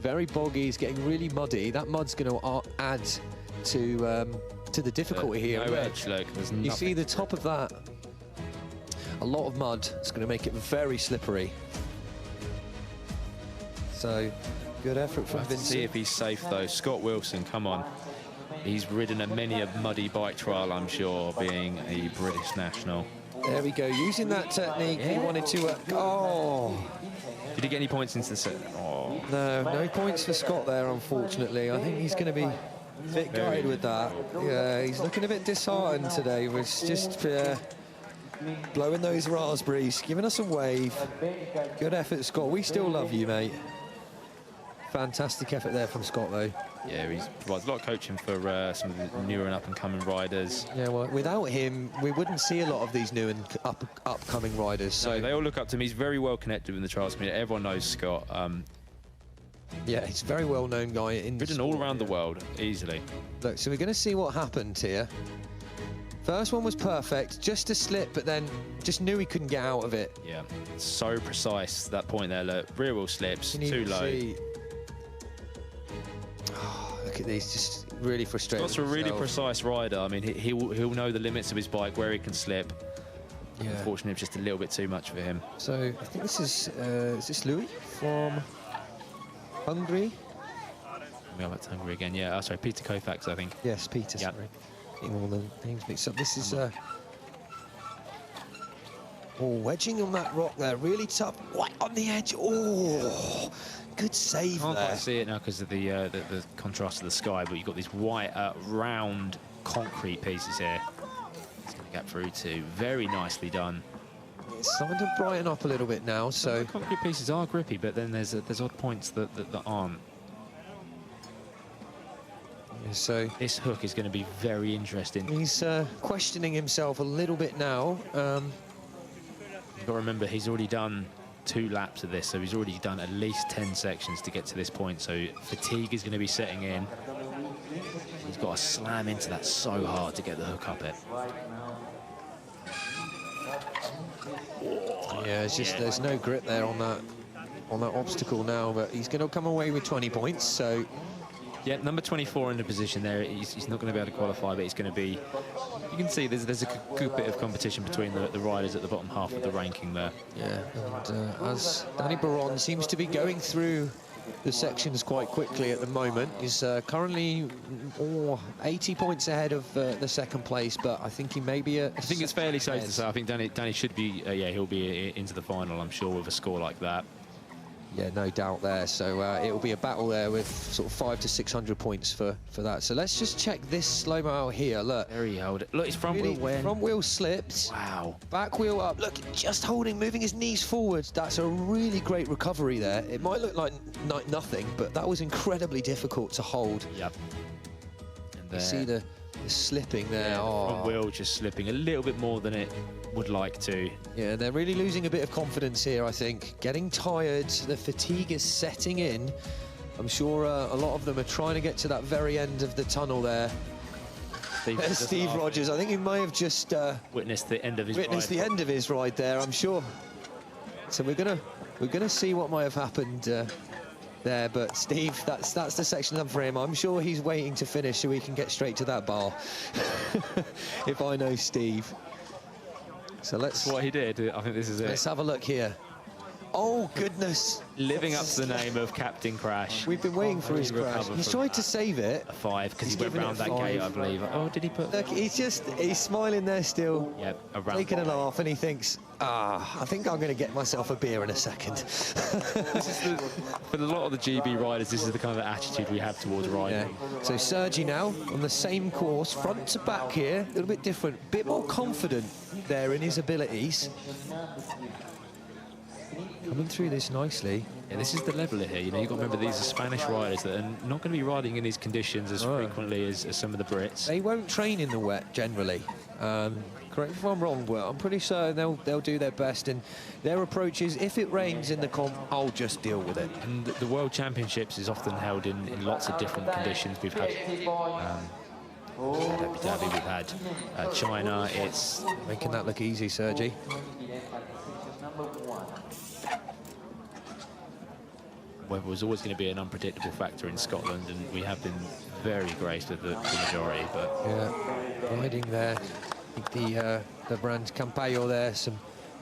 Very boggy, it's getting really muddy. That mud's going to add to the difficulty here. No edge, look, there's nothing. You see the top of that? A lot of mud. It's going to make it very slippery. So, good effort from Vincent. See if he's safe though. Scott Wilson, come on. He's ridden many a muddy bike trial, I'm sure, being a British national. There we go, using that technique. He wanted to... Did he get any points into the set? Oh. No points for Scott there, unfortunately. I think he's going to be a bit gutted with that. Yeah, he's looking a bit disheartened today. Was just blowing those raspberries, giving us a wave. Good effort, Scott. We still love you, mate. Fantastic effort there from Scott, though. Yeah, he provides a lot of coaching for some of the newer and up-and-coming riders. Yeah, well, without him, we wouldn't see a lot of these new and upcoming riders. So No, they all look up to him. He's very well connected in the trials community. Everyone knows Scott. yeah, he's a very well-known guy in Ridden all around the world, easily. Look, so we're going to see what happened here. First one was perfect, just a slip, but then just knew he couldn't get out of it. Yeah, so precise, that point there. Look, rear wheel slips, Can you too low. see- Oh, look at these, just really frustrating. Scott's a really precise rider. I mean, he'll know the limits of his bike, where he can slip. Yeah. Unfortunately, it's just a little bit too much for him. So I think this is this Louis from Hungary? We are back to Hungary again. Yeah, sorry, Peter Kovacs, I think. Yes, Peter, Yep. sorry. Getting all the names mixed up. This is wedging on that rock there, really tough, right on the edge. Oh, good save Can't there. quite see it now because of the contrast of the sky, but you've got these white, round concrete pieces here. It's going to get through to. Very nicely done. It's starting to brighten up a little bit now, so The concrete pieces are grippy, but then there's odd points that aren't. so This hook is going to be very interesting. he's questioning himself a little bit now. You've got to remember, he's already done 2 laps of this, so he's already done at least 10 sections to get to this point, so fatigue is going to be setting in. He's got to slam into that so hard to get the hook up it. Yeah, it's just there's no grip there on that obstacle now, but he's going to come away with 20 points, so Yeah, number 24 in the position there. He's not going to be able to qualify, but he's going to be... You can see there's a good bit of competition between the riders at the bottom half of the ranking there. yeah. And as Danny Baron seems to be going through the sections quite quickly at the moment, he's currently 80 points ahead of the second place, but I think he may be I think it's fairly safe to say. I think Danny should be, yeah, he'll be into the final, I'm sure, with a score like that. Yeah, no doubt there. So it will be a battle there with sort of 500 to 600 points for that. So let's just check this slow-mo out here. Look, There he held it. Look, his front really, wheel went. front wheel slipped. Wow. Back wheel up. Look, just holding, moving his knees forwards. That's a really great recovery there. It might look like nothing, but that was incredibly difficult to hold. Yep. And You see the slipping there. yeah, the Oh. front wheel just slipping a little bit more than it would like to. Yeah, they're really losing a bit of confidence here, I think. Getting tired, the fatigue is setting in. I'm sure a lot of them are trying to get to that very end of the tunnel there. There's Steve Rogers. I think he may have just Witnessed the end of his witnessed ride. the end of his ride there, I'm sure. So we're gonna see what might have happened there, but Steve, that's the section done for him. I'm sure he's waiting to finish so he can get straight to that bar. If I know Steve. So That's what he did. I think this is let's it. have a look here. Oh goodness! Living up to the name of Captain Crash. We've been waiting for his Really crash. recover He's from tried to that. save it. A 5 because He's he went given it round a that gate, I 5. believe. Oh, did he put? Look, he's smiling there still, Yep, around. taking a laugh, and he thinks, I think I'm going to get myself a beer in a second. For a lot of the GB riders, this is the kind of attitude we have towards Yeah. riding. So Sergi now on the same course, front to back here, a little bit different, bit more confident there in his abilities. Coming through this nicely. Yeah, this is the leveler here. You know, you've got to remember these are Spanish riders that are not going to be riding in these conditions as frequently as some of the Brits. They won't train in the wet generally. Correct me if I'm wrong, but I'm pretty certain they'll do their best. And their approach is, if it rains in the comp, I'll just deal with it. And the World Championships is often held in lots of different conditions. We've had Abu Dhabi, we've had China. It's Making that look easy, Sergi. weather was always going to be an unpredictable factor in Scotland, and we have been very graced with the majority. But Yeah, riding there. I think the brand Campayo there, some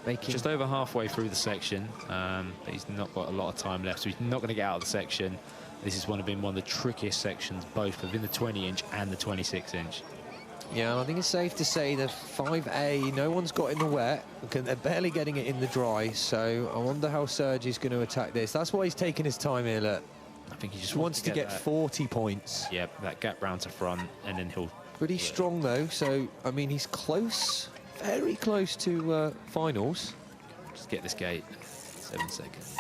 making. just over halfway through the section, but he's not got a lot of time left, so he's not going to get out of the section. This has been one of the trickiest sections, both within the 20-inch and the 26-inch. Yeah, I think it's safe to say the 5A, no one's got in the wet. They're barely getting it in the dry, so I wonder how Sergi's going to attack this. That's why he's taking his time here, look. I think he just Wants to get that, 40 points. Yep, that gap round to front, and then he'll... Pretty strong, though, so, I mean, he's close, very close to finals. Just get this gate, 7 seconds.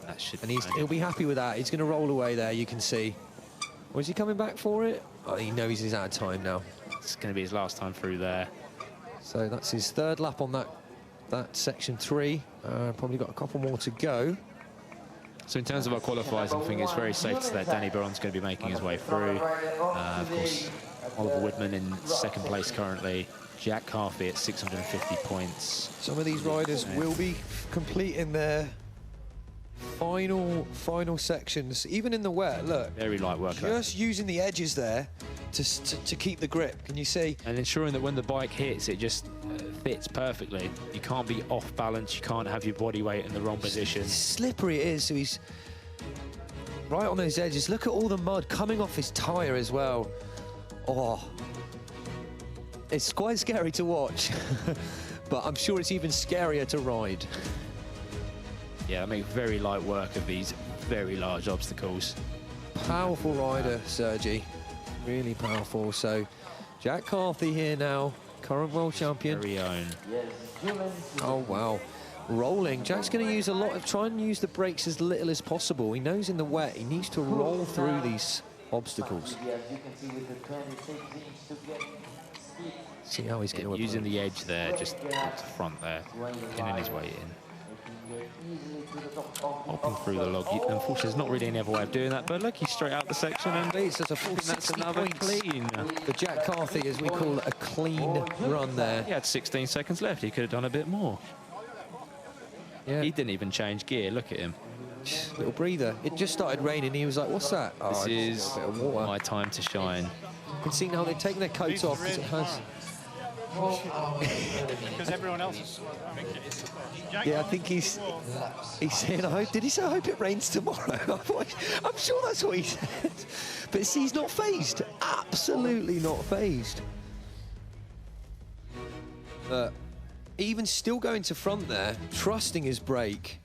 That should. And he'll be happy with that. He's going to roll away there, you can see. Or is he coming back for it? Oh, he knows he's out of time now. It's going to be his last time through there. So that's his third lap on that section 3. Probably got a couple more to go. So in terms of our qualifiers, I think it's very safe to say that Danny Baron's going to be making his way through. Of course, Oliver Woodman in second place currently. Jack Carthy at 650 points. Some of these riders will be completing their final sections, even in the wet. Look, Very light work. just using the edges there to keep the grip. Can you see? And ensuring that when the bike hits, it just fits perfectly. You can't be off balance. You can't have your body weight in the wrong position. Slippery it is, so he's right on those edges. Look at all the mud coming off his tyre as well. Oh, it's quite scary to watch, but I'm sure it's even scarier to ride. Yeah, I make very light work of these very large obstacles. Powerful rider, Sergi. Really powerful. So, Jack Carthy here now, current world champion. Very own. Oh, wow. Rolling. Jack's going to use try and use the brakes as little as possible. He knows in the wet he needs to roll through these obstacles. See how he's going to Using the edge there, just up the front there, pinning his way in. Hopping through the log. Unfortunately, there's not really any other way of doing that, but look, he's straight out the section, and That's a full that's 60 another points clean. for Jack Carthy, as we call it, a clean run there. He had 16 seconds left. He could have done a bit more. Yeah, He didn't even change gear. Look at him. little breather. It just started raining. He was like, "What's that?" Oh, This it's is just a bit of water. my time to shine. You can see now they've taken their coats off because it has. Because everyone else is. Yeah, I think he's saying, did he say, I hope it rains tomorrow? I'm sure that's what he said. But see, he's not phased. Absolutely not phased. Even still going to front there, trusting his brake.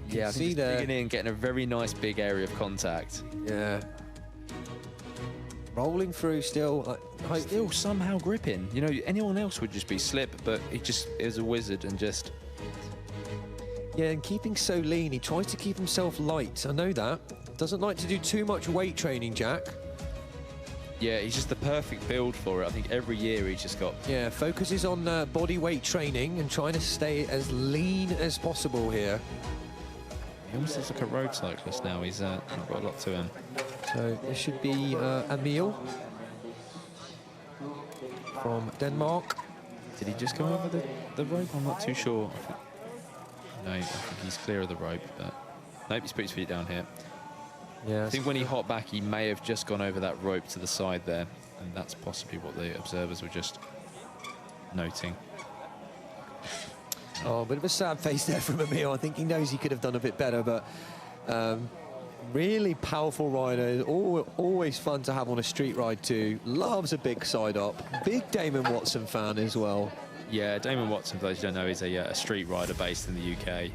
Yeah, I think see he's there. digging in, getting a very nice big area of contact. Yeah. Rolling through still. Still somehow gripping. You know, anyone else would just be slip, but he just is a wizard and just... Yeah, and keeping so lean, he tries to keep himself light. I know that. Doesn't like to do too much weight training, Jack. Yeah, he's just the perfect build for it. I think every year he's just got... Yeah, focuses on body weight training and trying to stay as lean as possible here. He almost looks like a road cyclist now. He's not got a lot to him. So this should be Emil from Denmark. Did he just go over the rope? I'm not too sure. No, I think he's clear of the rope, but... Nope, he's put his feet down here. Yeah, I think when he hopped back, he may have just gone over that rope to the side there, and that's possibly what the observers were just noting. oh, a bit of a sad face there from Emil. I think he knows he could have done a bit better, but really powerful rider. Always fun to have on a street ride too. Loves a big side up. Big Damon Watson fan as well. Yeah, Damon Watson, for those who don't know, is a street rider based in the UK.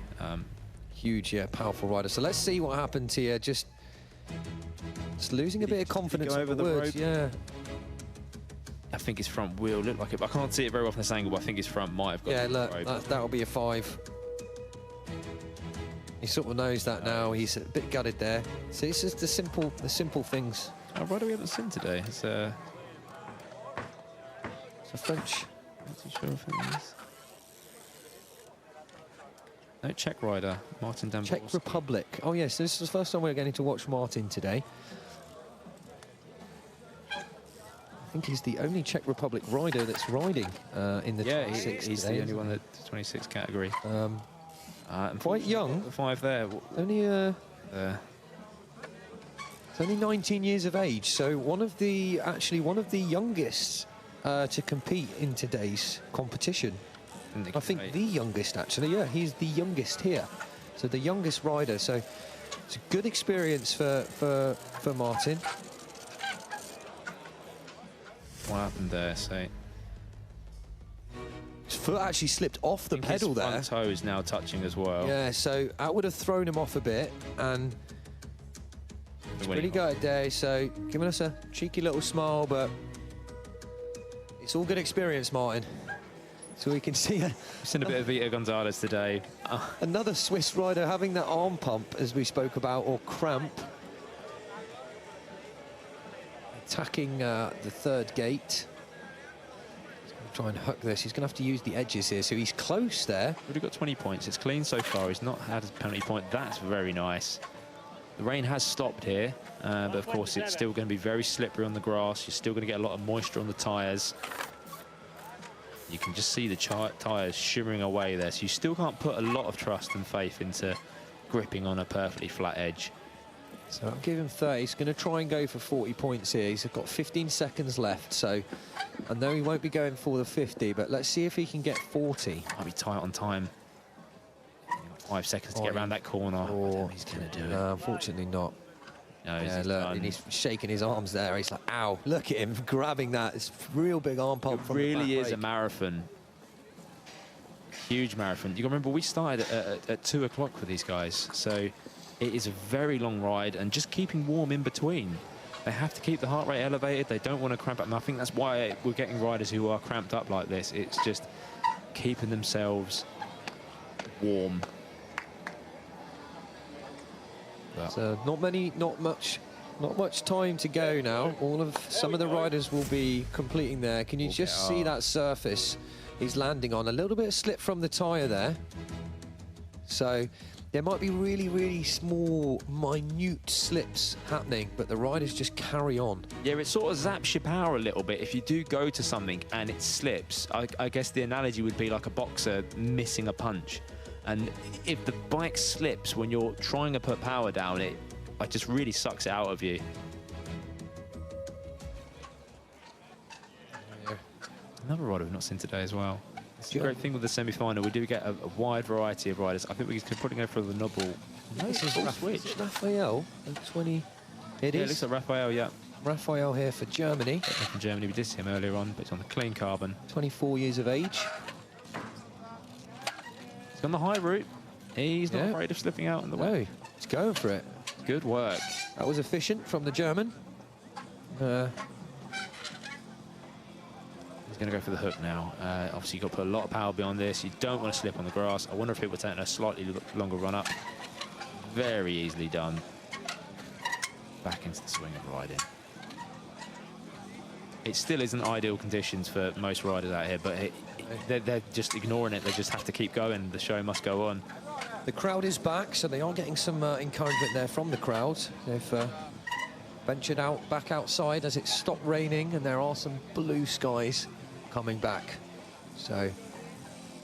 Huge, yeah, powerful rider. So let's see what happens here. Just losing a bit of confidence go on over the the woods. rope? Yeah. I think his front wheel looked like it. I can't see it very well from this angle, but I think his front might have got Yeah, to the look, rope. that'll be a 5. He sort of knows that now. He's a bit gutted there. So it's just the simple things. Oh, rider we haven't seen today. It's It's a French. not too sure if it is. No, Czech rider, Martin Damborski. Czech Republic. Oh yes, this is the first time we're getting to watch Martin today. I think he's the only Czech Republic rider that's riding in the Yeah, 26 he's today, the only isn't one at the 26 category. he? Quite young. The 5 there. Only There. It's only 19 years of age, so one of the youngest to compete in today's competition. I think the youngest, actually. Yeah, he's the youngest here, so the youngest rider. So it's a good experience for Martin. What happened there? So His foot actually slipped off the pedal his there. front toe is now touching as well. Yeah, so that would have thrown him off a bit, and When pretty he- good day. So giving us a cheeky little smile, but it's all good experience, Martin. So we can see We've seen a bit of Vito Gonzalez today. another Swiss rider having that arm pump, as we spoke about, or cramp. Attacking the third gate. He's going to try and hook this. He's going to have to use the edges here, so he's close there. Already got 20 points. It's clean so far. He's not had a penalty point. That's very nice. The rain has stopped here, but of course it's still going to be very slippery on the grass. You're still going to get a lot of moisture on the tyres. You can just see the tyres shimmering away there, so you still can't put a lot of trust and faith into gripping on a perfectly flat edge. So I'll give him 30. He's going to try and go for 40 points here. He's got 15 seconds left, so I know he won't be going for the 50, but let's see if he can get 40. Might be tight on time. 5 seconds to get around that corner. I don't know he's going to do it. No, unfortunately not. No, Yeah, he's look, done. and he's shaking his arms there. He's like, ow, look at him grabbing that. It's real big arm pump from the really back is a brake. marathon. Huge marathon. You remember we started at 2 o'clock with these guys, so it is a very long ride, and just keeping warm in between. They have to keep the heart rate elevated. They don't want to cramp up, and I think that's why we're getting riders who are cramped up like this. It's just keeping themselves warm. So not much time to go now. Some of the riders will be completing there. Can you just see that surface he's landing on? A little bit of slip from the tyre there. So there might be really, really small, minute slips happening, but the riders just carry on. Yeah, it sort of zaps your power a little bit. If you do go to something and it slips, I guess the analogy would be like a boxer missing a punch. And if the bike slips when you're trying to put power down, it just really sucks it out of you. Another rider we've not seen today as well. It's a great thing with the semi-final. We do get a wide variety of riders. I think we could probably go for the Noble. No, This is switch. Raphael at 20. It Yeah, it is looks like Raphael, yeah. Raphael here for Germany. From Germany, we did see him earlier on, but it's on the clean carbon. 24 years of age. He's on the high route. He's not afraid of slipping out in the way. No, he's going for it. Good work. That was efficient from the German. He's going to go for the hook now. Obviously, you've got to put a lot of power behind this. You don't want to slip on the grass. I wonder if it would take a slightly longer run up. Very easily done. Back into the swing of riding. It still isn't ideal conditions for most riders out here, but they're just ignoring it. They just have to keep going. The show must go on. The crowd is back, so they are getting some encouragement there from the crowd. They've ventured back outside as it stopped raining, and there are some blue skies coming back. So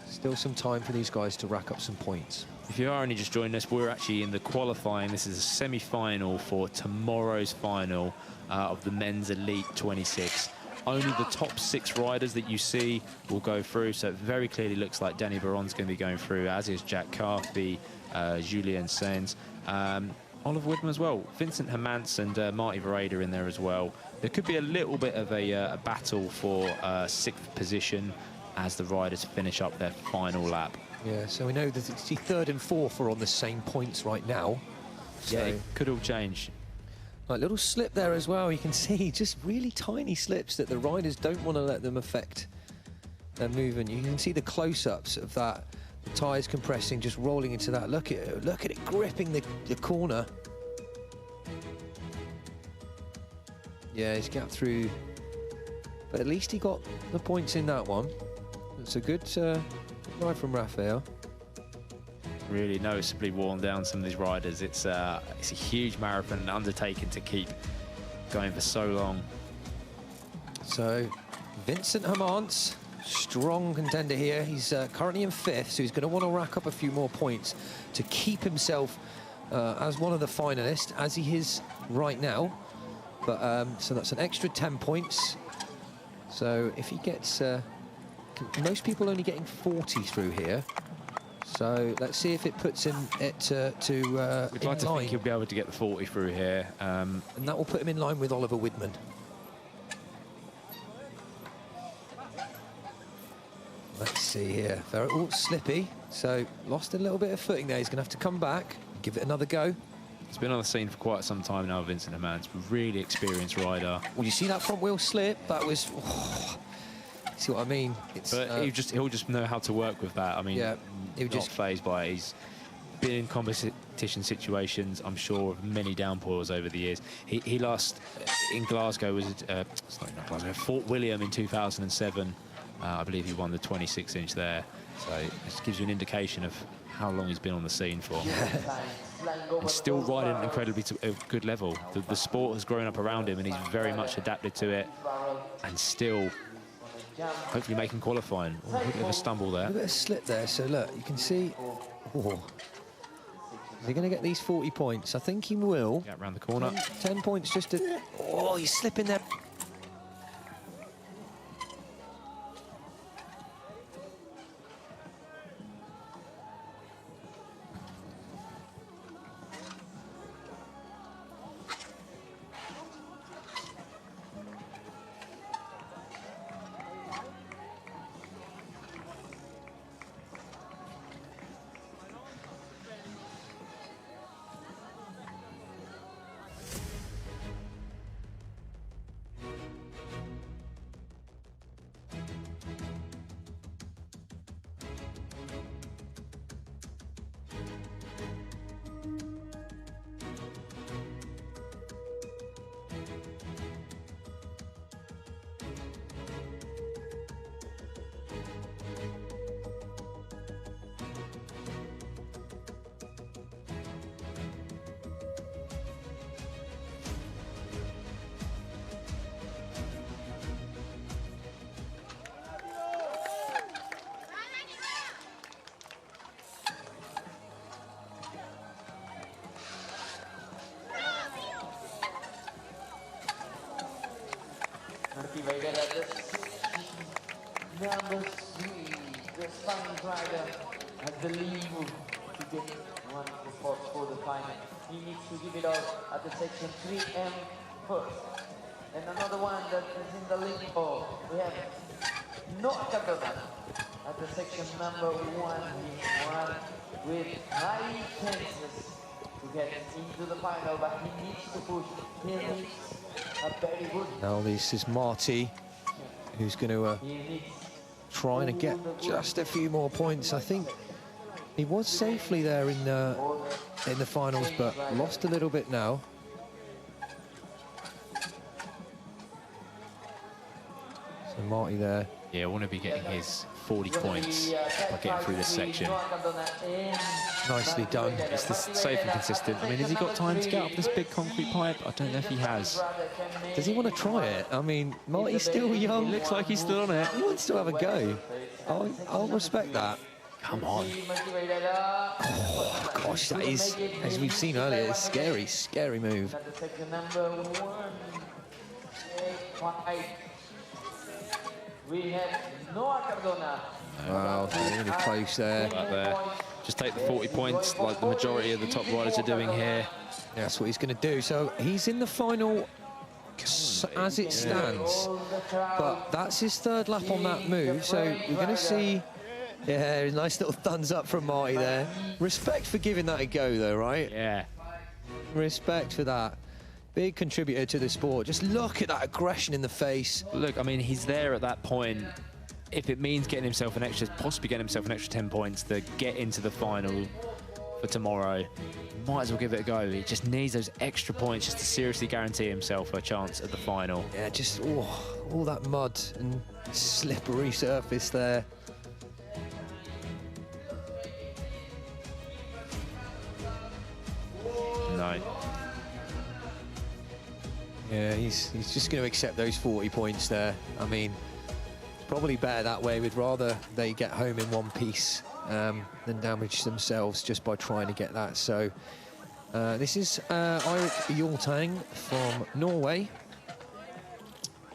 still some time for these guys to rack up some points. If you are only just joining us, we're actually in the qualifying. This is a semi-final for tomorrow's final of the Men's Elite 26. Only the top 6 riders that you see will go through, so it very clearly looks like Danny Baron's going to be going through, as is Jack Carthy, Julien Sainz, Oliver Woodman as well, Vincent Hermance and Marty Vereda in there as well. There could be a little bit of a battle for 6th position as the riders finish up their final lap. Yeah, so we know that the 3rd and 4th are on the same points right now. Yeah, it could all change. Like, little slip there as well. You can see just really tiny slips that the riders don't want to let them affect their movement. You can see the close-ups of that, the tyres compressing, just rolling into that. Look at it gripping the corner. Yeah, he's gapped through, but at least he got the points in that one. It's a good ride from Raphael. Really noticeably worn down some of these riders. It's a huge marathon, an undertaking to keep going for so long. So Vincent Hermance, strong contender here. He's currently in 5th, so he's going to want to rack up a few more points to keep himself as one of the finalists, as he is right now. But so that's an extra 10 points. So if he gets, most people only getting 40 through here. So let's see if it puts him We'd like to think he'll be able to get the 40 through here. And that will put him in line with Oliver Woodman. Let's see here. They're all slippy, so lost a little bit of footing there. He's going to have to come back, give it another go. He's been on the scene for quite some time now, Vincent Hermance. Really experienced rider. Well, you see that front wheel slip? That was See what I mean? It's, But he'll just know how to work with that. I mean, Yeah, he'll not just phased by it. He's been in competition situations, I'm sure, of many downpours over the years. He lost in Glasgow, sorry, not Glasgow, Fort William in 2007. I believe he won the 26-inch there. So it just gives you an indication of how long he's been on the scene for. And still riding at an incredibly good level. The sport has grown up around him and he's very much adapted to it, and still hopefully making qualifying. Oh, a bit of a stumble there. A bit of slip there, so look, you can see. Oh. Is he going to get these 40 points? I think he will. Get around the corner. 10 points just to... Oh, he's slipping there. Activated at number 3, the Spanish rider has the lead to get one spot for the final. He needs to give it all at the section 3M first. And another one that is in the lead ball, we have North Carolina at the section number 1. He won with high chances to get into the final, but he needs to push. He needs a very good. Now this is Marty, who's going to trying to get just a few more points. I think he was safely there in the finals, but lost a little bit now. So Marty there. Yeah, I want to be getting his 40 points by getting through this section. Nicely done. It's safe and consistent. I mean, has he got time to get up this big concrete pipe? I don't know if he has. Does he want to try it? I mean, Marty's still young. He looks like he's still on it. He wants to have a go. I'll respect that. Come on. Oh, gosh, that is, as we've seen earlier, a scary, scary move. We have Noah Cardona. Wow, really close there. Right there. Just take the 40 points like the majority of the top riders are doing here. Yeah, that's what he's going to do. So he's in the final as it stands, but that's his third lap on that move. So we're going to see, yeah, a nice little thumbs up from Marty there. Respect for giving that a go, though, right? Yeah. Respect for that. Big contributor to the sport. Just look at that aggression in the face. Look, I mean, he's there at that point. If it means getting himself possibly getting himself an extra 10 points to get into the final for tomorrow, might as well give it a go. He just needs those extra points just to seriously guarantee himself a chance at the final. Yeah, just all that mud and slippery surface there. No. Yeah, he's just going to accept those 40 points there. I mean, it's probably better that way. We'd rather they get home in one piece than damage themselves just by trying to get that. So this is Eirik Hjortang from Norway.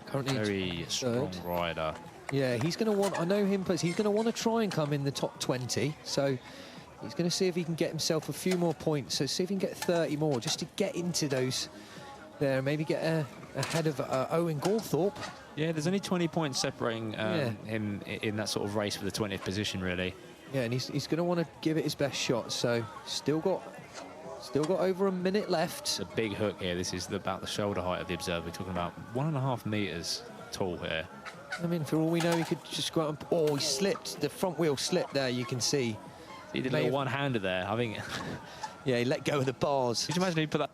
Currently Very strong rider. Yeah, he's going to want, I know him, but he's going to want to try and come in the top 20. So he's going to see if he can get himself a few more points. So see if he can get 30 more just to get into those there, maybe get ahead of Owen Gawthorpe. Yeah, there's only 20 points separating him in that sort of race for the 20th position, really. Yeah, and he's going to want to give it his best shot. So still got over a minute left. It's a big hook here. This is about the shoulder height of the observer. We're talking about 1.5 meters tall here. I mean, for all we know, he could just go out and... Oh, he slipped. The front wheel slipped there, you can see. He did a little one-hander there, I think. Yeah, he let go of the bars. Could you imagine he put that?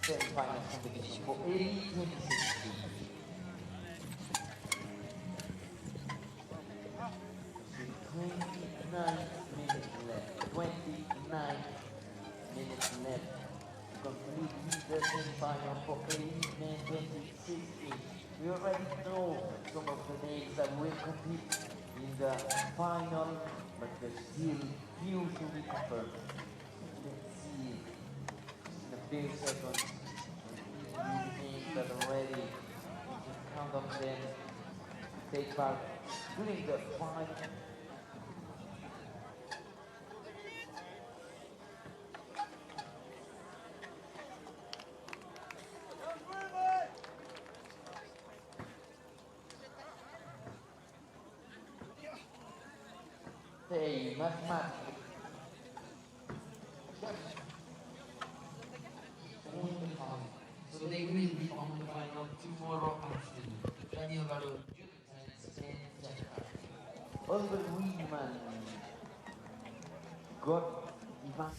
Semi-final competition for Elite 2016. 29 minutes left. 29 minutes left to complete the semi-final for Elite Men 2016. We already know some of the names that will compete in the final, but there's still few to be confirmed. Let's see in a few seconds. Names that are ready. Just count on them to take part during the final. Hey, mathematics. tomorrow afternoon. Daniel Galo, Judith and Albert Weedman. God, Ivan.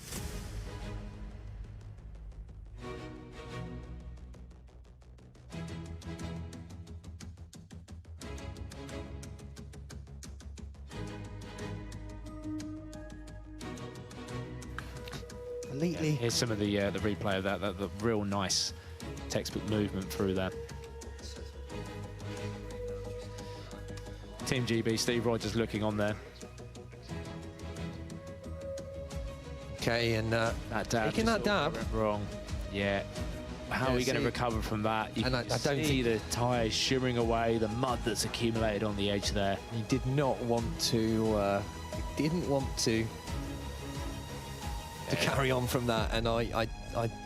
Completely. Here's some of the replay of that, the real nice textbook movement through there. Team GB, Steve Rogers looking on there. Okay, and That dab. taking that just sort of dab. went wrong. Yeah. How are we going to see- recover from that? You and can I don't see the tyres shimmering away, the mud that's accumulated on the edge there. He did not want to. He didn't want to carry on from that, and I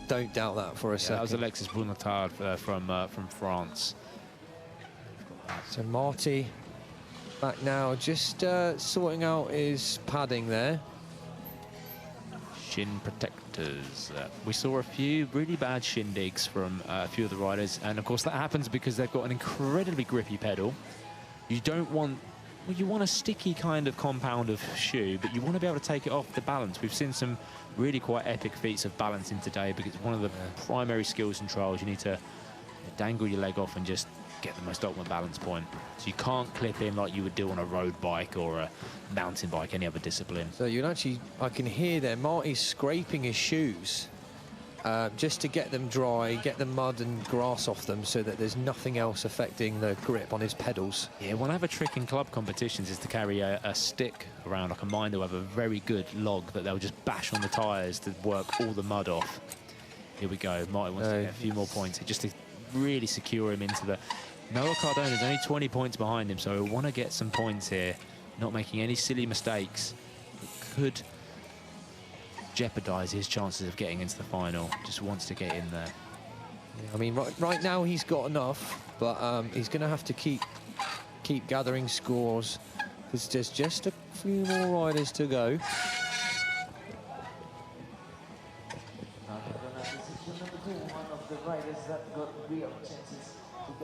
don't doubt that for a Yeah, that was second. Alexis Bounatard from France. So Marty back now, just sorting out his padding there. Shin protectors. We saw a few really bad shindigs from a few of the riders, and of course that happens because they've got an incredibly grippy pedal. You don't want, well, you want a sticky kind of compound of shoe, but you want to be able to take it off the balance. We've seen some really quite epic feats of balancing today, because one of the primary skills in trials, you need to dangle your leg off and just get the most optimal balance point. So you can't clip in like you would do on a road bike or a mountain bike, any other discipline. So you can actually, I can hear there, Marty's scraping his shoes just to get them dry, get the mud and grass off them so that there's nothing else affecting the grip on his pedals. Yeah, one other trick in club competitions is to carry a stick around, like a minder who have a very good log that they'll just bash on the tyres to work all the mud off. Here we go. Marty wants to get a few more points just to really secure him into the... Noah Cardona's only 20 points behind him, so he'll want to get some points here, not making any silly mistakes. It could jeopardise his chances of getting into the final. Just wants to get in there. I mean, right now he's got enough, but he's going to have to keep gathering scores, because there's just a few more riders to go.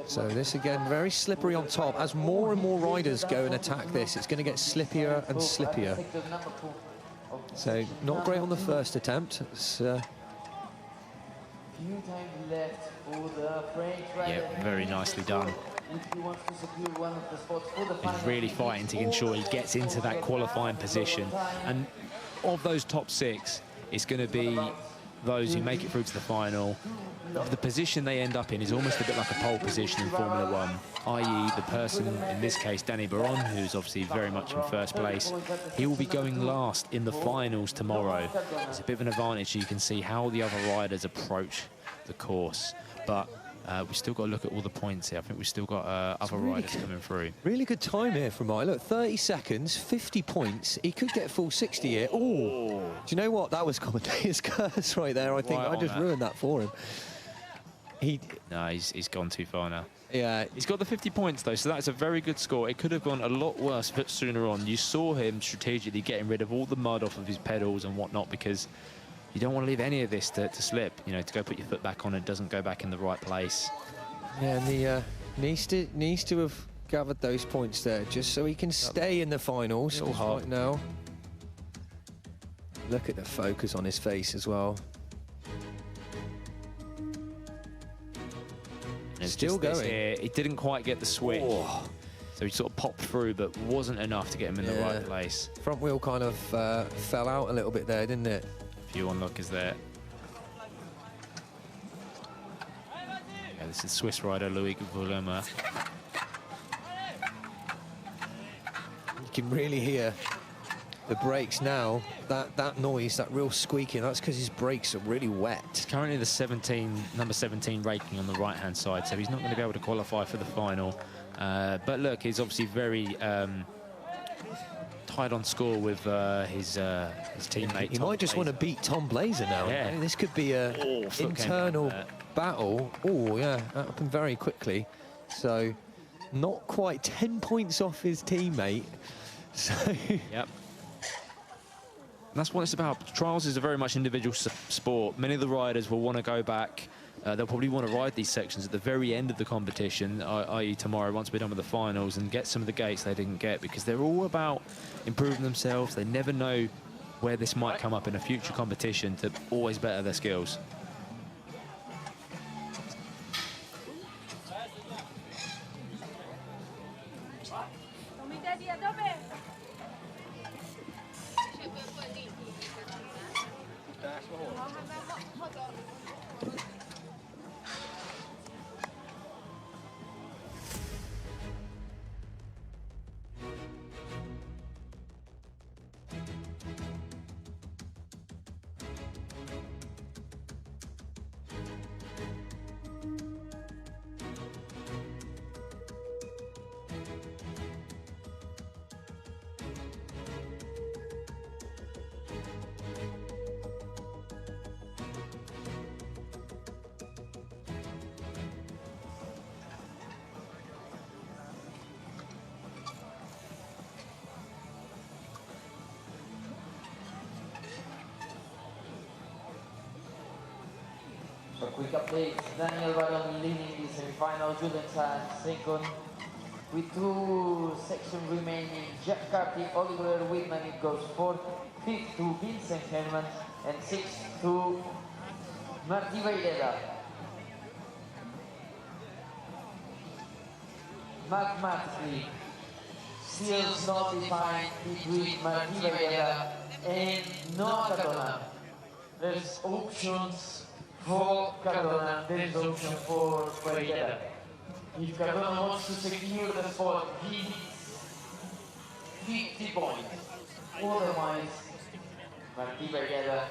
So this again, very slippery on top. As more and more riders go and attack this, it's going to get slippier and slippier. So not great on the first attempt. It's, Few times left for the French rider. Yeah, very nicely done. If he wants to secure one of the spots for the He's final, really fighting to ensure he gets into that qualifying position. And of those top 6, it's going to be those who make it through to the final. The position they end up in is almost a bit like a pole position in Formula 1, i.e. the person, in this case Danny Baron, who's obviously very much in first place, he will be going last in the finals tomorrow. It's a bit of an advantage, so you can see how the other riders approach the course. But we've still got to look at all the points here. I think we've still got other riders coming through. really good time here from Marty. Look, 30 seconds, 50 points. He could get full 60 here. Oh, do you know what? That was commentator's curse right there. I think Right I on just that. ruined that for him. No, he's gone too far now. Yeah, He's got the 50 points, though, so that's a very good score. It could have gone a lot worse but sooner on. You saw him strategically getting rid of all the mud off of his pedals and whatnot, because you don't want to leave any of this to slip. You know, to go put your foot back on, it doesn't go back in the right place. yeah, and the needs to have gathered those points there just so he can stay in the finals. Little 'cause hard. right now, look at the focus on his face as well. And it's Still just this going. here, he didn't quite get the switch. So he sort of popped through, but wasn't enough to get him in the Yeah. right place. Front wheel kind of fell out a little bit there, didn't it? A few onlookers there. Yeah, this is Swiss rider Louis Vuillemin. You can really hear the brakes now. That noise, that real squeaking, that's because his brakes are really wet. Currently the number 17 raking on the right-hand side, so he's not going to be able to qualify for the final. But look, he's obviously very tight on score with his teammate. He Tom might just want to Blazer. beat Tom Blazer now. Yeah. I mean, this could be a foot came internal down there. battle. Oh, yeah, that happened very quickly. So, not quite 10 points off his teammate. So, Yep. And that's what it's about. Trials is a very much individual sport. Many of the riders will want to go back they'll probably want to ride these sections at the very end of the competition, i.e. tomorrow, once we're done with the finals, and get some of the gates they didn't get, because they're all about improving themselves. They never know where this might come up in a future competition to always better their skills. A quick update, Daniel Baron leading the semi-final, Julian Sang second. With 2 sections remaining, Jack Carty, Oliver Whitman, it goes 4th, 5th to Vincent Herman, and 6th to Martí Beireda. Mathematically, still not defined between Martí Beireda and Noah Cardona. There's options for Cardona, there is option for Beireda. If Cardona wants to secure the spot, he needs 50 points. Otherwise, Martí Beireda.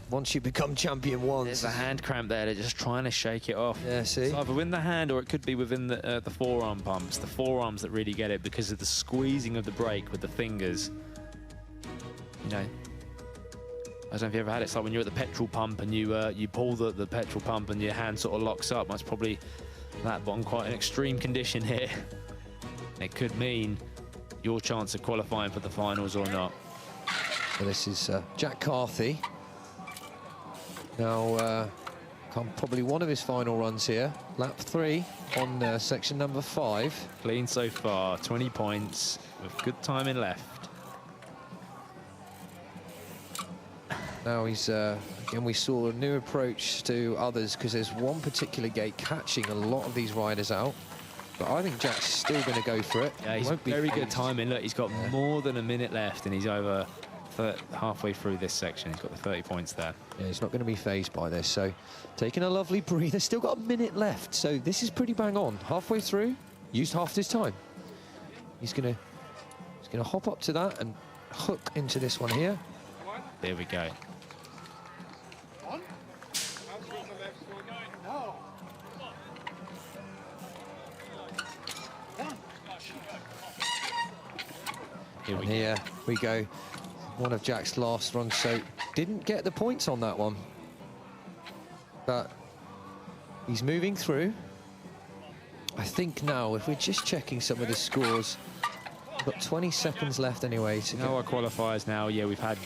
Once you become champion once. There's a hand cramp there. They're just trying to shake it off. Yeah, see? It's either within the hand or it could be within the forearm pumps. The forearms that really get it because of the squeezing of the brake with the fingers. You know, I don't know if you ever had it. It's like when you're at the petrol pump and you pull the petrol pump and your hand sort of locks up. That's probably that, but on quite an extreme condition here. It could mean your chance of qualifying for the finals or not. So this is Jack Carthy. Now, probably one of his final runs here. Lap 3 on section number 5. Clean so far, 20 points with good timing left. Now he's, again, we saw a new approach to others because there's one particular gate catching a lot of these riders out. But I think Jack's still going to go for it. Yeah, he's very good timing. Look, he's got more than a minute left and he's over halfway through this section. He's got the 30 points there. Yeah, he's not going to be phased by this. So taking a lovely breather, still got a minute left. So this is pretty bang on. Halfway through, used half his time. He's going to hop up to that and hook into this one here. There we go. Here we go. One of Jack's last runs, so didn't get the points on that one. But he's moving through. I think now, if we're just checking some of the scores, we've got 20 seconds left anyway. To our qualifiers now, yeah, we've had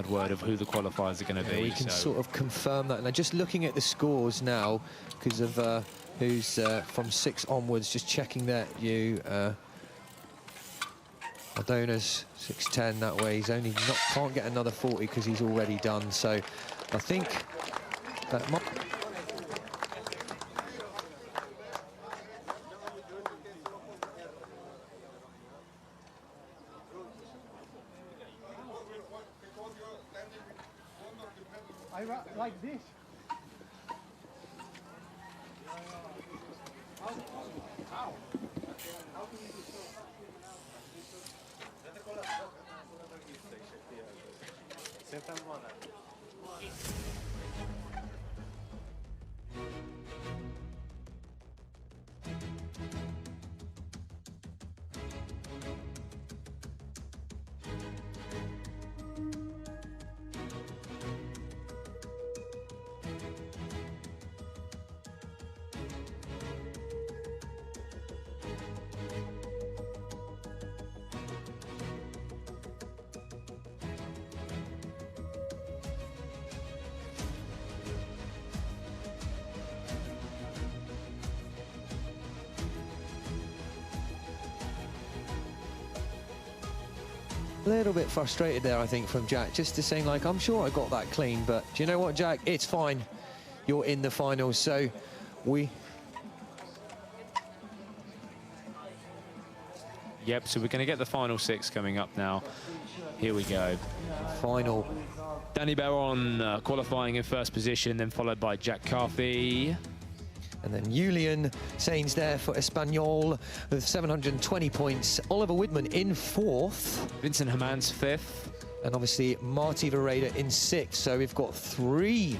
word of who the qualifiers are going to be. We can sort of confirm that. Now, just looking at the scores now, because of who's from 6 onwards, just checking that Aldona's 6:10 that way. He's only can't get another 40 because he's already done. So I think that might. I like this. A little bit frustrated there, I think, from Jack, just to saying, like, I'm sure I got that clean, but do you know what, Jack? It's fine. You're in the finals, so Yep, so we're going to get the final 6 coming up now. Here we go. Final. Danny Barron qualifying in first position, then followed by Jack Carthy. And then Julian Sainz there for Espanyol with 720 points. Oliver Widman in 4th. Vincent Hermans 5th. And obviously Marty Vereda in 6th. So we've got 3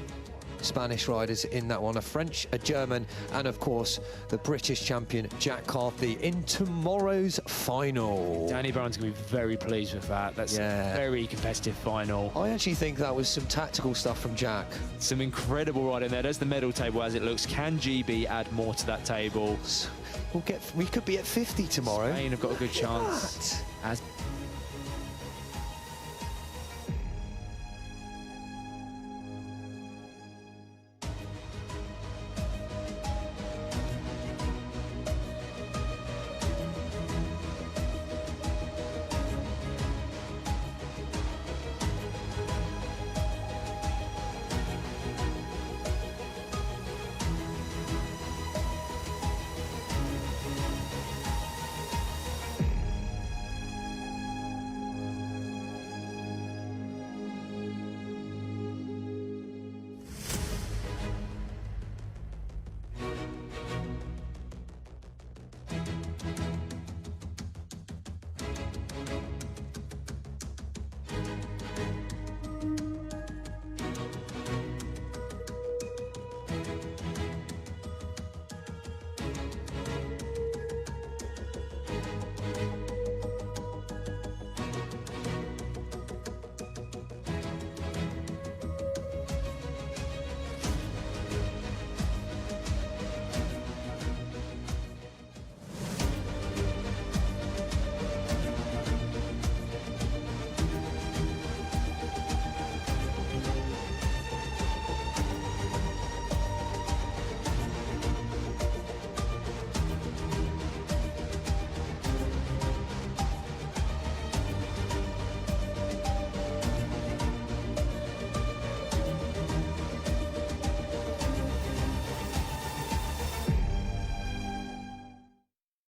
Spanish riders in that one, a French, a German, and of course the British champion Jack Carthy in tomorrow's final. Danny Barron's going to be very pleased with that. That's a very competitive final. I actually think that was some tactical stuff from Jack. Some incredible riding there. There's the medal table as it looks. Can GB add more to that table? We could be at 50 tomorrow. Spain have got a good chance. As